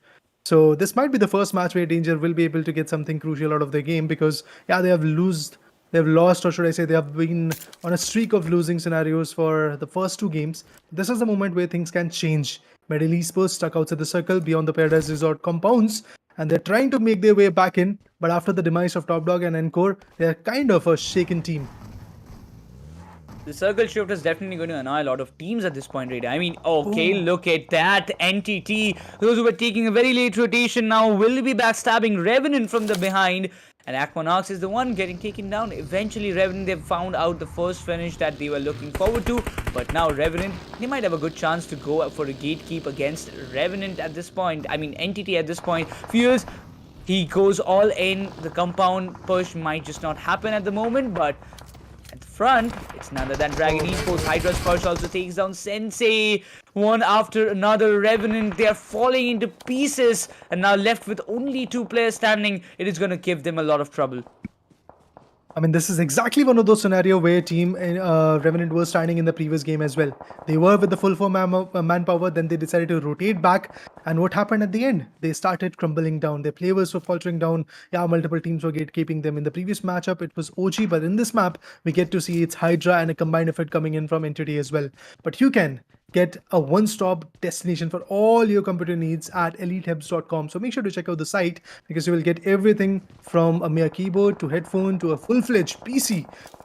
S8: So this might be the first match where Danger will be able to get something crucial out of the game, because yeah, they've lost, or should I say, they have been on a streak of losing scenarios for the first 2 games. This is the moment where things can change. Medal Esports stuck outside the circle beyond the Paradise Resort compounds, and they're trying to make their way back in, but after the demise of Top Dog and Encore, they're kind of a shaken team.
S6: The circle shift is definitely going to annoy a lot of teams at this point, right? I mean, okay, look at that. NTT, those who were taking a very late rotation now will be backstabbing Revenant from the behind. And Aquanox is the one getting taken down. Eventually, Revenant, they've found out the first finish that they were looking forward to. But now Revenant, they might have a good chance to go up for a gatekeep against Revenant at this point. I mean, NTT at this point feels he goes all in. The compound push might just not happen at the moment, but at the front, it's none other than Dragon Esports. HYDRA's first also takes down Sensei. One after another. Revenant, they are falling into pieces, and now left with only 2 players standing. It is going to give them a lot of trouble.
S8: I mean, this is exactly one of those scenarios where Team Revenant was standing in the previous game as well. They were with the full form manpower, then they decided to rotate back. And what happened at the end? They started crumbling down. Their players were faltering down. Yeah, multiple teams were gatekeeping them. In the previous matchup, it was OG, but in this map, we get to see it's HYDRA and a combined effort coming in from Entity as well. But you can get a one-stop destination for all your computer needs at elitehubs.com. So make sure to check out the site because you will get everything from a mere keyboard to headphone to a full-fledged PC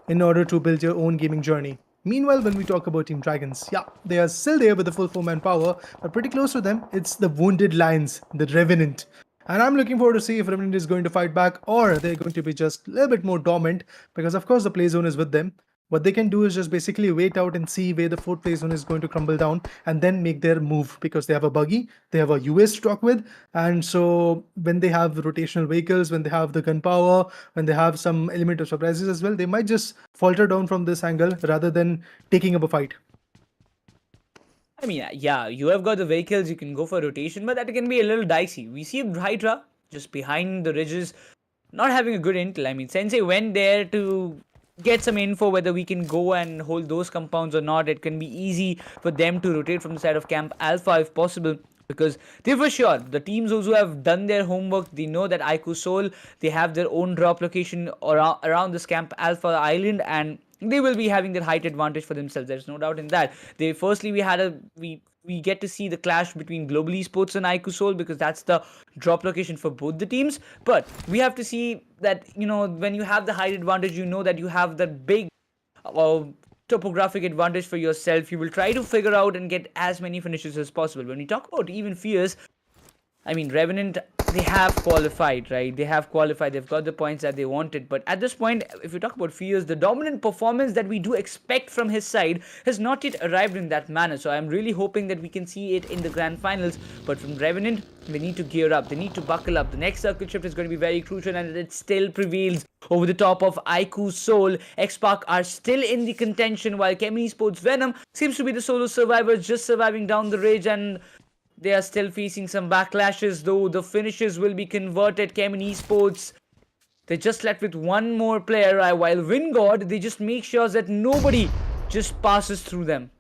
S8: in order to build your own gaming journey. Meanwhile, when we talk about Team Dragons, yeah, they are still there with the full form and power, but pretty close to them, it's the Wounded Lions, the Revenant. And I'm looking forward to see if Revenant is going to fight back or they're going to be just a little bit more dormant because of course the play zone is with them. What they can do is just basically wait out and see where the fourth play zone is going to crumble down and then make their move because they have a buggy, they have a US to talk with. And so when they have rotational vehicles, when they have the gunpowder, when they have some element of surprises as well, they might just falter down from this angle rather than taking up a fight.
S6: I mean, yeah, you have got the vehicles, you can go for rotation, but that can be a little dicey. We see HYDRA just behind the ridges, not having a good intel. I mean, Sensei went there to get some info whether we can go and hold those compounds or not. It can be easy for them to rotate from the side of Camp Alpha if possible, because they for sure, the teams those who have done their homework, they know that IQOOSOUL, they have their own drop location around this Camp Alpha island, and they will be having their height advantage for themselves. There's no doubt in that. We get to see the clash between Global Esports and IQOOSOUL because that's the drop location for both the teams. But we have to see that, you know, when you have the height advantage, you know that you have that big topographic advantage for yourself. You will try to figure out and get as many finishes as possible. When we talk about even fears, I mean, Revenant, they have qualified, right? They have qualified. They've got the points that they wanted. But at this point, if you talk about fears, the dominant performance that we do expect from his side has not yet arrived in that manner. So I'm really hoping that we can see it in the grand finals. But from Revenant, they need to gear up. They need to buckle up. The next circle shift is going to be very crucial, and it still prevails over the top of IQOOSOUL. Xspark are still in the contention, while CHEMIN Esports Venom seems to be the solo survivor, just surviving down the ridge, and they are still facing some backlashes, though the finishes will be converted. CHEMIN Esports, they're just left with one more player, while WINGOD, they just make sure that nobody just passes through them.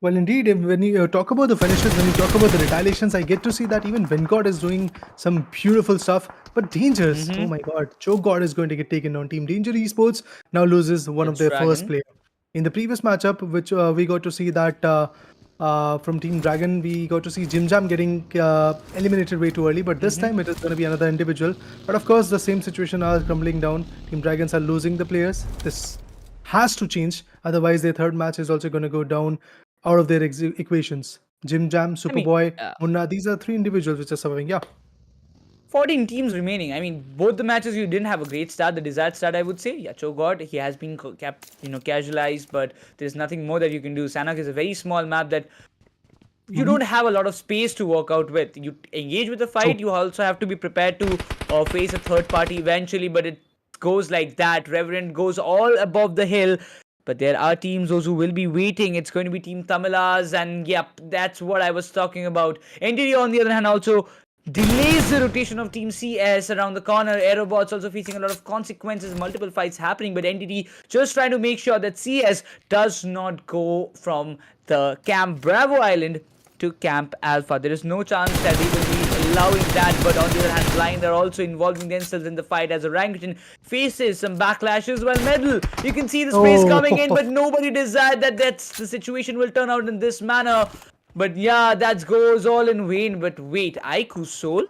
S8: Well, indeed, when you talk about the finishes, when you talk about the retaliations, I get to see that even WINGOD is doing some beautiful stuff. But Dangers, oh my god, Choke God is going to get taken on. Team Danger Esports now loses one of their first player. In the previous matchup, which we got to see that from Team Dragon, we got to see Jim Jam getting eliminated way too early, but this time it is going to be another individual. But of course, the same situation are crumbling down. Team Dragons are losing the players. This has to change, otherwise their third match is also going to go down out of their equations. Jim Jam, Superboy, Munna, these are three individuals which are surviving. Yeah.
S6: 14 teams remaining. I mean, both the matches you didn't have a great start, the desired start, I would say. Yeah, Choke God, he has been casualized, but there's nothing more that you can do. Sanhok is a very small map that you don't have a lot of space to work out with. You engage with the fight, you also have to be prepared to face a third party eventually, but it goes like that. Revenant goes all above the hill. But there are teams, those who will be waiting. It's going to be Team TAMILAS, and yep, that's what I was talking about. Entity, on the other hand, also delays the rotation of Team CS around the corner. AEROBOTZ also facing a lot of consequences, multiple fights happening, but Entity just trying to make sure that CS does not go from the Camp Bravo Island to Camp Alpha. There is no chance that they will be allowing that, but on the other hand, Blind are also involving themselves in the fight as Orangutan faces some backlashes. Well, Medal, you can see the space coming in, but nobody desired that the situation will turn out in this manner. But yeah, that goes all in vain. But wait, IQOOSOUL,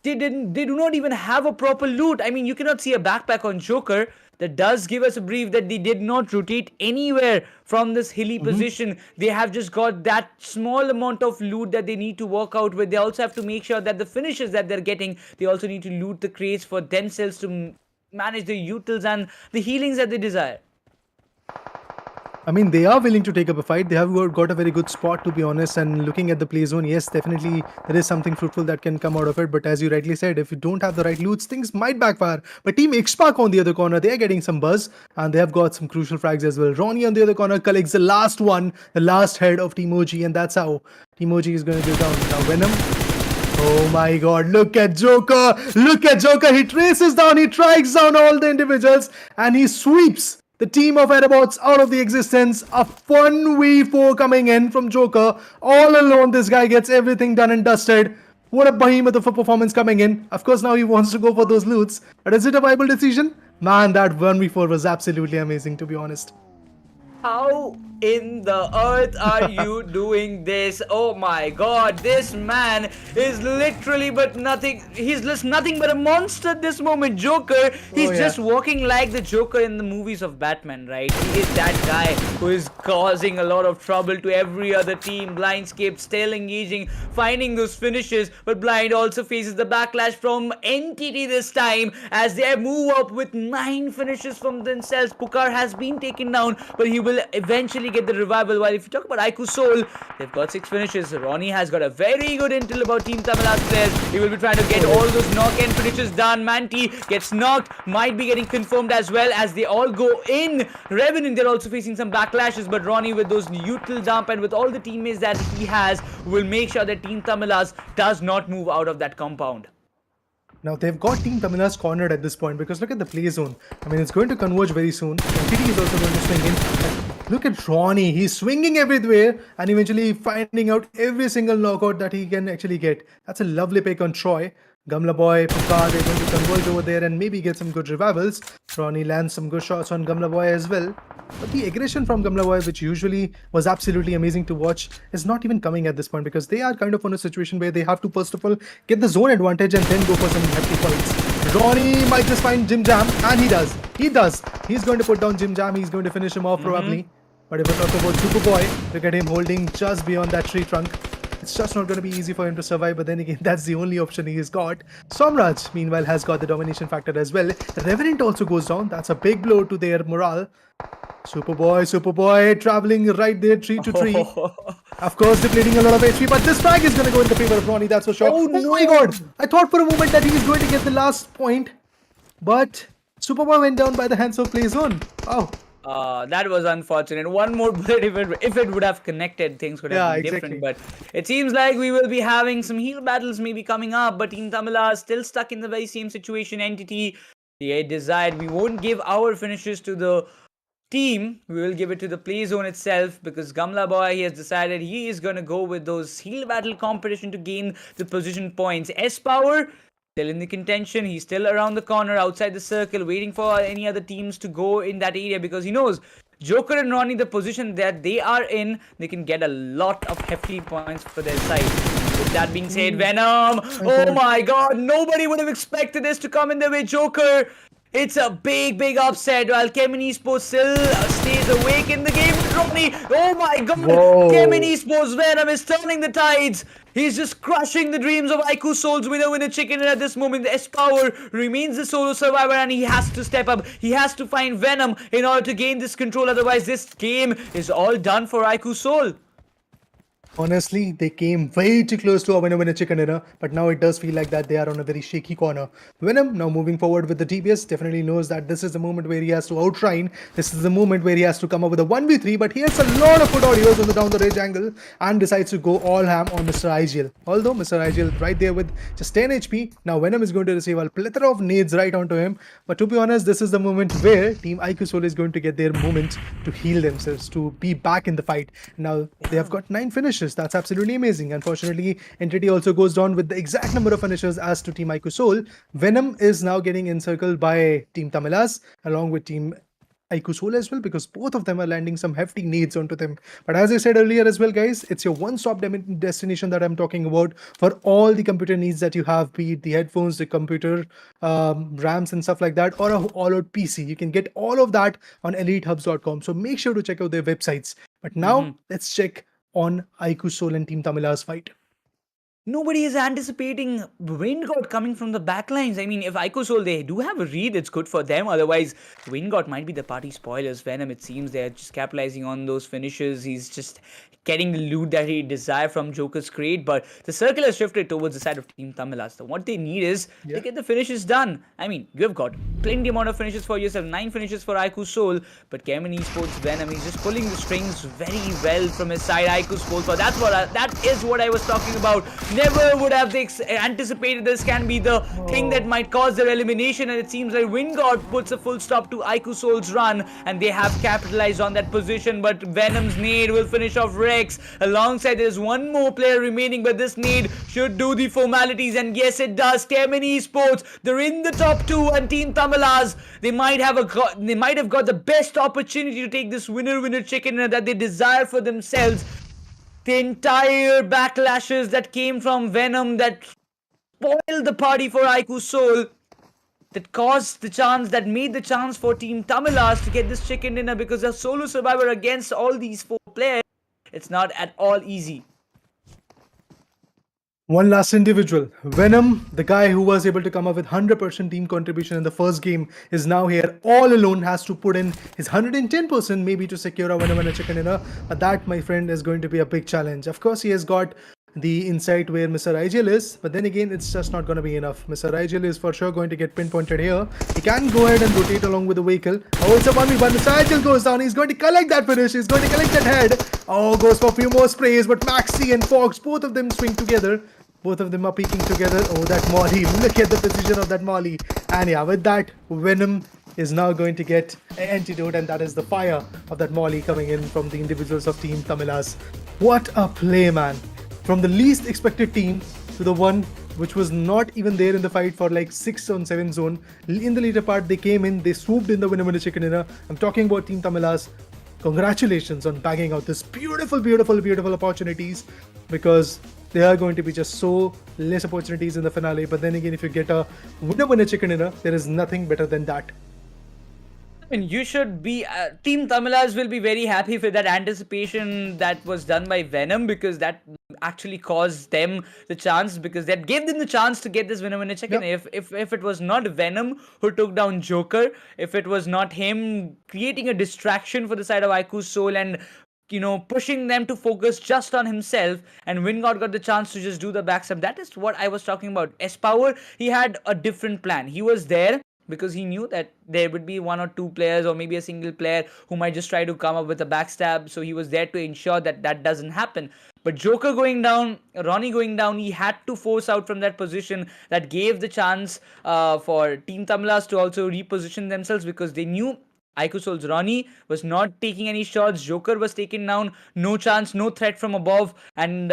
S6: they do not even have a proper loot. I mean, you cannot see a backpack on Joker. That does give us a brief that they did not rotate anywhere from this hilly position. They have just got that small amount of loot that they need to work out with. They also have to make sure that the finishes that they're getting, they also need to loot the crates for themselves to manage the utils and the healings that they desire.
S8: I mean, they are willing to take up a fight. They have got a very good spot, to be honest. And looking at the play zone, yes, definitely there is something fruitful that can come out of it. But as you rightly said, if you don't have the right loots, things might backfire. But Team Xspark on the other corner, they are getting some buzz. And they have got some crucial frags as well. Ronnie on the other corner collects the last one, the last head of Team OG. And that's how Team OG is going to go down. Now, Venom. Oh my god, look at Joker! Look at Joker! He traces down, he tracks down all the individuals, and he sweeps the team of AEROBOTZ out of the existence. A 1v4 coming in from Joker. All alone, this guy gets everything done and dusted. What a behemoth of a performance coming in. Of course, now he wants to go for those loots. But is it a viable decision? Man, that 1v4 was absolutely amazing, to be honest.
S6: How in the earth are you doing this? Oh my god, this man is literally he's just nothing but a monster at this moment. Joker, he's just walking like the Joker in the movies of Batman, right? He is that guy who is causing a lot of trouble to every other team. Blindscape still engaging, finding those finishes, but Blind also faces the backlash from Entity this time as they move up with 9 finishes from themselves. Pukar has been taken down, but he will eventually get the revival. While if you talk about IQOOSOUL, they've got 6 finishes. Ronnie has got a very good intel about Team TAMILAS players. He will be trying to get all those knock-in finishes done. Manti gets knocked, might be getting confirmed as well as they all go in. Revenant, they're also facing some backlashes, but Ronnie with those neutral dump and with all the teammates that he has will make sure that Team TAMILAS does not move out of that compound.
S8: Now they've got Team TAMILAS cornered at this point because look at the play zone. I mean, it's going to converge very soon. Entity is also going to swing in. Look at Ronnie. He's swinging everywhere and eventually finding out every single knockout that he can actually get. That's a lovely pick on Troy. Gamla Boy, Pukar, they're going to converge over there and maybe get some good revivals. Ronnie lands some good shots on Gamla Boy as well. But the aggression from Gamla Boy, which usually was absolutely amazing to watch, is not even coming at this point because they are kind of on a situation where they have to first of all get the zone advantage and then go for some hefty fights. Ronnie might just find Jim Jam, and he does. He does. He's going to put down Jim Jam. He's going to finish him off probably. But if we talk about Superboy, look at him holding just beyond that tree trunk. It's just not going to be easy for him to survive, but then again, that's the only option he's got. Somraj, meanwhile, has got the domination factor as well. Revenant also goes down. That's a big blow to their morale. Superboy traveling right there, tree to tree. Of course, depleting a lot of HP, but this frag is going to go in the favor of Ronnie, that's for sure. Oh my god! I thought for a moment that he was going to get the last point, but Superboy went down by the hands of Play Zone. Oh.
S6: That was unfortunate. One more bullet, if it would have connected, things could have been different. But it seems like we will be having some heal battles maybe coming up. But Team TAMILAS still stuck in the very same situation. Entity, they desired we won't give our finishes to the team. We will give it to the play zone itself because Gamla Boy, he has decided he is going to go with those heal battle competition to gain the position points. S-Power, still in the contention. He's still around the corner outside the circle waiting for any other teams to go in that area because he knows Joker and Ronnie, the position that they are in, they can get a lot of hefty points for their side. With that being said, Venom, oh my god, nobody would have expected this to come in their way. Joker, it's a big upset while CHEMIN Esports still stays awake in the game. Ronnie, oh my god, CHEMIN Esports Venom is turning the tides. He's just crushing the dreams of IQOOSOUL's winner chicken, and at this moment the S-Power remains the solo survivor and he has to step up. He has to find Venom in order to gain this control, otherwise this game is all done for IQOOSOUL.
S8: Honestly, they came way too close to a winner chicken dinner, but now it does feel like that they are on a very shaky corner. Venom, now moving forward with the TBS, definitely knows that this is the moment where he has to outshine. This is the moment where he has to come up with a 1v3, but he has a lot of good audios on the down the range angle and decides to go all ham on Mr. Igel. Although Mr. Igel right there with just 10 HP, now Venom is going to receive a plethora of nades right onto him. But to be honest, this is the moment where Team IQOOSOUL is going to get their moment to heal themselves, to be back in the fight. Now, they have got 9 finishes. That's absolutely amazing. Unfortunately, Entity also goes down with the exact number of finishers as to Team IQOOSOUL. Venom is now getting encircled by Team TAMILAS along with Team IQOOSOUL as well because both of them are landing some hefty needs onto them. But as I said earlier as well, guys, it's your one-stop destination that I'm talking about for all the computer needs that you have, be it the headphones, the computer RAMs and stuff like that, or a all-out PC. You can get all of that on Elitehubs.com. So make sure to check out their websites. But now let's check on IQOOSOUL and Team TAMILAS fight.
S6: Nobody is anticipating WINDGOD coming from the backlines. I mean, if IQOOSOUL, they do have a read, it's good for them. Otherwise, WINDGOD might be the party spoilers. Venom, it seems they're just capitalizing on those finishes. He's just getting the loot that he desired from Joker's crate. But the circle has shifted towards the side of Team TAMILAS. So what they need is to get the finishes done. I mean, you've got plenty amount of finishes for yourself. 9 finishes for IQOOSOUL. But CHEMIN Esports Venom, he's just pulling the strings very well from his side. IQOOSOUL, but that is what I was talking about. Never would have they anticipated this can be the thing that might cause their elimination, and it seems like WINDGOD puts a full stop to IQOOSOUL's run, and they have capitalized on that position. But Venom's nade will finish off Rex. Alongside, there's one more player remaining, but this nade should do the formalities, and yes, it does. CHEMIN ESPORTS, they're in the top 2, and Team TAMILAS, they might have got the best opportunity to take this winner chicken dinner that they desire for themselves. The entire backlashes that came from Venom that spoiled the party for IQOOSOUL, that caused the chance, that made the chance for Team TAMILAS to get this chicken dinner, because a solo survivor against all these 4 players, it's not at all easy.
S8: One last individual. Venom, the guy who was able to come up with 100% team contribution in the first game, is now here all alone, has to put in his 110% maybe to secure a winner chicken dinner. But that, my friend, is going to be a big challenge. Of course, he has got the insight where Mr. Erangel is, but then again, it's just not going to be enough. Mr. Erangel is for sure going to get pinpointed here. He can go ahead and rotate along with the vehicle. Oh, it's a 1v1. Mr. Erangel goes down. He's going to collect that finish. He's going to collect that head. Oh, goes for a few more sprays, but Maxi and Fox, both of them swing together. Both of them are peeking together. Oh, that molly. Look at the precision of that molly. And yeah, with that, Venom is now going to get an antidote, and that is the fire of that molly coming in from the individuals of Team TAMILAS. What a play, man. From the least expected team to the one which was not even there in the fight for like 6 on 7 zone. In the later part, they came in, they swooped in the winner chicken dinner. I'm talking about Team TAMILAS. Congratulations on bagging out this beautiful opportunities, because there are going to be just so less opportunities in the finale. But then again, if you get a winner chicken dinner, there is nothing better than that.
S6: I mean, you should be, Team TAMILAS will be very happy with that anticipation that was done by Venom, because that actually caused them the chance, because that gave them the chance to get this winner chicken.
S8: Yep.
S6: If it was not Venom who took down Joker, if it was not him creating a distraction for the side of IQOOSOUL and, you know, pushing them to focus just on himself, and WINDGOD got the chance to just do the backstab. That is what I was talking about. S-Power, he had a different plan. He was there because he knew that there would be 1 or 2 players, or maybe a single player, who might just try to come up with a backstab. So he was there to ensure that that doesn't happen. But Joker going down, Ronnie going down, he had to force out from that position. That gave the chance for Team TAMILAS to also reposition themselves, because they knew IQOOSOUL's Ronnie was not taking any shots. Joker was taken down. No chance, no threat from above. And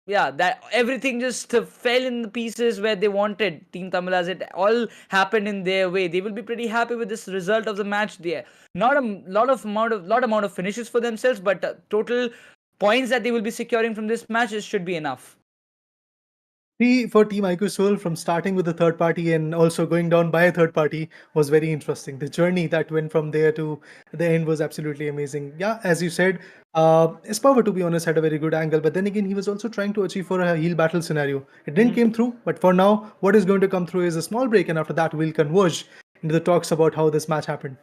S6: yeah, that everything just fell in the pieces where they wanted Team TAMILAS. It all happened in their way. They will be pretty happy with this result of the match. There, not a lot amount of finishes for themselves, but total points that they will be securing from this match should be enough.
S8: For Team IQOOSOUL, from starting with the third party and also going down by a third party, was very interesting. The journey that went from there to the end was absolutely amazing. Yeah, as you said, Espower, to be honest, had a very good angle, but then again, he was also trying to achieve for a heal battle scenario. It didn't came through, but for now, what is going to come through is a small break, and after that, we'll converge into the talks about how this match happened.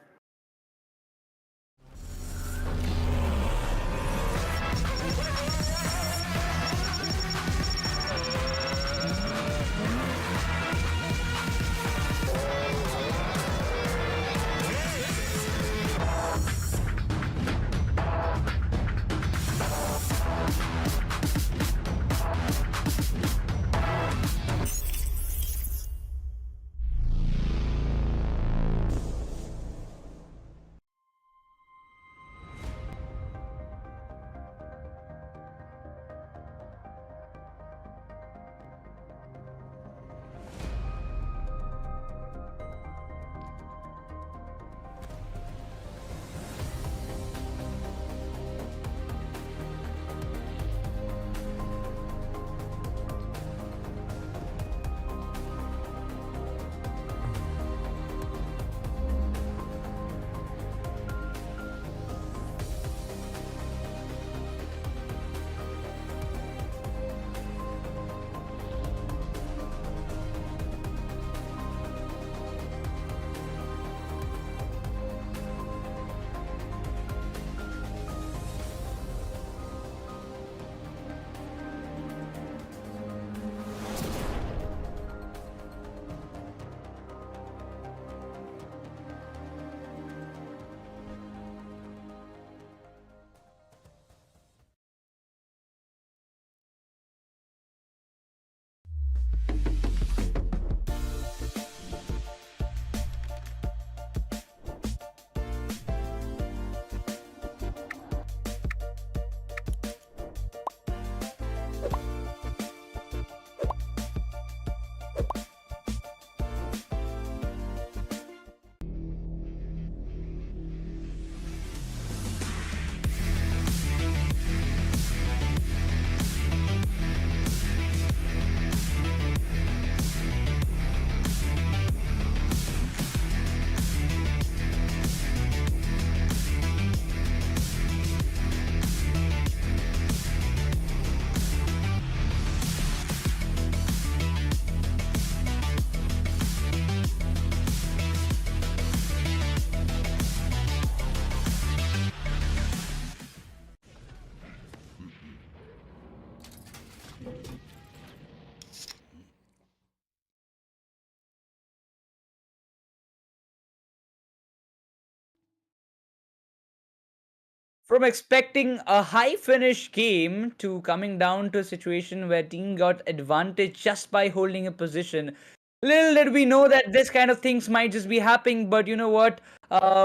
S6: From expecting a high finish game to coming down to a situation where team got advantage just by holding a position. Little did we know that this kind of things might just be happening, but you know what?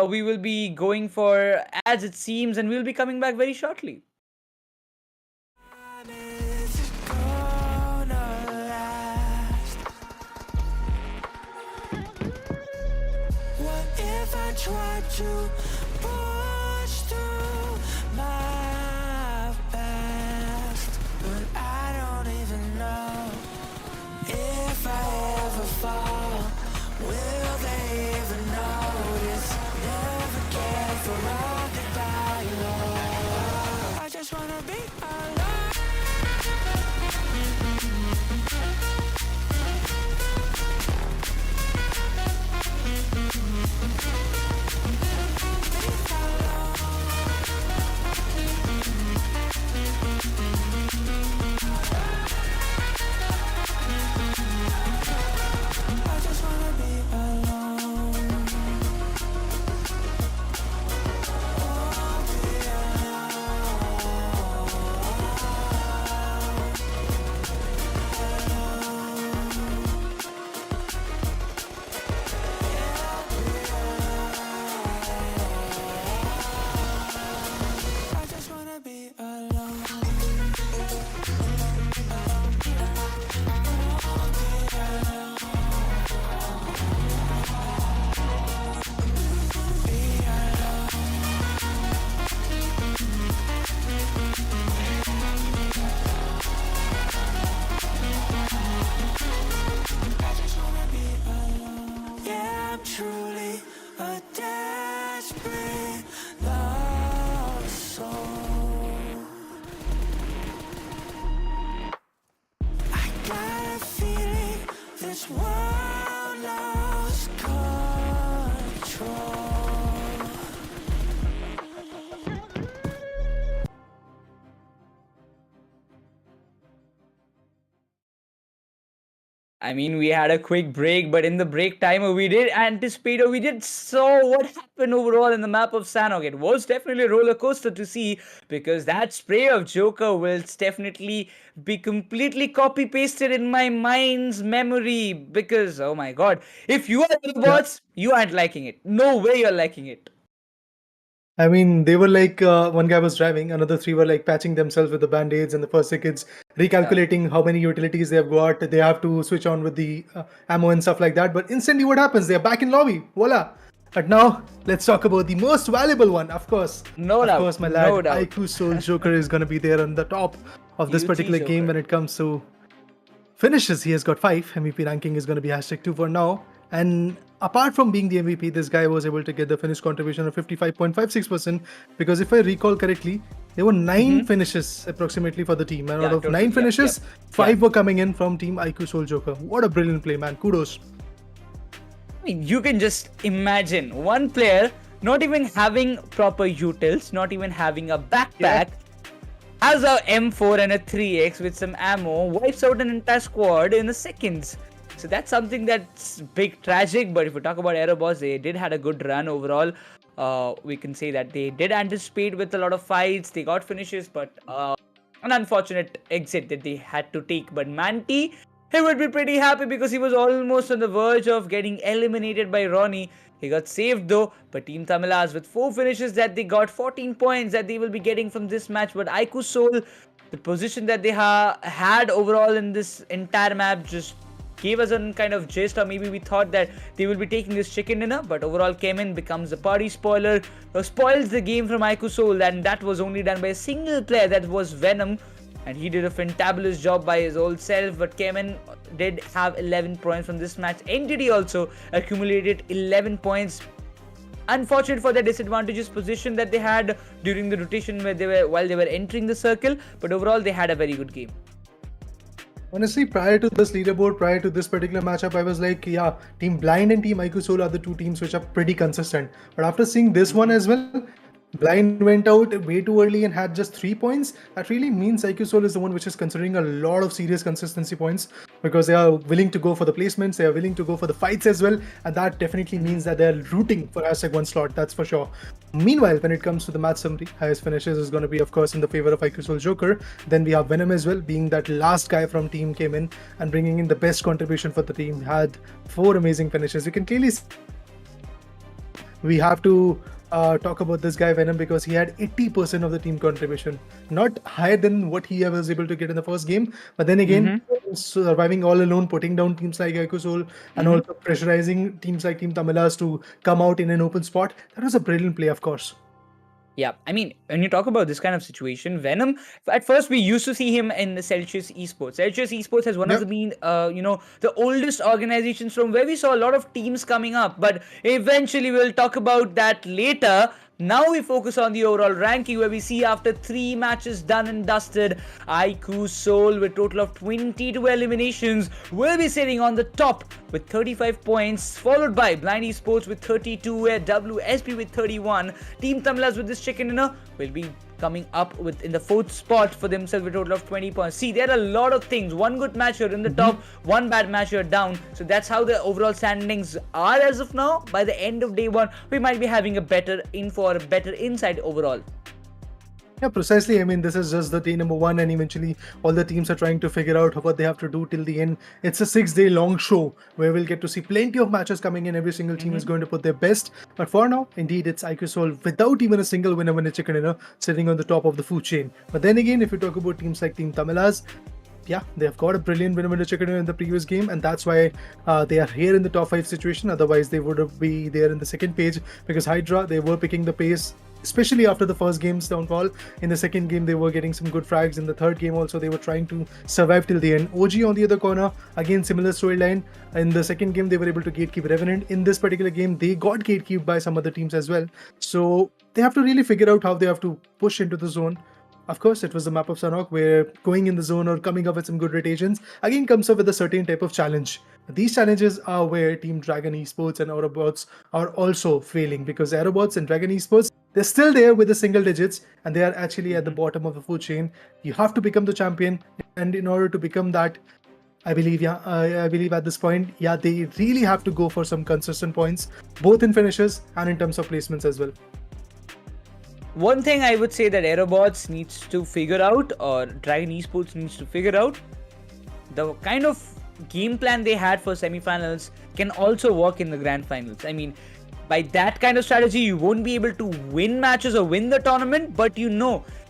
S6: We will be going for as it seems, and we'll be coming back very shortly.
S2: Is it gonna last? What if I tried to push through my best? But I don't even know if I ever fall. Will they even notice? Never cared for all that I know. I just wanna be alone. I just wanna be alone. Oh, be alone. I just wanna be alone. Yeah, I'm truly a desperate lost soul. I got a feeling this world lost control.
S6: I mean, we had a quick break, but in the break time, we did anticipate or we did saw what happened overall in the map of Sanhok. It was definitely a roller coaster to see because that spray of Joker will definitely be completely copy pasted in my mind's memory. Because, oh my god, if you are robots, you aren't liking it. No way you're liking it.
S8: I mean, they were like, one guy was driving, another three were like patching themselves with the band-aids, and the first kids recalculating how many utilities they have got. They have to switch on with the ammo and stuff like that. But instantly, what happens? They're back in lobby. Voila! But now, let's talk about the most valuable one, of course.
S6: No doubt,
S8: Of course, my lad,
S6: no doubt.
S8: IQOOSOUL Joker is going to be there on the top of this
S6: UT
S8: particular game
S6: Joker.
S8: when it comes to finishes. He has got 5. MVP ranking is going to be #2 for now. And apart from being the MVP, this guy was able to get the finish contribution of 55.56%, because if I recall correctly, there were 9 finishes approximately for the team. And
S6: Yeah,
S8: out of
S6: totally.
S8: 9
S6: Yep,
S8: finishes,
S6: yep.
S8: 5 were coming in from team IQOOSOUL Joker. What a brilliant play, man. Kudos.
S6: I mean, you can just imagine one player not even having proper utils, not even having a backpack, has a M4 and a 3x with some ammo, wipes out an entire squad in a seconds. So that's something that's big tragic. But if we talk about AEROBOTZ, they did had a good run overall. We can say that they did anticipate with a lot of fights. They got finishes, but an unfortunate exit that they had to take. But Manti, he would be pretty happy because he was almost on the verge of getting eliminated by Ronnie. He got saved though, but Team TAMILAS with 4 finishes that they got 14 points that they will be getting from this match. But IQOOSOUL, the position that they had overall in this entire map just gave us a kind of gist, or maybe we thought that they will be taking this chicken dinner, but overall CHEMIN becomes a party spoiler, spoils the game from IQOOSOUL, and that was only done by a single player, that was Venom, and he did a fantabulous job by his old self. But CHEMIN did have 11 points from this match. NTD also accumulated 11 points. Unfortunate for the disadvantageous position that they had during the rotation while they were entering the circle, but overall they had a very good game.
S8: Honestly, prior to this leaderboard, prior to this particular matchup, I was like, yeah, Team Blind and Team IQOOSOUL are the 2 teams which are pretty consistent. But after seeing this one as well, Blind went out way too early and had just 3 points. That really means IQOOSOUL is the one which is considering a lot of serious consistency points, because they are willing to go for the placements, they are willing to go for the fights as well, and that definitely means that they are rooting for #1 slot, that's for sure. Meanwhile, when it comes to the match summary, highest finishes is going to be, of course, in the favor of IQOOSOUL Joker. Then we have Venom as well, being that last guy from team came in and bringing in the best contribution for the team. Had 4 amazing finishes. You can clearly see we have to talk about this guy Venom, because he had 80% of the team contribution, not higher than what he was able to get in the first game, but then again surviving all alone, putting down teams like IQOOSOUL and also pressurizing teams like Team Tamilas to come out in an open spot. That was a brilliant play, of course.
S6: Yeah, I mean, when you talk about this kind of situation, Venom, at first we used to see him in the Celsius Esports. Celsius Esports has one of the the oldest organizations from where we saw a lot of teams coming up. But eventually we'll talk about that later. Now we focus on the overall ranking, where we see after 3 matches done and dusted, IQOOSOUL with a total of 22 eliminations will be sitting on the top with 35 points, followed by Blind Esports with 32, where WSP with 31. Team Tamilas with this chicken dinner will be coming up with in the 4th spot for themselves with a total of 20 points. See, there are a lot of things. One good match you're in the top, one bad match you're down. So that's how the overall standings are as of now. By the end of day 1, we might be having a better info or a better insight overall.
S8: Yeah, precisely. I mean, this is just the day number 1, and eventually all the teams are trying to figure out what they have to do till the end. It's a 6-day long show where we'll get to see plenty of matches coming in. Every single team is going to put their best. But for now, indeed, it's IQOOSOUL without even a single winner in a chicken dinner sitting on the top of the food chain. But then again, if you talk about teams like Team Tamilas, yeah, they've got a brilliant winner chicken dinner in the previous game, and that's why they are here in the top 5 situation. Otherwise, they would be there in the second page, because HYDRA, they were picking the pace, especially after the first game's downfall. In the second game, they were getting some good frags. In the third game also, they were trying to survive till the end. OG on the other corner, again, similar storyline. In the second game, they were able to gatekeep Revenant. In this particular game, they got gatekeeped by some other teams as well. So they have to really figure out how they have to push into the zone. Of course, it was the map of Sanhok, where going in the zone or coming up with some good rotations again comes up with a certain type of challenge. These challenges are where Team Dragon Esports and AEROBOTZ are also failing, because AEROBOTZ and Dragon Esports, they're still there with the single digits, and they are actually at the bottom of the food chain. You have to become the champion, and in order to become that, I believe at this point, they really have to go for some consistent points, both in finishes and in terms of placements as well.
S6: One thing I would say that AEROBOTZ needs to figure out, or Dragon Esports needs to figure out, the kind of game plan they had for semi-finals can also work in the grand finals. I mean, by that kind of strategy, you won't be able to win matches or win the tournament, but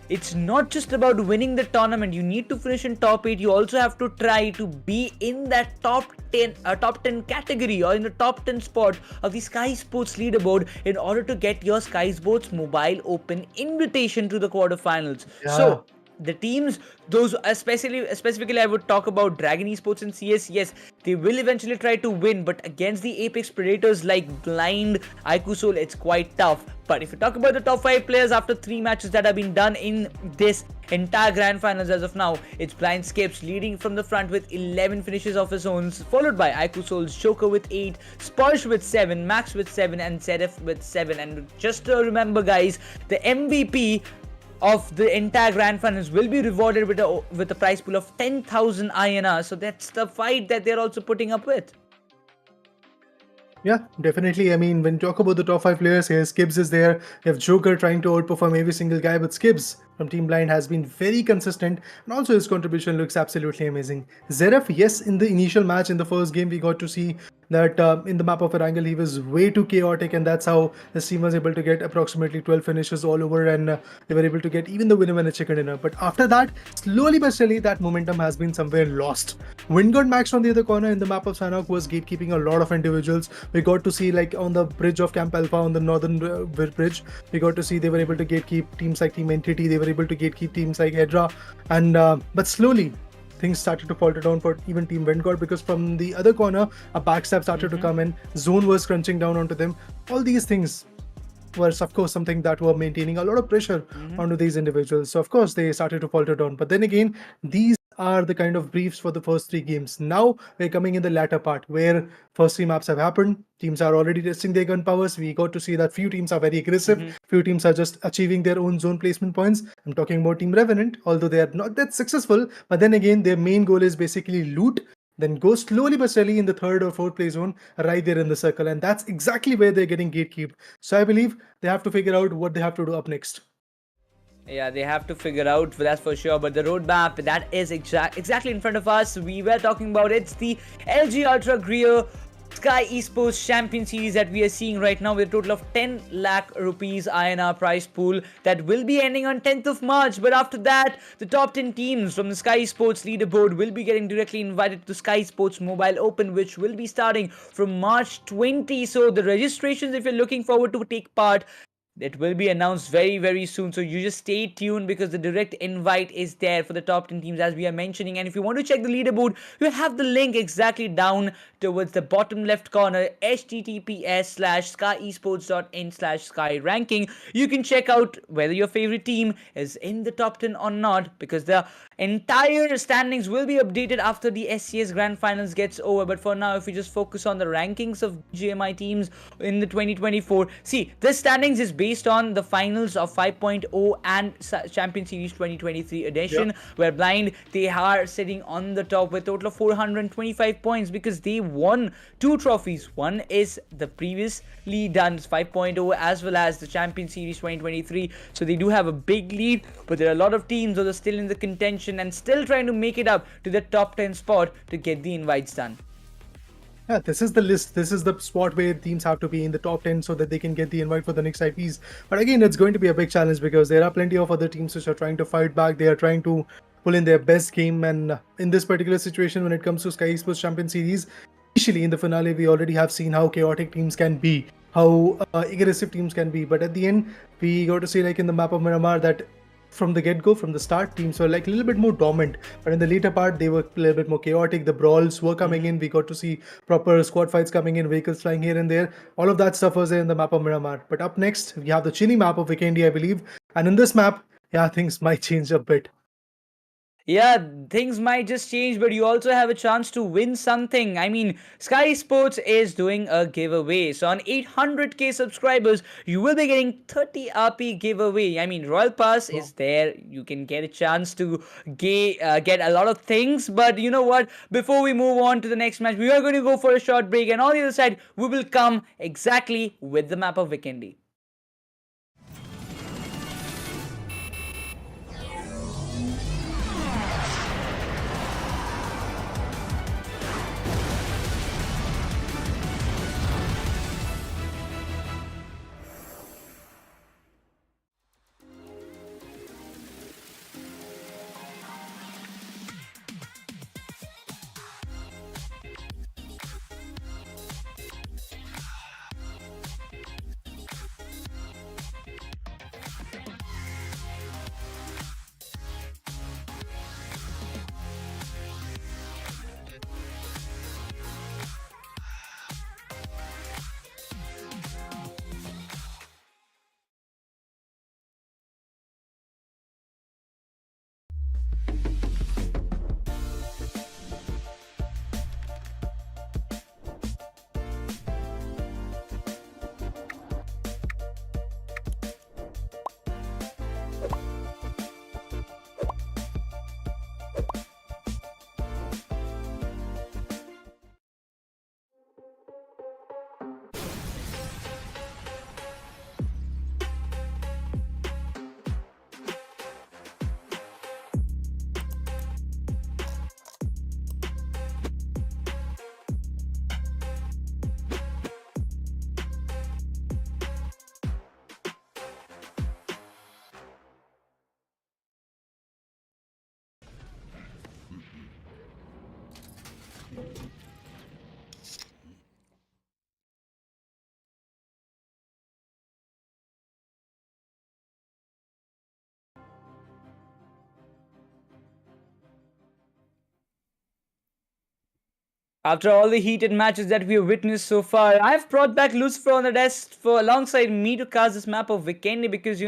S6: it's not just about winning the tournament. You need to finish in top 8. You also have to try to be in that top 10 category, or in the top 10 spot of the Skyesports leaderboard, in order to get your Skyesports Mobile Open invitation to the quarterfinals.
S8: Yeah.
S6: So the teams, those specifically I would talk about Dragon Esports and CS. Yes, they will eventually try to win, but against the apex predators like Blind, IQOOSOUL, it's quite tough. But if you talk about the top 5 players after 3 matches that have been done in this entire grand finals as of now, it's Blind Skips leading from the front with 11 finishes of his own, followed by IQOOSOUL's Joker with 8, Sparsh with 7, Max with 7, and ZF with 7. And just to remember, guys, the MVP of the entire grand finals will be rewarded with a prize pool of 10,000 INR. So that's the fight that they're also putting up with.
S8: Yeah, definitely. I mean, when you talk about the top 5 players here, Skibbs is there. You have Joker trying to outperform every single guy, but Skibbs from Team Blind has been very consistent, and also his contribution looks absolutely amazing. Zeref, yes, in the initial match in the first game, we got to see that in the map of Erangel, he was way too chaotic, and that's how the team was able to get approximately 12 finishes all over, and they were able to get even the winner and a chicken dinner. But after that, slowly but steadily, that momentum has been somewhere lost. WINDGOD Max on the other corner in the map of Sanhok was gatekeeping a lot of individuals. We got to see, like, on the bridge of Camp Alpha, on the northern bridge, we got to see they were able to gatekeep teams like Team Entity, they were able to gatekeep teams like HYDRA, and but slowly things started to falter down for even Team WINDGOD, because from the other corner a backstab started to come in, zone was crunching down onto them. All these things was, of course, something that were maintaining a lot of pressure onto these individuals. So of course they started to falter down, but then again, these are the kind of briefs for the first 3 games. Now we're coming in the latter part where first 3 maps have happened. Teams are already testing their gun powers. We got to see that few teams are very aggressive. Few teams are just achieving their own zone placement points. I'm talking about Team Revenant, although they are not that successful. But then again, their main goal is basically loot, then go slowly but steadily in the 3rd or 4th play zone, right there in the circle. And that's exactly where they're getting gatekeeped. So I believe they have to figure out what they have to do up next.
S6: Yeah, they have to figure out, that's for sure. But the roadmap, that is exactly in front of us. We were talking about it's the LG UltraGear Skyesports Champions Series that we are seeing right now, with a total of 10 lakh rupees INR prize pool that will be ending on 10th of March. But after that, the top 10 teams from the Skyesports leaderboard will be getting directly invited to Skyesports Mobile Open, which will be starting from March 20. So the registrations, if you're looking forward to take part, it will be announced very, very soon. So you just stay tuned, because the direct invite is there for the top 10 teams, as we are mentioning. And if you want to check the leaderboard, you have the link exactly down towards the bottom left corner, https:/skyesports.in/sky ranking. You can check out whether your favorite team is in the top 10 or not, because the entire standings will be updated after the SCS Grand Finals gets over. But for now, if we just focus on the rankings of BGMI teams in the 2024, see, this standings is based on the finals of 5.0 and Champion Series 2023 edition, where Blind, they are sitting on the top with a total of 425 points, because they won 2 trophies. One is the previously done 5.0 as well as the Champion Series 2023. So they do have a big lead, but there are a lot of teams that are still in the contention and still trying to make it up to the top 10 spot to get the invites done.
S8: Yeah, this is the list. This is the spot where teams have to be in the top 10 so that they can get the invite for the next IPs. But again, it's going to be a big challenge, because there are plenty of other teams which are trying to fight back. They are trying to pull in their best game. And in this particular situation, when it comes to Skyesports Champions Series, initially in the finale, we already have seen how chaotic teams can be, how aggressive teams can be. But at the end, we got to see, like in the map of Miramar, that from the get-go, from the start, teams were like a little bit more dominant, but in the later part they were a little bit more chaotic. The brawls were coming in. We got to see proper squad fights coming in, vehicles flying here and there. All of that stuff was there in the map of Miramar. But up next we have the chilly map of Vikendi, I believe, and in this map, yeah, things might change a bit.
S6: Yeah, things might just change, but you also have a chance to win something. I mean, Skyesports is doing a giveaway. So on 800k subscribers, you will be getting 30 RP giveaway. I mean, Royal Pass is there. You can get a chance to get a lot of things. But you know what? Before we move on to the next match, we are going to go for a short break. And on the other side, we will come exactly with the map of Vikendi. After all the heated matches that we have witnessed so far, I've brought back Lucifer on the desk for alongside me to cast this map of Vikendi because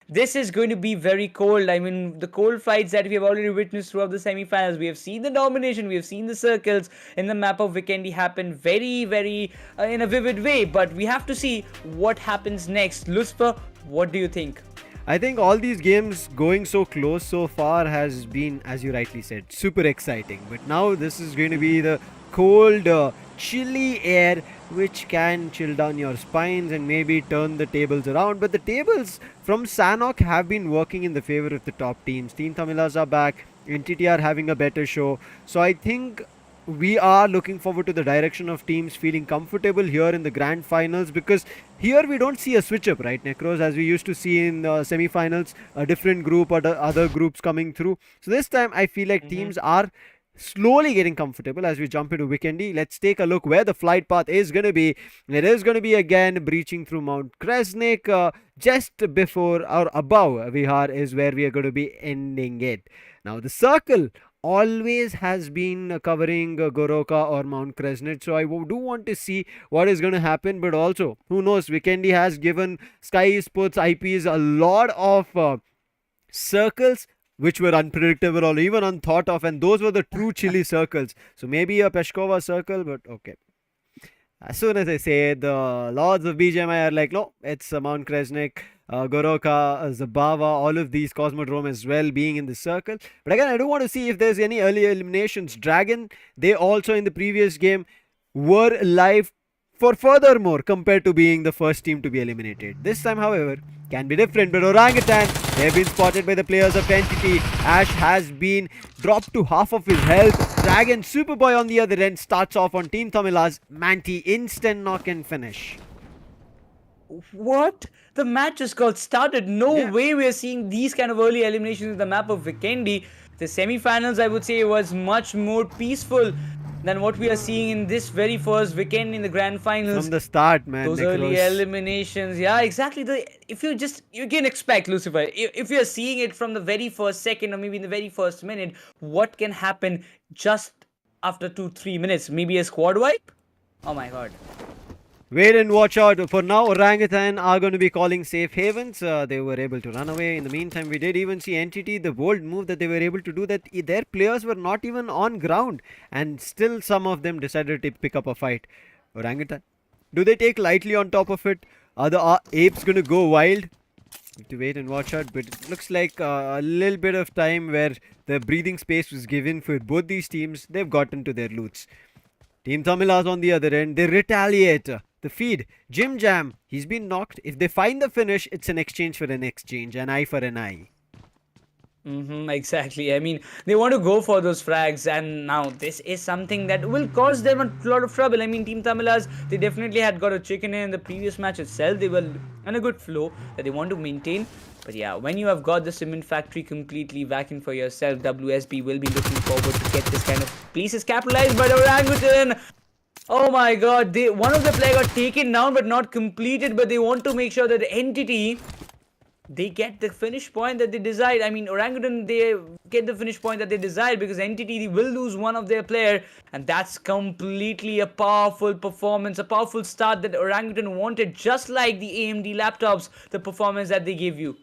S6: this is going to be very cold. I mean, the cold fights that we have already witnessed throughout the semi-finals, we have seen the domination, we have seen the circles in the map of Vikendi happen very, very in a vivid way. But we have to see what happens next. Lucifer, what do you think?
S5: I think all these games going so close so far has been, as you rightly said, super exciting. But now this is going to be the cold, chilly air which can chill down your spines and maybe turn the tables around. But the tables from Sanhok have been working in the favor of the top teams. Team TAMILAS are back. NTT are having a better show. So I think we are looking forward to the direction of teams feeling comfortable here in the grand finals, because here we don't see a switch up, right, Necros, as we used to see in semi-finals, a different group or the other groups coming through. So this time I feel like teams are slowly getting comfortable as we jump into Vikendi. Let's take a look where the flight path is going to be. It is going to be again breaching through Mount Kresnik, just before or above Vihar is where we are going to be ending it. Now the circle always has been covering Goroka or Mount Kresnik, so I do want to see what is going to happen. But also, who knows, Vikendi has given Skyesports IPs a lot of circles which were unpredictable or even unthought of, and those were the true chilly circles. So maybe a Peshkova circle, but okay. As soon as I say it, the lords of BGMI are like, no, it's Mount Kresnik, Goroka, Zabava, all of these, Cosmodrome as well being in the circle. But again, I do want to see if there's any early eliminations. Dragon, they also in the previous game were live for furthermore compared to being the first team to be eliminated. This time, however, can be different. But Orangutan, they've been spotted by the players of Entity. Ash has been dropped to half of his health. Dragon Superboy on the other end starts off on Team TAMILAS. Manti instant knock and finish.
S6: What? The match just got started. No way we are seeing these kind of early eliminations in the map of Vikendi. The semi-finals, I would say, was much more peaceful than what we are seeing in this very first weekend in the grand finals.
S5: From the start, man.
S6: Those early eliminations. Yeah, exactly. You can expect, Lucifer, if you're seeing it from the very first second or maybe in the very first minute, what can happen just after 2-3 minutes? Maybe a squad wipe? Oh my god.
S5: Wait and watch out. For now, Orangutan are going to be calling safe havens. They were able to run away. In the meantime, we did even see Entity, the bold move that they were able to do, that their players were not even on ground, and still some of them decided to pick up a fight. Orangutan, do they take lightly on top of it? Are the apes going to go wild? Need to wait and watch out, but it looks like a little bit of time where the breathing space was given for both these teams. They've gotten to their loots. Team TAMILAS on the other end, they retaliate. The feed, Jim Jam, he's been knocked. If they find the finish, it's an exchange for an exchange, an eye for an eye.
S6: Exactly. I mean, they want to go for those frags, and now this is something that will cause them a lot of trouble. I mean, Team TAMILAS, they definitely had got a chicken in the previous match itself. They were on a good flow that they want to maintain. But yeah, when you have got the cement factory completely vacuumed for yourself, WSB will be looking forward to get this kind of pieces capitalized. But Orangutan, oh my god, one of the players got taken down but not completed, but they want to make sure that the Entity, they get the finish point that they desired. I mean, Orangutan, they get the finish point that they desired because Entity will lose one of their player, and that's completely a powerful performance, a powerful start that Orangutan wanted, just like the AMD laptops, the performance that they gave you.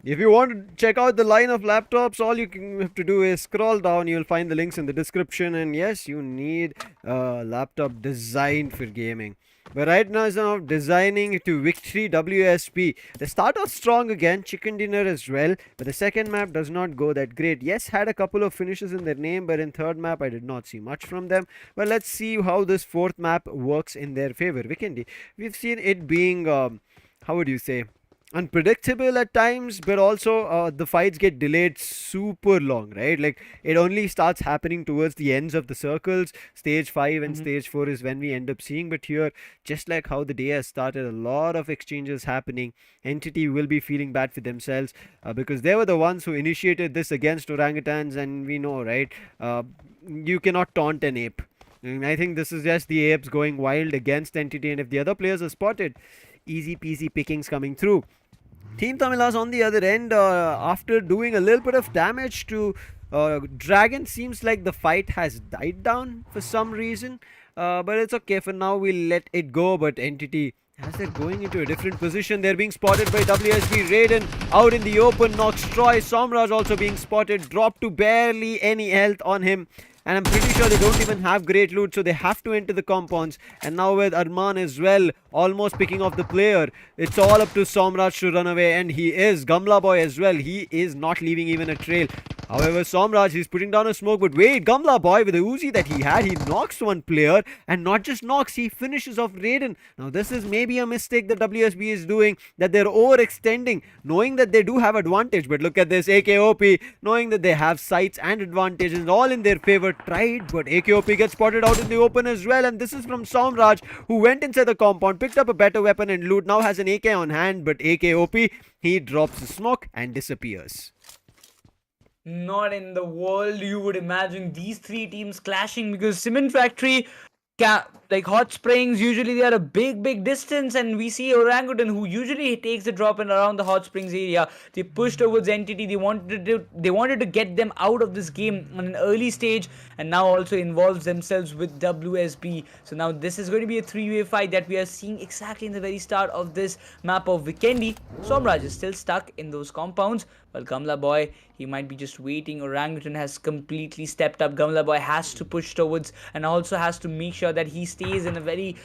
S5: If you want to check out the line of laptops, all you have to do is scroll down. You'll find the links in the description. And yes, you need a laptop designed for gaming. But right now, it's now designing to Victory WSP. They start off strong again, chicken dinner as well. But the second map does not go that great. Yes, had a couple of finishes in their name, but in third map, I did not see much from them. But let's see how this fourth map works in their favor. Vikendi, we've seen it being, how would you say, unpredictable at times, but also the fights get delayed super long, right? Like, it only starts happening towards the ends of the circles. Stage 5 and stage 4 is when we end up seeing, but here, just like how the day has started, a lot of exchanges happening. Entity will be feeling bad for themselves because they were the ones who initiated this against orangutans, and we know, right, you cannot taunt an ape. And I think this is just the apes going wild against Entity, and if the other players are spotted, easy peasy pickings coming through. Team TAMILAS on the other end, after doing a little bit of damage to Dragon seems like the fight has died down for some reason, but it's okay for now. We'll let it go. But Entity, as they're going into a different position, they're being spotted by WSB. Raiden out in the open, knocks Troy. Somraj also being spotted, dropped to barely any health on him. And I'm pretty sure they don't even have great loot, so they have to enter the compounds. And now with Arman as well, almost picking off the player, it's all up to Somraj to run away. And he is. Gamla Boy as well, he is not leaving even a trail. However, Somraj, he's putting down a smoke, but wait, Gamla Boy with the Uzi that he had, he knocks one player, and not just knocks, he finishes off Raiden. Now this is maybe a mistake that WSB is doing, that they're overextending, knowing that they do have advantage. But look at this, AKOP, knowing that they have sights and advantages all in their favor, tried, but AKOP gets spotted out in the open as well. And this is from Somraj, who went inside the compound, picked up a better weapon and loot, now has an AK on hand, but AKOP, he drops the smoke and disappears.
S6: Not in the world you would imagine these three teams clashing, because Cement Factory, like Hot Springs, usually they are a big distance, and we see Orangutan, who usually takes the drop in around the Hot Springs area. They pushed towards Entity. They wanted to get them out of this game on an early stage, and now also involves themselves with WSB. So now this is going to be a three-way fight that we are seeing exactly in the very start of this map of Vikendi. Somraj is still stuck in those compounds, while Gamla Boy, he might be just waiting. Orangutan has completely stepped up. Gamla Boy has to push towards, and also has to make sure that he stays in a very,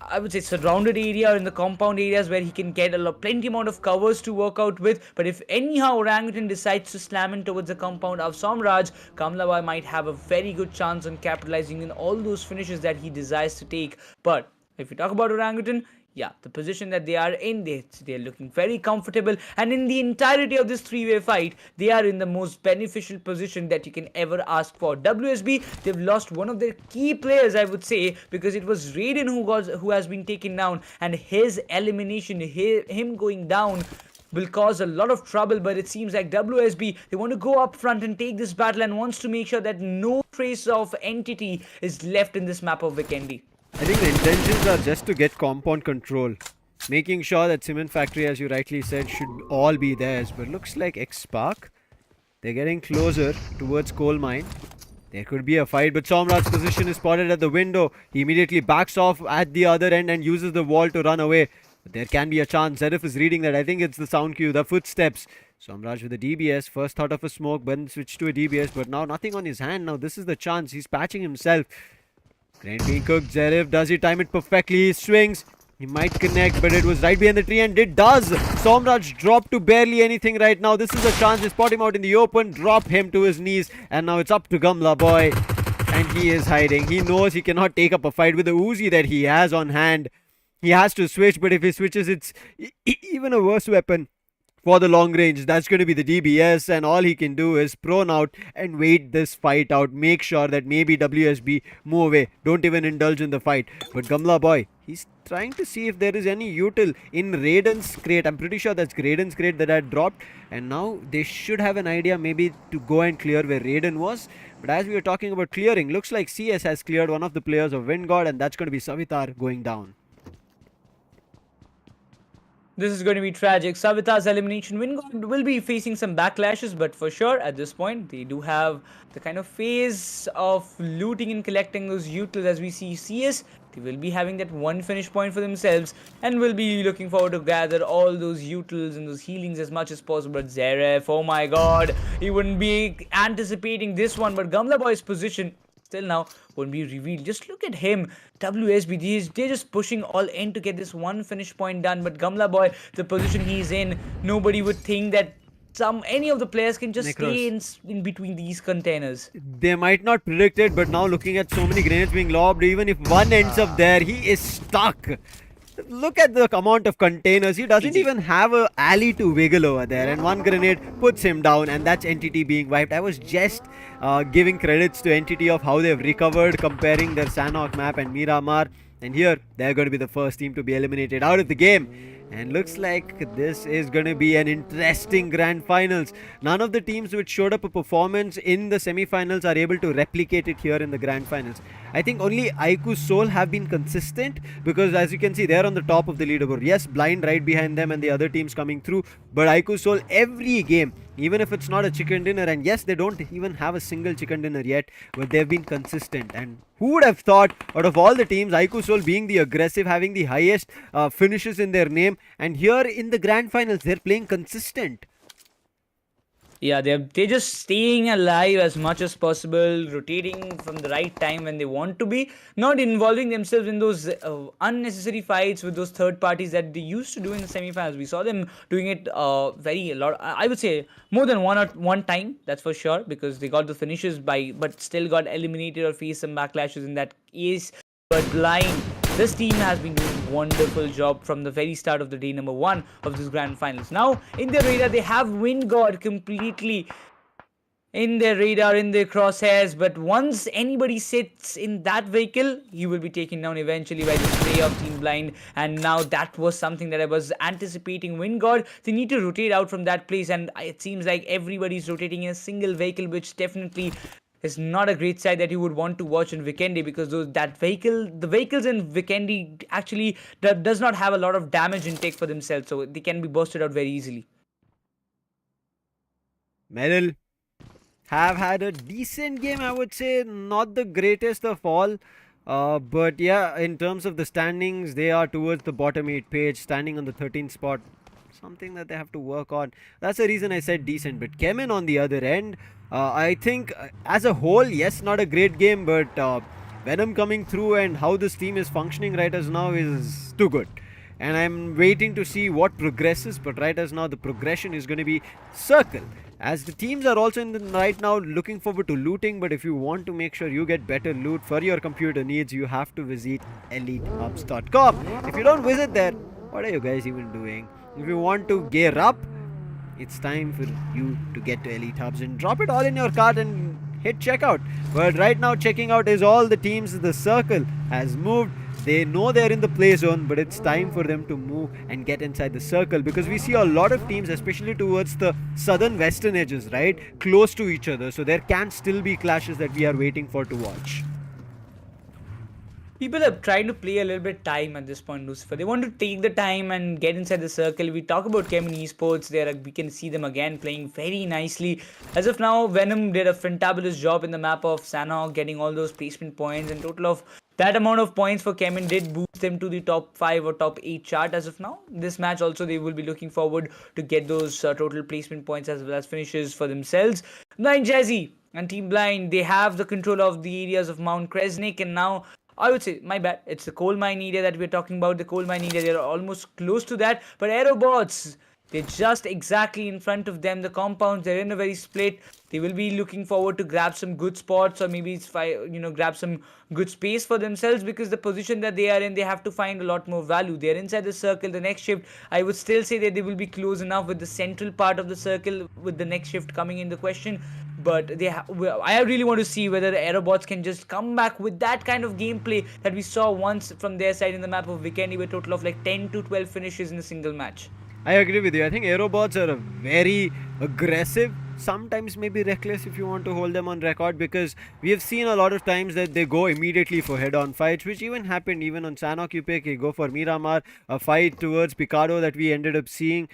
S6: I would say, surrounded area, or in the compound areas where he can get plenty amount of covers to work out with. But if anyhow Orangutan decides to slam in towards the compound of Somraj, Gamla Boy might have a very good chance on capitalizing in all those finishes that he desires to take. But if we talk about Orangutan, yeah, the position that they are in, they're looking very comfortable, and in the entirety of this three-way fight, they are in the most beneficial position that you can ever ask for. WSB, they've lost one of their key players, I would say, because it was Raiden who has been taken down, and his elimination, him going down, will cause a lot of trouble. But it seems like WSB, they want to go up front and take this battle, and wants to make sure that no trace of Entity is left in this map of Vikendi.
S5: I think the intentions are just to get compound control, making sure that Cement Factory, as you rightly said, should all be theirs. But looks like Xspark, they're getting closer towards coal mine. There could be a fight, but Somraj's position is spotted at the window. He immediately backs off at the other end and uses the wall to run away. But there can be a chance. Zerif is reading that. I think it's the sound cue, the footsteps. Somraj with a DBS, first thought of a smoke, then switched to a DBS, but now nothing on his hand. Now this is the chance. He's patching himself. Grenade being cooked. Zerif, does he time it perfectly? He swings. He might connect, but it was right behind the tree, and it does. Somraj dropped to barely anything right now. This is a chance to spot him out in the open, drop him to his knees, and now it's up to Gamla Boy. And he is hiding. He knows he cannot take up a fight with the Uzi that he has on hand. He has to switch, but if he switches, it's even a worse weapon for the long range. That's going to be the DBS, and all he can do is prone out and wait this fight out. Make sure that maybe WSB move away. Don't even indulge in the fight. But Gamla Boy, he's trying to see if there is any util in Raiden's crate. I'm pretty sure that's Raiden's crate that had dropped, and now they should have an idea maybe to go and clear where Raiden was. But as we were talking about clearing, looks like CS has cleared one of the players of WINDGOD, and that's going to be Savitar going down.
S6: This is going to be tragic. Savitar's elimination. WINDGOD will be facing some backlashes, but for sure at this point they do have the kind of phase of looting and collecting those utils. As we see CS, they will be having that one finish point for themselves, and will be looking forward to gather all those utils and those healings as much as possible. But Zeref, oh my god, he wouldn't be anticipating this one, but Gamla Boy's position still now won't be revealed. Just look at him. WSB, they're just pushing all in to get this one finish point done. But Gamla Boy, the position he's in, nobody would think that any of the players can just stay in between these containers.
S5: They might not predict it, but now looking at so many grenades being lobbed, even if one ends up there, he is stuck. Look at the amount of containers. He doesn't even have an alley to wiggle over there, and one grenade puts him down, and that's Entity being wiped. I was just giving credits to Entity of how they've recovered, comparing their Sanhok map and Miramar, and here they're going to be the first team to be eliminated out of the game. And looks like this is going to be an interesting grand finals. None of the teams which showed up a performance in the semi-finals are able to replicate it here in the grand finals. I think only IQOOSOUL have been consistent, because as you can see, they're on the top of the leaderboard. Yes, Blind right behind them and the other teams coming through, but IQOOSOUL every game even if it's not a chicken dinner. And yes, they don't even have a single chicken dinner yet, but they've been consistent. And who would have thought, out of all the teams, IQOOSOUL being the aggressive, having the highest finishes in their name, and here in the grand finals, they're playing consistent.
S6: Yeah, they're just staying alive as much as possible, rotating from the right time when they want to be, not involving themselves in those unnecessary fights with those third parties that they used to do in the semi-finals. We saw them doing it very a lot. I would say more than one time, that's for sure, because they got the finishes but still got eliminated or faced some backlashes in that case. But blind, this team has been doing a wonderful job from the very start of the day number 1 of this grand finals. Now, in their radar, they have WINDGOD completely in their radar, in their crosshairs. But once anybody sits in that vehicle, he will be taken down eventually by the spray of Team Blind. And now that was something that I was anticipating. WINDGOD, they need to rotate out from that place. And it seems like everybody's rotating in a single vehicle, which definitely is not a great sight that you would want to watch in Vikendi, because the vehicles in Vikendi actually does not have a lot of damage intake for themselves, so they can be busted out very easily.
S5: Medal have had a decent game, I would say, not the greatest of all. But yeah, in terms of the standings, they are towards the bottom 8 page, standing on the 13th spot. Something that they have to work on. That's the reason I said decent. But CHEMIN on the other end, I think as a whole, yes, not a great game, but Venom coming through and how this team is functioning right as now is too good. And I'm waiting to see what progresses, but right as now the progression is going to be Circle. As the teams are also right now looking forward to looting, but if you want to make sure you get better loot for your computer needs, you have to visit Elitehubs.com. If you don't visit there, what are you guys even doing? If you want to gear up, it's time for you to get to Elitehubs and drop it all in your cart and hit checkout. But right now checking out is all the teams. The Circle has moved. They know they're in the play zone, but it's time for them to move and get inside the Circle, because we see a lot of teams, especially towards the southern western edges, right, close to each other. So there can still be clashes that we are waiting for to watch.
S6: People are trying to play a little bit time at this point, Lucifer. They want to take the time and get inside the Circle. We talk about CHEMIN Esports there. We can see them again playing very nicely. As of now, Venom did a fantabulous job in the map of Sanhok, getting all those placement points. And total of that amount of points for CHEMIN did boost them to the top 5 or top 8 chart as of now. This match also, they will be looking forward to get those total placement points as well as finishes for themselves. Blind Jazzy and Team Blind, they have the control of the areas of Mount Kresnik, and now I would say, my bad, it's the coal mine area that we're talking about. The coal mine area, they're almost close to that. But AEROBOTZ, they're just exactly in front of them. The compounds, they're in a very split. They will be looking forward to grab some good spots, or maybe grab some good space for themselves, because the position that they are in, they have to find a lot more value. They're inside the Circle. The next shift, I would still say that they will be close enough with the central part of the Circle, with the next shift coming in the question. But I really want to see whether AEROBOTZ can just come back with that kind of gameplay that we saw once from their side in the map of Vikendi, with a total of like 10 to 12 finishes in a single match.
S5: I agree with you. I think AEROBOTZ are a very aggressive, sometimes maybe reckless if you want to hold them on record, because we have seen a lot of times that they go immediately for head-on fights, which even happened even on Sanhok. You pick, you go for Miramar, a fight towards Picado that we ended up seeing.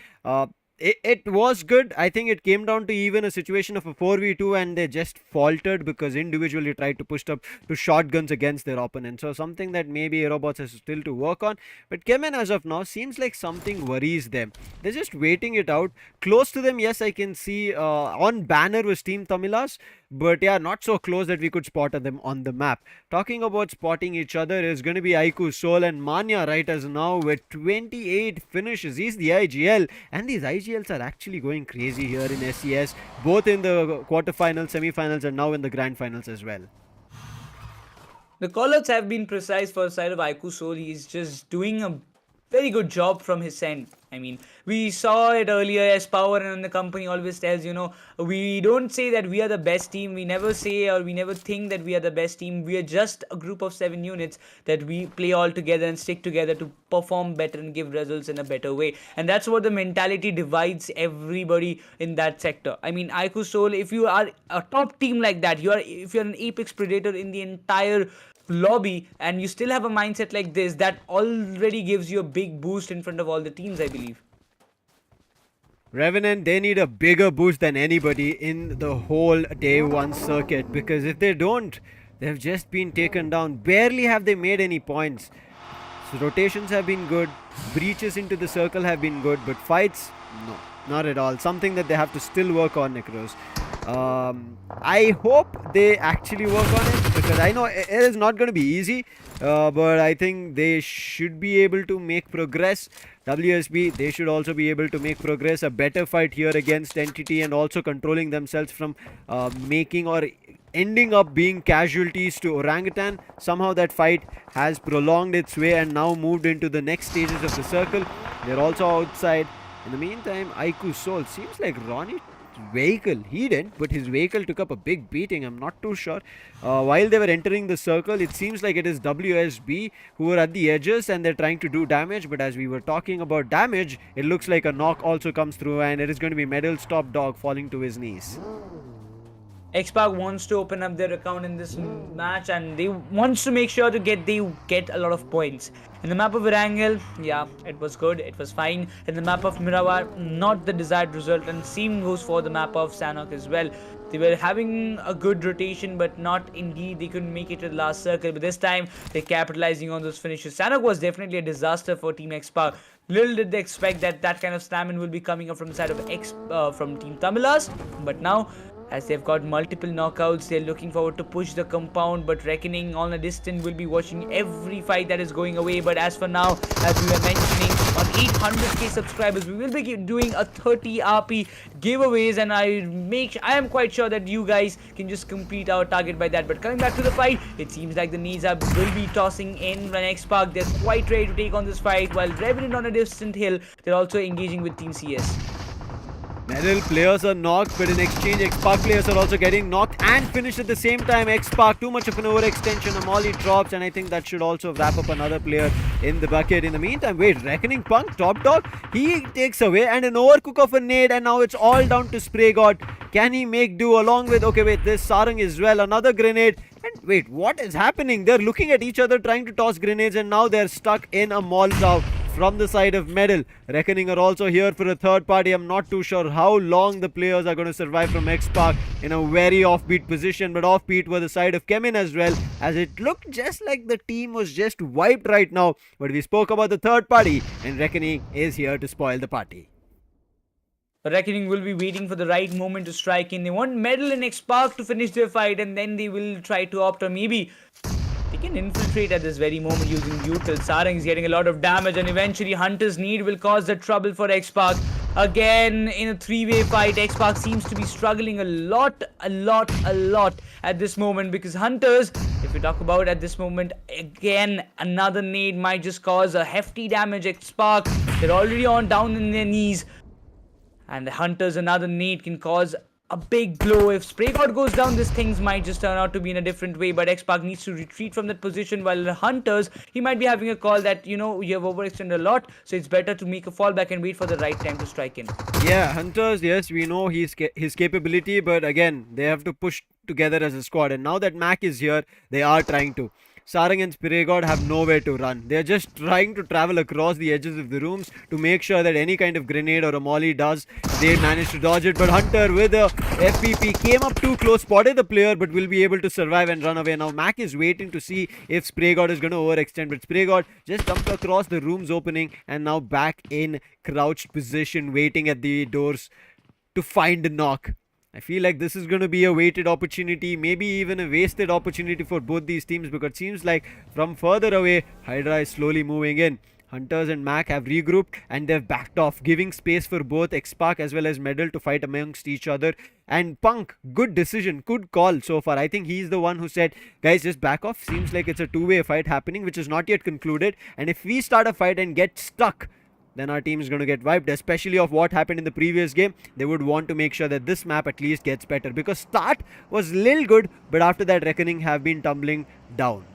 S5: It was good. I think it came down to even a situation of a 4v2, and they just faltered because individually tried to push up to shotguns against their opponent. So something that maybe AEROBOTZ has still to work on. But CHEMIN as of now seems like something worries them. They're just waiting it out. Close to them, yes, I can see on banner was Team TAMILAS. But yeah, not so close that we could spot them on the map. Talking about spotting each other is going to be IQOOSOUL and Manya right as now with 28 finishes. He's the IGL, and these IGLs are actually going crazy here in SES, both in the quarterfinals, semi-finals, and now in the grand finals as well.
S6: The callouts have been precise for the side of IQOOSOUL. He's just doing a very good job from his end. I mean, we saw it earlier as Power and the company always tells, we don't say that we are the best team. We never say, or we never think that we are the best team. We are just a group of 7 units that we play all together and stick together to perform better and give results in a better way. And that's what the mentality divides everybody in that sector. I mean, IQOOSOUL, if you are a top team like that, if you're an apex predator in the entire lobby, and you still have a mindset like this, that already gives you a big boost in front of all the teams, I believe.
S5: Revenant, they need a bigger boost than anybody in the whole day one circuit, because if they don't, they've just been taken down. Barely have they made any points. So rotations have been good, breaches into the circle have been good, but fights, no, not at all. Something that they have to still work on, Necros. I hope they actually work on it, because I know it is not going to be easy, but I think they should be able to make progress. WSB, they should also be able to make progress. A better fight here against Entity, and also controlling themselves from making or ending up being casualties to Orangutan. Somehow that fight has prolonged its way and now moved into the next stages of the circle. They're also outside. In the meantime, IQOOSOUL, seems like Ronnie's vehicle, he didn't, but his vehicle took up a big beating. I'm not too sure. While they were entering the circle, it seems like it is WSB who were at the edges and they're trying to do damage, but as we were talking about damage, it looks like a knock also comes through, and it is going to be Medal's top dog falling to his knees.
S6: Xspark wants to open up their account in this match, and they wants to make sure to get a lot of points. In the map of Erangel, yeah, it was good, it was fine. In the map of Miramar, not the desired result, and same goes for the map of Sanhok as well. They were having a good rotation, but not indeed, they couldn't make it to the last circle. But this time, they're capitalizing on those finishes. Sanhok was definitely a disaster for Team Xspark. Little did they expect that kind of stamina will be coming up from the side of from Team TAMILAS, but now, as they've got multiple knockouts, they're looking forward to push the compound, but Reckoning on a distance will be watching every fight that is going away. But as for now, as we were mentioning, on 800k subscribers, we will be doing a 30 RP giveaways, and I am quite sure that you guys can just complete our target by that. But coming back to the fight, it seems like the Elitehubs will be tossing in when Xspark, they're quite ready to take on this fight, while Revenant on a distant hill, they're also engaging with Team CS.
S5: Medal players are knocked, but in exchange, Xspark players are also getting knocked and finished at the same time. Xspark, too much of an overextension. A molly drops, and I think that should also wrap up another player in the bucket. In the meantime, wait, Reckoning Punk, top dog, he takes away, and an overcook of a nade, and now it's all down to Spray God. Can he make do along with, okay, wait, this Sarang as well, another grenade. And wait, what is happening? They're looking at each other, trying to toss grenades, and now they're stuck in a Molotov from the side of Medal. Reckoning are also here for a third party. I'm not too sure how long the players are going to survive from Xspark in a very offbeat position, but offbeat were the side of CHEMIN as well, as it looked just like the team was just wiped right now. But we spoke about the third party, and Reckoning is here to spoil the party.
S6: Reckoning will be waiting for the right moment to strike in. They want Medal and Xspark to finish their fight, and then they will try to opt, or maybe they can infiltrate at this very moment using Butyl. Sarang is getting a lot of damage, and eventually Hunter's need will cause the trouble for Xspark. Again, in a three-way fight, Xspark seems to be struggling a lot at this moment, because Hunters, if we talk about at this moment, again, another nade might just cause a hefty damage. Xspark, they're already down in their knees. And the Hunters, another nade can cause a big blow. If Spray God goes down, these things might just turn out to be in a different way. But Xspark needs to retreat from that position, while the Hunters, he might be having a call that, you know, you have overextended a lot, so it's better to make a fallback and wait for the right time to strike in.
S5: Yeah, Hunters, yes, we know his capability, but again, they have to push together as a squad. And now that Mac is here, they are trying to. Sarang and Spray God have nowhere to run. They're just trying to travel across the edges of the rooms to make sure that any kind of grenade or a molly does, they manage to dodge it. But Hunter with a FPP came up too close, spotted the player, but will be able to survive and run away. Now Mac is waiting to see if Spray God is going to overextend, but Spray God just jumped across the room's opening and now back in crouched position, waiting at the doors to find a knock. I feel like this is going to be a weighted opportunity, maybe even a wasted opportunity for both these teams, because it seems like from further away, HYDRA is slowly moving in. Hunters and Mac have regrouped and they've backed off, giving space for both Xspark as well as Medal to fight amongst each other. And Punk, good decision, good call so far. I think he's the one who said, guys, just back off. Seems like it's a two-way fight happening, which is not yet concluded. And if we start a fight and get stuck, then our team is going to get wiped, especially of what happened in the previous game. They would want to make sure that this map at least gets better, because start was little good, but after that Reckoning have been tumbling down.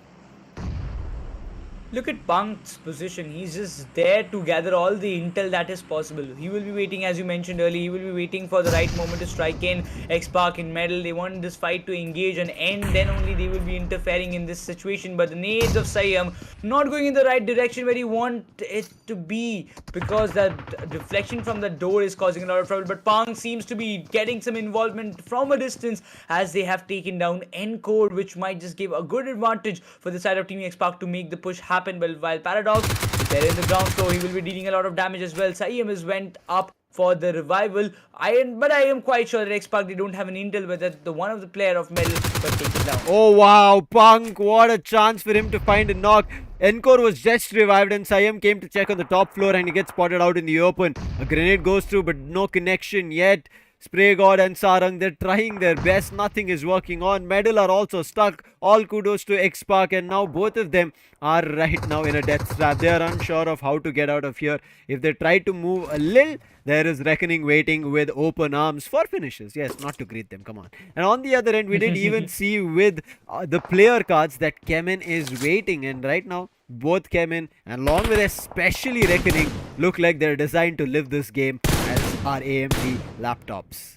S6: Look at Punk's position. He's just there to gather all the intel that is possible. He will be waiting, as you mentioned earlier, he will be waiting for the right moment to strike in. Xspark in medal. They want this fight to engage and end. Then only they will be interfering in this situation. But the nades of Siam not going in the right direction where you want it to be, because that deflection from the door is causing a lot of trouble. But Punk seems to be getting some involvement from a distance as they have taken down Encore, which might just give a good advantage for the side of Team Xspark to make the push happen. But while Paradox is there in the ground floor, he will be dealing a lot of damage as well. Siam has went up for the revival. But I am quite sure that Xspark, they don't have an intel, but that the one of the player of medal was taken down.
S5: Oh wow, Punk, what a chance for him to find a knock. Encore was just revived and Siam came to check on the top floor and he gets spotted out in the open. A grenade goes through but no connection yet. Spray God and Sarang, they're trying their best. Nothing is working on. Medal are also stuck. All kudos to Xspark, and now both of them are right now in a death trap. They are unsure of how to get out of here. If they try to move a little, there is Reckoning waiting with open arms for finishes. Yes, not to greet them. Come on. And on the other end, we did even see with the player cards that CHEMIN is waiting. And right now, both CHEMIN and along with especially Reckoning look like they're designed to live this game as our AMD laptops.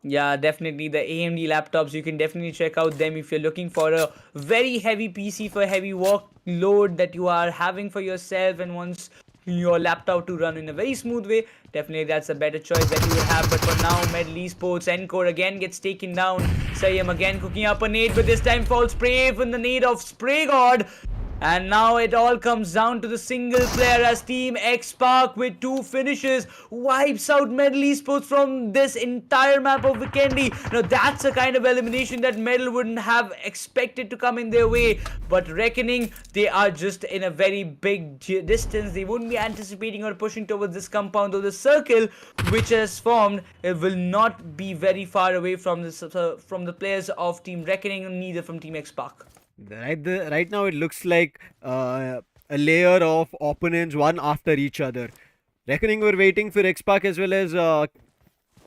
S6: Yeah, definitely the AMD laptops. You can definitely check out them if you're looking for a very heavy PC for heavy workload that you are having for yourself and wants your laptop to run in a very smooth way. Definitely that's a better choice that you will have. But for now, Medal Esports, Encore again gets taken down. Siam again cooking up a nade, but this time false spray from the nade of Spray God. And now it all comes down to the single player as Team Xspark with 2 finishes wipes out Medal Esports from this entire map of Vikendi. Now that's a kind of elimination that Medal wouldn't have expected to come in their way. But Reckoning, they are just in a very big distance. They wouldn't be anticipating or pushing towards this compound, though the circle which has formed will not be very far away from the players of Team Reckoning, neither from Team Xspark.
S5: Right now it looks like a layer of opponents one after each other. Reckoning were waiting for Xspark as well as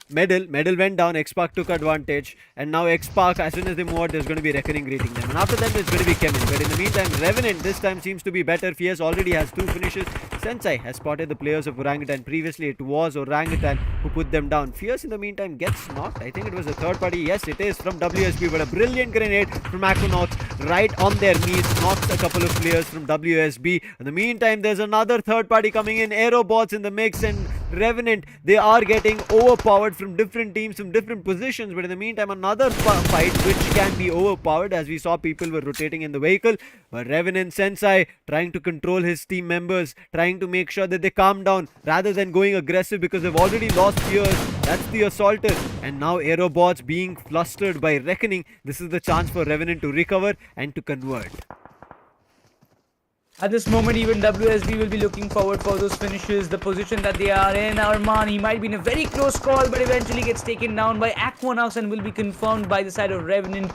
S5: Medal went down, Xspark took advantage, and now Xspark, as soon as they move out, there's going to be Reckoning greeting them, and after that there's going to be CHEMIN. But in the meantime, Revenant this time seems to be better. Fierce already has 2 finishes. Sensei has spotted the players of Orangutan. Previously it was Orangutan who put them down. Fierce in the meantime gets knocked. I think it was a third party. Yes, it is from WSB, but a brilliant grenade from Aquanauts right on their knees knocks a couple of players from WSB. In the meantime, there's another third party coming in. AEROBOTZ in the mix, and Revenant, they are getting overpowered from different teams, from different positions. But in the meantime, another fight which can be overpowered, as we saw people were rotating in the vehicle. But Revenant Sensei trying to control his team members, trying to make sure that they calm down rather than going aggressive, because they've already lost Fierce. That's the Assaulter. And now AEROBOTZ being flustered by Reckoning. This is the chance for Revenant to recover and to convert.
S6: At this moment, even WSB will be looking forward for those finishes. The position that they are in, Arman, he might be in a very close call, but eventually gets taken down by Aquanauts and will be confirmed by the side of Revenant.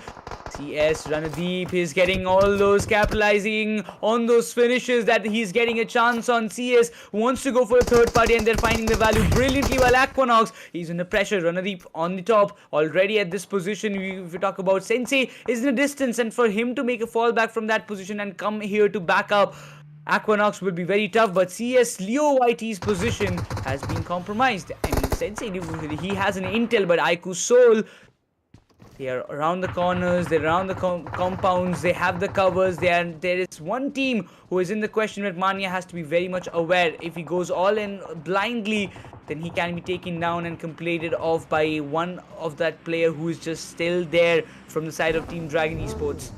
S6: CS Ranadeep is getting all those, capitalizing on those finishes that he's getting a chance on. CS wants to go for a third party and they're finding the value brilliantly, while Aquanauts, he's under pressure. Ranadeep on the top already at this position. If we talk about Sensei, is in a distance, and for him to make a fallback from that position and come here to back up Aquanauts will be very tough. But CS Leo YT's position has been compromised. I mean, Sensei, he has an intel, but IQOOSOUL, they are around the corners, they're around the compounds, they have the covers. There is one team who is in the question, but Mania has to be very much aware. If he goes all in blindly, then he can be taken down and completed off by one of that player who is just still there from the side of Team Dragon Esports.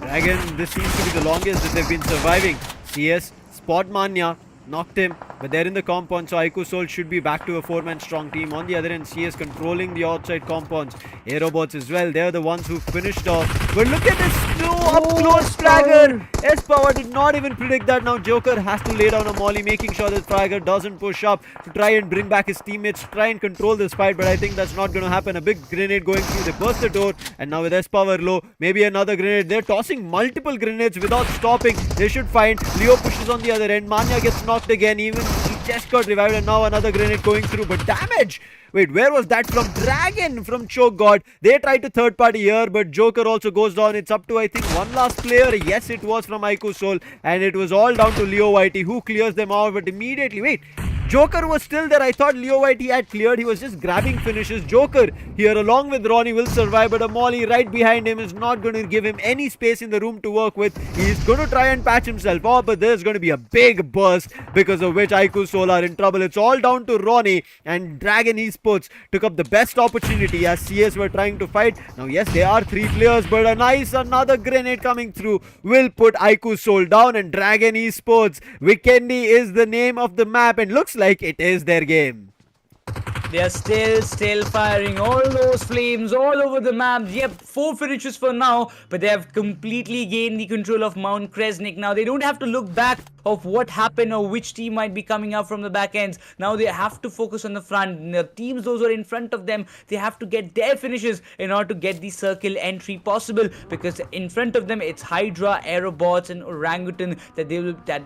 S5: Dragon, this seems to be the longest that they've been surviving. CS spot Mania, knocked him, but they're in the compound, so IQOOSOUL should be back to a 4-man strong team. On the other end, CS controlling the outside compounds. AEROBOTZ as well, they're the ones who finished off. But look at this slow up-close Fragger. S-Power did not even predict that. Now Joker has to lay down a molly, making sure that Fragger doesn't push up to try and bring back his teammates, try and control this fight, but I think that's not going to happen. A big grenade going through, they burst the door, and now with S-Power low, maybe another grenade. They're tossing multiple grenades without stopping. They should find. Leo pushes on the other end. Mania gets knocked again, even he just got revived, and now another grenade going through, but damage Wait, where was that from? Dragon from Choke God. They tried to third party here, but Joker also goes down. It's up to, I think, one last player. Yes, it was from IQOOSOUL, and it was all down to Leo Whitey, who clears them out. But immediately, wait, Joker was still there. I thought Leo Whitey had cleared. He was just grabbing finishes. Joker here along with Ronnie will survive, but a Molly right behind him is not going to give him any space in the room to work with. He's going to try and patch himself off, but there's going to be a big burst, because of which IQOOSOUL are in trouble. It's all down to Ronnie, and Dragon Esports took up the best opportunity as CS were trying to fight. Now, yes, they are 3 players, but another grenade coming through will put IQOOSOUL down, and Dragon Esports, Vikendi is the name of the map, and looks like it is their game.
S6: They are still firing all those flames all over the map. Yep, 4 finishes for now, but they have completely gained the control of Mount Kresnik. Now they don't have to look back of what happened or which team might be coming up from the back ends. Now they have to focus on the front. The teams, those who are in front of them, they have to get their finishes in order to get the circle entry possible, because in front of them it's HYDRA, AEROBOTZ and Orangutan that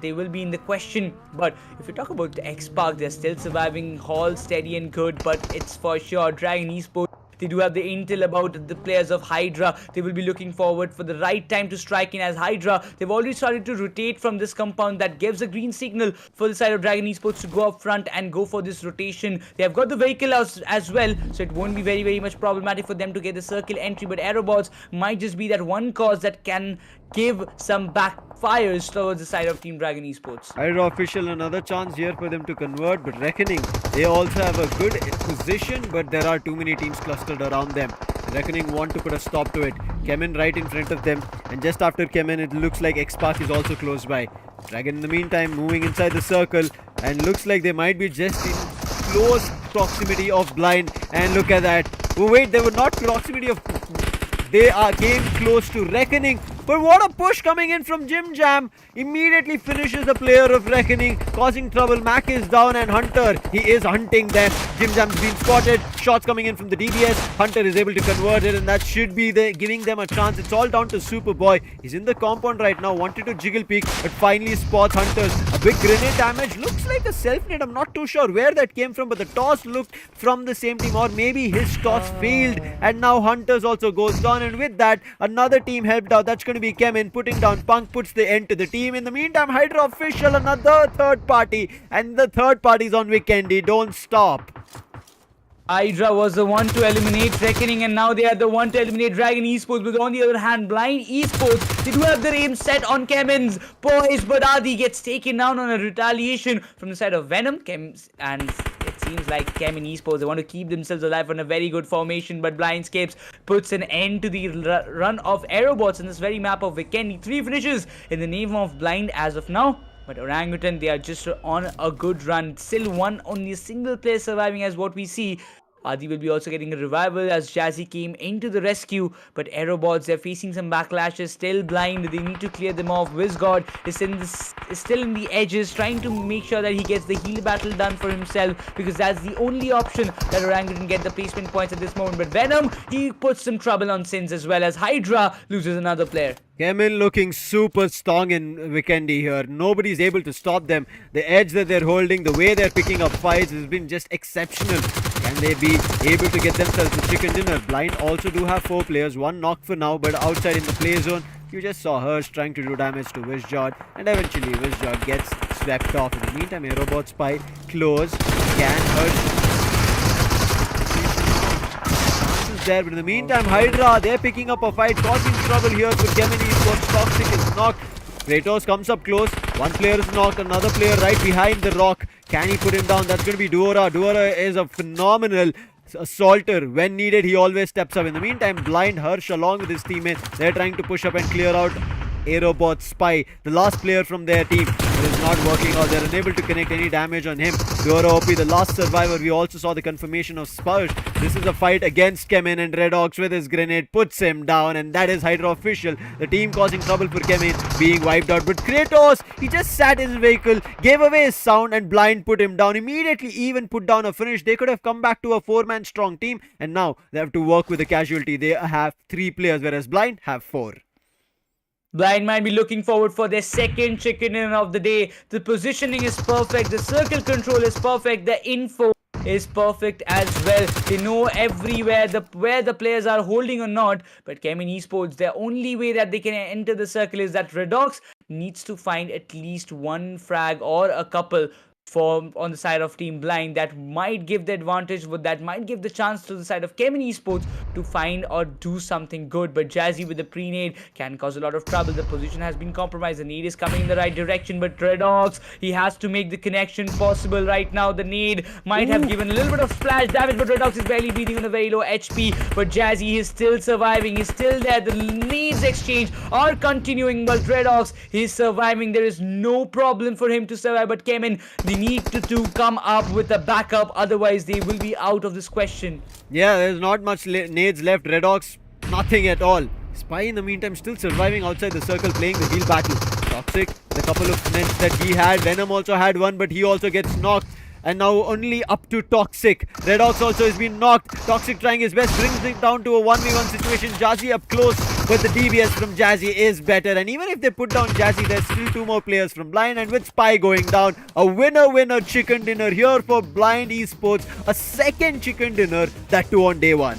S6: they will be in the question. But if you talk about the Xspark, they're still surviving, all steady and good, but it's for sure Dragon Esports. They do have the intel about the players of HYDRA. They will be looking forward for the right time to strike in, as HYDRA, they've already started to rotate from this compound. That gives a green signal for the side of Dragon Esports to go up front and go for this rotation. They have got the vehicle as well, so it won't be very much problematic for them to get the circle entry. But AEROBOTZ might just be that one cause that can give some backfires towards the side of Team Dragon Esports.
S5: HYDRA official, another chance here for them to convert, but Reckoning, they also have a good position, but there are too many teams clustered around them. Reckoning want to put a stop to it. CHEMIN right in front of them, and just after CHEMIN it looks like Xspark is also close by. Dragon in the meantime moving inside the circle, and looks like they might be just in close proximity of Blind. And look at that. Oh wait, they were not proximity of... They came close to Reckoning. But what a push coming in from Jim Jam. Immediately finishes the player of Reckoning, causing trouble. Mac is down, and Hunter, he is hunting them. Jim Jam's been spotted. Shots coming in from the DBS. Hunter is able to convert it, and that should be giving them a chance. It's all down to Superboy. He's in the compound right now, wanted to jiggle peek, but finally spots Hunters. A big grenade damage. Looks like a self-net. I'm not too sure where that came from, but the toss looked from the same team, or maybe his toss failed, and now Hunters also goes down, and with that, another team helped out. That's going to be CHEMIN putting down Punk, puts the end to the team. In the meantime, HYDRA official, another third party, and the third party is on Vikendi. Don't stop.
S6: HYDRA was the one to eliminate Reckoning, and now they are the one to eliminate Dragon Esports. But on the other hand, Blind Esports, they do have their aim set on CHEMIN's boys, but Adi gets taken down on a retaliation from the side of Venom. And it seems like CHEMIN Esports, they want to keep themselves alive on a very good formation, but Blindscapes puts an end to the run of AEROBOTZ in this very map of Vikendi. 3 finishes in the name of Blind as of now. But Orangutan, they are just on a good run. Still only a single player surviving as what we see. Adi will be also getting a revival as Jazzy came into the rescue. But AEROBOTZ, they're facing some backlashes. Still Blind, they need to clear them off. WINDGOD is still in the edges, trying to make sure that he gets the heal battle done for himself, because that's the only option that Orangutan get the placement points at this moment. But Venom, he puts some trouble on Sins, as well as HYDRA loses another player.
S5: CHEMIN looking super strong in Vikendi here. Nobody's able to stop them. The edge that they're holding, the way they're picking up fights has been just exceptional. Can they be able to get themselves a chicken dinner? Blind also do have 4 players. 1 knock for now, but outside in the play zone, you just saw Hirsch trying to do damage to WINDGOD, and eventually WINDGOD gets swept off. In the meantime, AEROBOTZ spy close. Can Hirsch there, but in the meantime, HYDRA, they're picking up a fight, causing trouble here for CHEMIN Esports. Toxic is knocked. Kratos comes up close. 1 player is knocked, another player right behind the rock. Can he put him down? That's going to be Duora. Duora is a phenomenal assaulter. When needed, he always steps up. In the meantime, Blind, Hirsch along with his teammates, they're trying to push up and clear out AEROBOTZ spy, the last player from their team. It is not working out. They're unable to connect any damage on him. Duora OP, the last survivor. We also saw the confirmation of Spurs. This is a fight against CHEMIN, and Red Ox with his grenade puts him down, and that is HYDRA official. The team causing trouble for CHEMIN being wiped out. But Kratos, he just sat in his vehicle, gave away his sound, and Blind put him down. Immediately even put down a finish. They could have come back to a 4-man strong team, and now they have to work with the casualty. They have 3 players, whereas Blind have 4.
S6: Blind might be looking forward for their second chicken dinner of the day. The positioning is perfect. The circle control is perfect. The info is perfect as well. They know everywhere where the players are holding or not. But CHEMIN Esports, the only way that they can enter the circle is that Redox needs to find at least one frag or a couple on the side of Team Blind that might give the advantage, that might give the chance to the side of CHEMIN Esports to find or do something good. But Jazzy with the pre-nade can cause a lot of trouble. The position has been compromised. The nade is coming in the right direction, but Redox, he has to make the connection possible right now. The nade might have given a little bit of splash damage, but Redox is barely breathing on a very low HP. But Jazzy is still surviving. He's still there. The nades exchange are continuing, but Redox is surviving. There is no problem for him to survive, but CHEMIN, they need to come up with a backup, otherwise they will be out of this question.
S5: Yeah, there's not much nades left. Redox, nothing at all. Spy in the meantime still surviving outside the circle, playing the heal battle. Toxic, the couple of nets that he had. Venom also had one, but he also gets knocked. And now only up to Toxic. Redox also has been knocked. Toxic trying his best, brings it down to a 1v1 situation. Jazzy up close, but the DBS from Jazzy is better. And even if they put down Jazzy, there's still two more players from Blind. And with Spy going down, a winner chicken dinner here for Blind Esports. A second chicken dinner, that too on day one.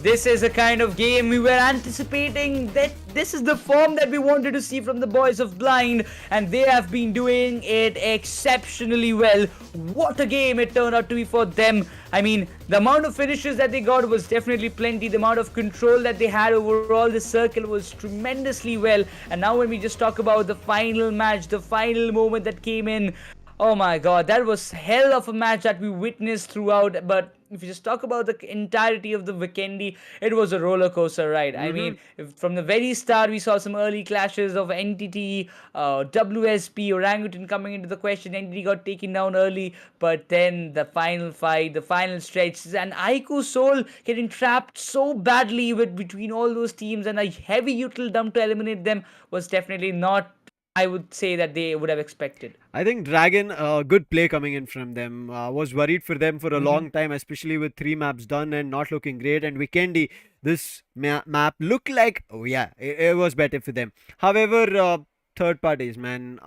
S6: This is a kind of game we were anticipating. That this is the form that we wanted to see from the boys of Blind, and they have been doing it exceptionally well. What a game it turned out to be for them. I mean, the amount of finishes that they got was definitely plenty. The amount of control that they had overall the circle was tremendously well. And now when we just talk about the final match, the final moment that came in, oh my god, that was hell of a match that we witnessed throughout. But if you just talk about the entirety of the Vikendi, it was a roller coaster ride. I mean, from the very start, we saw some early clashes of NTT, WSP, Orangutan coming into the question. NTT got taken down early, but then the final fight, the final stretch, and IQOOSOUL getting trapped so badly between all those teams, and a heavy util dump to eliminate them was definitely not, I would say, that they would have expected.
S5: I think Dragon, good play coming in from them. Was worried for them for a long time, especially with 3 maps done and not looking great. And Vikendi, this map looked like, oh yeah, it was better for them. However, third parties, man,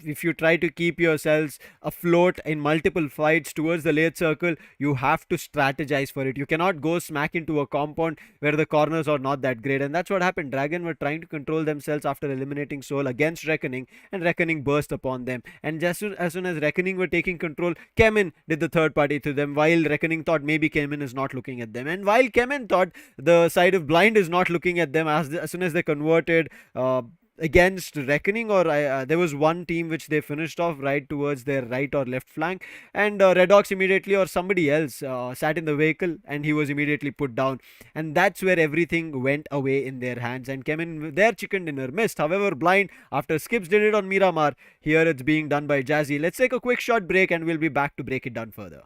S5: if you try to keep yourselves afloat in multiple fights towards the late circle, you have to strategize for it. You cannot go smack into a compound where the corners are not that great, and that's what happened. Dragon were trying to control themselves after eliminating Soul against Reckoning, and Reckoning burst upon them. And just as soon as Reckoning were taking control, CHEMIN did the third party to them, while Reckoning thought maybe CHEMIN is not looking at them, and while CHEMIN thought the side of Blind is not looking at them, as soon as they converted against Reckoning, or there was one team which they finished off right towards their right or left flank, and Redox immediately, or somebody else, sat in the vehicle and he was immediately put down, and that's where everything went away in their hands, and CHEMIN, their chicken dinner, missed. However, Blind, after Skips did it on Miramar, here it's being done by Jazzy. Let's take a quick short break and we'll be back to break it down further.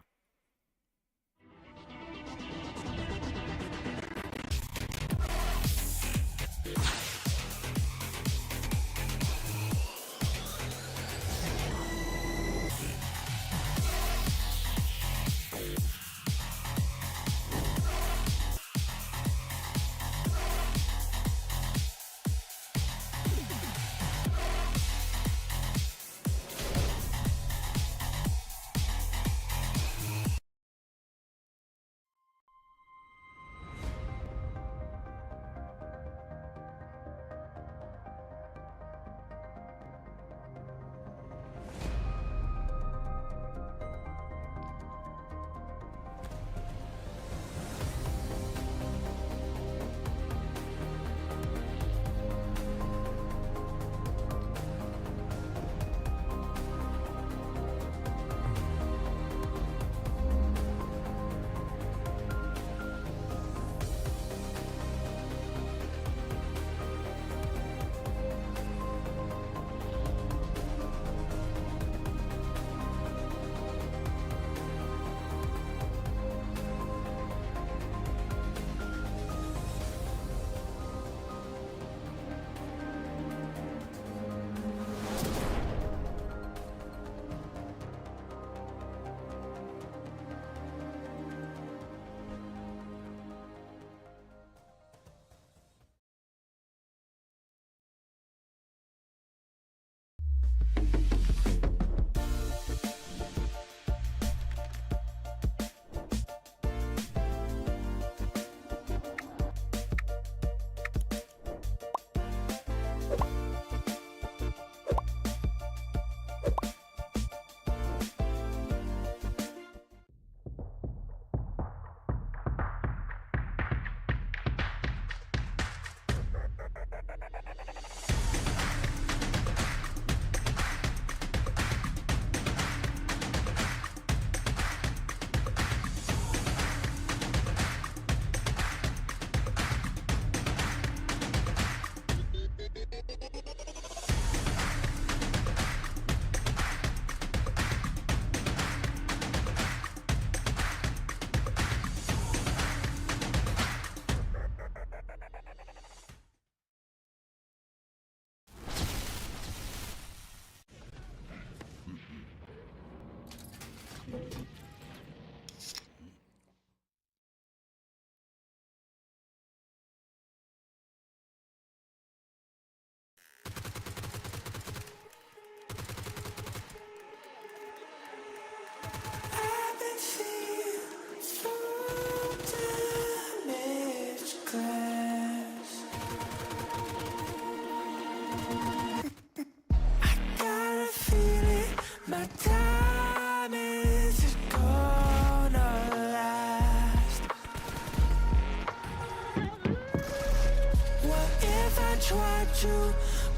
S2: try to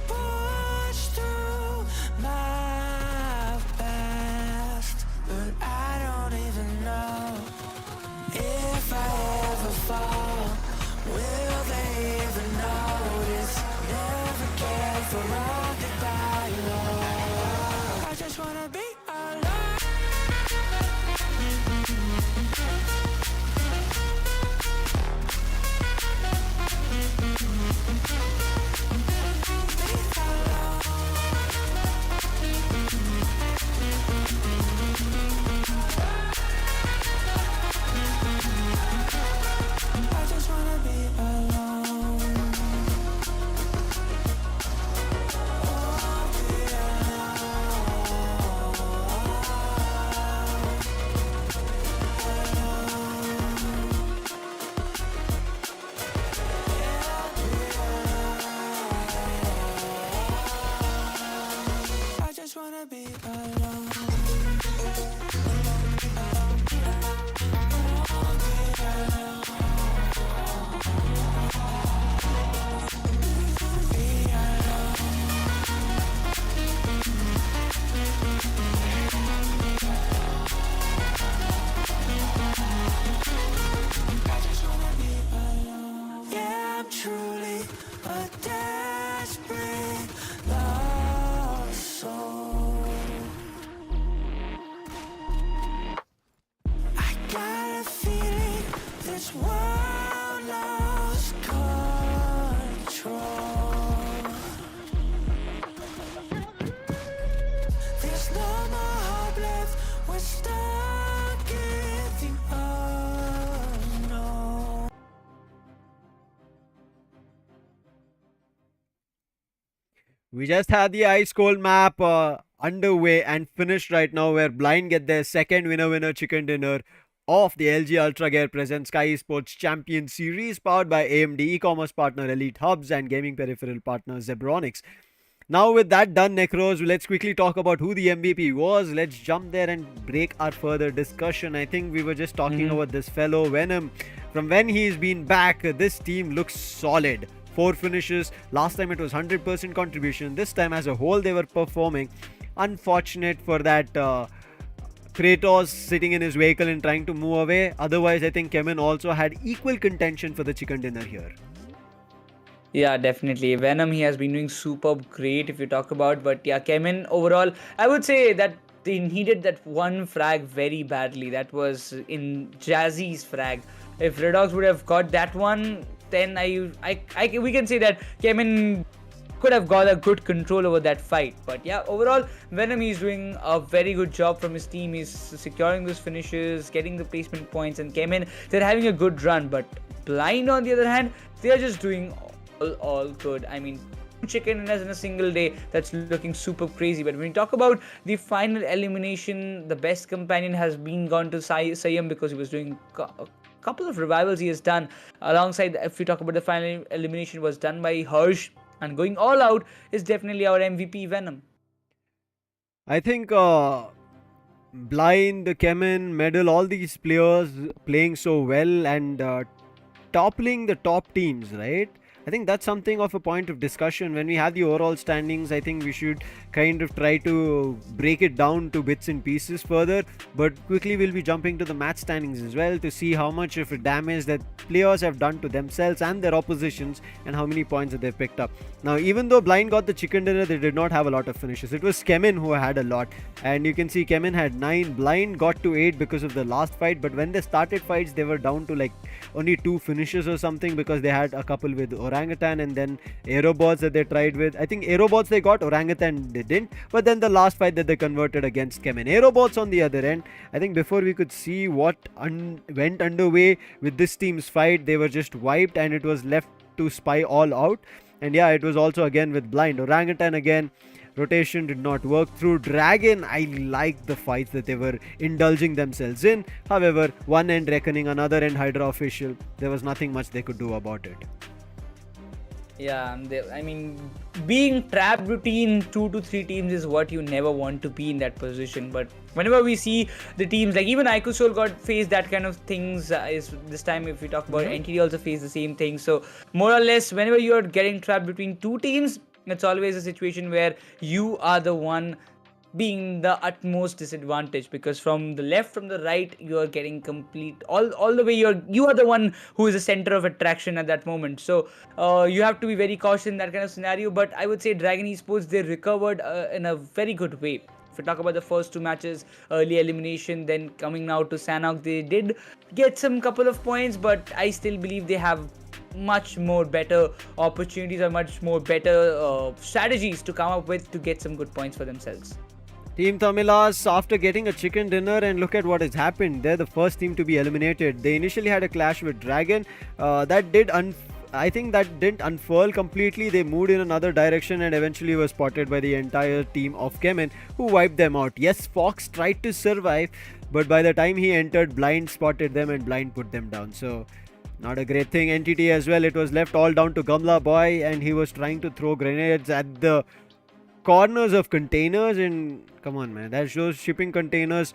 S2: push through my past, but I don't even know if I ever fall. Will they even notice? Never cared for all goodbye. I just wanna be alone. I just wanna be alone. I just wanna be alone. Yeah, I'm truly a desperate lost soul. I got a feeling this world lost control. There's no more hope left. We're stuck in the unknown.
S5: We just had the ice cold map underway and finished right now, where Blind get their second winner chicken dinner of the LG UltraGear presents Skyesports Champions Series, powered by AMD, e-commerce partner Elitehubs and gaming peripheral partner Zebronics. Now with that done, Necros, let's quickly talk about who the MVP was. Let's jump there and break our further discussion. I think we were just talking about this fellow Venom. From when he's been back, this team looks solid. 4 finishes. Last time it was 100% contribution. This time as a whole they were performing. Unfortunate for that Kratos sitting in his vehicle and trying to move away. Otherwise, I think CHEMIN also had equal contention for the chicken dinner here.
S6: Yeah, definitely. Venom, he has been doing superb great if you talk about. But yeah, CHEMIN overall, I would say that he needed that one frag very badly. That was in Jazzy's frag. If Redox would have got that one, then we can say that CHEMIN could have got a good control over that fight. But yeah, overall, Venom is doing a very good job from his team. He's securing those finishes, getting the placement points, and CHEMIN, they're having a good run. But Blind, on the other hand, they're just doing all good. I mean, chicken dinners in a single day, that's looking super crazy. But when you talk about the final elimination, the best companion has been gone to Sayam, because he was doing a couple of revivals he has done. Alongside, if we talk about the final elimination, was done by Harsh, and going all out is definitely our MVP Venom.
S5: I think Blind, CHEMIN, Medal, all these players playing so well and toppling the top teams, right? I think that's something of a point of discussion. When we have the overall standings, I think we should kind of try to break it down to bits and pieces further. But quickly we'll be jumping to the match standings as well to see how much of a damage that players have done to themselves and their oppositions and how many points that they've picked up. Now, even though Blind got the chicken dinner, they did not have a lot of finishes. It was CHEMIN who had a lot. And you can see CHEMIN had 9, Blind got to 8 because of the last fight. But when they started fights, they were down to like only 2 finishes or something, because they had a couple with Orangutan and then AEROBOTZ that they tried with. I think AEROBOTZ they got, Orangutan they didn't. But then the last fight that they converted against CHEMIN. AEROBOTZ on the other end, I think before we could see what went underway with this team's fight, they were just wiped and it was left to spy all out. And yeah, it was also again with Blind. Orangutan again, rotation did not work through. Dragon, I liked the fights that they were indulging themselves in. However, one end Reckoning, another end Hydra official, there was nothing much they could do about it.
S6: Yeah, I mean, being trapped between 2 to 3 teams is what you never want to be in that position. But whenever we see the teams, like even IQOOSOUL got faced that kind of things, is this time if we talk about NTD also faced the same thing. So more or less, whenever you're getting trapped between 2 teams, it's always a situation where you are the one being the utmost disadvantage, because from the left, from the right, you are getting complete all the way, you are the one who is the center of attraction at that moment. So you have to be very cautious in that kind of scenario. But I would say Dragon Esports, they recovered in a very good way. If we talk about the first 2 matches, early elimination, then coming now to Sanhok, they did get some couple of points, but I still believe they have much more better opportunities or much more better strategies to come up with to get some good points for themselves.
S5: Team TAMILAS, after getting a chicken dinner, and look at what has happened. They're the first team to be eliminated. They initially had a clash with Dragon. I think that didn't unfurl completely. They moved in another direction and eventually were spotted by the entire team of CHEMIN, who wiped them out. Yes, Fox tried to survive, but by the time he entered, Blind spotted them and Blind put them down. So not a great thing. NTT as well, it was left all down to Gamla Boy, and he was trying to throw grenades at the corners of containers, and come on man, those shipping containers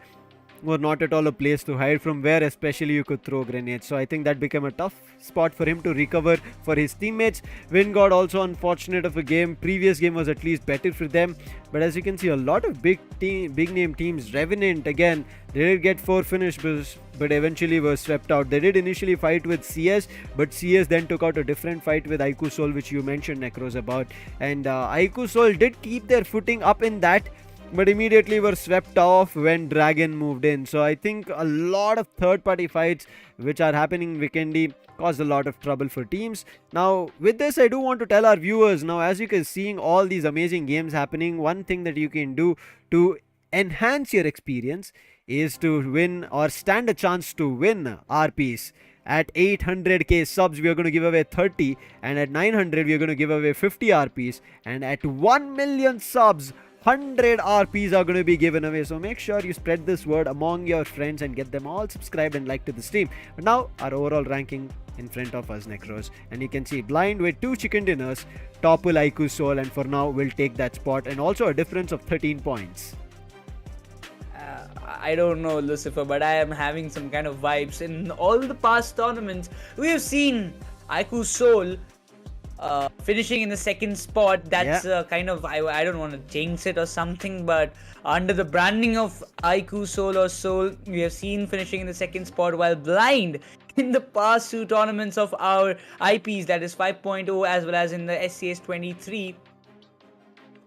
S5: were not at all a place to hide from, where especially you could throw grenades. So I think that became a tough spot for him to recover for his teammates. WINDGOD also unfortunate of a game. Previous game was at least better for them, but as you can see, a lot of big name teams. Revenant again, they did get 4 finishes, but eventually were swept out. They did initially fight with CS, but CS then took out a different fight with IQOOSOUL, which you mentioned, Necros, about. And IQOOSOUL did keep their footing up in that, but immediately were swept off when Dragon moved in. So I think a lot of third-party fights which are happening in Vikendi caused a lot of trouble for teams. Now with this, I do want to tell our viewers, now as you can seeing all these amazing games happening, one thing that you can do to enhance your experience is to win or stand a chance to win RPs. At 800k subs, we are going to give away 30, and at 900 we are going to give away 50 RPs, and at 1 million subs, 100 RPs are going to be given away. So make sure you spread this word among your friends and get them all subscribed and liked to the stream. But now our overall ranking in front of us, Necros, and you can see Blind with 2 chicken dinners topple IQOOSOUL, and for now will take that spot, and also a difference of 13 points.
S6: I don't know, Lucifer, but I am having some kind of vibes. In all the past tournaments, we have seen IQOOSOUL finishing in the second spot. That's kind of, I don't want to jinx it or something, but under the branding of IQOOSOUL or Soul, we have seen finishing in the second spot, while Blind in the past 2 tournaments of our IPs, that is 5.0 as well as in the SCS 23,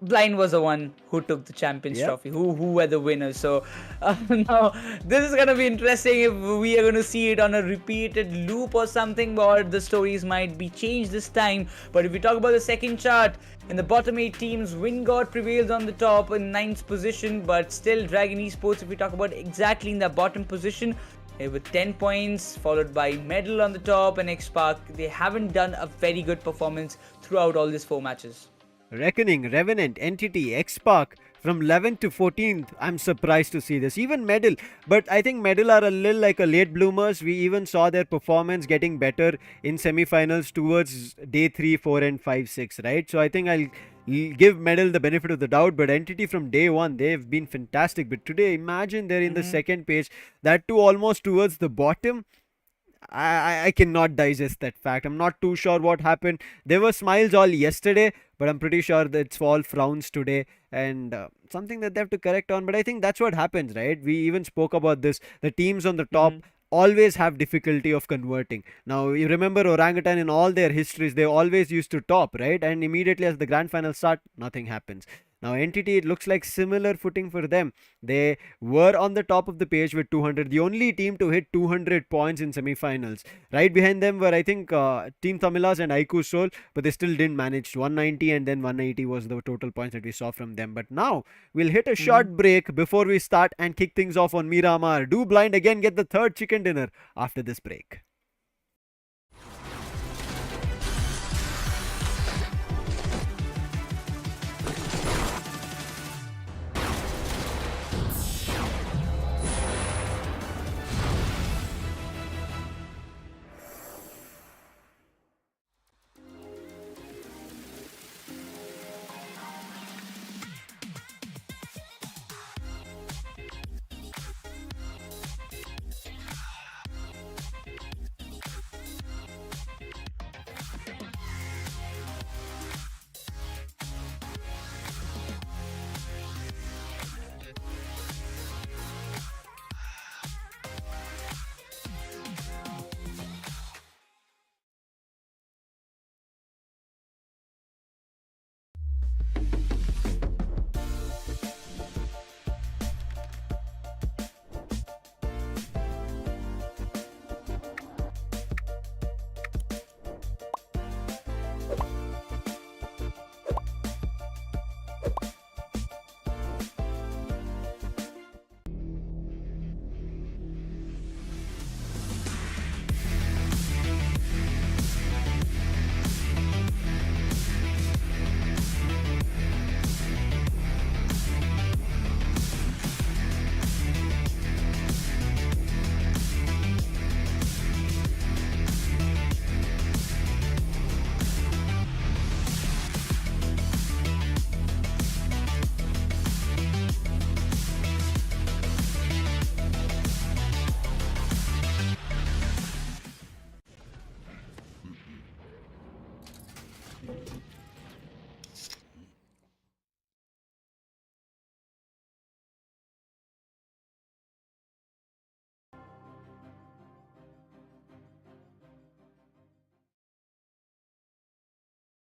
S6: Blind was the one who took the Champions Trophy, who were the winners. So now this is going to be interesting if we are going to see it on a repeated loop or something, or the stories might be changed this time. But if we talk about the second chart, in the bottom 8 teams, WINDGOD prevails on the top in 9th position, but still Dragon Esports, if we talk about exactly in the bottom position, with 10 points, followed by Medal on the top and Xspark. They haven't done a very good performance throughout all these 4 matches.
S5: Reckoning, Revenant, Entity, Xspark from 11th to 14th. I'm surprised to see this. Even Medal, but I think Medal are a little like a late bloomers. We even saw their performance getting better in semi-finals towards day 3, 4 and 5, 6, right? So I think I'll give Medal the benefit of the doubt, but Entity from day 1, they've been fantastic. But today, imagine they're in the second page, that too almost towards the bottom. I cannot digest that fact. I'm not too sure what happened. There were smiles all yesterday, but I'm pretty sure that it's all frowns today, and something that they have to correct on. But I think that's what happens, right? We even spoke about this. The teams on the top always have difficulty of converting. Now, you remember Orangutan in all their histories, they always used to top, right? And immediately as the grand final start, nothing happens. Now, Entity, it looks like similar footing for them. They were on the top of the page with 200. The only team to hit 200 points in semi-finals. Right behind them were, I think, Team TAMILAS and IQOOSOUL, but they still didn't manage. 190 and then 180 was the total points that we saw from them. But now, we'll hit a short break before we start and kick things off on Miramar. Do Blind again get the 3rd chicken dinner after this break?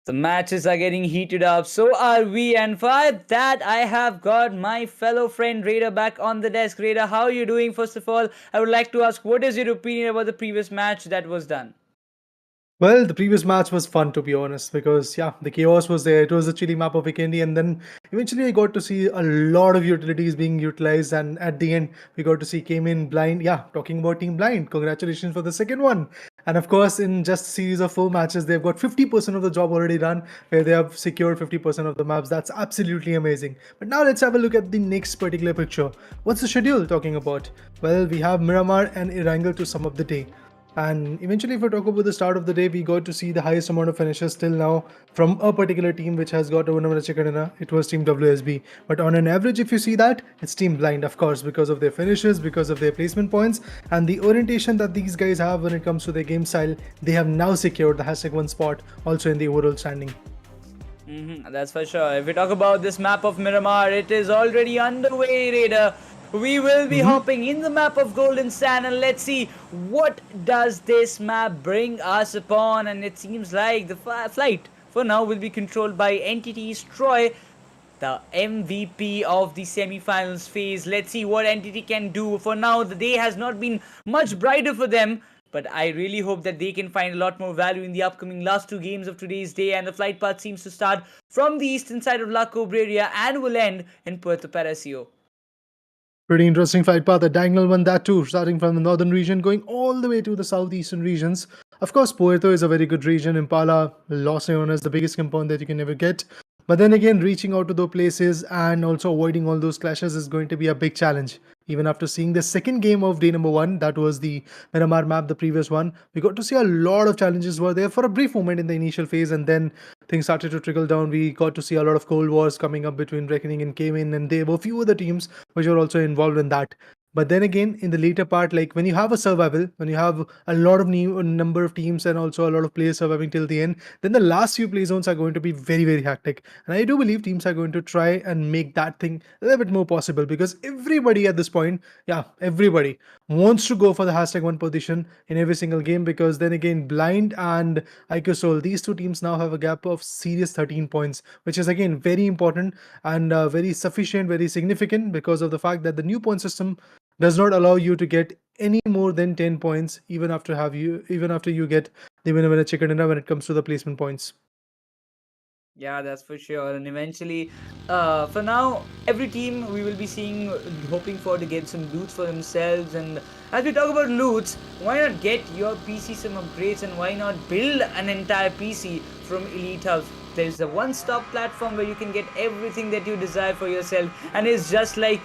S6: The matches are getting heated up, so are we. And for that, I have got my fellow friend Raider back on the desk. Raider, how are you doing? First of all, I would like to ask, what is your opinion about the previous match that was done?
S8: Well, the previous match was fun, to be honest, because yeah, the chaos was there. It was a chilly map of Vikendi, and then eventually I got to see a lot of utilities being utilized. And at the end, we got to see CHEMIN blind. Yeah, talking about Team Blind, congratulations for the second one. And of course, in just a series of 4 matches, they've got 50% of the job already done, where they have secured 50% of the maps. That's absolutely amazing. But now let's have a look at the next particular picture. What's the schedule talking about? Well, we have Miramar and Erangel to sum up the day. And eventually, if we talk about the start of the day, we got to see the highest amount of finishes till now from a particular team which has got a winner chicken dinner. It was Team WSB. But on an average, if you see that, it's Team Blind, of course, because of their finishes, because of their placement points, and the orientation that these guys have when it comes to their game style. They have now secured the #1 spot also in the overall standing.
S6: That's for sure. If we talk about this map of Miramar, it is already underway, Raider. We will be hopping in the map of Golden Sand, and let's see what does this map bring us upon. And it seems like the flight for now will be controlled by Entity's Troy, the MVP of the semi-finals phase. Let's see what Entity can do. For now, the day has not been much brighter for them, but I really hope that they can find a lot more value in the upcoming last 2 games of today's day. And the flight path seems to start from the eastern side of La Cobreria and will end in Puerto Paraíso.
S8: Pretty interesting flight path, a diagonal one that too, starting from the northern region, going all the way to the southeastern regions. Of course, Puerto is a very good region. Impala, Los Leones, the biggest compound that you can ever get. But then again, reaching out to those places and also avoiding all those clashes is going to be a big challenge. Even after seeing the second game of day number 1, that was the Miramar map, the previous one, we got to see a lot of challenges were there for a brief moment in the initial phase, and then things started to trickle down. We got to see a lot of cold wars coming up between Reckoning and CHEMIN, and there were a few other teams which were also involved in that. But then again, in the later part, like when you have a survival, when you have a lot of number of teams and also a lot of players surviving till the end, then the last few play zones are going to be very, very hectic. And I do believe teams are going to try and make that thing a little bit more possible, because everybody at this point, yeah, everybody wants to go for the #1 position in every single game, because then again, Blind and IQOOSOUL, these 2 teams now have a gap of serious 13 points, which is again very important and very sufficient, very significant, because of the fact that the new point system does not allow you to get any more than 10 points even after you get the winner chicken dinner when it comes to the placement points.
S6: Yeah, that's for sure. And eventually, for now, every team we will be seeing, hoping for to get some loots for themselves. And as we talk about loots, why not get your PC some upgrades, and why not build an entire PC from Elitehubs? There's a one-stop platform where you can get everything that you desire for yourself, and it's just like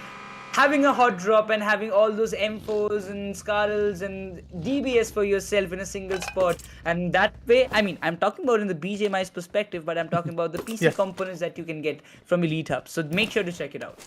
S6: having a hot drop and having all those M4s and Scarls and DBS for yourself in a single spot. And that way, I mean, I'm talking about in the BGMI's perspective, but I'm talking about the PC components that you can get from Elitehubs. So make sure to check it out.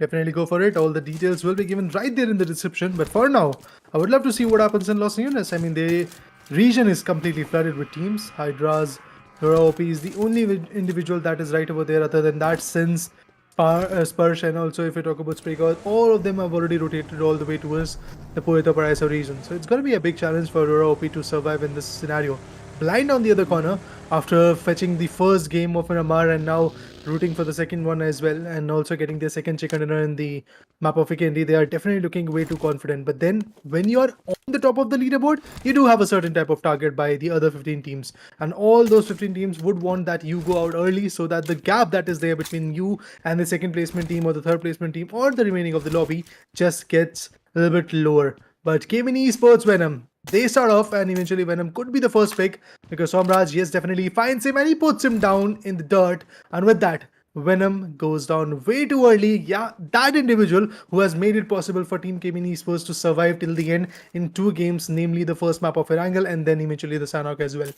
S8: Definitely go for it. All the details will be given right there in the description. But for now, I would love to see what happens in Los Leones. I mean, the region is completely flooded with teams. HYDRA's OP is the only individual that is right over there. Other than that, since Spursh, and also if we talk about Sprayguard, all of them have already rotated all the way towards the Puerto Paraíso region. So it's going to be a big challenge for Aurora OP to survive in this scenario. Blind on the other corner, after fetching the first game of Miramar and now rooting for the second one as well, and also getting their second chicken dinner in the map of Vikendi, they are definitely looking way too confident. But then when you are on the top of the leaderboard, you do have a certain type of target by the other 15 teams, and all those 15 teams would want that you go out early, so that the gap that is there between you and the second placement team or the third placement team or the remaining of the lobby just gets a little bit lower. But CHEMIN Esports Venom, they start off, and eventually Venom could be the first pick, because Somraj, yes, definitely finds him and he puts him down in the dirt. And with that, Venom goes down way too early. Yeah, that individual who has made it possible for Team CHEMIN Esports to survive till the end in 2 games, namely the first map of Erangel and then eventually the Sanhok as well.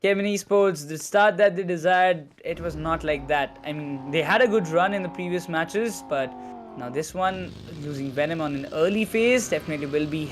S6: CHEMIN Esports, the start that they desired, it was not like that. I mean, they had a good run in the previous matches, but Now this one, losing Venom on an early phase, definitely will be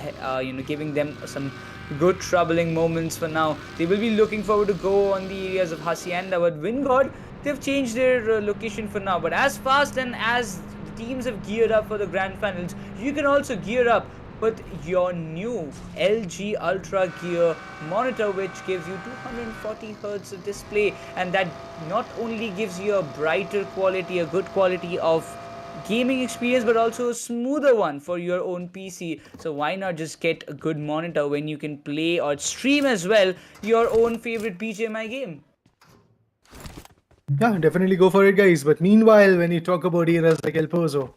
S6: giving them some good troubling moments for now. They will be looking forward to go on the areas of Hacienda, but WINGOD, they've changed their location for now. But as fast and as the teams have geared up for the grand finals, you can also gear up with your new LG UltraGear monitor, which gives you 240 Hz of display, and that not only gives you a brighter quality, a good quality of gaming experience, but also a smoother one for your own PC. So why not just get a good monitor when you can play or stream as well your own favorite BGMI game?
S8: Yeah, definitely go for it, guys. But meanwhile, when you talk about areas like El Pozo,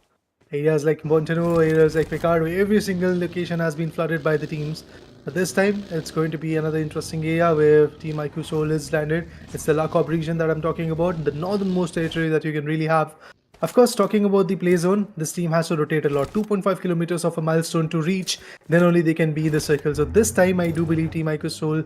S8: areas like Montano, areas like Picardo, every single location has been flooded by the teams. But this time, it's going to be another interesting area where Team IQOOSOUL is landed. It's the La Cobb region that I'm talking about, the northernmost territory that you can really have. Of course, talking about the play zone, this team has to rotate a lot. 2.5 kilometers of a milestone to reach, then only they can be in the circle. So this time, I do believe Team IQOOSOUL,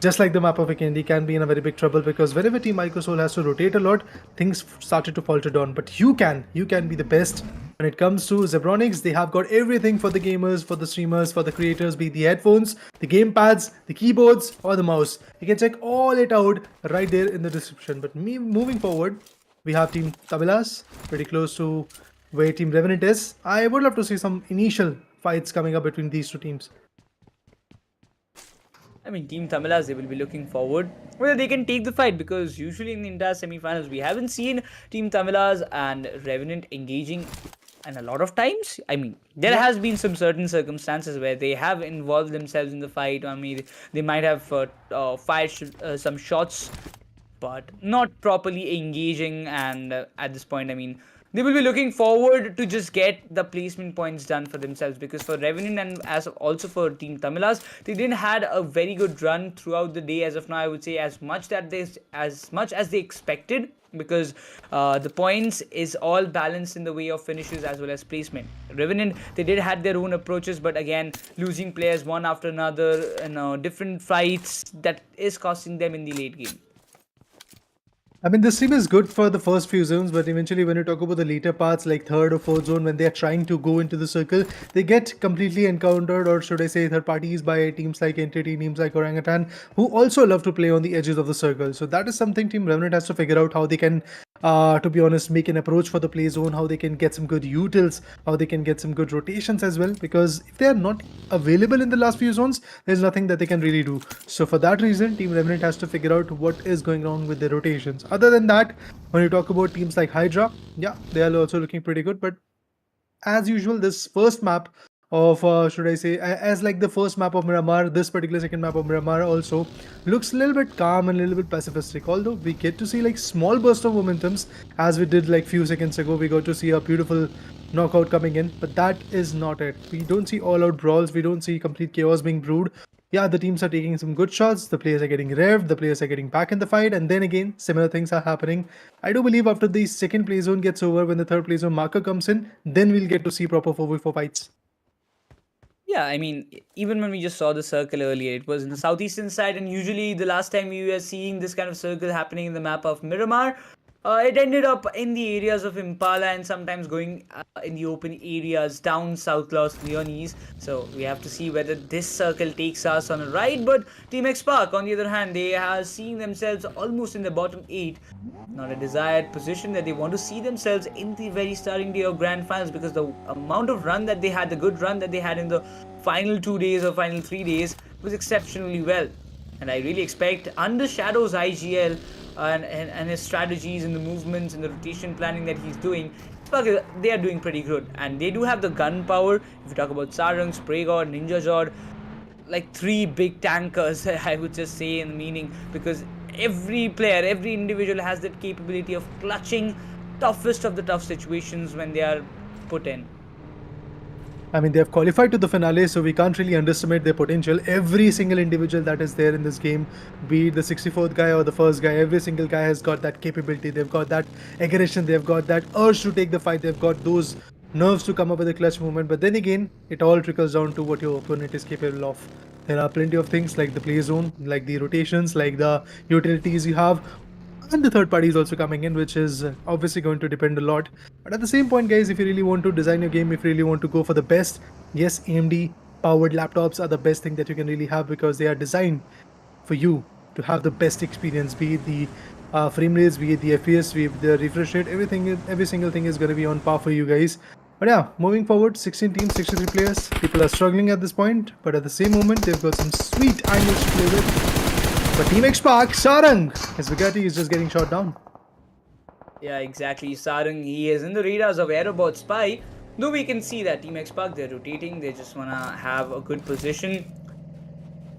S8: just like the map of Vikendi, can be in a very big trouble, because whenever Team IQOOSOUL has to rotate a lot, things started to falter down. But you can be the best. When it comes to Zebronics, they have got everything for the gamers, for the streamers, for the creators, be it the headphones, the gamepads, the keyboards, or the mouse. You can check all it out right there in the description. But moving forward, we have Team TAMILAS, pretty close to where Team REVENANT is. I would love to see some initial fights coming up between these two teams.
S6: I mean, Team TAMILAS, they will be looking forward whether they can take the fight, because usually in the entire semi-finals, we haven't seen Team TAMILAS and REVENANT engaging. And a lot of times, I mean, there has been some certain circumstances where they have involved themselves in the fight. I mean, they might have fired some shots, but not properly engaging. And at this point, I mean, they will be looking forward to just get the placement points done for themselves, because for Revenant and as also for Team TAMILAS, they didn't had a very good run throughout the day as of now. I would say as much as they expected, because the points is all balanced in the way of finishes as well as placement. Revenant, they did had their own approaches, but again, losing players one after another in different fights, that is costing them in the late game.
S8: I mean, this team is good for the first few zones, but eventually when you talk about the later parts, like third or fourth zone, when they're trying to go into the circle, they get completely encountered, or should I say third parties, by teams like Entity, teams like Orangutan, who also love to play on the edges of the circle. So that is something Team Revenant has to figure out, how they can, to be honest, make an approach for the play zone, how they can get some good utils, how they can get some good rotations as well, because if they are not available in the last few zones, there's nothing that they can really do. So for that reason, Team Revenant has to figure out what is going on with their rotations. Other than that, when you talk about teams like HYDRA, yeah, they are also looking pretty good. But as usual, this first map of, should I say, as like the first map of Miramar, this particular second map of Miramar also looks a little bit calm and a little bit pacifistic. Although we get to see like small burst of momentums, as we did like few seconds ago. We got to see a beautiful knockout coming in, but that is not it. We don't see all-out brawls. We don't see complete chaos being brewed. Yeah, the teams are taking some good shots, the players are getting revved, the players are getting back in the fight, and then again, similar things are happening. I do believe after the second play zone gets over, when the third play zone marker comes in, then we'll get to see proper 4v4 fights.
S6: Yeah, I mean, even when we just saw the circle earlier, it was in the southeastern side, and usually the last time we were seeing this kind of circle happening in the map of Miramar, it ended up in the areas of Impala and sometimes going in the open areas down South Los Leones. So we have to see whether this circle takes us on a ride. But Team Xspark, on the other hand, they are seeing themselves almost in the bottom 8. Not a desired position that they want to see themselves in the very starting day of Grand Finals, because the amount of run that they had, the good run that they had in the final 2 days or final 3 days was exceptionally well. And I really expect under Shadow's IGL and his strategies and the movements and the rotation planning that he's doing, they are doing pretty good. And they do have the gun power. If you talk about Sarang, Spray God, Ninja Jord, like 3 big tankers, I would just say, in the meaning, because every player, every individual has that capability of clutching toughest of the tough situations when they are put in.
S8: I mean, they have qualified to the finale, so we can't really underestimate their potential. Every single individual that is there in this game, be it the 64th guy or the first guy, every single guy has got that capability. They've got that aggression, they've got that urge to take the fight, they've got those nerves to come up with a clutch movement. But then again, it all trickles down to what your opponent is capable of. There are plenty of things like the play zone, like the rotations, like the utilities you have. and the third party is also coming in, which is obviously going to depend a lot. But at the same point, guys, if you really want to design your game, if you really want to go for the best, yes, AMD powered laptops are the best thing that you can really have, because they are designed for you to have the best experience, be it the frame rates, be it the FPS, be it the refresh rate, every single thing is going to be on par for you guys. But yeah, moving forward, 16 teams, 63 players. People are struggling at this point, but at the same moment, they've got some sweet angles to play with. But Team Xspark, Sarang, his Vikendi is just getting shot down.
S6: Yeah, exactly. Sarang, he is in the radars of AEROBOTZ spy. Though we can see that Team Xspark, they're rotating. They just want to have a good position.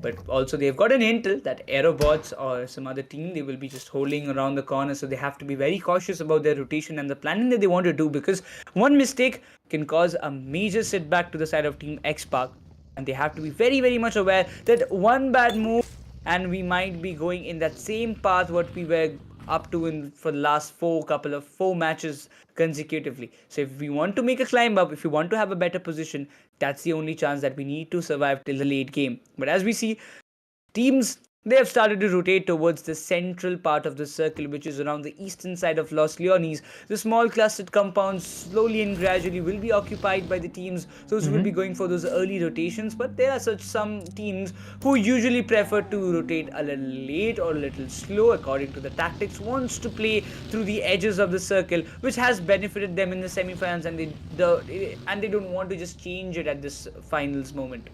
S6: But also they've got an intel that AEROBOTZ or some other team, they will be just holding around the corner. So they have to be very cautious about their rotation and the planning that they want to do, because one mistake can cause a major setback to the side of Team Xspark. And they have to be very, very much aware that one bad move and we might be going in that same path what we were up to for the last four matches consecutively. So if we want to make a climb up, if we want to have a better position, that's the only chance that we need to survive till the late game. But as we see, teams, they have started to rotate towards the central part of the circle, which is around the eastern side of Los Leones. The small clustered compounds slowly and gradually will be occupied by the teams. Those will be going for those early rotations, but there are some teams who usually prefer to rotate a little late or a little slow according to the tactics, wants to play through the edges of the circle, which has benefited them in the semi-finals, and they don't want to just change it at this finals moment.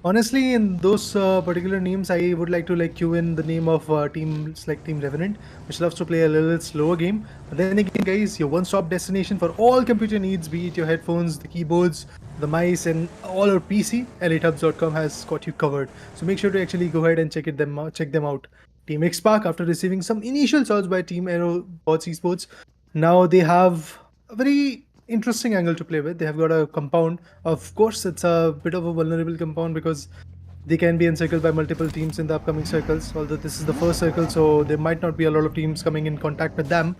S8: Honestly, in those particular names, I would like to cue in the name of teams like Team Revenant, which loves to play a little slower game. But then again, guys, your one-stop destination for all computer needs, be it your headphones, the keyboards, the mice, and all your PC, Elitehubs.com has got you covered. So make sure to actually go ahead and check them out. Team Xspark, after receiving some initial shots by Team AEROBOTZ Esports, now they have a very interesting angle to play with. They have got a compound. Of course, it's a bit of a vulnerable compound because they can be encircled by multiple teams in the upcoming circles. Although this is the first circle, so there might not be a lot of teams coming in contact with them.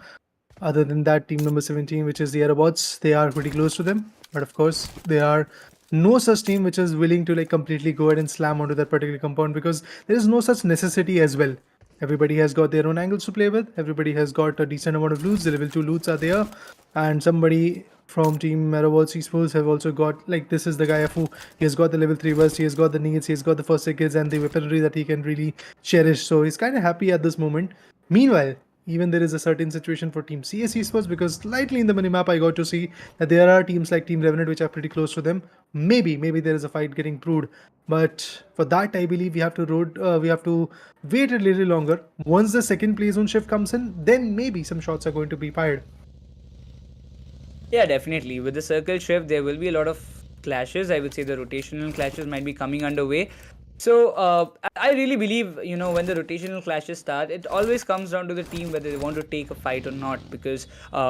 S8: Other than that, team number 17, which is the AEROBOTZ, they are pretty close to them. But of course, there are no such team which is willing to completely go ahead and slam onto that particular compound, because there is no such necessity as well. Everybody has got their own angles to play with. Everybody has got a decent amount of loots. The level 2 loots are there. And somebody from Team AEROBOTZ Esports have also got, this is the guy who, he has got the level 3 burst, he has got the nades, he has got the first aid kits and the weaponry that he can really cherish. So he's kind of happy at this moment. Meanwhile, even there is a certain situation for Team CS Esports, because slightly in the minimap I got to see that there are teams like Team Revenant which are pretty close to them. Maybe there is a fight getting brewed, but for that I believe we have to wait a little longer. Once the second play zone shift comes in, then maybe some shots are going to be fired.
S6: Yeah, definitely. With the circle shift, there will be a lot of clashes. I would say the rotational clashes might be coming underway. So I really believe, when the rotational clashes start, it always comes down to the team whether they want to take a fight or not. Because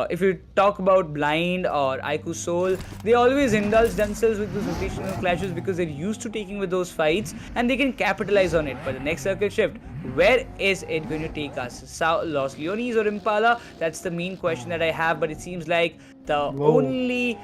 S6: if you talk about Blind or IQOOSOUL, they always indulge themselves with those rotational clashes because they're used to taking with those fights and they can capitalize on it. But the next circle shift, where is it going to take us? Los Leones or Impala? That's the main question that I have. But it seems like the only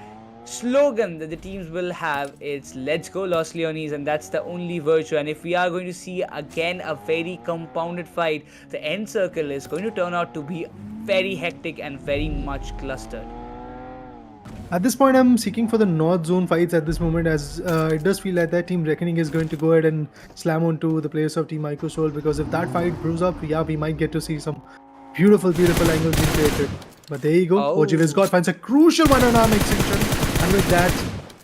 S6: slogan that the teams will have is "Let's go Los Leones," and that's the only virtue. And if we are going to see again a very compounded fight, the end circle is going to turn out to be very hectic and very much clustered.
S8: At this point, I'm seeking for the North Zone fights at this moment, as it does feel like that Team Reckoning is going to go ahead and slam onto the players of Team IQOOSOUL, because if that fight brews up, yeah, we might get to see some beautiful angles being created. But there you go. OG WINDGOD finds a crucial one-on-arm extension, and with that,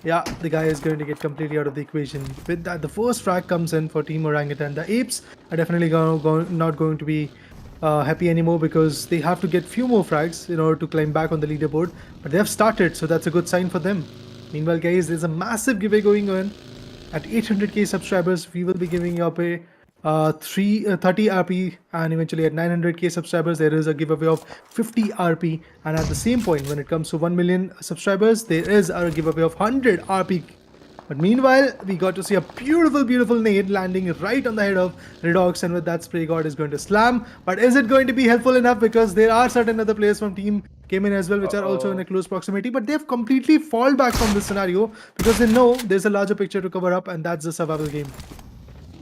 S8: yeah, the guy is going to get completely out of the equation. With that, the first frag comes in for Team Orangutan. The Apes are definitely not going to be happy anymore, because they have to get few more frags in order to climb back on the leaderboard. But they have started, so that's a good sign for them. Meanwhile, guys, there's a massive giveaway going on. At 800k subscribers, we will be giving up a 30 RP, and eventually at 900k subscribers there is a giveaway of 50 RP, and at the same point when it comes to 1 million subscribers there is a giveaway of 100 RP. But meanwhile, we got to see a beautiful nade landing right on the head of Redox, and with that, Spray God is going to slam. But is it going to be helpful enough? Because there are certain other players from Team CHEMIN as well, which are also in a close proximity, but they've completely fall back from this scenario because they know there's a larger picture to cover up, and that's the survival game.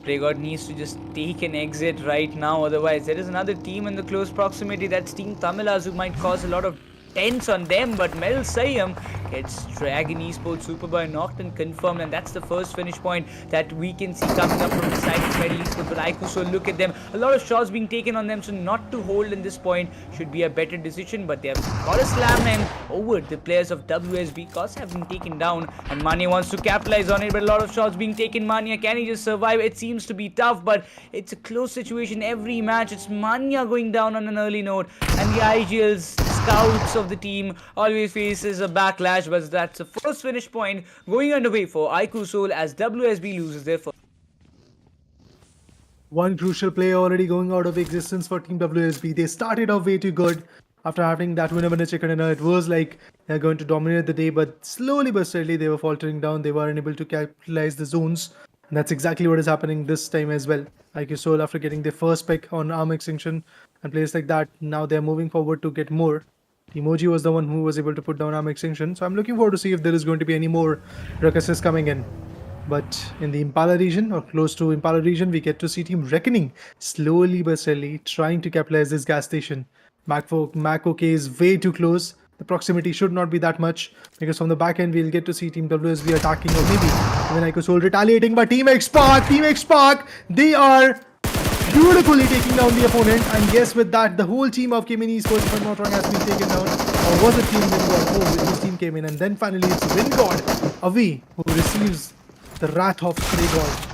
S6: PlayGod needs to just take an exit right now. Otherwise, there is another team in the close proximity. That's Team Tamilas, who might cause a lot of tense on them. But Mel Sayam gets Dragon Esports Superboy knocked and confirmed. And that's the first finish point that we can see coming up from the side of Medal Esports. But IQOOSOUL, look at them. A lot of shots being taken on them. So not to hold in this point should be a better decision. But they have got a slam and over the players of WSB. Costs have been taken down. And Mania wants to capitalize on it. But a lot of shots being taken. Mania, can he just survive? It seems to be tough. But it's a close situation every match. It's Mania going down on an early note. And the IGL's scouts of the team always faces a backlash, but that's the first finish point going underway for IQOOSOUL as WSB loses their first.
S8: One crucial player already going out of existence for Team WSB. They started off way too good after having that winner winner chicken dinner. It was like they're going to dominate the day, but slowly but steadily they were faltering down. They were unable to capitalize the zones. And that's exactly what is happening this time as well. IQOOSOUL, after getting their first pick on arm extinction and players like that, now they're moving forward to get more. Emoji was the one who was able to put down arm extinction, so I'm looking forward to see if there is going to be any more ruckuses coming in. But in the Impala region, or close to Impala region, we get to see Team Reckoning slowly but steadily trying to capitalize this gas station. Mac is way too close. The proximity should not be that much, because from the back end we'll get to see Team WSB attacking, or maybe even IQOOSOUL retaliating. But Team Xspark, they are beautifully taking down the opponent. And yes, with that, the whole team of CHEMIN Esports, if I'm not wrong, has been taken down. Or was it Team WINDGOD? Oh, his team came in. And then finally it's WINDGOD, Avi, who receives the wrath of PlayGod.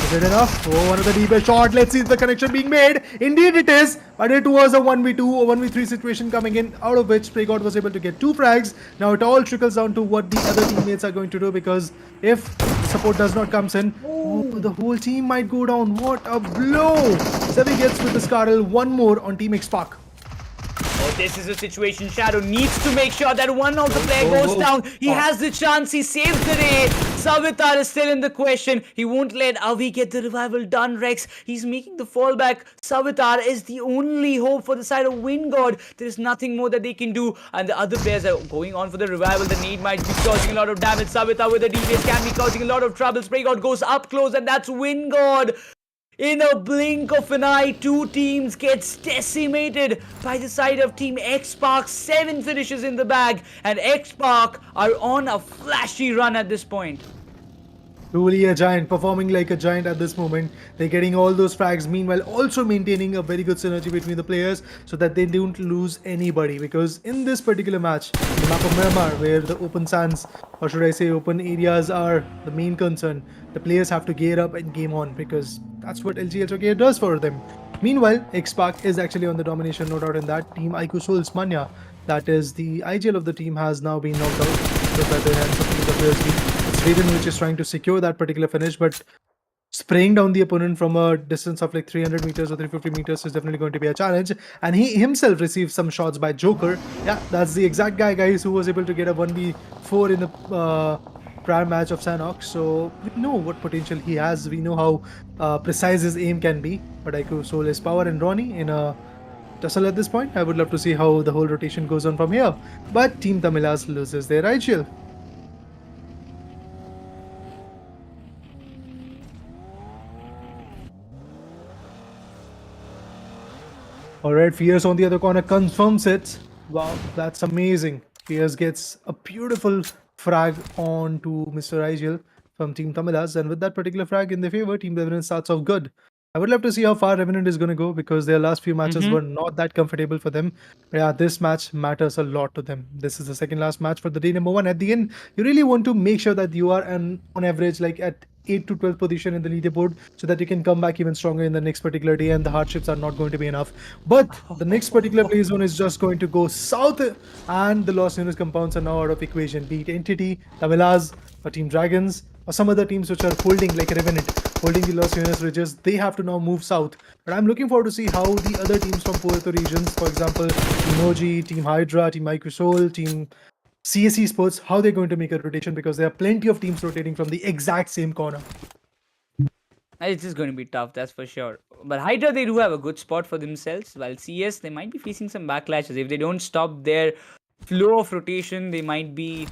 S8: Is it enough? Oh, another deep shot. Let's see the connection being made. Indeed it is. But it was a 1v2 or 1v3 situation coming in, out of which PlayGod was able to get 2 frags. Now it all trickles down to what the other teammates are going to do, because if the support does not come in, the whole team might go down. What a blow. Sevi gets with the Scarl. One more on Team Xspark.
S6: Oh, this is a situation. Shadow needs to make sure that one of the player goes down. He has the chance. He saves the day. Savitar is still in the question. He won't let Avi get the revival done, Rex. He's making the fallback. Savitar is the only hope for the side of WINDGOD. There's nothing more that they can do. And the other players are going on for the revival. The nade might be causing a lot of damage. Savitar with the DPS can be causing a lot of trouble. PlayGod goes up close, and that's WINDGOD. In a blink of an eye, 2 teams gets decimated by the side of Team Xspark. 7 finishes in the bag, and Xspark are on a flashy run at this point.
S8: Truly a giant, performing like a giant at this moment. They're getting all those frags, meanwhile also maintaining a very good synergy between the players so that they don't lose anybody. Because in this particular match, the map of Miramar, where the open sands, or should I say open areas, are the main concern, the players have to gear up and game on, because that's what LG UltraGear does for them. Meanwhile, Xspark is actually on the domination, no doubt in that. Team IQOOSOUL's Manya, that is the IGL of the team, has now been knocked out by the hands of WSB. It's Raven which is trying to secure that particular finish, but spraying down the opponent from a distance of like 300 meters or 350 meters is definitely going to be a challenge. And he himself received some shots by Joker. Yeah, that's the exact guy, guys, who was able to get a 1v4 in the prior match of Sanhok. So we know what potential he has. We know how precise his aim can be. But IQOOSOUL is Power and Ronnie in a tussle at this point. I would love to see how the whole rotation goes on from here. But Team TAMILAS loses their IGL. Alright, Fierce on the other corner confirms it. Wow, that's amazing. Fierce gets a beautiful frag on to Mr. IGL from Team TAMILAS, and with that particular frag in their favor, Team Revenant starts off good. I would love to see how far Revenant is going to go, because their last few matches were not that comfortable for them. But yeah, this match matters a lot to them. This is the second last match for the day number 1. At the end, you really want to make sure that you are on average like at 8th to 12th position in the leaderboard, so that you can come back even stronger in the next particular day, and the hardships are not going to be enough. But the next particular play zone is just going to go south, and the Lost Units compounds are now out of equation. Be it Entity, TAMILAS, or Team Dragons, or some other teams which are holding, like Revenant, holding the Lost Units ridges, they have to now move south. But I'm looking forward to see how the other teams from Puerto regions, for example, Team OG, Team HYDRA, Team IQOOSOUL, Team Skyesports, how they're going to make a rotation, because there are plenty of teams rotating from the exact same corner.
S6: It's just going to be tough, that's for sure. But HYDRA, they do have a good spot for themselves, while CS, they might be facing some backlashes. If they don't stop their flow of rotation, they might be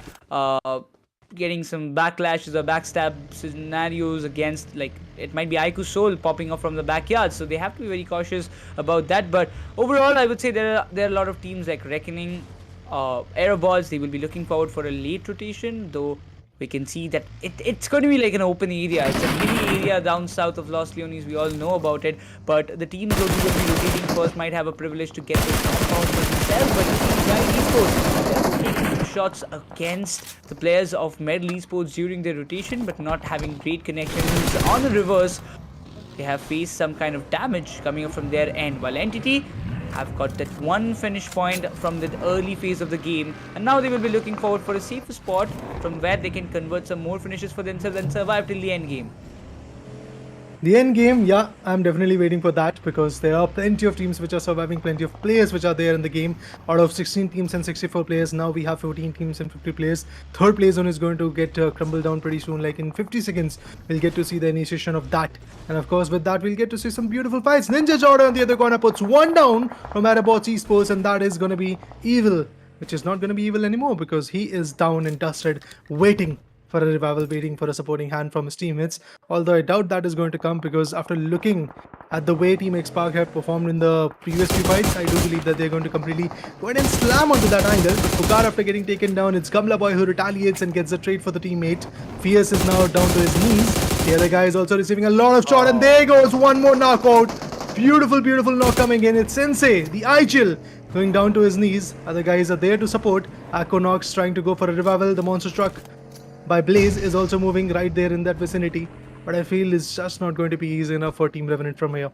S6: getting some backlashes or backstab scenarios against, like, it might be IQOOSOUL popping up from the backyard, so they have to be very cautious about that. But overall, I would say there are a lot of teams like Reckoning, AEROBOTZ. They will be looking forward for a late rotation, though we can see that it's going to be like an open area. It's a mini area down south of Los Leones. We all know about it, but the teams who will be rotating first might have a privilege to get those compounds for themselves. But right, taking shots against the players of Medal Esports during their rotation, but not having great connections on the reverse. They have faced some kind of damage coming up from their end, while Entity have got that one finish point from the early phase of the game, and now they will be looking forward for a safer spot from where they can convert some more finishes for themselves and survive till the end game.
S8: The end game, yeah, I'm definitely waiting for that, because there are plenty of teams which are surviving, plenty of players which are there in the game. Out of 16 teams and 64 players, now we have 14 teams and 50 players. Third place zone is going to get crumbled down pretty soon, like in 50 seconds. We'll get to see the initiation of that. And of course, with that, we'll get to see some beautiful fights. Ninja Jordan on the other corner puts one down from AEROBOTZ Esports, and that is going to be Evil, which is not going to be Evil anymore, because he is down and dusted, waiting for a revival, waiting for a supporting hand from his teammates. Although I doubt that is going to come, because after looking at the way Team Xspark have performed in the previous few fights, I do believe that they're going to completely go ahead and slam onto that angle. But Pugar, after getting taken down, it's Gamla Boy who retaliates and gets the trade for the teammate. Fierce is now down to his knees. The other guy is also receiving a lot of shot, and there goes one more knockout. Beautiful, beautiful knock coming in. It's Sensei, the Igil, going down to his knees. Other guys are there to support. Aquanox trying to go for a revival. The monster truck by Blaze is also moving right there in that vicinity, but I feel it's just not going to be easy enough for Team Revenant from here.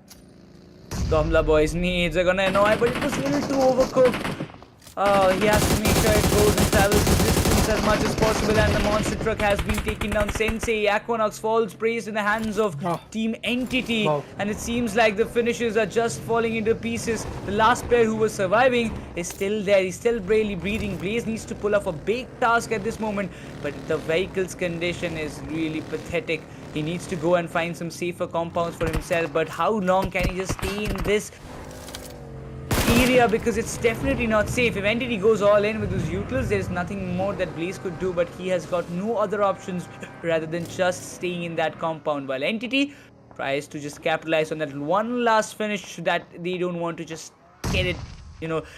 S6: Gamla Boy's needs are gonna annoy, but it was a little too overcooked. He has to make sure it goes and travels the distance as much as possible, and the monster truck has been taken down. Sensei, Aquanox falls praised in the hands of Team Entity, and it seems like the finishes are just falling into pieces. The last player who was surviving is still there. He's still barely breathing. Blaze needs to pull off a big task at this moment, but the vehicle's condition is really pathetic. He needs to go and find some safer compounds for himself, but how long can he just stay in this area, because it's definitely not safe. If Entity goes all in with his utils, there is nothing more that Blaze could do, but he has got no other options rather than just staying in that compound, while Entity tries to just capitalize on that one last finish that they don't want to just get it,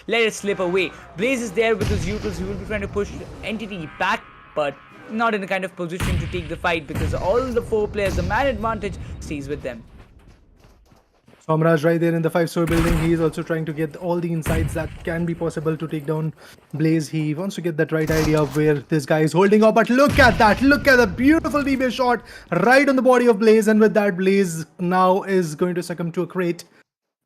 S6: let it slip away. Blaze is there with his utils. He will be trying to push Entity back, but not in the kind of position to take the fight, because all the four players, the man advantage stays with them.
S8: Somraj right there in the 5-story building. He is also trying to get all the insights that can be possible to take down Blaze. He wants to get that right idea of where this guy is holding up. But look at that. Look at the beautiful DB shot right on the body of Blaze. And with that, Blaze now is going to succumb to a crate.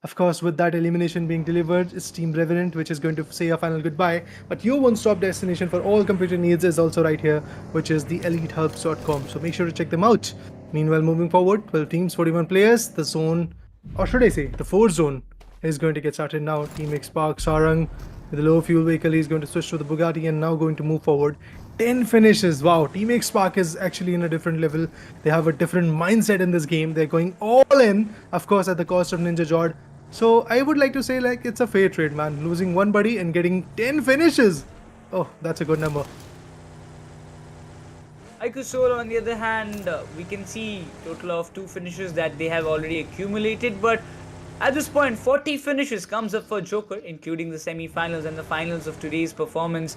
S8: Of course, with that elimination being delivered, it's Team Revenant, which is going to say a final goodbye. But your one-stop destination for all computer needs is also right here, which is the Elitehubs.com. So make sure to check them out. Meanwhile, moving forward, 12 teams, 41 players. The zone, or should I say, the 4th zone is going to get started now. Team Xspark, Sarang with a low fuel vehicle, he's going to switch to the Bugatti and now going to move forward. 10 finishes. Wow, Team Xspark is actually in a different level. They have a different mindset in this game. They're going all in, of course, at the cost of Ninja Jord. So I would like to say, like, it's a fair trade, man. Losing one buddy and getting 10 finishes. Oh, that's a good number.
S6: IQOOSOUL, on the other hand, we can see total of 2 finishes that they have already accumulated, but at this point 40 finishes comes up for Joker, including the semi-finals and the finals of today's performance.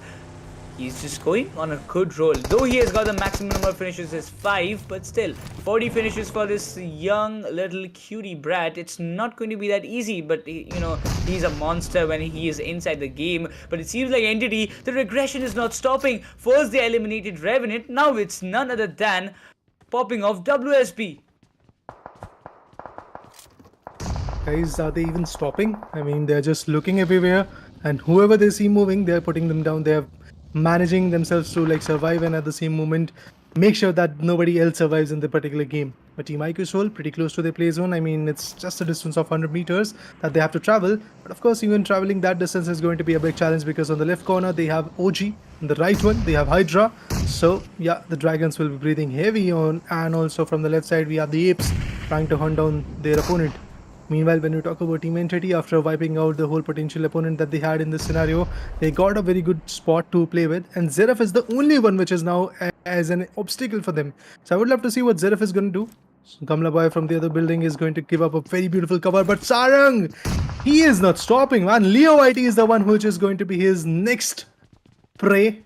S6: He's just going on a good roll, though he has got the maximum number of finishes is 5, but still 40 finishes for this young little cutie brat. It's not going to be that easy, but he's a monster when he is inside the game. But it seems like Entity, the regression is not stopping. First they eliminated Revenant, now it's none other than popping off WSB.
S8: Guys, are they even stopping? I mean, they're just looking everywhere, and whoever they see moving, they're putting them down. They're managing themselves to like survive and at the same moment make sure that nobody else survives in the particular game. But Team IQOOSOUL pretty close to their play zone. I mean, it's just a distance of 100 meters that they have to travel, but of course even traveling that distance is going to be a big challenge, because on the left corner they have OG, on the right one they have HYDRA. So yeah, the dragons will be breathing heavy on, and also from the left side we have the apes trying to hunt down their opponent. Meanwhile, when you talk about Team Entity, after wiping out the whole potential opponent that they had in this scenario, they got a very good spot to play with, and Zeref is the only one which is now as an obstacle for them. So I would love to see what Zeref is going to do. Kamla Boy from the other building is going to give up a very beautiful cover, but Sarang, he is not stopping, man. Leo IT is the one which is going to be his next prey.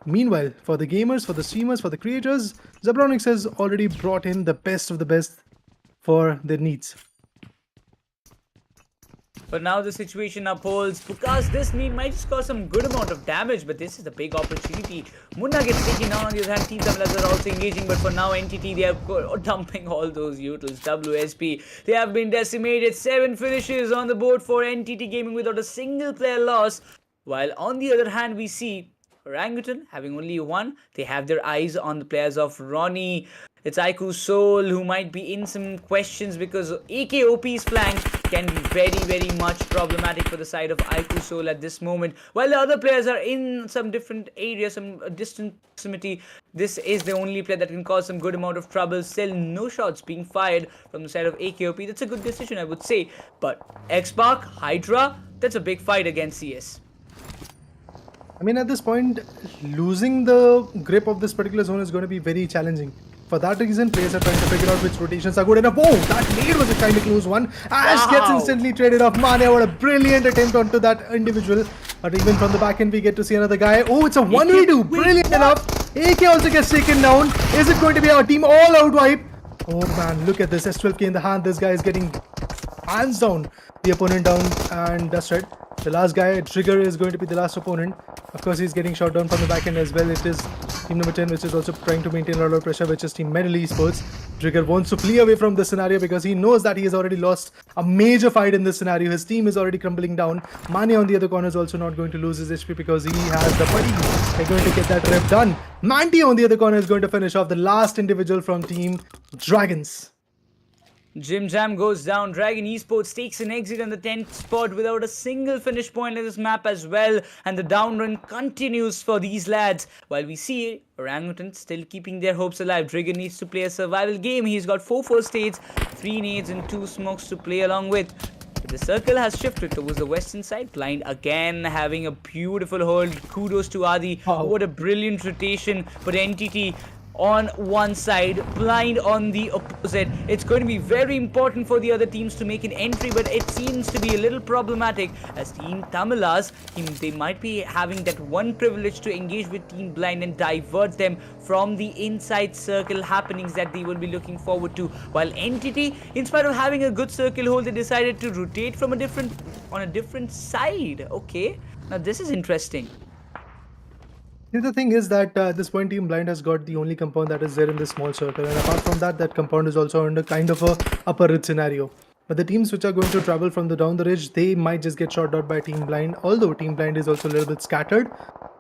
S8: Meanwhile, for the gamers, for the streamers, for the creators, Zebronics has already brought in the best of the best for their needs.
S6: But now the situation upholds because this meme might just cause some good amount of damage, but this is the big opportunity. Munna gets taken down on the other hand. Team TAMILAS are also engaging, but for now NTT, they are dumping all those utils. WSP, they have been decimated. 7 finishes on the board for NTT Gaming without a single player loss. While on the other hand, we see Orangutan having only 1. They have their eyes on the players of Ronnie. It's IQOOSOUL who might be in some questions because AKOP's flank can be very much problematic for the side of IQOOSOUL at this moment. While the other players are in some different areas, some distant proximity, this is the only player that can cause some good amount of trouble. Still no shots being fired from the side of AKOP. That's a good decision, I would say. But Xspark, HYDRA, that's a big fight against CS.
S8: I mean, at this point, losing the grip of this particular zone is going to be very challenging. For that reason, players are trying to figure out which rotations are good enough. Oh, that nade was a kind of close one. Ash gets instantly traded off. Mane, what a brilliant attempt onto that individual. But even from the back end, we get to see another guy. Oh, it's a 1v2. Brilliant enough. AK also gets taken down. Is it going to be our team all-out wipe? Oh man, look at this. S12K in the hand. This guy is getting hands down the opponent down, and that's right. The last guy, Trigger, is going to be the last opponent. Of course, he's getting shot down from the back end as well. It is team number 10 which is also trying to maintain a lot of pressure, which is team Medal Esports. Trigger wants to flee away from this scenario because he knows that he has already lost a major fight in this scenario. His team is already crumbling down. Mane on the other corner is also not going to lose his HP because he has the buddy. They're going to get that rep done. Manti on the other corner is going to finish off the last individual from team Dragons.
S6: Jim Jam goes down. Dragon Esports takes an exit on the 10th spot without a single finish point in this map as well. And the down run continues for these lads. While we see Orangutan still keeping their hopes alive. Trigger needs to play a survival game. He's got 4 first aids, 3 nades and 2 smokes to play along with. But the circle has shifted towards the western side. Blind again having a beautiful hold. Kudos to Adi.
S8: Oh.
S6: What a brilliant rotation. But NTT on one side, Blind on the opposite. It's going to be very important for the other teams to make an entry, but it seems to be a little problematic as Team TAMILAS, they might be having that one privilege to engage with Team Blind and divert them from the inside circle happenings that they will be looking forward to. While Entity, in spite of having a good circle hold, they decided to rotate from a different side. Okay, now this is interesting.
S8: The thing is that at this point, Team Blind has got the only compound that is there in this small circle, and apart from that, that compound is also under kind of a upper ridge scenario. But the teams which are going to travel from the down the ridge, they might just get shot out by Team Blind, although Team Blind is also a little bit scattered.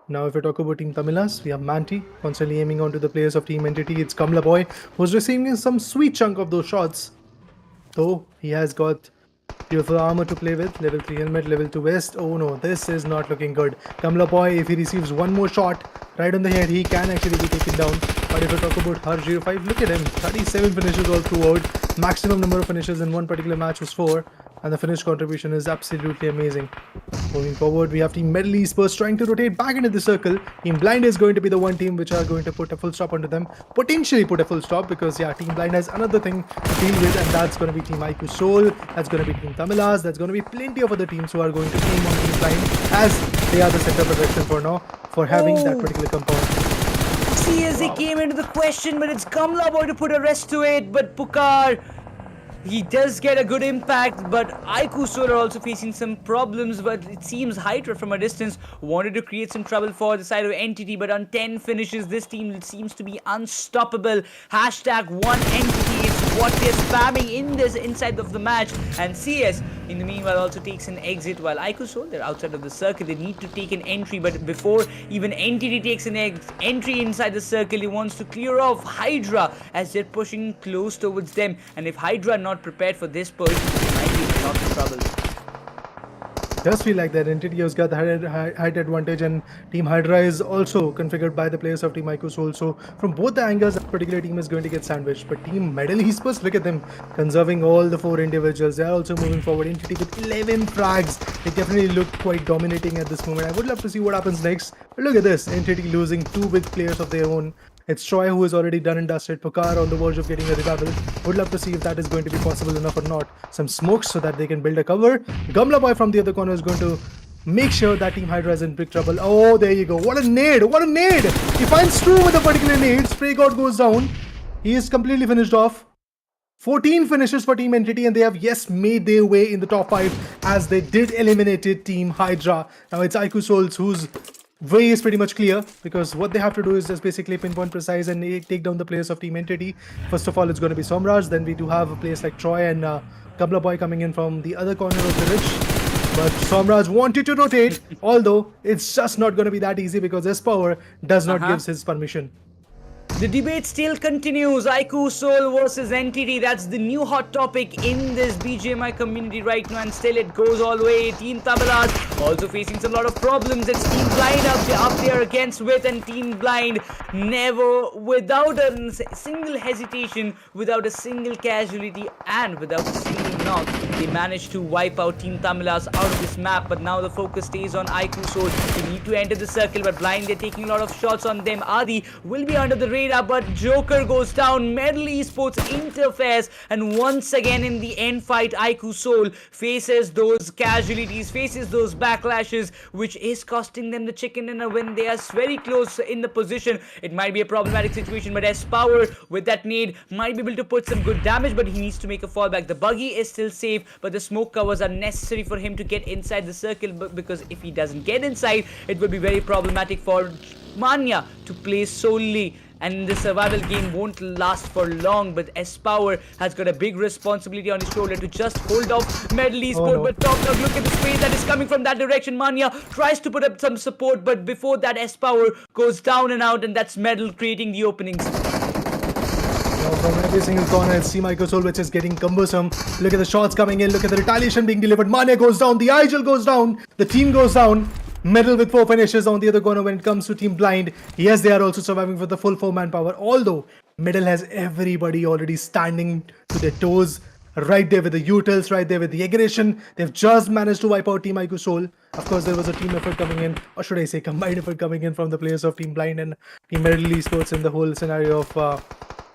S8: Now if we talk about Team TAMILAS, we have Manti constantly aiming onto the players of Team Entity. It's Kamla Boy who's receiving some sweet chunk of those shots, though he has got beautiful armor to play with. Level 3 helmet, level 2 vest. Oh no, this is not looking good. Kamla Boy, if he receives one more shot right on the head, he can actually be taken down. But if we talk about HYDRA05, look at him. 37 finishes all throughout. Maximum number of finishes in one particular match was 4. And the finish contribution is absolutely amazing. Moving forward, we have Team Medal Esports trying to rotate back into the circle. Team Blind is going to be the one team which are going to put a full stop onto them. Potentially put a full stop because, yeah, Team Blind has another thing to deal with, and that's going to be Team IQOOSOUL. That's going to be Team TAMILAS. That's going to be plenty of other teams who are going to aim on Team Blind as they are the center of attraction for now for having that particular compound.
S6: See, as they came into the question, but it's Kamla Boy to put a rest to it. But Pukar, he does get a good impact, but IQOOSOUL are also facing some problems. But it seems HYDRA from a distance wanted to create some trouble for the side of Entity, but on 10 finishes, this team seems to be unstoppable. Hashtag one Entity is what they're spamming in this inside of the match, and CS in the meanwhile also takes an exit. While IQOOSOUL, they're outside of the circle, they need to take an entry, but before even Entity takes an entry inside the circle, he wants to clear off HYDRA as they're pushing close towards them. And if HYDRA are not prepared for this push, they might be in a lot of trouble.
S8: Does feel like that. Entity has got the height advantage, and Team Hydra is also configured by the players of Team IQOOSOUL. So from both the angles, that particular team is going to get sandwiched. But Team Medal Esports, look at them conserving all the 4 individuals. They are also moving forward. Entity with 11 frags. They definitely look quite dominating at this moment. I would love to see what happens next. But look at this. Entity losing 2 big players of their own. It's Troy who is already done and dusted. Pokar on the verge of getting a revival. Would love to see if that is going to be possible enough or not. Some smokes so that they can build a cover. Gamla Boy from the other corner is going to make sure that Team Hydra is in big trouble. Oh, there you go. What a nade. What a nade. He finds True with a particular nade. Spray God goes down. He is completely finished off. 14 finishes for Team Entity, and they have, yes, made their way in the top 5 as they did eliminated Team Hydra. Now it's IQOOSOUL whose way is pretty much clear, because what they have to do is just basically pinpoint precise and take down the players of Team Entity. First of all, it's going to be Somraj. Then we do have a place like Troy and Gamla Boy coming in from the other corner of the ridge. But Somraj wanted to rotate, although it's just not going to be that easy because S-Power does not give his permission.
S6: The debate still continues. IQOOSOUL versus Entity. That's the new hot topic in this BGMI community right now, and still it goes all the way. Team TAMILAS also facing some lot of problems. It's Team Blind up there against With, and Team Blind never, without a single hesitation, without a single casualty, and without a single knock, they managed to wipe out Team TAMILAS out of this map. But now the focus stays on IQOOSOUL. They need to enter the circle, but Blind, they're taking a lot of shots on them. Adi will be under the radar, but Joker goes down. Medal Esports interferes, and once again in the end fight, IQOOSOUL faces those casualties, faces those backlashes, which is costing them the chicken dinner when they are very close in the position. It might be a problematic situation, but S-Power with that nade might be able to put some good damage, but he needs to make a fallback. The buggy is still safe, but the smoke covers are necessary for him to get inside the circle, because if he doesn't get inside, it will be very problematic for Manya to play solely, and the survival game won't last for long. But S-Power has got a big responsibility on his shoulder to just hold off Medal Esports. But Top Dog, look at the space that is coming from that direction. Manya tries to put up some support, but before that, S-Power goes down and out, and that's Medal creating the openings.
S8: From every single corner, it's Team IQOOSOUL which is getting cumbersome. Look at the shots coming in. Look at the retaliation being delivered. Mane goes down. The Igel goes down. The team goes down. Medal with 4 finishes on the other corner when it comes to Team Blind. Yes, they are also surviving with the full 4 manpower. Although Medal has everybody already standing to their toes. Right there with the utils, right there with the aggression. They've just managed to wipe out Team IQOOSOUL. Of course, there was a team effort coming in, or should I say combined effort coming in from the players of Team Blind and Team Medal Esports in the whole scenario of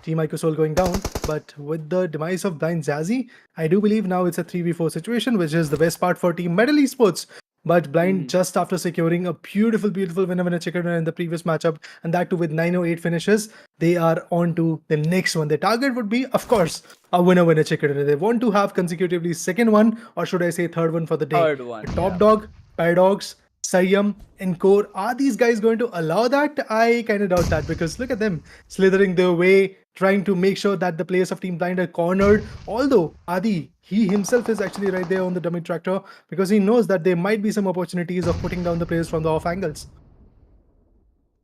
S8: Team IQOOSOUL going down. But with the demise of Blind Zazzy, I do believe now it's a 3v4 situation, which is the best part for Team Medal Esports. But Blind, just after securing a beautiful winner chicken dinner in the previous matchup, and that too with 908 finishes, they are on to the next one. Their target would be, of course, a winner chicken dinner. They want to have consecutively second one, or should I say third one for the day.
S6: Third one,
S8: Top Dog, Paradox, Sayyam, Encore, are these guys going to allow that? I kind of doubt that, because look at them slithering their way, trying to make sure that the players of Team Blind are cornered. Although Adi, he himself is actually right there on the dummy tractor, because he knows that there might be some opportunities of putting down the players from the off angles.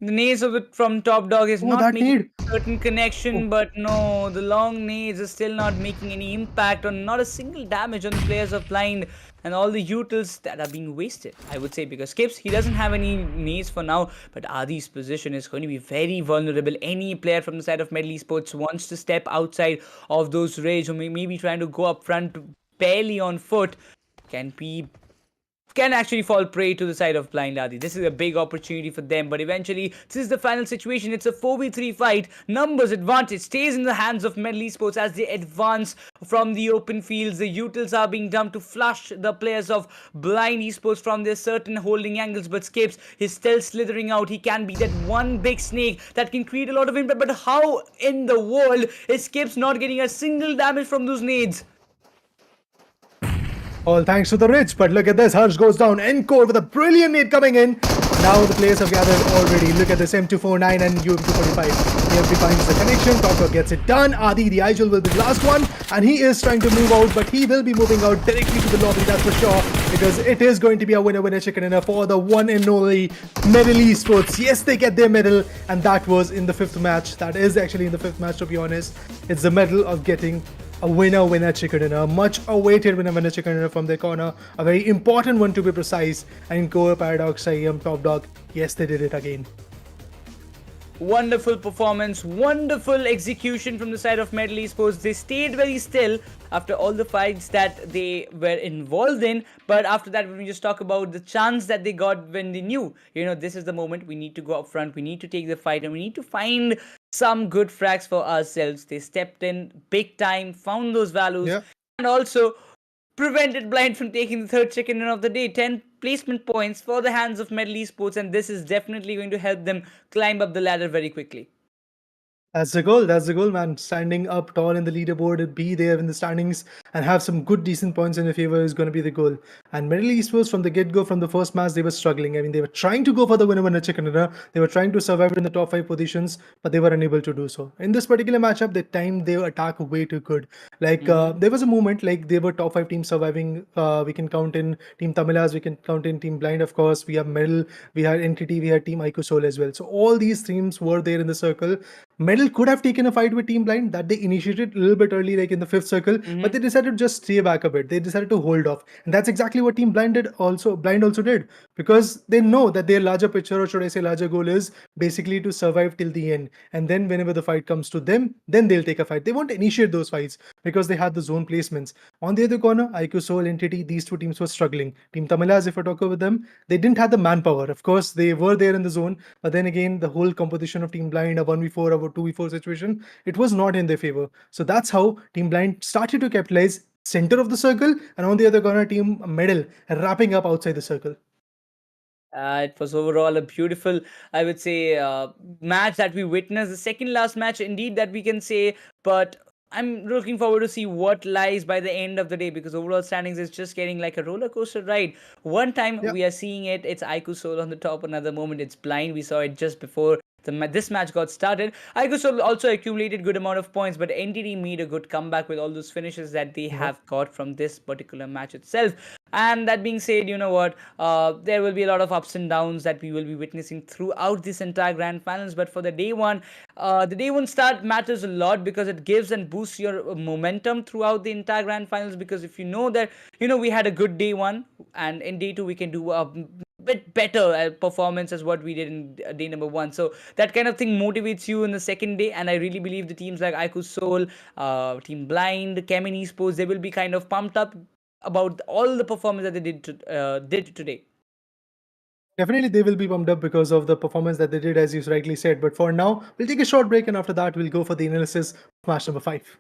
S6: The nades of it from Top Dog is not making a certain connection, but no, the long nades is still not making any impact on, not a single damage on the players of Blind, and all the utils that are being wasted, I would say, because Skips, he doesn't have any nades for now, but Adi's position is going to be very vulnerable. Any player from the side of Medal Esports wants to step outside of those rage, or maybe trying to go up front barely on foot, can actually fall prey to the side of Blind Adi. This is a big opportunity for them, but eventually this is the final situation. It's a 4v3 fight. Numbers advantage stays in the hands of Medal Esports as they advance from the open fields. The utils are being dumped to flush the players of Blind Esports from their certain holding angles, but Skips is still slithering out. He can be that one big snake that can create a lot of impact, but how in the world is Skips not getting a single damage from those nades?
S8: All thanks to the Rich, but look at this. Harsh goes down. Encore with a brilliant nade coming in. Now the players have gathered already. Look at this, M249 and UM245. EMP finds the connection. Topdog gets it done. Adi, the Igel, will be the last one. And he is trying to move out, but he will be moving out directly to the lobby, that's for sure. Because it is going to be a winner chicken dinner for the one and only Medal Esports. Yes, they get their medal. And that was in the 5th match. That is actually in the 5th match, to be honest. It's the medal of getting a winner chicken dinner, a much awaited winner chicken dinner from their corner, a very important one to be precise. And Core Paradox, IEM Top Dog, yes, they did it again.
S6: Wonderful performance, wonderful execution from the side of Metal Esports. They stayed very still after all the fights that they were involved in. But after that, when we just talk about the chance that they got when they knew, this is the moment, we need to go up front, we need to take the fight, and we need to find some good frags for ourselves. They stepped in big time, found those values, and also prevented Blind from taking the third chicken dinner of the day. 10 placement points for the hands of Metal Esports, and this is definitely going to help them climb up the ladder very quickly.
S8: That's the goal, man. Standing up tall in the leaderboard, be there in the standings, and have some good, decent points in your favor is going to be the goal. And Metal Esports, from the get-go, from the first match, they were struggling. I mean, they were trying to go for the winner chicken dinner. They were trying to survive in the top 5 positions, but they were unable to do so. In this particular matchup, they timed their attack way too good. Like, there was a moment, like, they were top 5 teams surviving. We can count in Team TAMILAS, we can count in Team Blind, of course. We have Metal, we had Entity, we had Team IQOOSOUL as well. So all these teams were there in the circle. Metal could have taken a fight with Team Blind that they initiated a little bit early, like in the 5th circle, but they decided to just stay back a bit. They decided to hold off, and that's exactly what Team Blind did. Blind also did, because they know that their larger picture, or should I say larger goal, is basically to survive till the end. And then whenever the fight comes to them, then they'll take a fight. They won't initiate those fights because they had the zone placements. On the other corner, IQOOSOUL, Entity, these two teams were struggling. Team TAMILAS, if I talk about them, they didn't have the manpower. Of course, they were there in the zone, but then again, the whole composition of Team Blind, a 1v4 or a 2v4 situation, it was not in their favor. So that's how Team Blind started to capitalize center of the circle, and on the other corner, Team Metal wrapping up outside the circle.
S6: It was overall a beautiful, I would say, match that we witnessed. The second last match, indeed, that we can say. But I'm looking forward to see what lies by the end of the day, because overall standings is just getting like a roller coaster ride. One time we are seeing it's IQOOSOUL on the top. Another moment it's Blind. We saw it just before this match got started. IQOOSOUL also accumulated good amount of points, but Entity made a good comeback with all those finishes that they have got from this particular match itself. And that being said, you know what, there will be a lot of ups and downs that we will be witnessing throughout this entire grand finals. But for the day one start matters a lot, because it gives and boosts your momentum throughout the entire grand finals. Because if you know that, we had a good day one, and in day two we can do a bit better performance as what we did in day number one. So that kind of thing motivates you in the second day, and I really believe the teams like IQOOSOUL, Team Blind, CHEMIN Esports, they will be kind of pumped up about all the performance that they did today.
S8: Definitely, they will be pumped up because of the performance that they did, as you rightly said. But for now, we'll take a short break, and after that, we'll go for the analysis of match number 5.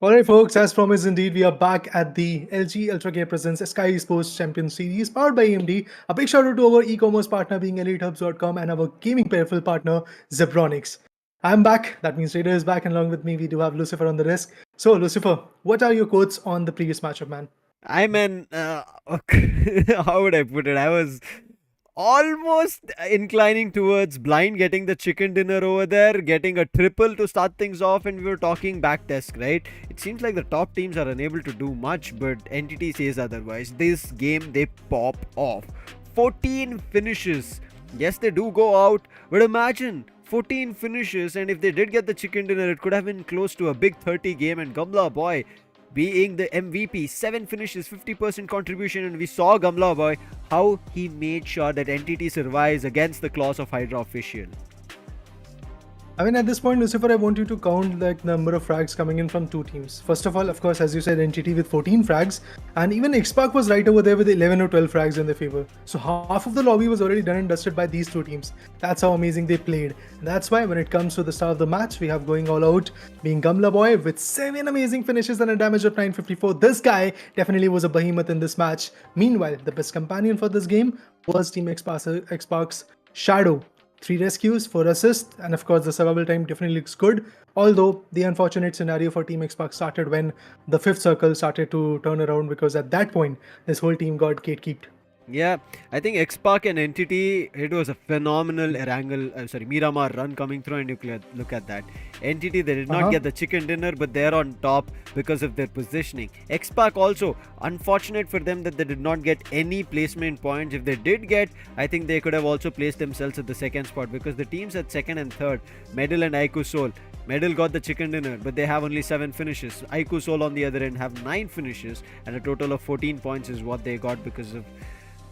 S8: Alright, folks, as promised, indeed, we are back at the LG UltraGear presents Skyesports Champions Series powered by AMD. A big shout out to our e-commerce partner being Elitehubs.com and our gaming peripheral partner Zebronics. I'm back. That means Raider is back, and along with me, we do have Lucifer on the desk. So, Lucifer, what are your quotes on the previous matchup, man?
S5: I'm an how would I put it? I was almost inclining towards Blind getting the chicken dinner over there, getting a triple to start things off, and we were talking back desk, right? It seems like the top teams are unable to do much, but Entity says otherwise. This game, they pop off. 14 finishes. Yes, they do go out, but imagine 14 finishes, and if they did get the chicken dinner, it could have been close to a big 30 game, and Gamla boy being the MVP, 7 finishes, 50% contribution, and we saw Gamla boy how he made sure that Entity survives against the claws of HYDRA official.
S8: I mean, at this point, Lucifer, I want you to count like number of frags coming in from two teams. First of all, of course, as you said, NTT with 14 frags, and even Xspark was right over there with 11 or 12 frags in their favor. So half of the lobby was already done and dusted by these two teams. That's how amazing they played. And that's why when it comes to the start of the match, we have going all out being Gamla boy with 7 amazing finishes and a damage of 954. This guy definitely was a behemoth in this match. Meanwhile, the best companion for this game was Team Xspark's Shadow. 3 rescues, 4 assists, and of course the survival time definitely looks good. Although the unfortunate scenario for Team Xspark started when the 5th circle started to turn around, because at that point this whole team got gatekeeped.
S5: Yeah, I think Xspark and Entity, it was a phenomenal Miramar run coming through, and you look at that. Entity, they did not get the chicken dinner, but they're on top because of their positioning. Xspark also, unfortunate for them that they did not get any placement points. If they did get, I think they could have also placed themselves at the second spot, because the teams at second and third, Medal and IQOOSOUL, Medal got the chicken dinner, but they have only 7 finishes. IQOOSOUL on the other end have 9 finishes, and a total of 14 points is what they got because of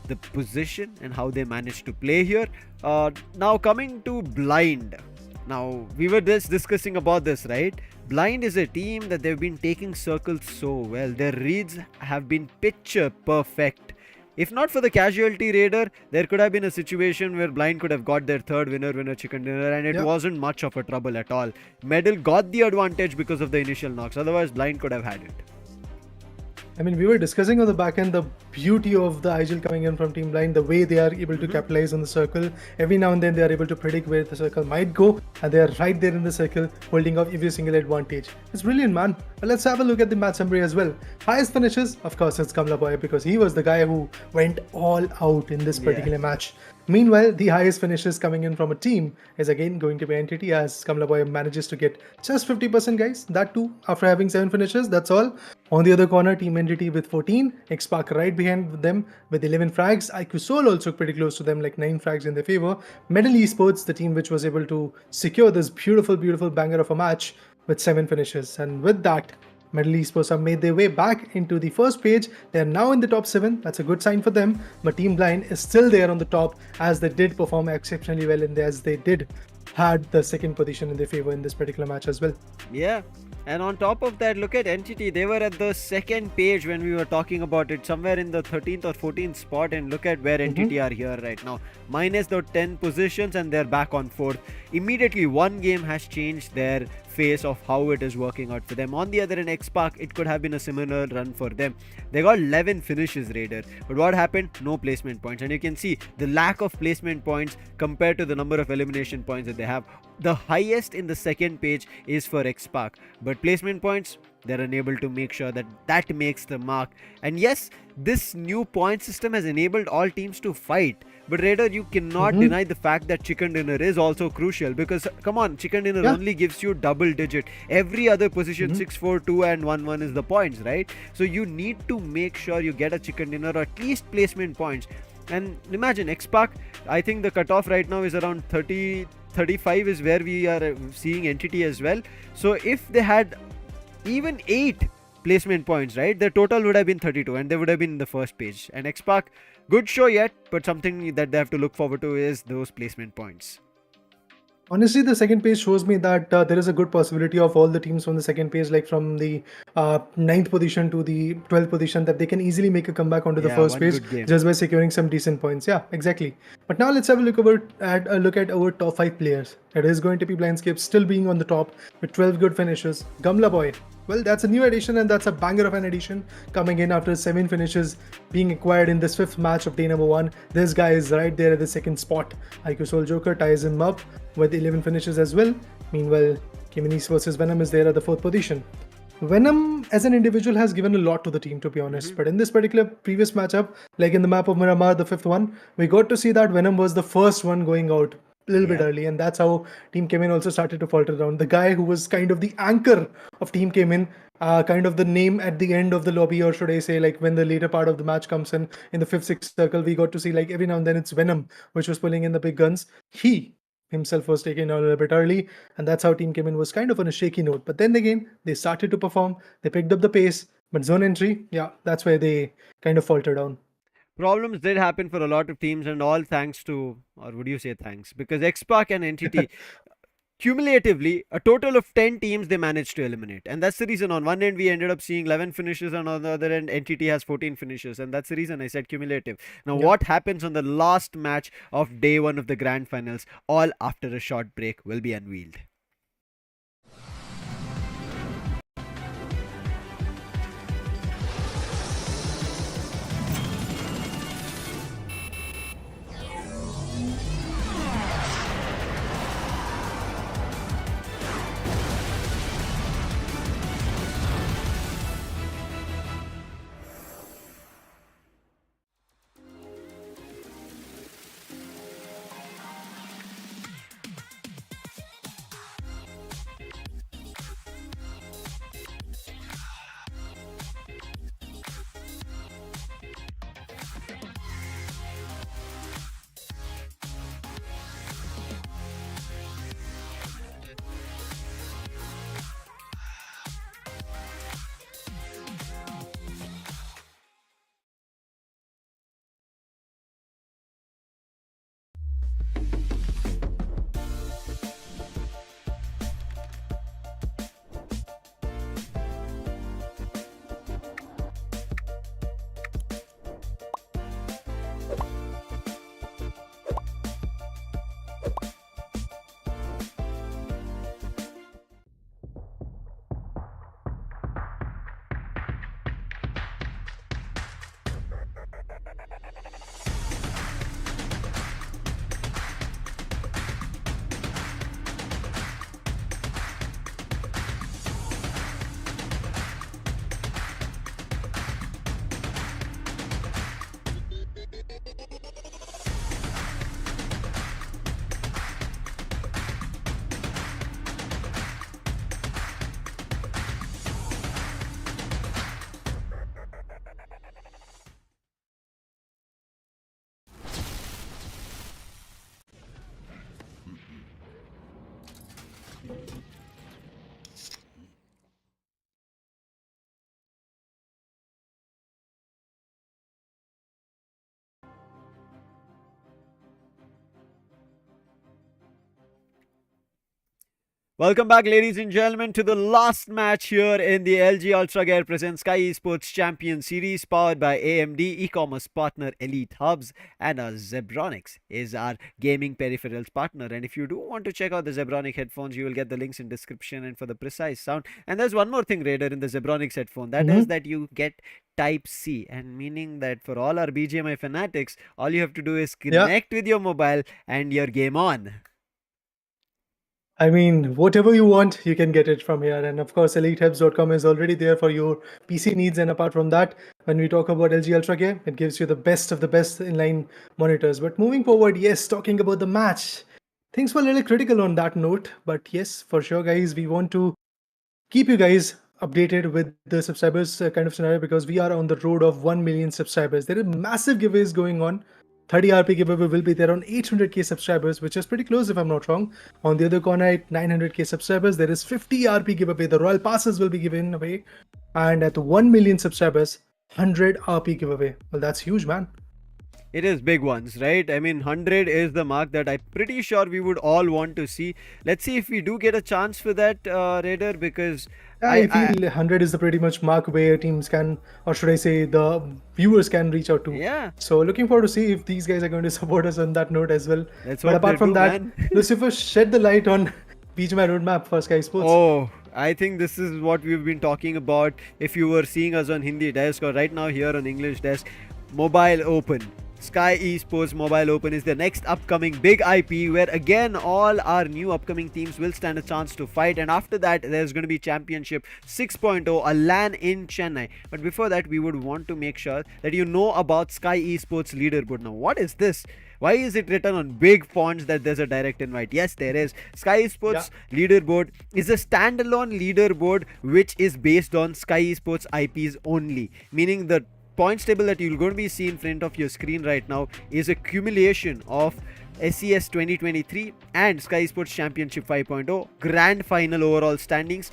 S5: the position and how they managed to play here. Now coming to Blind. Now we were just discussing about this, right? Blind is a team that they've been taking circles so well. Their reads have been picture perfect. If not for the casualty raider, there could have been a situation where Blind could have got their third winner chicken dinner, and it wasn't much of a trouble at all. Medal got the advantage because of the initial knocks, otherwise Blind could have had it.
S8: I mean, we were discussing on the back end the beauty of the IGL coming in from Team Blind, the way they are able to capitalize on the circle. Every now and then they are able to predict where the circle might go, and they are right there in the circle, holding off every single advantage. It's brilliant, man. But let's have a look at the match summary as well. Highest finishes, of course, it's Gamla boy, because he was the guy who went all out in this particular match. Meanwhile, the highest finishes coming in from a team is again going to be Entity, as Gamla boy manages to get just 50%, guys. That too, after having 7 finishes, that's all. On the other corner, Team Entity with 14, Xspark right behind them with 11 frags. IQOOSOUL also pretty close to them, like 9 frags in their favor. Medal Esports, the team which was able to secure this beautiful, beautiful banger of a match with 7 finishes. And with that, Medal Esports have made their way back into the first page. They are now in the top 7. That's a good sign for them. But Team Blind is still there on the top, as they did perform exceptionally well, and as they did had the second position in their favor in this particular match as well.
S5: Yeah. And on top of that, look at Entity. They were at the second page when we were talking about it, somewhere in the 13th or 14th spot, and look at where Entity are here right now. Minus the 10 positions, and they're back on 4th. Immediately, one game has changed their face of how it is working out for them. On the other end, Xspark, it could have been a similar run for them. They got 11 finishes, Raider. But what happened? No placement points. And you can see the lack of placement points compared to the number of elimination points that they have. The highest in the second page is for Xspark. But placement points, they're unable to make sure that that makes the mark. And yes, this new point system has enabled all teams to fight. But Raider, you cannot deny the fact that chicken dinner is also crucial, because come on, chicken dinner only gives you double digit. Every other position 6, 4, 2 and 1, 1 is the points, right? So you need to make sure you get a chicken dinner or at least placement points. And imagine Xspark, I think the cutoff right now is around 30, 35 is where we are seeing Entity as well. So if they had even 8 placement points, right, their total would have been 32, and they would have been in the first page. And Xspark, good show yet, but something that they have to look forward to is those placement points.
S8: Honestly, the second page shows me that there is a good possibility of all the teams from the second page, like from the 9th position to the 12th position, that they can easily make a comeback onto the first page just by securing some decent points. Yeah, exactly. But now let's have a look at our top 5 players. It is going to be Blindscape still being on the top with 12 good finishes. Gamla boy, Well, that's a new addition, and that's a banger of an addition coming in after 7 finishes being acquired in this 5th match of day number 1. This guy is right there at the 2nd spot. IQOOSOUL Joker ties him up with 11 finishes as well. Meanwhile, CHEMIN versus Venom is there at the 4th position. Venom as an individual has given a lot to the team, to be honest. But in this particular previous matchup, like in the map of Miramar, the 5th one, we got to see that Venom was the first one going out a little bit early, and that's how Team CHEMIN also started to falter down. The guy who was kind of the anchor of Team CHEMIN, kind of the name at the end of the lobby, or should I say, like when the later part of the match comes in the 5th, 6th circle, we got to see like every now and then it's Venom, which was pulling in the big guns. He himself was taken out a little bit early, and that's how Team CHEMIN was kind of on a shaky note. But then again, they started to perform, they picked up the pace, but zone entry, yeah, that's where they kind of faltered down.
S5: Problems did happen for a lot of teams, and all thanks to, or would you say thanks, because Xspark and Entity cumulatively a total of 10 teams they managed to eliminate, and that's the reason on one end we ended up seeing 11 finishes, and on the other end Entity has 14 finishes, and that's the reason I said cumulative. Now what happens on the last match of day 1 of the grand finals, all after a short break, will be unveiled. Welcome back, ladies and gentlemen, to the last match here in the LG UltraGear presents Skyesports Champions Series, powered by AMD, e-commerce partner Elitehubs, and our Zebronics is our gaming peripherals partner. And if you do want to check out the Zebronic headphones, you will get the links in description and for the precise sound. And there's one more thing, Raider, in the Zebronics headphone. That is that you get Type C, and meaning that for all our BGMI fanatics, all you have to do is connect with your mobile and your game on.
S8: I mean, whatever you want, you can get it from here. And of course, Elitehubs.com is already there for your PC needs. And apart from that, when we talk about LG UltraGear, it gives you the best of the best inline monitors. But moving forward, yes, talking about the match, things were a little critical on that note. But yes, for sure, guys, we want to keep you guys updated with the subscribers kind of scenario, because we are on the road of 1 million subscribers. There are massive giveaways going on. 30 RP giveaway will be there on 800k subscribers, which is pretty close if I'm not wrong. On the other corner, at 900k subscribers, there is 50 RP giveaway. The Royal Passes will be given away. And at 1 million subscribers, 100 RP giveaway. Well, that's huge, man.
S5: It is big ones, right? I mean, 100 is the mark that I'm pretty sure we would all want to see. Let's see if we do get a chance for that, Raider, because
S8: I feel 100 is the pretty much mark where teams can, or should I say, the viewers can reach out to.
S5: Yeah.
S8: So looking forward to see if these guys are going to support us on that note as well.
S5: Let's
S8: but
S5: hope
S8: apart
S5: they
S8: from
S5: do,
S8: that,
S5: man.
S8: Lucifer, shed the light on BGMI roadmap for Skyesports.
S5: Oh, I think this is what we've been talking about. If you were seeing us on Hindi desk or right now here on English desk, Mobile Open. Skyesports Mobile Open is the next upcoming big IP where again all our new upcoming teams will stand a chance to fight, and after that there's going to be Championship 6.0, a LAN in Chennai. But before that we would want to make sure that you know about Skyesports leaderboard. Now what is this? Why is it written on big fonts that there's a direct invite? Yes, there is. Skyesports leaderboard is a standalone leaderboard which is based on Skyesports IPs only, meaning the points table that you're going to be seeing in front of your screen right now is a accumulation of SES 2023 and Skyesports Championship 5.0 grand final overall standings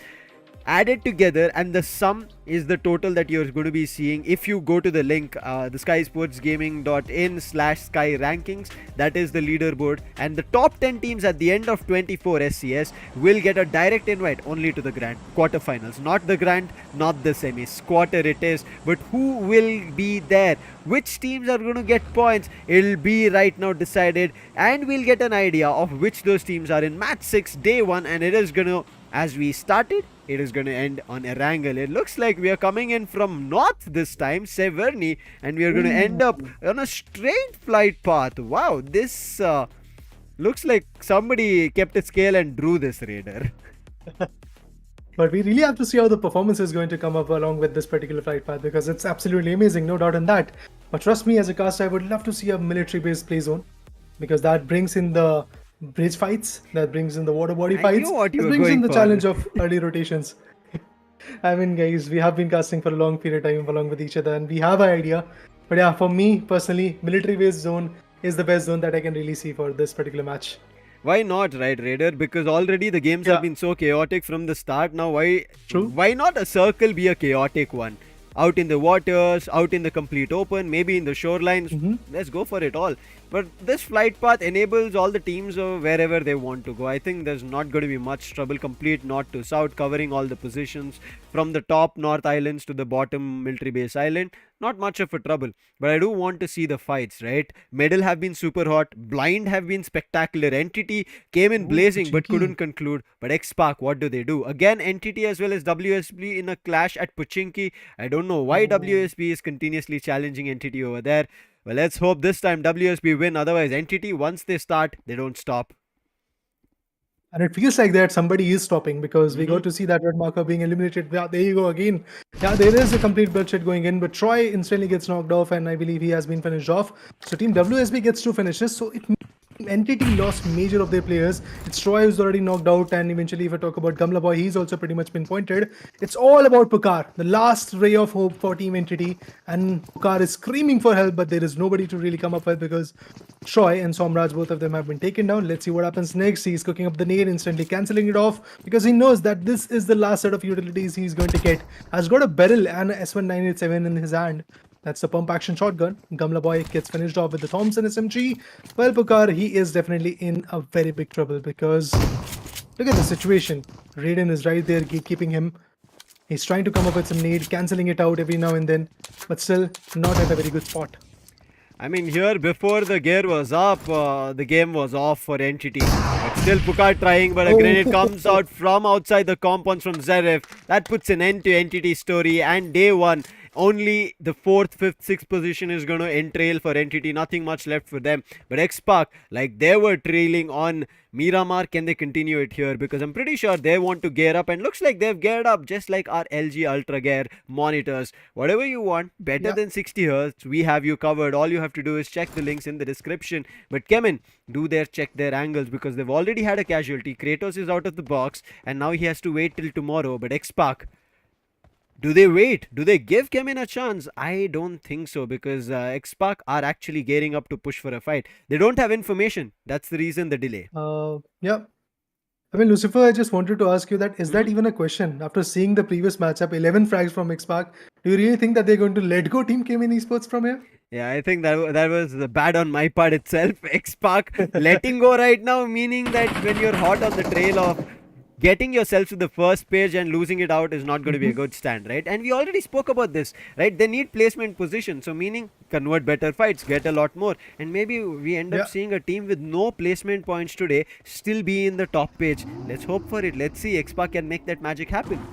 S5: added together, and the sum is the total that you're going to be seeing if you go to the link, the skyesportsgaming.in/sky rankings. That is the leaderboard, and the top 10 teams at the end of 24 SCS will get a direct invite only to the grand quarterfinals, not the grand, not the semis. Quarter it is, but who will be there, which teams are going to get points, it'll be right now decided, and we'll get an idea of which those teams are in match 6 day 1, and it is going to, as we started, it is going to end on Erangel. It looks like we are coming in from north this time, Severny, and we are going to end up on a straight flight path. Wow, this looks like somebody kept a scale and drew this raider.
S8: But we really have to see how the performance is going to come up along with this particular flight path, because it's absolutely amazing, no doubt in that. But trust me, as a caster, I would love to see a military-based play zone, because that brings in the bridge fights, that brings in the water body fights, that brings in the challenge of early rotations. I mean, guys, we have been casting for a long period of time along with each other, and we have an idea. But yeah, for me personally, military-based zone is the best zone that I can really see for this particular match.
S5: Why not, right, Raider? Because already the games have been so chaotic from the start. Now, why not a circle be a chaotic one? Out in the waters, out in the complete open, maybe in the shorelines. Let's go for it all. But this flight path enables all the teams wherever they want to go. I think there's not going to be much trouble. Complete north to south, covering all the positions from the top north islands to the bottom military base island. Not much of a trouble. But I do want to see the fights, right? Medal have been super hot. Blind have been spectacular. Entity came in blazing but couldn't conclude. But Xspark, what do they do? Again, Entity as well as WSB in a clash at Pochinki. I don't know why WSB is continuously challenging Entity over there. Well, let's hope this time WSB win. Otherwise, Entity, once they start, they don't stop.
S8: And it feels like that somebody is stopping, because we got to see that red marker being eliminated. Yeah, there you go again. Yeah, there is a complete bloodshed going in, but Troy instantly gets knocked off, and I believe he has been finished off. So Team WSB gets 2 finishes. So it Entity lost major of their players. It's Troy who's already knocked out, and eventually if I talk about Gamla Boy, he's also pretty much been pointed. It's all about Pukar, the last ray of hope for Team Entity, and Pukar is screaming for help, but there is nobody to really come up with, because Troy and Somraj, both of them have been taken down. Let's see what happens next. He's cooking up the nade, instantly cancelling it off, because he knows that this is the last set of utilities he's going to get. Has got a barrel and a S1987 in his hand. That's the pump action shotgun. Gamla Boy gets finished off with the Thompson SMG. Well, Pukar, he is definitely in a very big trouble, because look at the situation. Raiden is right there keeping him. He's trying to come up with some nade, cancelling it out every now and then, but still not at a very good spot.
S5: I mean, here before the gear was up, the game was off for Entity. But still Pukar trying, but a grenade comes out from outside the compounds from Zaref. That puts an end to Entity's story, and day 1. Only the 4th, 5th, 6th position is going to entail for Entity. Nothing much left for them. But Xspark, like they were trailing on Miramar, can they continue it here? Because I'm pretty sure they want to gear up, and looks like they've geared up just like our LG UltraGear monitors. Whatever you want, better than 60 Hz, we have you covered. All you have to do is check the links in the description. But CHEMIN, check their angles, because they've already had a casualty. Kratos is out of the box, and now he has to wait till tomorrow. But Xspark, do they wait? Do they give CHEMIN a chance? I don't think so, because Xspark are actually gearing up to push for a fight. They don't have information. That's the reason the delay.
S8: Yeah. I mean, Lucifer, I just wanted to ask you that, is that even a question? After seeing the previous matchup, 11 frags from Xspark, do you really think that they're going to let go Team CHEMIN Esports from here?
S5: Yeah, I think that was bad on my part itself. Xspark letting go right now, meaning that when you're hot on the trail of getting yourself to the first page and losing it out is not going to be a good stand, right? And we already spoke about this, right? They need placement position, so meaning convert better fights, get a lot more, and maybe we end up seeing a team with no placement points today still be in the top page. Let's hope for it. Let's see Xspark can make that magic happen.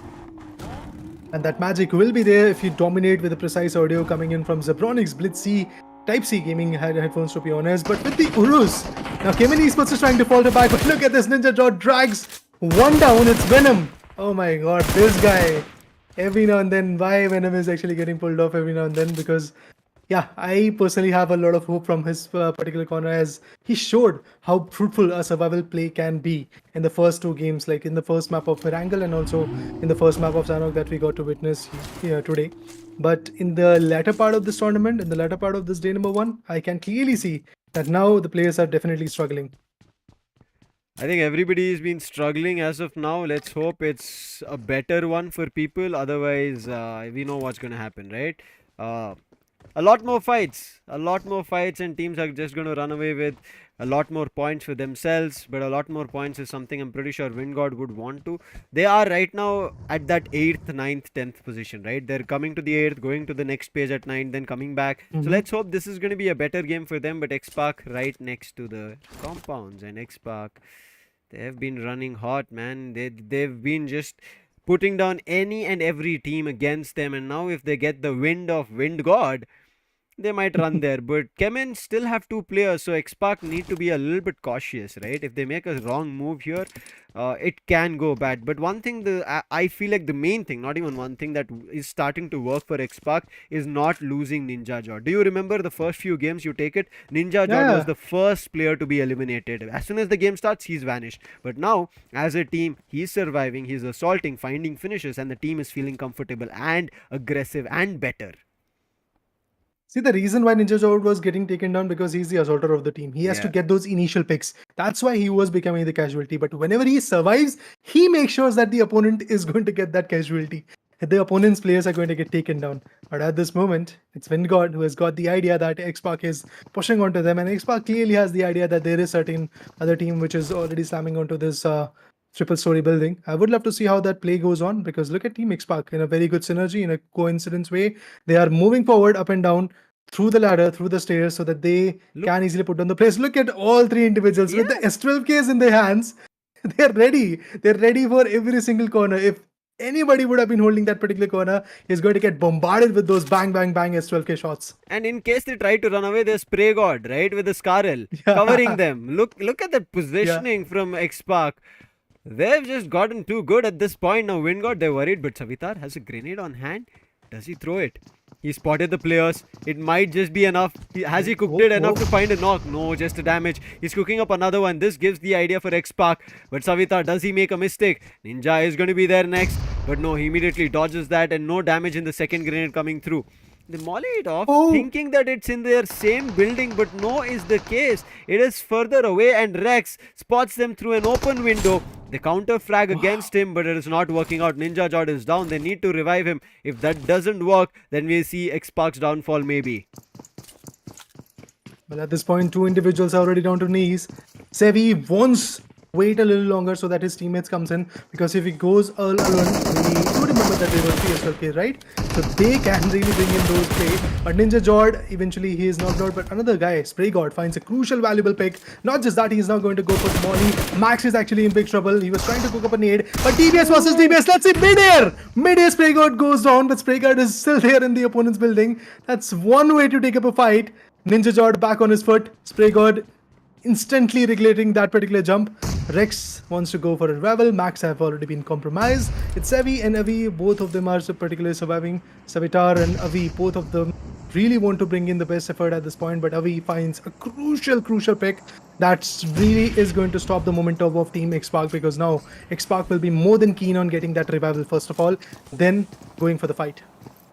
S8: And that magic will be there if you dominate with the precise audio coming in from Zebronics, Blitz C, Type C gaming headphones to be honest. But with the Urus, now CHEMIN Esports is trying to falter back, but look at this, Ninja Jaw drags one down, it's Venom. Oh my god, this guy. Every now and then, why Venom is actually getting pulled off every now and then, because yeah, I personally have a lot of hope from his particular corner, as he showed how fruitful a survival play can be in the first two games, like in the first map of Erangel and also in the first map of Sanhok that we got to witness here today. But in the latter part of this tournament, in the latter part of this day number 1, I can clearly see that now the players are definitely struggling.
S5: I think everybody's been struggling as of now. Let's hope it's a better one for people. Otherwise, we know what's going to happen, right? A lot more fights, and teams are just going to run away with a lot more points for themselves. But a lot more points is something I'm pretty sure WINDGOD would want to. They are right now at that 8th, 9th, 10th position, right? They're coming to the 8th, going to the next page at 9th, then coming back. So let's hope this is going to be a better game for them. But Xspark right next to the compounds, and Xspark, they have been running hot, man. They've been just putting down any and every team against them, and now if they get the wind of WINDGOD, they might run there. But CHEMIN still have 2 players, so Xspark need to be a little bit cautious, right? If they make a wrong move here, it can go bad. But one thing, I feel like the main thing, not even one thing that is starting to work for Xspark is not losing Ninja Jaw. Do you remember the first few games? You take it, Ninja Jaw was the first player to be eliminated. As soon as the game starts, he's vanished. But now, as a team, he's surviving, he's assaulting, finding finishes, and the team is feeling comfortable and aggressive and better.
S8: See, the reason why Ninja Jaw was getting taken down, because he's the assaulter of the team. He has to get those initial picks. That's why he was becoming the casualty. But whenever he survives, he makes sure that the opponent is going to get that casualty. The opponent's players are going to get taken down. But at this moment, it's WINDGOD who has got the idea that Xspark is pushing onto them. And Xspark clearly has the idea that there is certain other team which is already slamming onto this triple story building. I would love to see how that play goes on, because look at Team Xspark in a very good synergy, in a coincidence way. They are moving forward up and down through the ladder, through the stairs, so that they can easily put down the place. Look at all 3 individuals with the S12Ks in their hands. They're ready. They're ready for every single corner. If anybody would have been holding that particular corner, he's going to get bombarded with those bang, bang, bang S12K shots.
S5: And in case they try to run away, there's Spray God, right, with the Scarrel covering them. Look at that positioning from Xspark. They've just gotten too good at this point. Now WINDGOD, they're worried, but Savitar has a grenade on hand. Does he throw it? He spotted the players. It might just be enough. Has he cooked it enough to find a knock? No, just a damage. He's cooking up another one. This gives the idea for Xspark. But Savitar, does he make a mistake? Ninja is going to be there next. But no, he immediately dodges that, and no damage in the second grenade coming through. They molly it off, thinking that it's in their same building, but no is the case. It is further away, and Rex spots them through an open window. They counter frag against him, but it is not working out. Ninja Jaw is down. They need to revive him. If that doesn't work, then we see Xspark's downfall maybe.
S8: Well, at this point, 2 individuals are already down to knees. Sevi wants wait a little longer so that his teammates comes in, because if he goes all alone, we do remember that they were PSLK, right? So they can really bring in those play. But Ninja Jord, eventually he is knocked out, but another guy, Spray God, finds a crucial valuable pick. Not just that, he is now going to go for the molly. Max is actually in big trouble. He was trying to cook up a nade, but DBS versus DBS, let's see, mid-air Spray God goes down, but Spray God is still there in the opponent's building. That's one way to take up a fight. Ninja Jord back on his foot. Spray God instantly regulating that particular jump. Rex wants to go for a revival. Max have already been compromised. It's Sevi and Avi, both of them are particularly surviving. Savitar and Avi, both of them really want to bring in the best effort at this point, but Avi finds a crucial pick that really is going to stop the momentum of Team Xspark, because now Xspark will be more than keen on getting that revival first of all, then going for the fight.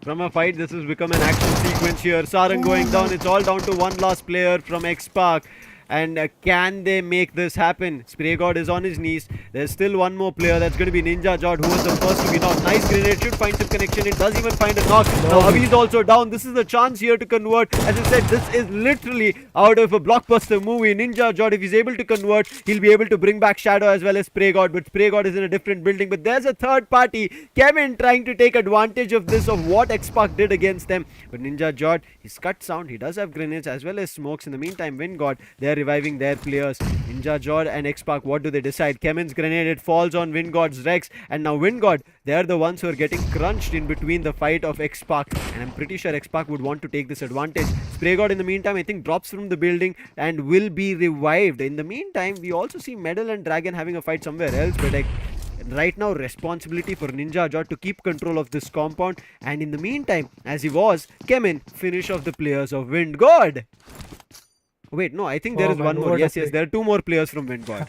S5: From a fight, this has become an action sequence here. Sarang going down. It's all down to one last player from Xspark. And can they make this happen? Spray God is on his knees. There's still one more player. That's going to be Ninja Jod, who was the first to be knocked. Nice grenade. Should find some connection. It does even find a knock. Now Avi is also down. This is the chance here to convert. As I said, this is literally out of a blockbuster movie. Ninja Jod, if he's able to convert, he'll be able to bring back Shadow as well as Spray God. But Spray God is in a different building. But there's a third party, CHEMIN, trying to take advantage of this, of what Xspark did against them. But Ninja Jod, he's cut sound. He does have grenades as well as smokes. In the meantime, WINDGOD, they're reviving their players. Ninja Jod and Xspark, what do they decide? CHEMIN's grenade, it falls on WINDGOD's Rex. And now WINDGOD, they're the ones who are getting crunched in between the fight of Xspark. And I'm pretty sure Xspark would want to take this advantage. Spray God, in the meantime, I think drops from the building and will be revived. In the meantime, we also see Medal and Dragon having a fight somewhere else. But right now, responsibility for Ninja Jod to keep control of this compound. And in the meantime, as he was, CHEMIN finish off the players of WINDGOD. Wait, no, I think there is one more. Yes, there are two more players from WINDGOD.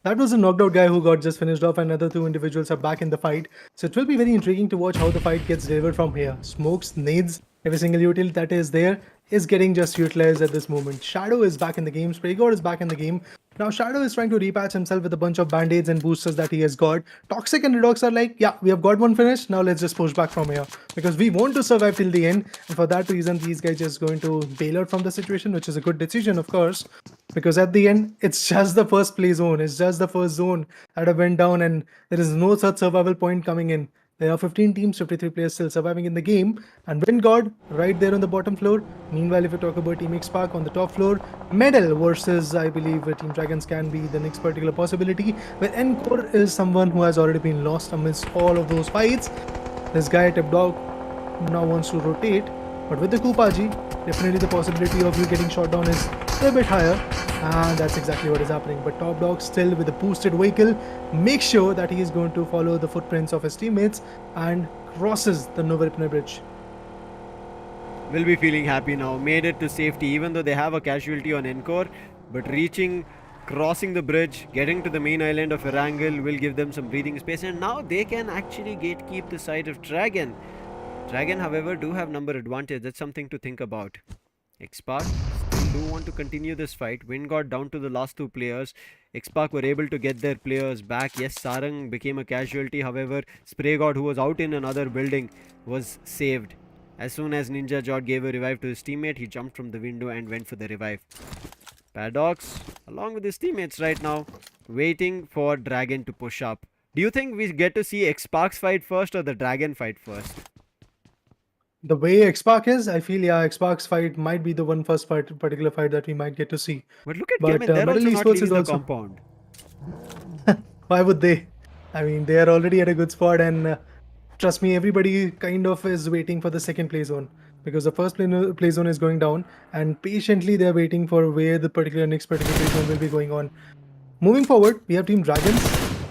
S8: That was a knocked out guy who got just finished off, and other two individuals are back in the fight. So it will be very intriguing to watch how the fight gets delivered from here. Smokes, nades, every single util that is there is getting just utilized at this moment. Shadow is back in the game. Spray God is back in the game. Now Shadow is trying to repatch himself with a bunch of band-aids and boosters that he has got. Toxic and Redox are like, yeah, we have got one finish. Now let's just push back from here. Because we want to survive till the end. And for that reason, these guys just going to bail out from the situation, which is a good decision, of course. Because at the end, it's just the first play zone. It's just the first zone that went down, and there is no such survival point coming in. There are 15 teams, 53 players still surviving in the game. And WINDGOD right there on the bottom floor. Meanwhile, if you talk about Team Xspark on the top floor, Medal versus, I believe, Team Dragons can be the next particular possibility. Where Encore is someone who has already been lost amidst all of those fights. This guy, Tip Dog, now wants to rotate. But with the Kupaji, definitely the possibility of you getting shot down is a bit higher. And that's exactly what is happening. But Top Dog still with a boosted vehicle makes sure that he is going to follow the footprints of his teammates and crosses the Nova Ripner bridge.
S5: Will be feeling happy now. Made it to safety, even though they have a casualty on Encore. But crossing the bridge, getting to the main island of Erangel will give them some breathing space. And now they can actually gatekeep the side of Dragon. Dragon, however, do have number advantage. That's something to think about. Xspark still do want to continue this fight. WINDGOD down to the last two players. Xspark were able to get their players back. Yes, Sarang became a casualty. However, Spray God, who was out in another building, was saved. As soon as Ninja Jod gave a revive to his teammate, he jumped from the window and went for the revive. Paradox, along with his teammates right now, waiting for Dragon to push up. Do you think we get to see Xspark's fight first or the Dragon fight first?
S8: The way Xspark is, I feel, yeah, Xspark's fight might be the one first particular fight that we might get to see.
S5: But look at CHEMIN, they're also not leaving the compound.
S8: Why would they? I mean, they are already at a good spot, and trust me, everybody kind of is waiting for the second play zone. Because the first play zone is going down, and patiently they're waiting for where the next particular play zone will be going on. Moving forward, we have Team Dragons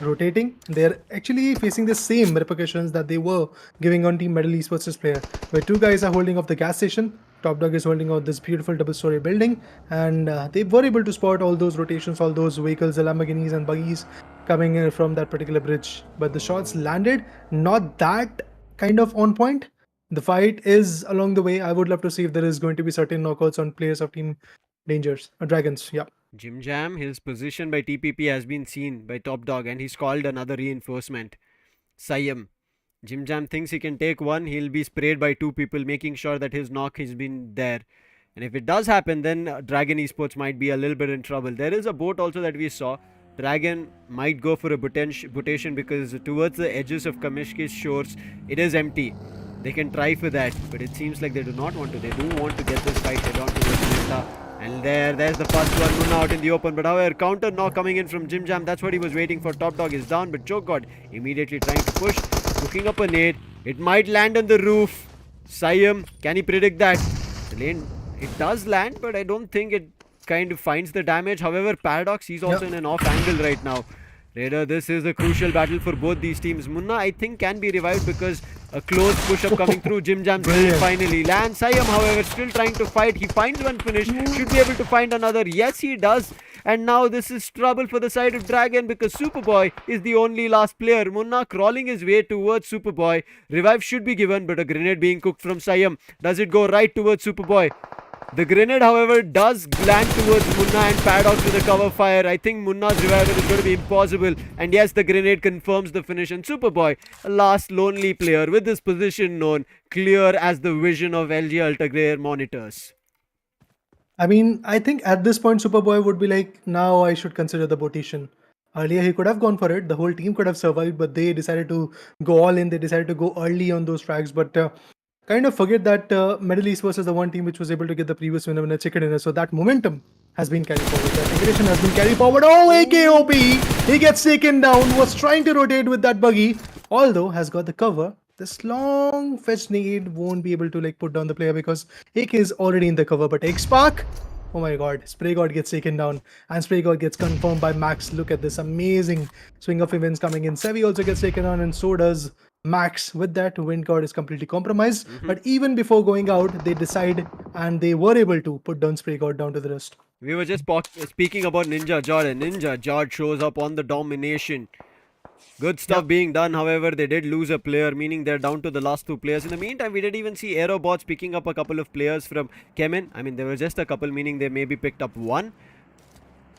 S8: rotating. They're actually facing the same repercussions that they were giving on Team Medal Esports' player, where two guys are holding off the gas station. Top Dog is holding out this beautiful double-story building, and they were able to spot all those rotations, all those vehicles, the Lamborghinis and buggies coming in from that particular bridge. But the shots landed not that kind of on point. The fight is along the way. I would love to see if there is going to be certain knockouts on players of Team Dragons. Yeah.
S5: Jim Jam, his position by TPP has been seen by Top Dog, and he's called another reinforcement. Sayam. Jim Jam thinks he can take one. He'll be sprayed by two people, making sure that his knock has been there. And if it does happen, then Dragon Esports might be a little bit in trouble. There is a boat also that we saw. Dragon might go for a botation because towards the edges of Kamishki's shores, it is empty. They can try for that, but it seems like they do not want to. They do want to get this fight head on to the And there's the first one, Munna out in the open. But however, counter knock coming in from Jim Jam. That's what he was waiting for. Top Dog is down, but Choke God immediately trying to push, cooking up a nade. It might land on the roof. Sayam, can he predict that? The lane, it does land, but I don't think it kind of finds the damage. However, Paradox, he's also in an off angle right now. Raider, this is a crucial battle for both these teams. Munna, I think, can be revived because a close push-up coming through. Jim Jam finally lands. Sayam, however, still trying to fight. He finds one finish. Should be able to find another. Yes, he does. And now this is trouble for the side of Dragon because Superboy is the only last player. Munna crawling his way towards Superboy. Revive should be given, but a grenade being cooked from Sayam. Does it go right towards Superboy? The grenade, however, does land towards Munna and Paddock with a cover fire. I think Munna's revival is going to be impossible. And yes, the grenade confirms the finish. And Superboy, a last lonely player with his position known, clear as the vision of LG UltraGear monitors.
S8: I mean, I think at this point, Superboy would be like, now I should consider the rotation. Earlier, he could have gone for it. The whole team could have survived, but they decided to go all in. They decided to go early on those tracks. But kind of forget that Middle Esports is the one team which was able to get the previous winner in a chicken dinner. So that momentum has been carried forward. That aggression has been carried forward. Oh, AKOP! He gets taken down. Was trying to rotate with that buggy. Although has got the cover. This long fetch nade won't be able to like put down the player because AK is already in the cover. But Xspark, oh my god, Spray God gets taken down and Spray God gets confirmed by Max. Look at this amazing swing of events coming in. Sevi also gets taken down and so does Max. With that, WINDGOD is completely compromised. But even before going out, they decide and they were able to put down Spray God down to the rest.
S5: We were just speaking about Ninja Jordan. Ninja Jord shows up on the domination. Good stuff being done. However, they did lose a player, meaning they're down to the last two players. In the meantime, we did even see AEROBOTZ picking up a couple of players from CHEMIN. I mean, there were just a couple, meaning they maybe picked up one.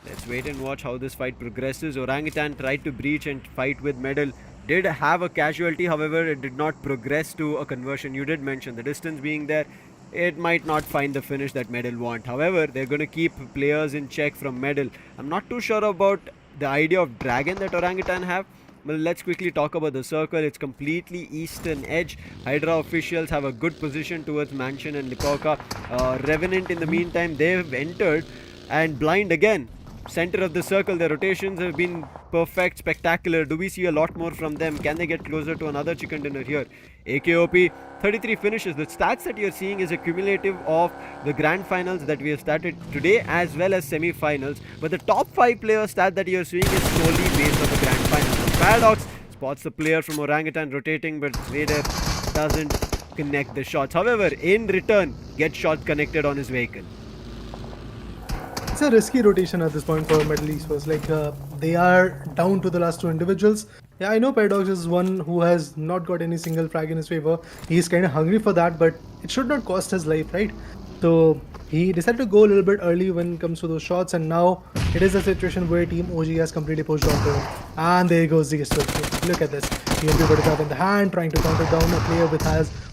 S5: Let's wait and watch how this fight progresses. Orangutan tried to breach and fight with Medal. Did have a casualty, however, it did not progress to a conversion. You did mention the distance being there. It might not find the finish that Medal want. However, they're going to keep players in check from Medal. I'm not too sure about the idea of Dragon that Orangutan have. Well, let's quickly talk about the circle. It's completely eastern edge. HYDRA officials have a good position towards Mansion and Likoka. Revenant in the meantime, they've entered and blind again. Center of the circle, their rotations have been perfect, spectacular. Do we see a lot more from them? Can they get closer to another chicken dinner here? AKOP, 33 finishes. The stats that you're seeing is a cumulative of the grand finals that we have started today as well as semi-finals. But the top 5 player stat that you're seeing is solely based on the grand finals. Paradox spots the player from Orangutan rotating, but Vader doesn't connect the shots. However, in return, gets shot connected on his vehicle.
S8: It's a risky rotation at this point for Middle Esports. Like they are down to the last two individuals. Yeah, I know Paradox is one who has not got any single frag in his favor. He's kind of hungry for that, but it should not cost his life, right? So he decided to go a little bit early when it comes to those shots, and now it is a situation where Team OG has completely pushed on to him. And there goes the S12K. Look at this. TMP got it up in the hand, trying to counter down a player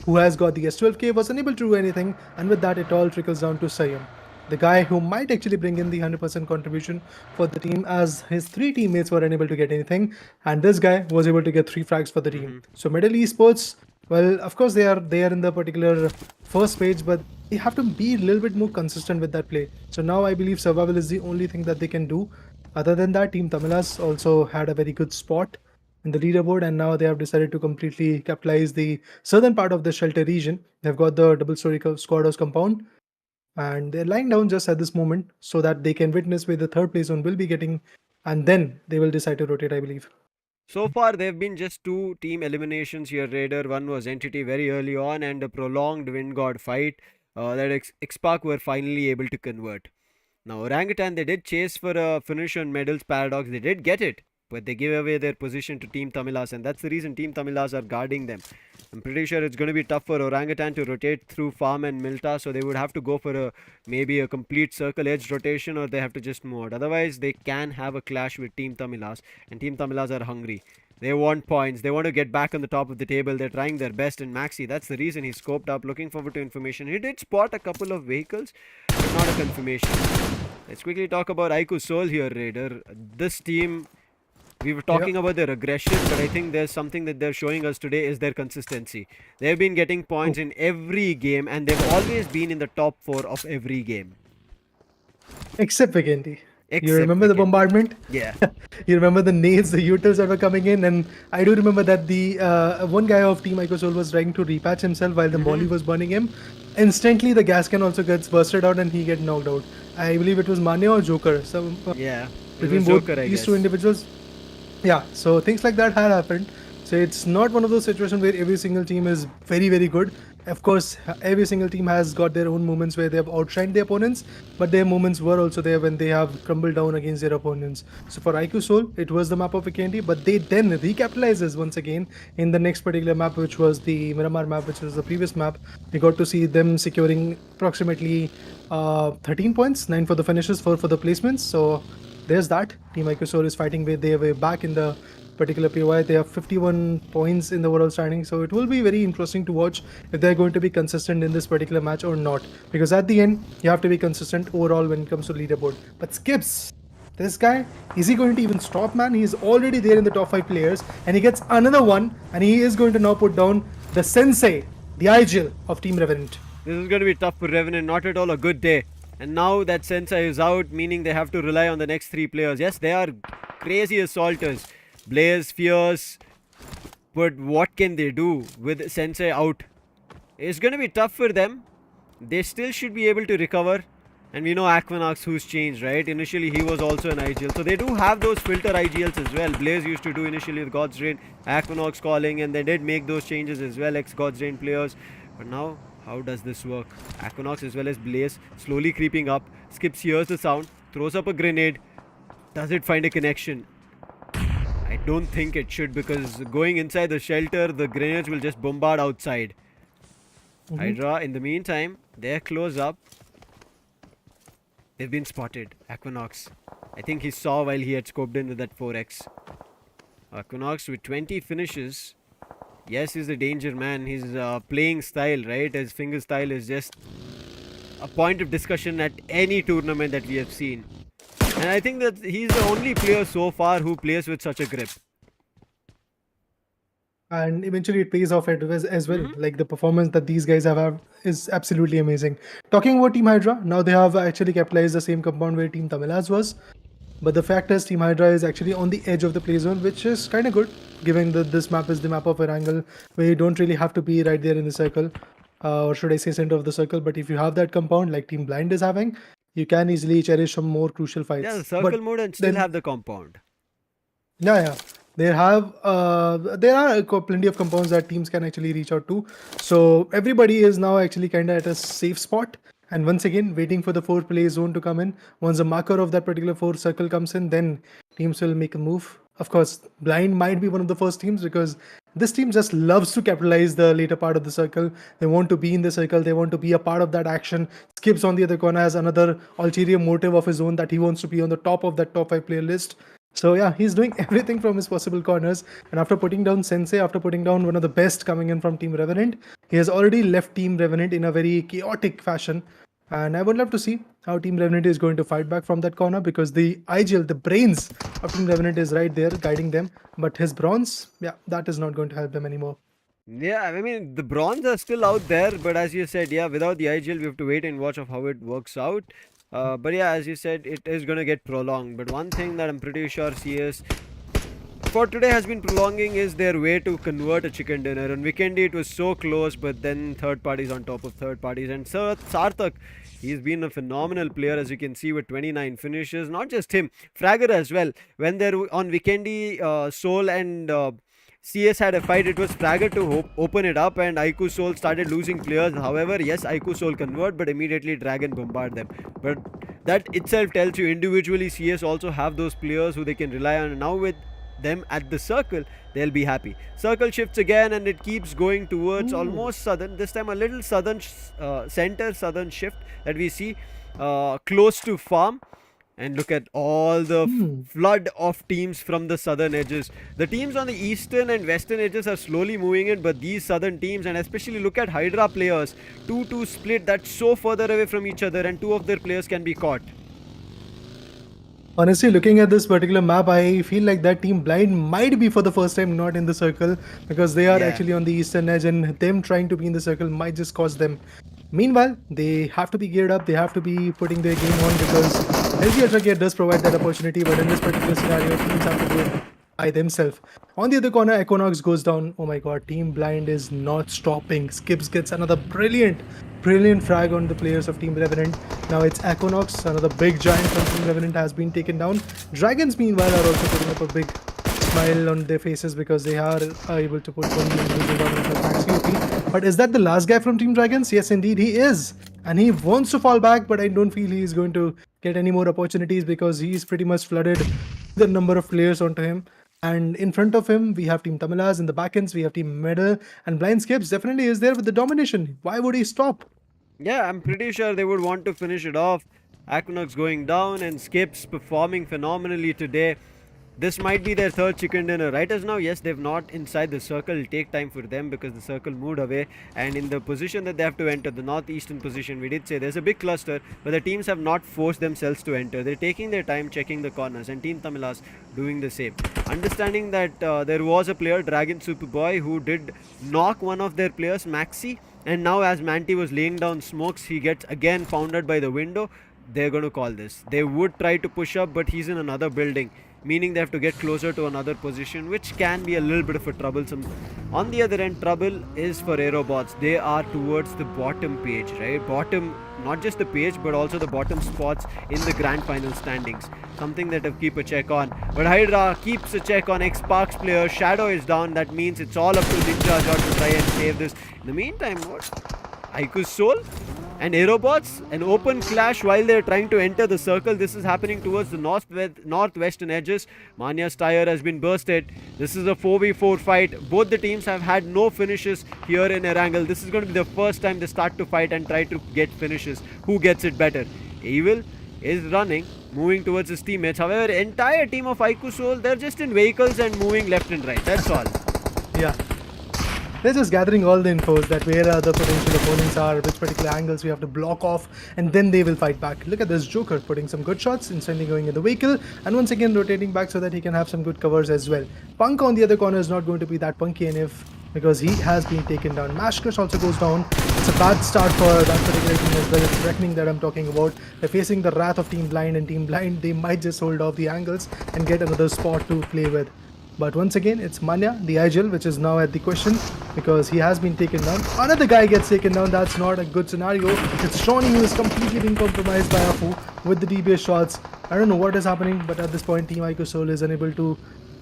S8: who has got the S12K, was unable to do anything, and with that it all trickles down to Sayam, the guy who might actually bring in the 100% contribution for the team, as his 3 teammates were unable to get anything, and this guy was able to get 3 frags for the team. So Middle Esports, well, of course they are in the particular first page, but they have to be a little bit more consistent with that play. So now I believe survival is the only thing that they can do. Other than that, Team TAMILAS also had a very good spot in the leaderboard, and now they have decided to completely capitalize the southern part of the shelter region. They've got the double-story squad house compound, and they're lying down just at this moment so that they can witness where the third place zone will be getting, and then they will decide to rotate, I believe.
S5: So far, there have been just 2 team eliminations here, Raider. One was Entity very early on, and a prolonged WINDGOD fight that Xspark were finally able to convert. Now, Orangutan, they did chase for a finish on Medals Paradox. They did get it, but they gave away their position to Team TAMILAS, and that's the reason Team TAMILAS are guarding them. I'm pretty sure it's going to be tough for Orangutan to rotate through Farm and Milta, so they would have to go for maybe a complete circle edge rotation, or they have to just move out. Otherwise, they can have a clash with Team TAMILAS, and Team TAMILAS are hungry. They want points. They want to get back on the top of the table. They're trying their best, and Maxi, that's the reason he scoped up, looking forward to information. He did spot a couple of vehicles, but not a confirmation. Let's quickly talk about IQOOSOUL here, Raider. This team, we were talking about their aggression, but I think there's something that they're showing us today is their consistency. They've been getting points in every game, and they've always been in the top 4 of every game.
S8: Except Vikendi. You remember the bombardment?
S5: Yeah.
S8: You remember the nades, the utils that were coming in, and I do remember that the one guy of Team IQOOSOUL was trying to repatch himself while the molly was burning him. Instantly, the gas can also gets bursted out and he get knocked out. I believe it was Mane or Joker. So
S5: Yeah.
S8: between both these 2 individuals. Yeah, so things like that had happened. So it's not one of those situations where every single team is very, very good. Of course, every single team has got their own moments where they have outshined their opponents, but their moments were also there when they have crumbled down against their opponents. So for IQOOSOUL, it was the map of Vikendi, but they then recapitalizes once again in the next particular map, which was the Miramar map, which was the previous map. We got to see them securing approximately 13 points, 9 for the finishes, 4 for the placements. So there's that. Team IQOOSOUL is fighting their way back in the particular POI. They have 51 points in the overall standing, so it will be very interesting to watch if they're going to be consistent in this particular match or not, because at the end you have to be consistent overall when it comes to leaderboard. But Skips, this guy, is he going to even stop, man? He is already there in the top 5 players, and he gets another one, and he is going to now put down the sensei, the IGL of Team Revenant.
S5: This is going to be tough for Revenant, not at all a good day. And now that Sensei is out, meaning they have to rely on the next 3 players. Yes, they are crazy assaulters. Blaze, Fierce, but what can they do with Sensei out? It's going to be tough for them. They still should be able to recover. And we know Aquanox who's changed, right? Initially he was also an IGL. So they do have those filter IGLs as well. Blaze used to do initially with God's Reign, Aquanox calling, and they did make those changes as well, ex-God's Reign players. But now, how does this work? Aquanox as well as Blaze slowly creeping up. Skips hears the sound, throws up a grenade. Does it find a connection? I don't think it should, because going inside the shelter, the grenades will just bombard outside. HYDRA, in the meantime, they're close up. They've been spotted. Aquanox. I think he saw while he had scoped in with that 4x. Aquanox with 20 finishes. Yes, he's a danger man. His playing style, right? His finger style is just a point of discussion at any tournament that we have seen. And I think that he's the only player so far who plays with such a grip.
S8: And eventually it pays off as well. Like the performance that these guys have is absolutely amazing. Talking about Team HYDRA, now they have actually capitalized the same compound where Team TAMILAS was. But the fact is, Team HYDRA is actually on the edge of the play zone, which is kind of good, given that this map is the map of Erangel, where you don't really have to be right there in the circle, or should I say center of the circle. But if you have that compound like Team Blind is having, you can easily cherish some more crucial fights.
S5: Yeah, the circle mode and still have the compound.
S8: Yeah. There are plenty of compounds that teams can actually reach out to. So everybody is now actually kind of at a safe spot. And once again, waiting for the 4 play zone to come in. Once the marker of that particular 4 circle comes in, then teams will make a move. Of course, Blind might be one of the first teams, because this team just loves to capitalize the later part of the circle. They want to be in the circle. They want to be a part of that action. Skips on the other corner has another ulterior motive of his own, that he wants to be on the top of that top 5 player list. So yeah, he's doing everything from his possible corners. And after putting down Sensei, after putting down one of the best coming in from Team Revenant, he has already left Team Revenant in a very chaotic fashion. And I would love to see how Team Revenant is going to fight back from that corner, because the IGL, the brains of Team Revenant is right there guiding them. But his bronze, yeah, that is not going to help them anymore.
S5: Yeah, I mean, the bronze are still out there, but as you said, yeah, without the IGL, we have to wait and watch of how it works out. But yeah, as you said, it is going to get prolonged. But one thing that I'm pretty sure CS for today has been prolonging is their way to convert a chicken dinner. On Vikendi, it was so close, but then third parties on top of third parties. And Sarthak, he's been a phenomenal player, as you can see, with 29 finishes. Not just him, Fragger as well. When they're on Vikendi, Soul and CS had a fight, it was Fragger to open it up, and IQOOSOUL started losing players. However, yes, IQOOSOUL convert, but immediately Dragon bombard them. But that itself tells you individually CS also have those players who they can rely on. And now with them at the circle, they'll be happy. Circle shifts again, and it keeps going towards almost southern. This time a little southern southern shift that we see close to farm. And look at all the flood of teams from the southern edges. The teams on the eastern and western edges are slowly moving in, but these southern teams, and especially look at HYDRA players, 2-2 split, that's so further away from each other, and 2 of their players can be caught.
S8: Honestly, looking at this particular map, I feel like that Team Blind might be for the first time not in the circle, because they are actually on the eastern edge, and them trying to be in the circle might just cause them. Meanwhile, they have to be geared up, they have to be putting their game on, because LG UltraGear does provide that opportunity, but in this particular scenario, teams have to do it by themselves. On the other corner, Aquanox goes down. Oh my god, Team Blind is not stopping. Skips gets another brilliant frag on the players of Team Revenant. Now it's Aquanox, another big giant from Team Revenant has been taken down. Dragons meanwhile are also putting up a big smile on their faces, because they are able to put one individual down into max COP. But is that the last guy from Team Dragons? Yes, indeed, he is. And he wants to fall back, but I don't feel he's going to get any more opportunities because he's pretty much flooded the number of players onto him. And in front of him, we have Team Tamilas. In the backends, we have Team Medal. And Blind Skips definitely is there with the domination. Why would he stop?
S5: Yeah, I'm pretty sure they would want to finish it off. Aquinox going down and Skips performing phenomenally today. This might be their third chicken dinner. Right as now, yes, they've not inside the circle. It'll take time for them because the circle moved away. And in the position that they have to enter, the northeastern position, we did say there's a big cluster, but the teams have not forced themselves to enter. They're taking their time, checking the corners, and Team Tamilas doing the same. Understanding that there was a player, Dragon Superboy, who did knock one of their players, Maxi. And now as Manti was laying down smokes, he gets again founded by the window. They're going to call this. They would try to push up, but he's in another building, meaning they have to get closer to another position, which can be a little bit of a troublesome. On the other end, trouble is for AEROBOTZ. They are towards the bottom page, right? Bottom, not just the page, but also the bottom spots in the grand final standings. Something that I keep a check on. But HYDRA keeps a check on Xspark's player. Shadow is down. That means it's all up to UltraGear to try and save this. In the meantime, what? IQOOSOUL and AEROBOTZ, an open clash while they're trying to enter the circle. This is happening towards the northwestern edges. Manya's tire has been bursted. This is a 4v4 fight. Both the teams have had no finishes here in Erangel. This is going to be the first time they start to fight and try to get finishes. Who gets it better? Evil is running, moving towards his teammates. However, entire team of IQOOSOUL, they're just in vehicles and moving left and right. That's all.
S8: Yeah. They're just gathering all the infos that where the potential opponents are, which particular angles we have to block off, and then they will fight back. Look at this Joker putting some good shots, instantly going in the vehicle, and once again rotating back so that he can have some good covers as well. Punk on the other corner is not going to be that punky enough because he has been taken down. Mashkush also goes down. It's a bad start for that particular team as well. It's Reckoning that I'm talking about. They're facing the wrath of Team Blind, and Team Blind, they might just hold off the angles and get another spot to play with. But once again, it's Manya, the Agile, which is now at the question because he has been taken down. Another guy gets taken down. That's not a good scenario. It's Shawnee who is completely being compromised by Afu with the DBS shots. I don't know what is happening, but at this point, Team IQOOSOUL is unable to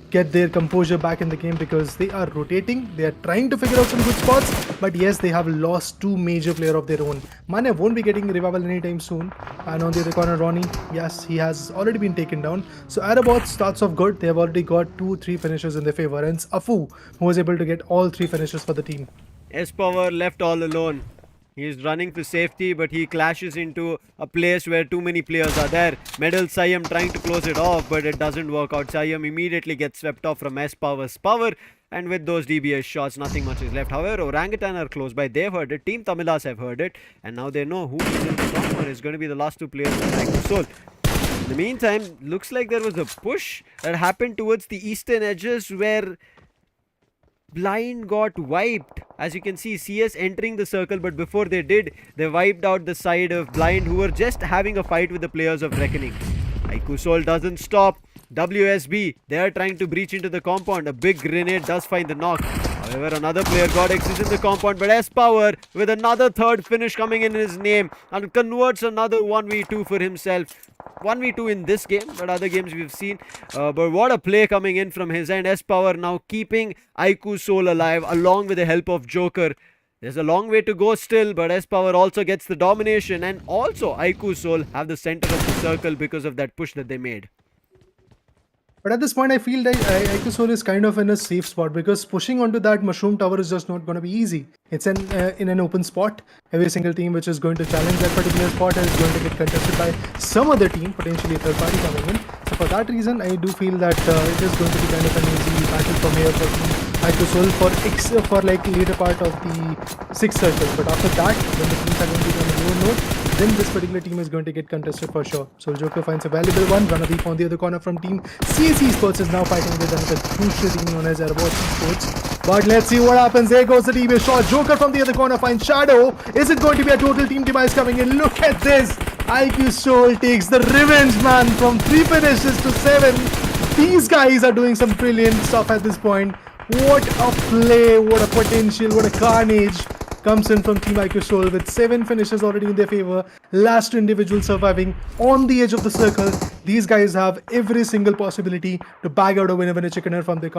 S8: get their composure back in the game because they are rotating. They are trying to figure out some good spots, but yes, they have lost two major players of their own. Mane won't be getting revival anytime soon. And on the other corner, Ronnie, yes, he has already been taken down. So AEROBOTZ starts off good. They have already got 2-3 finishes in their favor, and it's Afu who was able to get all 3 finishes for the team.
S5: S-Power left all alone. He is running for safety, but he clashes into a place where too many players are there. Medal Siam trying to close it off, but it doesn't work out. Siam immediately gets swept off from S-Power's power, and with those DBS shots, nothing much is left. However, Orangutan are close by. They've heard it. Team Tamilas have heard it, and now they know who is in the corner is going to be the last 2 players of IQOOSOUL. In the meantime, looks like there was a push that happened towards the eastern edges where Blind got wiped. As you can see, CS entering the circle, but before they did, they wiped out the side of Blind, who were just having a fight with the players of Reckoning. IQOOSOUL doesn't stop. WSB, they are trying to breach into the compound. A big grenade does find the knock. However, another player got access in the compound, but S-Power with another third finish coming in his name and converts another 1v2 for himself. 1v2 in this game, but other games we've seen. But what a play coming in from his end. S-Power now keeping IQOOSOUL alive along with the help of Joker. There's a long way to go still, but S-Power also gets the domination, and also IQOOSOUL have the center of the circle because of that push that they made.
S8: But at this point, I feel that IQOOSOUL is kind of in a safe spot because pushing onto that mushroom tower is just not going to be easy. It's in an open spot. Every single team which is going to challenge that particular spot is going to get contested by some other team, potentially a third party coming in. So for that reason, I do feel that it is going to be kind of an easy battle from here for IQOOSOUL for like later part of the 6th circle. But after that, when the teams are going to be on a lower note, then this particular team is going to get contested for sure. So Joker finds a valuable one. Ranadeep on the other corner from team Esports is now fighting with another crucial team known as Esports. But let's see what happens. There goes the DBS shot. Joker from the other corner finds Shadow. Is it going to be a total team demise coming in? Look at this. IQOOSOUL takes the revenge, man, from 3 finishes to 7. These guys are doing some brilliant stuff at this point. What a play, what a potential, what a carnage comes in from Team IQOOSOUL with 7 finishes already in their favor. Last 2 individuals surviving on the edge of the circle. These guys have every single possibility to bag out a winner chicken from their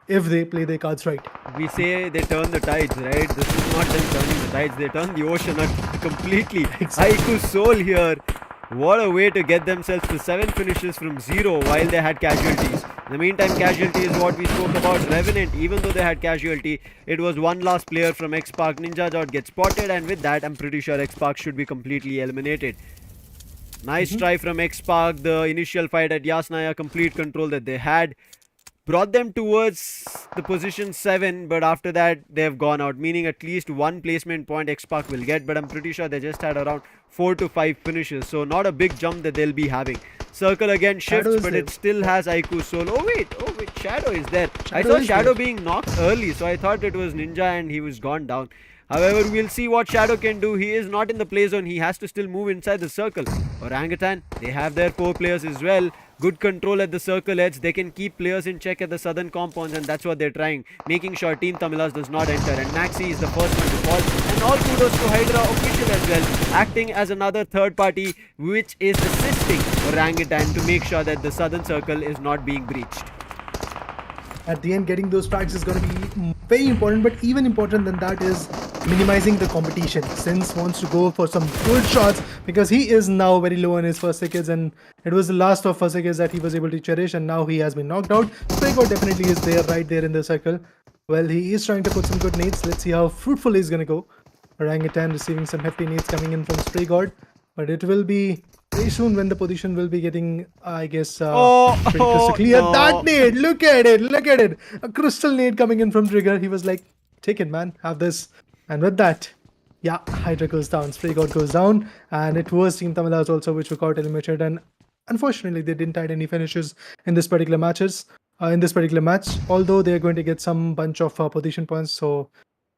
S8: if they play their cards right.
S5: We say they turn the tides, right? This is not them turning the tides. They turn the ocean completely. IQOOSOUL here. What a way to get themselves to 7 finishes from 0 while they had casualties. In the meantime, casualty is what we spoke about. Revenant, even though they had casualty, it was one last player from Xspark. Ninja gets spotted, and with that, I'm pretty sure Xspark should be completely eliminated. Nice try from Xspark. The initial fight at Yasnaya, complete control that they had, brought them towards the position 7, but after that they've gone out, meaning at least one placement point Xspark will get, but I'm pretty sure they just had around 4 to 5 finishes, so not a big jump that they'll be having. Circle again shifts, but it still has IQOOSOUL. Oh wait, Shadow is there. I saw Shadow being knocked early, so I thought it was Ninja and he was gone down. However, we'll see what Shadow can do. He is not in the play zone. He has to still move inside the circle. Orangutan, they have their 4 players as well. Good control at the circle edge. They can keep players in check at the southern compounds, and that's what they're trying. Making sure Team TAMILAS does not enter. And Maxi is the first one to fall. And all kudos to HYDRA official as well, acting as another third party which is assisting Orangutan to make sure that the southern circle is not being breached.
S8: At the end, getting those frags is going to be very important, but even important than that is minimizing the competition. Sins wants to go for some good shots because he is now very low on his first tickets, and it was the last of first tickets that he was able to cherish, and now he has been knocked out. Spraygod definitely is there, right there in the circle. Well, he is trying to put some good nades. Let's see how fruitful he's going to go. Orangutan receiving some hefty nades coming in from Spraygod, but it will be very soon when the position will be getting, I guess, pretty crystal clear.
S5: No.
S8: That nade, look at it. A crystal nade coming in from Trigger. He was like, take it, man, have this. And with that, yeah, HYDRA goes down, Spraygod goes down, and it was Team TAMILAS also which were got eliminated, and unfortunately they didn't add any finishes in this particular match, although they are going to get some bunch of position points, so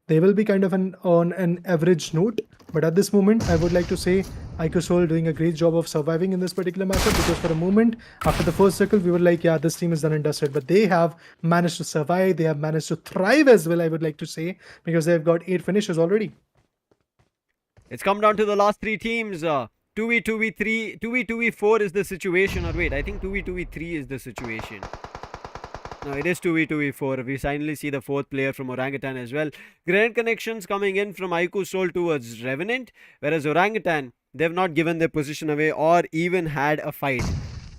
S8: they will be kind of on an average note. But at this moment, I would like to say IQOOSOUL doing a great job of surviving in this particular matchup, because for a moment, after the first circle, we were like, yeah, this team is done and dusted. But they have managed to survive. They have managed to thrive as well, I would like to say, because they've got 8 finishes already.
S5: It's come down to the last 3 teams. 2v, 2v3, 2v, 2v4 is the situation. Or wait, I think 2v, 2v3 is the situation. No, it is 2v, 2v4. We finally see the 4th player from Orangutan as well. Grenade connections coming in from IQOOSOUL towards Revenant, whereas Orangutan, they've not given their position away or even had a fight.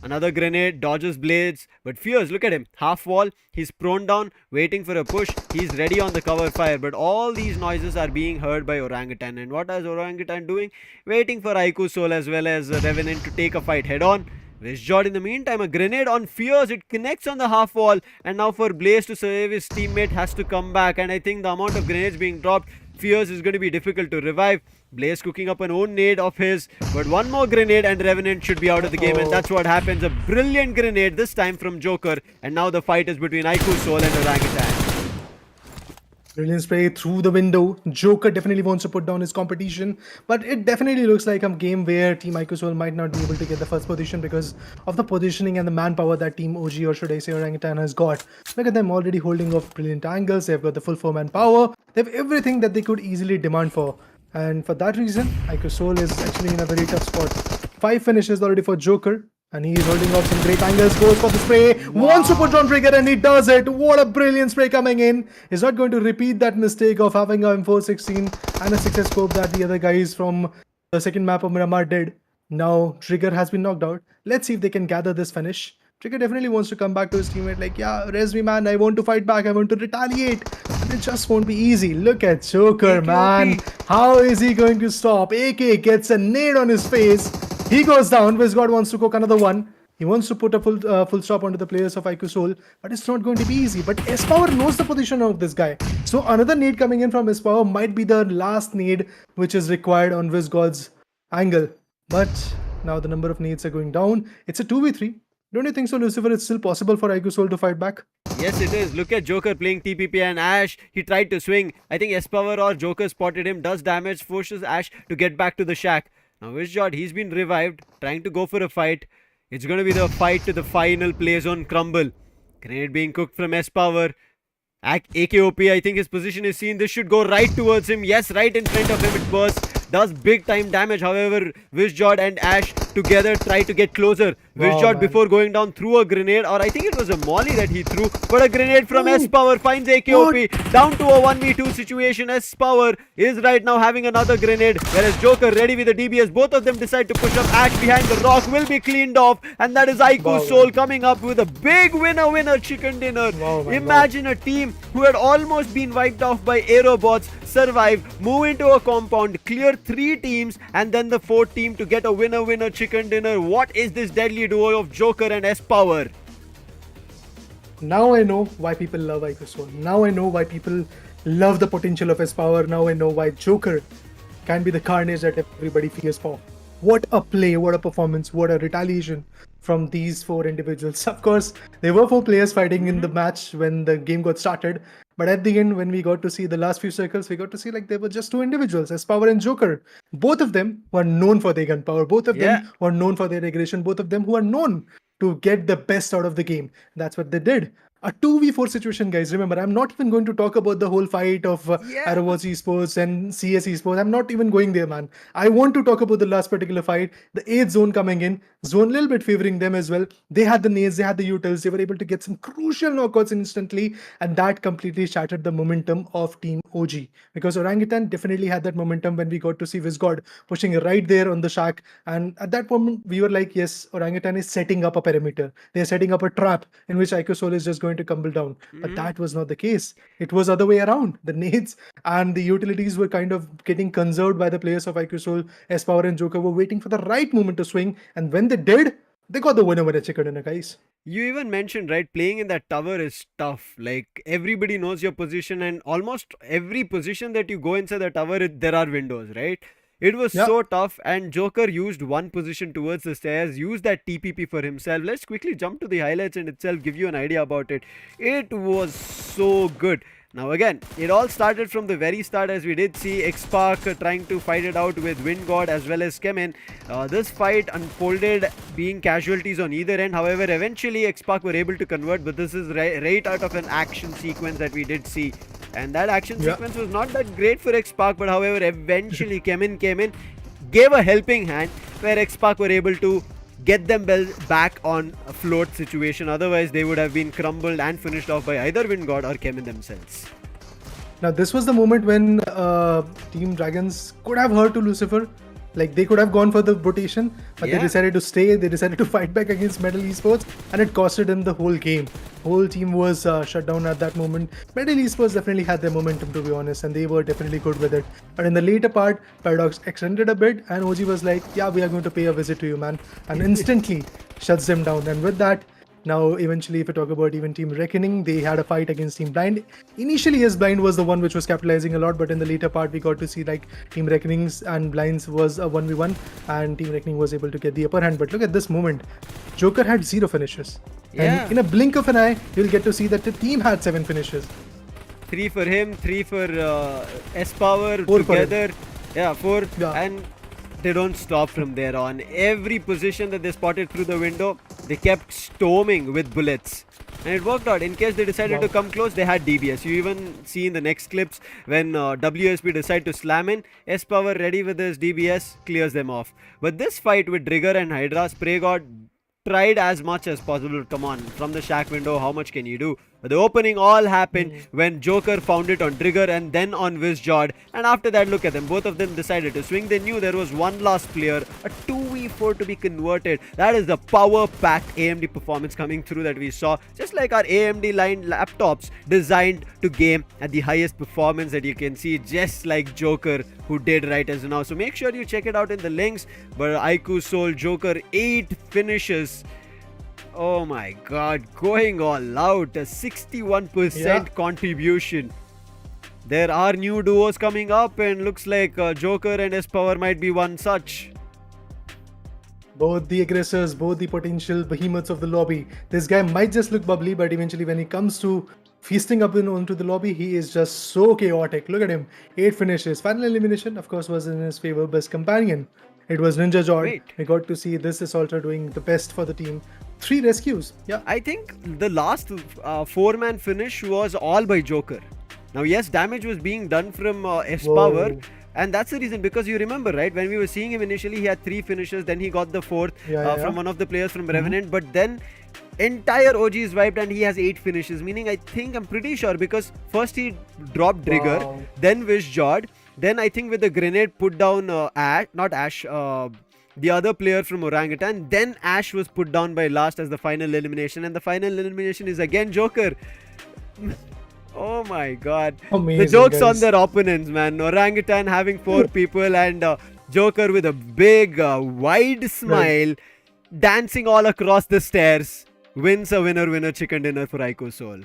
S5: Another grenade, dodges blades, but Fierce, look at him, half wall, he's prone down, waiting for a push, he's ready on the cover fire, but all these noises are being heard by Orangutan. And what is Orangutan doing? Waiting for IQOOSOUL as well as Revenant to take a fight head on. WINDGOD in the meantime, a grenade on Fierce, it connects on the half wall, and now for Blaze to save his teammate has to come back, and I think the amount of grenades being dropped, Fierce is going to be difficult to revive. Blaze cooking up an own nade of his, but one more grenade and Revenant should be out of the game, and that's what happens. A brilliant grenade this time from Joker, and now the fight is between IQOOSOUL and Orangutan.
S8: Brilliant spray through the window. Joker definitely wants to put down his competition, but it definitely looks like a game where Team IQOOSOUL might not be able to get the first position because of the positioning and the manpower that Team OG, or should I say Orangutan, has got. Look at them already holding off brilliant angles. They've got the full 4-man power. They have everything that they could easily demand for. And for that reason, IQOOSOUL is actually in a very tough spot. 5 finishes already for Joker. And he is holding off some great angles, goes for the spray, wants to put on trigger, and he does it. What a brilliant spray coming in. He's not going to repeat that mistake of having a M416 and a 6S scope that the other guys from the second map of Miramar did. Now, Trigger has been knocked out. Let's see if they can gather this finish. Trigger definitely wants to come back to his teammate like, yeah, res me, man, I want to fight back, I want to retaliate. But it just won't be easy. Look at Joker, man. How is he going to stop? AK gets a nade on his face. He goes down. WINDGOD wants to cook another one. He wants to put a full stop onto the players of IQOOSOUL, but it's not going to be easy. But Xpower knows the position of this guy. So another nade coming in from Xpower might be the last nade which is required on WINDGOD's angle. But now the number of nades are going down. It's a 2v3. Don't you think so, Lucifer? It's still possible for IQOOSOUL to fight back?
S5: Yes, it is. Look at Joker playing TPP and Ash. He tried to swing. I think Xpower or Joker spotted him, does damage, forces Ash to get back to the shack. Now WINDGOD, he's been revived, trying to go for a fight. It's going to be the fight to the final play zone crumble. Grenade being cooked from Xpower. AKOP, I think his position is seen. This should go right towards him. Yes, right in front of him it bursts. Does big time damage. However, WINDGOD and Ash together, try to get closer. WINDGOD before going down threw a grenade, or I think it was a molly that he threw, but a grenade from S-Power finds AKOP down to a 1v2 situation. S-Power is right now having another grenade, whereas Joker ready with the DBS. Both of them decide to push up. Ash behind the rock will be cleaned off, and that is IQOOSOUL coming up with a big winner chicken dinner. Imagine a team who had almost been wiped off by AEROBOTZ survive, move into a compound, clear 3 teams, and then the 4th team to get a winner chicken dinner. What is this deadly duo of Joker and S-Power?
S8: Now I know why people love IQOOSOUL. Now I know why people love the potential of S-Power. Now I know why Joker can be the carnage that everybody fears for. What a play, what a performance, what a retaliation from these 4 individuals. Of course, there were 4 players fighting in the match when the game got started. But at the end, when we got to see the last few circles, we got to see like there were just 2 individuals, S-Power and Joker. Both of them were known for their gunpowder. Both of them were known for their aggression. Both of them who are known to get the best out of the game. That's what they did. A 2v4 situation, guys. Remember, I'm not even going to talk about the whole fight of AEROBOTZ Esports and CS Esports. I'm not even going there, man. I want to talk about the last particular fight. The 8th zone coming in. Zone a little bit favoring them as well. They had the nades, they had the utils. They were able to get some crucial knockouts instantly. And that completely shattered the momentum of Team OG. Because Orangutan definitely had that momentum when we got to see WINDGOD pushing right there on the shack. And at that moment, we were like, yes, Orangutan is setting up a perimeter. They're setting up a trap in which IQOOSOUL is just going to tumble down. But that was not the case. It was other way around. The nades and the utilities were kind of getting conserved by the players of IQOOSOUL. S-Power and Joker were waiting for the right moment to swing, and when they did, they got the winner chicken dinner, guys.
S5: You even mentioned, right, playing in that tower is tough. Like, everybody knows your position, and almost every position that you go inside the tower, there are windows, right? It was so tough, and Joker used one position towards the stairs, used that TPP for himself. Let's quickly jump to the highlights and itself give you an idea about it. It was so good. Now again, it all started from the very start, as we did see Xspark trying to fight it out with WINDGOD as well as CHEMIN. This fight unfolded being casualties on either end. However, eventually Xspark were able to convert, but this is right out of an action sequence that we did see. And that action sequence was not that great for Xspark, but however, eventually CHEMIN came in, gave a helping hand where Xspark were able to get them back on a float situation. Otherwise, they would have been crumbled and finished off by either WINDGOD or CHEMIN themselves.
S8: Now, this was the moment when Team Dragons could have hurt to Lucifer. Like, they could have gone for the rotation, but they decided to stay. They decided to fight back against Metal Esports, and it costed them the whole game. Whole team was shut down at that moment. Metal Esports definitely had their momentum, to be honest, and they were definitely good with it. But in the later part, Paradox extended a bit, and OG was like, yeah, we are going to pay a visit to you, man. And instantly shuts them down. And with that, now, eventually, if we talk about even Team Reckoning, they had a fight against Team Blind. Initially, yes, Blind was the one which was capitalizing a lot, but in the later part, we got to see like Team Reckonings and Blinds was a 1v1, and Team Reckoning was able to get the upper hand. But look at this moment. Joker had 0 finishes. And in a blink of an eye, you'll get to see that the team had 7 finishes.
S5: 3 for him, 3 for S-Power
S8: 4
S5: together. Yeah, 4. And they don't stop from there on. Every position that they spotted through the window, they kept storming with bullets. And it worked out. In case they decided to come close, they had DBS. You even see in the next clips when WSP decide to slam in, S-Power ready with his DBS, clears them off. But this fight with Trigger and HYDRA, Spray God tried as much as possible. Come on, from the shack window, how much can you do? But the opening all happened when Joker found it on Trigger and then on WINDGOD. And after that, look at them. Both of them decided to swing. They knew there was one last player, a 2v4 to be converted. That is the power-packed AMD performance coming through that we saw. Just like our AMD line laptops designed to game at the highest performance that you can see. Just like Joker who did right as now. So make sure you check it out in the links. But IQOOSOUL Joker 8 finishes. Oh my god, going all out, a 61% contribution. There are new duos coming up, and looks like Joker and S-Power might be one such.
S8: Both the aggressors, both the potential behemoths of the lobby. This guy might just look bubbly, but eventually when he comes to feasting up onto the lobby, he is just so chaotic. Look at him, 8 finishes. Final elimination, of course, was in his favor. Best companion, it was Ninja Jord. We got to see this is Ultra doing the best for the team. 3 rescues.
S5: I think the last 4-man finish was all by Joker. Now yes, damage was being done from S-Power, And that's the reason, because you remember, right, when we were seeing him initially, he had 3 finishes, then he got the 4th from one of the players from Revenant, but then entire OG is wiped and he has 8 finishes, meaning I'm pretty sure, because first he dropped Drigger, then WINDGOD, then I think with the grenade put down the other player from Orangutan, then Ash was put down by last as the final elimination, and the final elimination is again Joker. Oh my god.
S8: Amazing,
S5: the jokes
S8: guys.
S5: on their opponents, man. Orangutan having 4 people and Joker with a big wide smile dancing all across the stairs wins a winner chicken dinner for IQOOSOUL.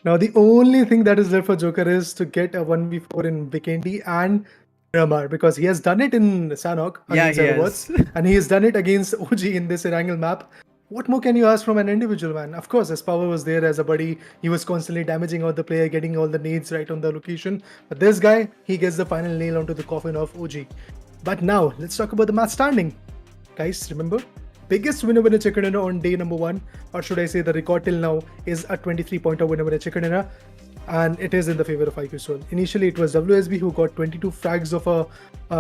S8: Now the only thing that is left for Joker is to get a 1v4 in Vikendi and Miramar, because he has done it in Sanhok against EROBOTZ, and he has done it against OG in this Erangel map. What more can you ask from an individual, man? Of course, his power was there as a buddy. He was constantly damaging out the player, getting all the nades right on the location. But this guy, he gets the final nail onto the coffin of OG. But now, let's talk about the match standing. Guys, remember? Biggest winner chicken dinner on day number 1, or should I say the record till now is a 23-pointer winner chicken dinner, and it is in the favor of IQOOSOUL. Initially, it was WSB who got 22 frags of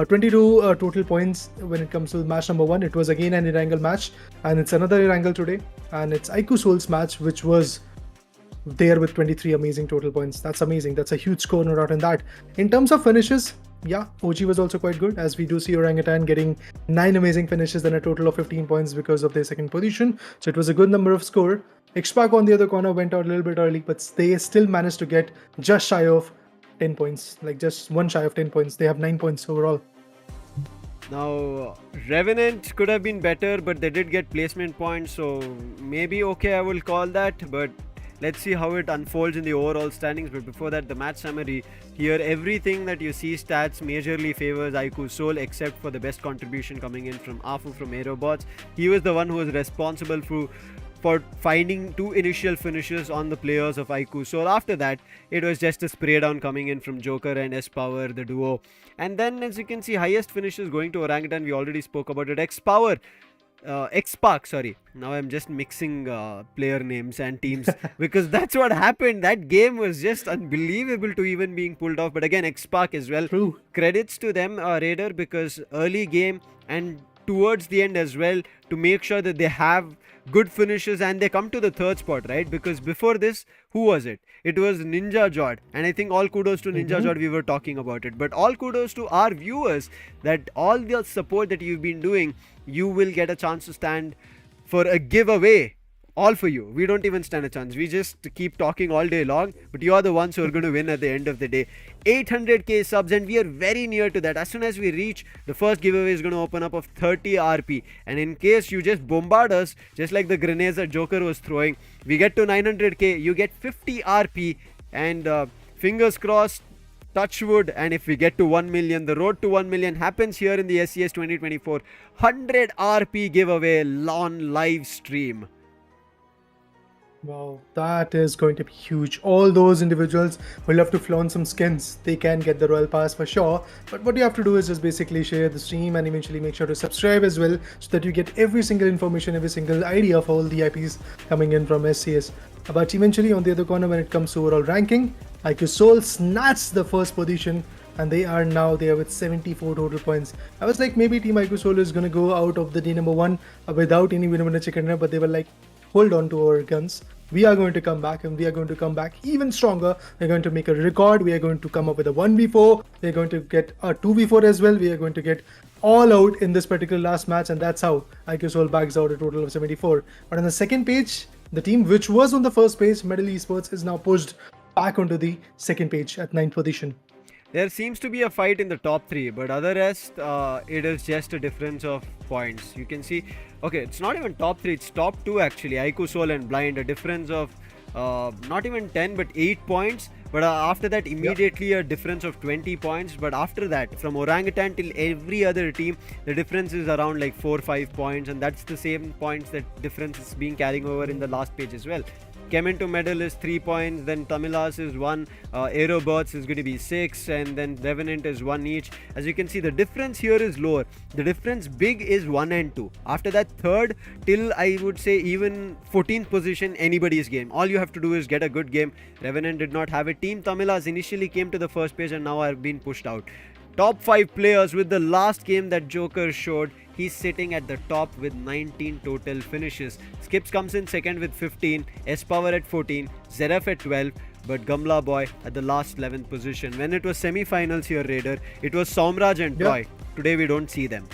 S8: 22 total points when it comes to match number 1. It was again an Erangel match, and it's another Erangel today, and it's IQOOSOUL's match, which was there with 23 amazing total points. That's amazing. That's a huge score, no doubt in that. In terms of finishes, yeah, OG was also quite good, as we do see Orangutan getting 9 amazing finishes and a total of 15 points because of their second position. So it was a good number of score. Xspark on the other corner went out a little bit early, but they still managed to get just shy of 10 points, like just one shy of 10 points. They have 9 points overall.
S5: Now, Revenant could have been better, but they did get placement points, so maybe okay, I will call that, but let's see how it unfolds in the overall standings. But before that, the match summary. Here, everything that you see stats majorly favors IQOOSOUL, except for the best contribution coming in from Afu from AEROBOTZ. He was the one who was responsible for finding 2 initial finishes on the players of IQOOSOUL. After that, it was just a spray down coming in from Joker and S-Power, the duo. And then, as you can see, highest finishes going to Orangutan. We already spoke about it. Xspark, sorry. Now I'm just mixing player names and teams because that's what happened. That game was just unbelievable to even being pulled off. But again, Xspark as well.
S8: True.
S5: Credits to them, Raider, because early game and towards the end as well, to make sure that they have good finishes and they come to the 3rd spot, right? Because before this, who was it? It was Ninja Jod, and I think all kudos to Ninja Jod, we were talking about it, but all kudos to our viewers, that all the support that you've been doing, you will get a chance to stand for a giveaway. All for you. We don't even stand a chance. We just keep talking all day long, but you are the ones who are going to win at the end of the day. 800k subs, and we are very near to that. As soon as we reach, the first giveaway is going to open up of 30 RP, and in case you just bombard us, just like the grenades that Joker was throwing, we get to 900k, you get 50 RP, and fingers crossed, touch wood, and if we get to 1 million, the road to 1 million happens here in the SCS 2024 100 RP giveaway on live stream.
S8: Wow, that is going to be huge. All those individuals who love to flaunt some skins, they can get the Royal Pass for sure. But what you have to do is just basically share the stream and eventually make sure to subscribe as well, so that you get every single information, every single idea of all the IPs coming in from SCS. But eventually, on the other corner, when it comes to overall ranking, IQOOSOUL snatched the first position, and they are now there with 74 total points. I was like, maybe Team IQOOSOUL is going to go out of the day number 1 without any winner chicken dinner, but they were like, hold on to our guns. We are going to come back, and we are going to come back even stronger. We're going to make a record. We are going to come up with a 1v4. We're going to get a 2v4 as well. We are going to get all out in this particular last match, and that's how IQOOSOUL bags out a total of 74. But on the second page, the team which was on the first page, Medal Esports, is now pushed back onto the second page at 9th position.
S5: There seems to be a fight in the top 3, but other rest, it is just a difference of points. You can see, okay, it's not even top 3, it's top 2 actually. IQOOSOUL and Blind, a difference of not even 10 but 8 points. But after that, immediately a difference of 20 points. But after that, from Orangutan till every other team, the difference is around like 4-5 points, and that's the same points that difference is being carrying over in the last page as well. CHEMIN to medal is 3 points, then TAMILAS is 1, AEROBOTZ is going to be 6, and then REVENANT is 1 each. As you can see, the difference here is lower. The difference big is 1 and 2. After that, 3rd till I would say even 14th position, anybody's game. All you have to do is get a good game. REVENANT did not have it. Team TAMILAS initially came to the first page and now are being pushed out. Top 5 players with the last game that Joker showed. He's sitting at the top with 19 total finishes. Skips comes in second with 15, S-Power at 14, Zeref at 12, but Gamla Boy at the last 11th position. When it was semi-finals here, Raider, it was Somraj and Roy. Today we don't see them.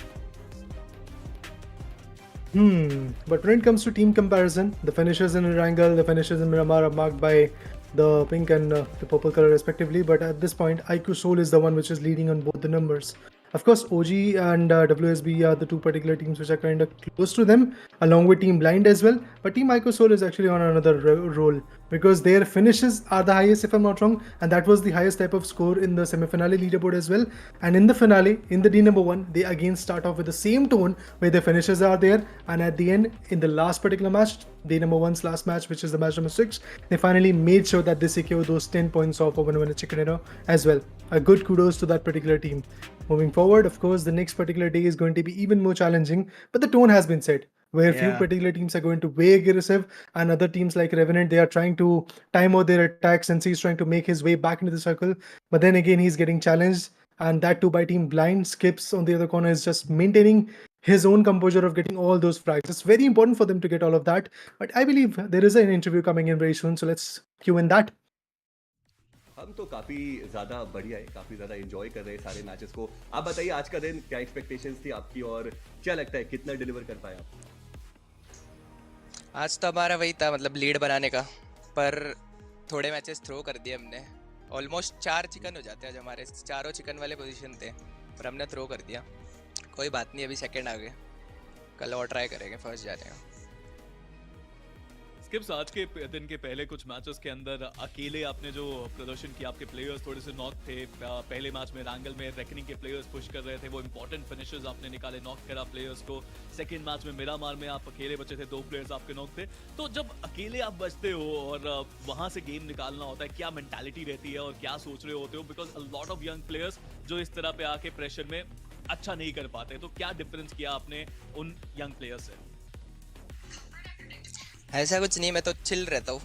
S8: But when it comes to team comparison, the finishes in Erangel, the finishes in Miramar are marked by the pink and the purple color respectively. But at this point, IQOOSOUL is the one which is leading on both the numbers. Of course, OG and WSB are the two particular teams which are kind of close to them, along with Team Blind as well. But Team IQOOSOUL is actually on another roll because their finishes are the highest, if I'm not wrong, and that was the highest type of score in the semi-finale leaderboard as well. And in the finale, in the D number 1, they again start off with the same tone where the finishes are there, and at the end, in the last particular match, day number 1's last match, which is the match number 6, they finally made sure that they secure those 10 points off of winner chicken dinner as well. A good kudos to that particular team. Moving forward, of course, the next particular day is going to be even more challenging, but the tone has been set, where few particular teams are going to be aggressive, and other teams like Revenant, they are trying to time out their attacks, and he's trying to make his way back into the circle, but then again he's getting challenged, and that too by Team Blind. Skips on the other corner is just maintaining his own composure of getting all those frags. It's very important for them to get all of that, but I believe there is an interview coming in very soon, so let's cue in that.
S9: हम तो काफ़ी ज़्यादा बढ़िया है, काफ़ी ज़्यादा enjoy कर रहे हैं सारे मैचेस को। आप बताइए आज का दिन क्या एक्सपेक्टेशंस थी आपकी और क्या लगता है कितना डिलीवर कर पाए आप?
S10: आज तो हमारा वही था, मतलब लीड बनाने का, पर थोड़े मैचेस थ्रो कर दिए हमने। ऑलमोस्ट 4 चिकन हो जाते हैं, आज हमारे चारों चिकन वाले पोजीशन थे, पर हमने थ्रो कर दिया। कोई बात नहीं, अभी सेकंड आ गए, कल और ट्राई करेंगे फर्स्ट जाने का।
S4: स्किप्स, आज के दिन के पहले कुछ मैचेस के अंदर अकेले आपने जो प्रदर्शन किया, आपके प्लेयर्स थोड़े से नॉक थे। पहले मैच में रैंगल में रेकनिंग के प्लेयर्स पुश कर रहे थे, वो इंपॉर्टेंट फिनिशेस आपने निकाले, नॉक करा प्लेयर्स को। सेकंड मैच में मिरामार में आप अकेले बचे थे, 2 प्लेयर्स आपके नॉक थे। तो जब अकेले आप बचते हो और वहां से गेम निकालना होता है, क्या मेंटालिटी रहती है और क्या सोच रहे होते हो? Because a lot of young players जो इस तरह पे आके प्रेशर में अच्छा नहीं कर पाते, तो क्या डिफरेंस किया आपने उन यंग प्लेयर्स से?
S10: ऐसा कुछ नहीं, मैं तो चिल रहता हूँ,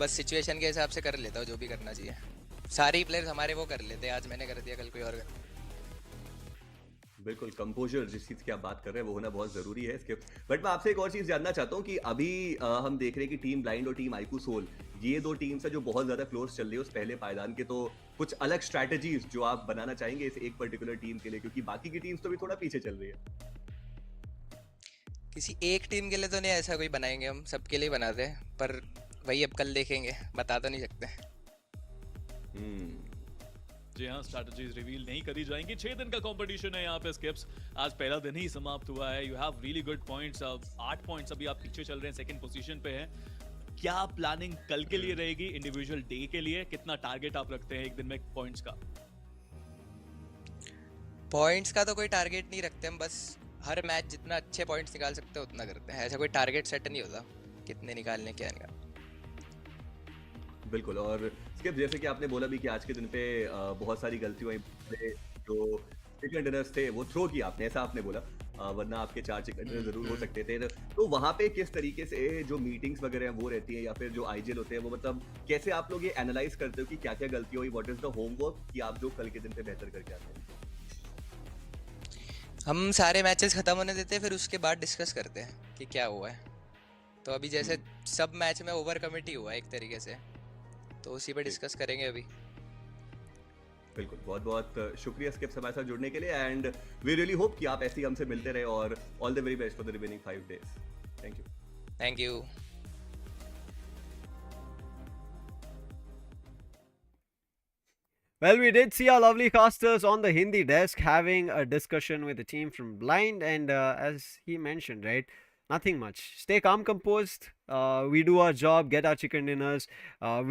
S10: बस सिचुएशन के हिसाब से कर लेता हूँ जो भी करना चाहिए। सारे प्लेयर्स हमारे वो कर लेते हैं, आज मैंने कर दिया, कल कोई और कर।
S9: बिल्कुल, कंपोजर जिस चीज़ की आप बात कर रहे हैं वो होना बहुत ज़रूरी है स्किप। बट मैं आपसे एक और चीज़ जानना चाहता हूँ कि अभी हम देख रहे हैं कि टीम ब्लाइंड और टीम IQOOSOUL, ये 2 टीम्स है जो बहुत ज़्यादा क्लोज चल रही है उस पहले पायदान के। तो कुछ अलग स्ट्रैटेजीज जो आप बनाना चाहेंगे इस एक पर्टिकुलर टीम के लिए, क्योंकि बाकी की टीम्स तो भी थोड़ा पीछे चल रही है।
S10: किसी एक टीम के लिए तो नहीं ऐसा कोई बनाएंगे, हम सबके लिए बनाते हैं, पर वही अब कल देखेंगे, बता तो नहीं सकते।
S4: जी हाँ, स्ट्रैटेजीज रिवील नहीं करी जाएंगी। 6 दिन का कंपटीशन है यहाँ पे स्किप्स, आज पहला दिन ही समाप्त हुआ है। You have really good points, 8 points अभी आप पीछे चल रहे हैं, सेकंड पोजीशन पे हैं। क्या प्लानिंग कल के लिए रहेगी, इंडिविजुअल डे के लिए? कितना टारगेट आप रखते हैं एक दिन में पॉइंट्स का?
S10: पॉइंट्स का तो कोई टारगेट नहीं रखते हम, बस हर मैच जितना अच्छे पॉइंट्स निकाल सकते हैं उतना करते हैं। ऐसा कोई टारगेट सेट नहीं होता कितने निकालने, क्या निकाल।
S9: बिल्कुल, और स्किप जैसे कि आपने बोला भी कि आज के दिन पे बहुत सारी गलती हुई, जो चिकन डिनर्स थे वो थ्रो किया आपने, ऐसा आपने बोला, वरना आपके 4 चिकन डिनर जरूर हो सकते थे। तो वहाँ पे किस तरीके से जो मीटिंग्स वगैरह हैं वो रहती है, या फिर जो आईजीएल होते हैं वो, मतलब कैसे आप लोग ये एनालाइज करते हो कि क्या क्या गलती हुई, व्हाट इज द होमवर्क कि आप जो कल के दिन पे बेहतर करके आते हैं?
S10: हम सारे मैचेस खत्म होने देते हैं, फिर उसके बाद डिस्कस करते हैं कि क्या हुआ है। तो अभी जैसे सब मैच में ओवर कमिटी हुआ है एक तरीके से, तो उसी पे डिस्कस करेंगे अभी।
S9: बिल्कुल, बहुत बहुत शुक्रिया स्किप हमारे साथ जुड़ने के लिए, एंड वी रियली होप कि आप ऐसे ही हमसे मिलते रहे, और all the very best for the remaining 5 days। Thank you.
S10: Thank you.
S5: Well, we did see our lovely casters on the Hindi desk having a discussion with the team from Blind, and as he mentioned, right, nothing much. Stay calm, composed. We do our job, get our chicken dinners.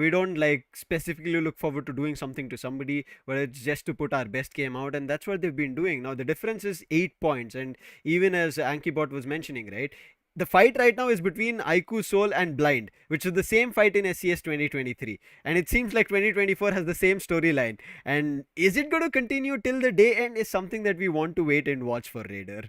S5: We don't like specifically look forward to doing something to somebody, but it's just to put our best game out, and that's what they've been doing. Now the difference is 8 points, and even as Ankibot was mentioning, right, the fight right now is between IQOOSOUL and Blind, which is the same fight in SCS 2023, and it seems like 2024 has the same storyline. And is it going to continue till the day end is something that we want to wait and watch for, Raider.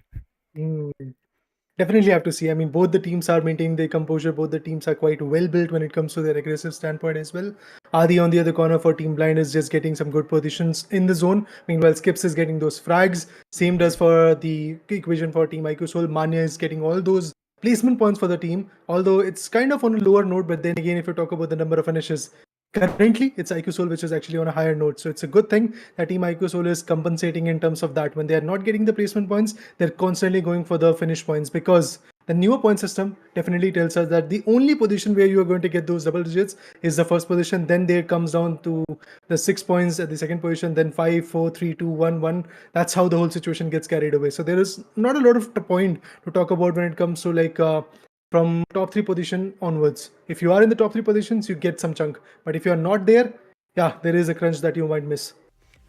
S8: definitely have to see. I mean, both the teams are maintaining their composure. Both the teams are quite well built when it comes to their aggressive standpoint as well. Adi on the other corner for Team Blind is just getting some good positions in the zone. Meanwhile, Skips is getting those frags. Same does for the equation for Team IQOOSOUL. Manya is getting all those placement points for the team. Although it's kind of on a lower note, but then again, if you talk about the number of finishes, currently it's IQOOSOUL which is actually on a higher note. So it's a good thing that Team IQOOSOUL is compensating in terms of that. When they are not getting the placement points, they're constantly going for the finish points, because the newer point system definitely tells us that the only position where you are going to get those double digits is the first position. Then there comes down to the 6 points at the second position, then 5, 4, 3, 2, 1, 1. That's how the whole situation gets carried away. So there is not a lot of point to talk about when it comes to from top 3 position onwards. If you are in the top 3 positions, you get some chunk. But if you are not there, yeah, there is a crunch that you might miss.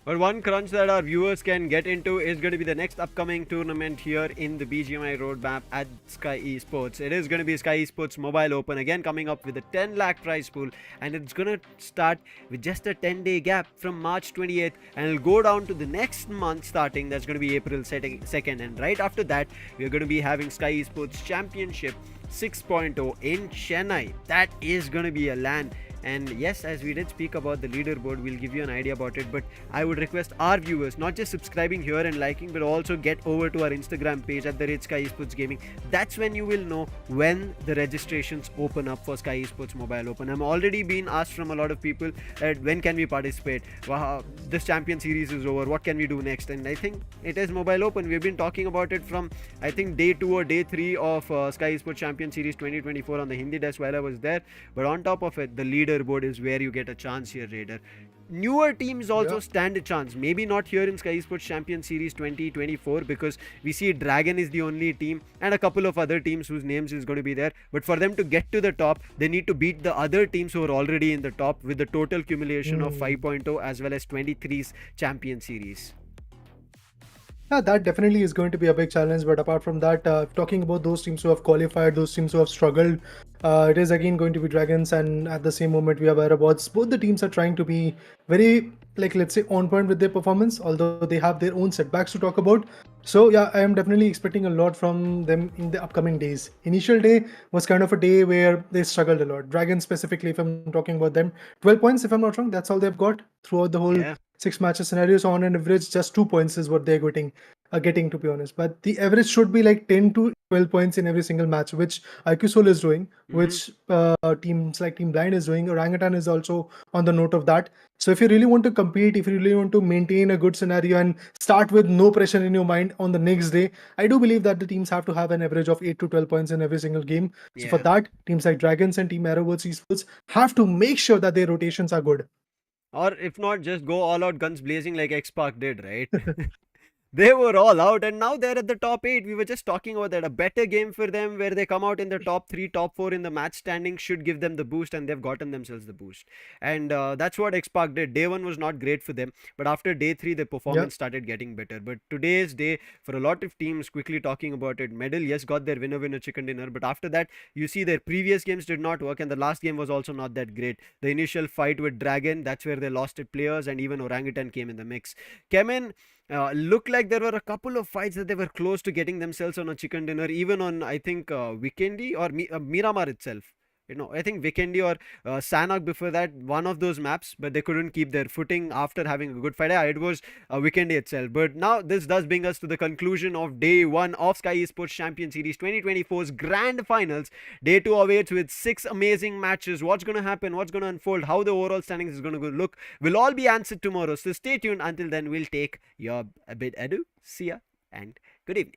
S5: But one crunch that our viewers can get into is going to be the next upcoming tournament here in the BGMI roadmap at Skyesports. It is going to be Skyesports Mobile Open, again coming up with a 10 lakh prize pool, and it's going to start with just a 10-day gap from March 28th, and it'll go down to the next month starting. That's going to be April 2nd, and right after that we're going to be having Skyesports Championship 6.0 in Chennai. That is going to be a LAN. And yes, as we did speak about the leaderboard, we'll give you an idea about it, but I would request our viewers not just subscribing here and liking, but also get over to our Instagram page at @Skyesports Gaming. That's when you will know when the registrations open up for Skyesports Mobile Open. I'm already being asked from a lot of people that when can we participate? Wow, this champion series is over, what can we do next? And I think it is Mobile Open. We've been talking about it from I think day 2 or day 3 of Skyesports Champions Series 2024 on the Hindi desk while I was there. But on top of it, the leaderboard is where you get a chance here, Raider. Newer teams also stand a chance. Maybe not here in Skyesports Champions Series 2024, because we see Dragon is the only team and a couple of other teams whose names is going to be there. But for them to get to the top, they need to beat the other teams who are already in the top with the total accumulation of 5.0 as well as 23's Champion Series.
S8: Yeah, that definitely is going to be a big challenge. But apart from that, talking about those teams who have qualified, those teams who have struggled, it is again going to be Dragons, and at the same moment we have AEROBOTZ. Both the teams are trying to be very, let's say, on point with their performance, although they have their own setbacks to talk about. So yeah, I am definitely expecting a lot from them in the upcoming days. Initial day was kind of a day where they struggled a lot. Dragons specifically, if I'm talking about them, 12 points if I'm not wrong, that's all they've got throughout the whole 6 matches scenarios. On an average, just 2 points is what they're getting, to be honest. But the average should be like 10 to 12 points in every single match, which IQOOSOUL is doing, which teams like Team Blind is doing. Orangutan is also on the note of that. So if you really want to compete, if you really want to maintain a good scenario and start with no pressure in your mind on the next day, I do believe that the teams have to have an average of 8 to 12 points in every single game. So for that, teams like Dragons and Team AEROBOTZ Esports have to make sure that their rotations are good.
S5: Or if not, just go all out guns blazing like Xspark did, right? They were all out, and now they're at the top 8. We were just talking about that. A better game for them where they come out in the top 3, top 4 in the match standing should give them the boost, and they've gotten themselves the boost. And that's what Xspark did. Day 1 was not great for them, but after day 3, the performance started getting better. But today's day, for a lot of teams, quickly talking about it, Medal, yes, got their winner chicken dinner, but after that, you see their previous games did not work, and the last game was also not that great. The initial fight with Dragon, that's where they lost it players, and even Orangutan came in the mix. CHEMIN looked like there were a couple of fights that they were close to getting themselves on a chicken dinner, even on, I think, Vikendi or Miramar itself. I think Vikendi or Sanhok before that, one of those maps, but they couldn't keep their footing after having a good fight. Yeah, it was Vikendi itself. But now this does bring us to the conclusion of day 1 of Skyesports Champions Series 2024's grand finals. Day 2 awaits with 6 amazing matches. What's going to happen? What's going to unfold? How the overall standings is going to look will all be answered tomorrow. So stay tuned. Until then, we'll take your bid adieu. See ya and good evening.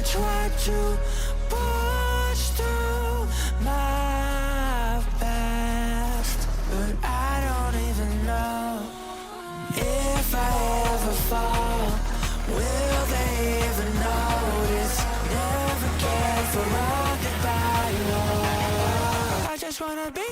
S2: try to push through my past, but I don't even know if I ever fall. Will they even notice? Never cared for all goodbye. I just wanna be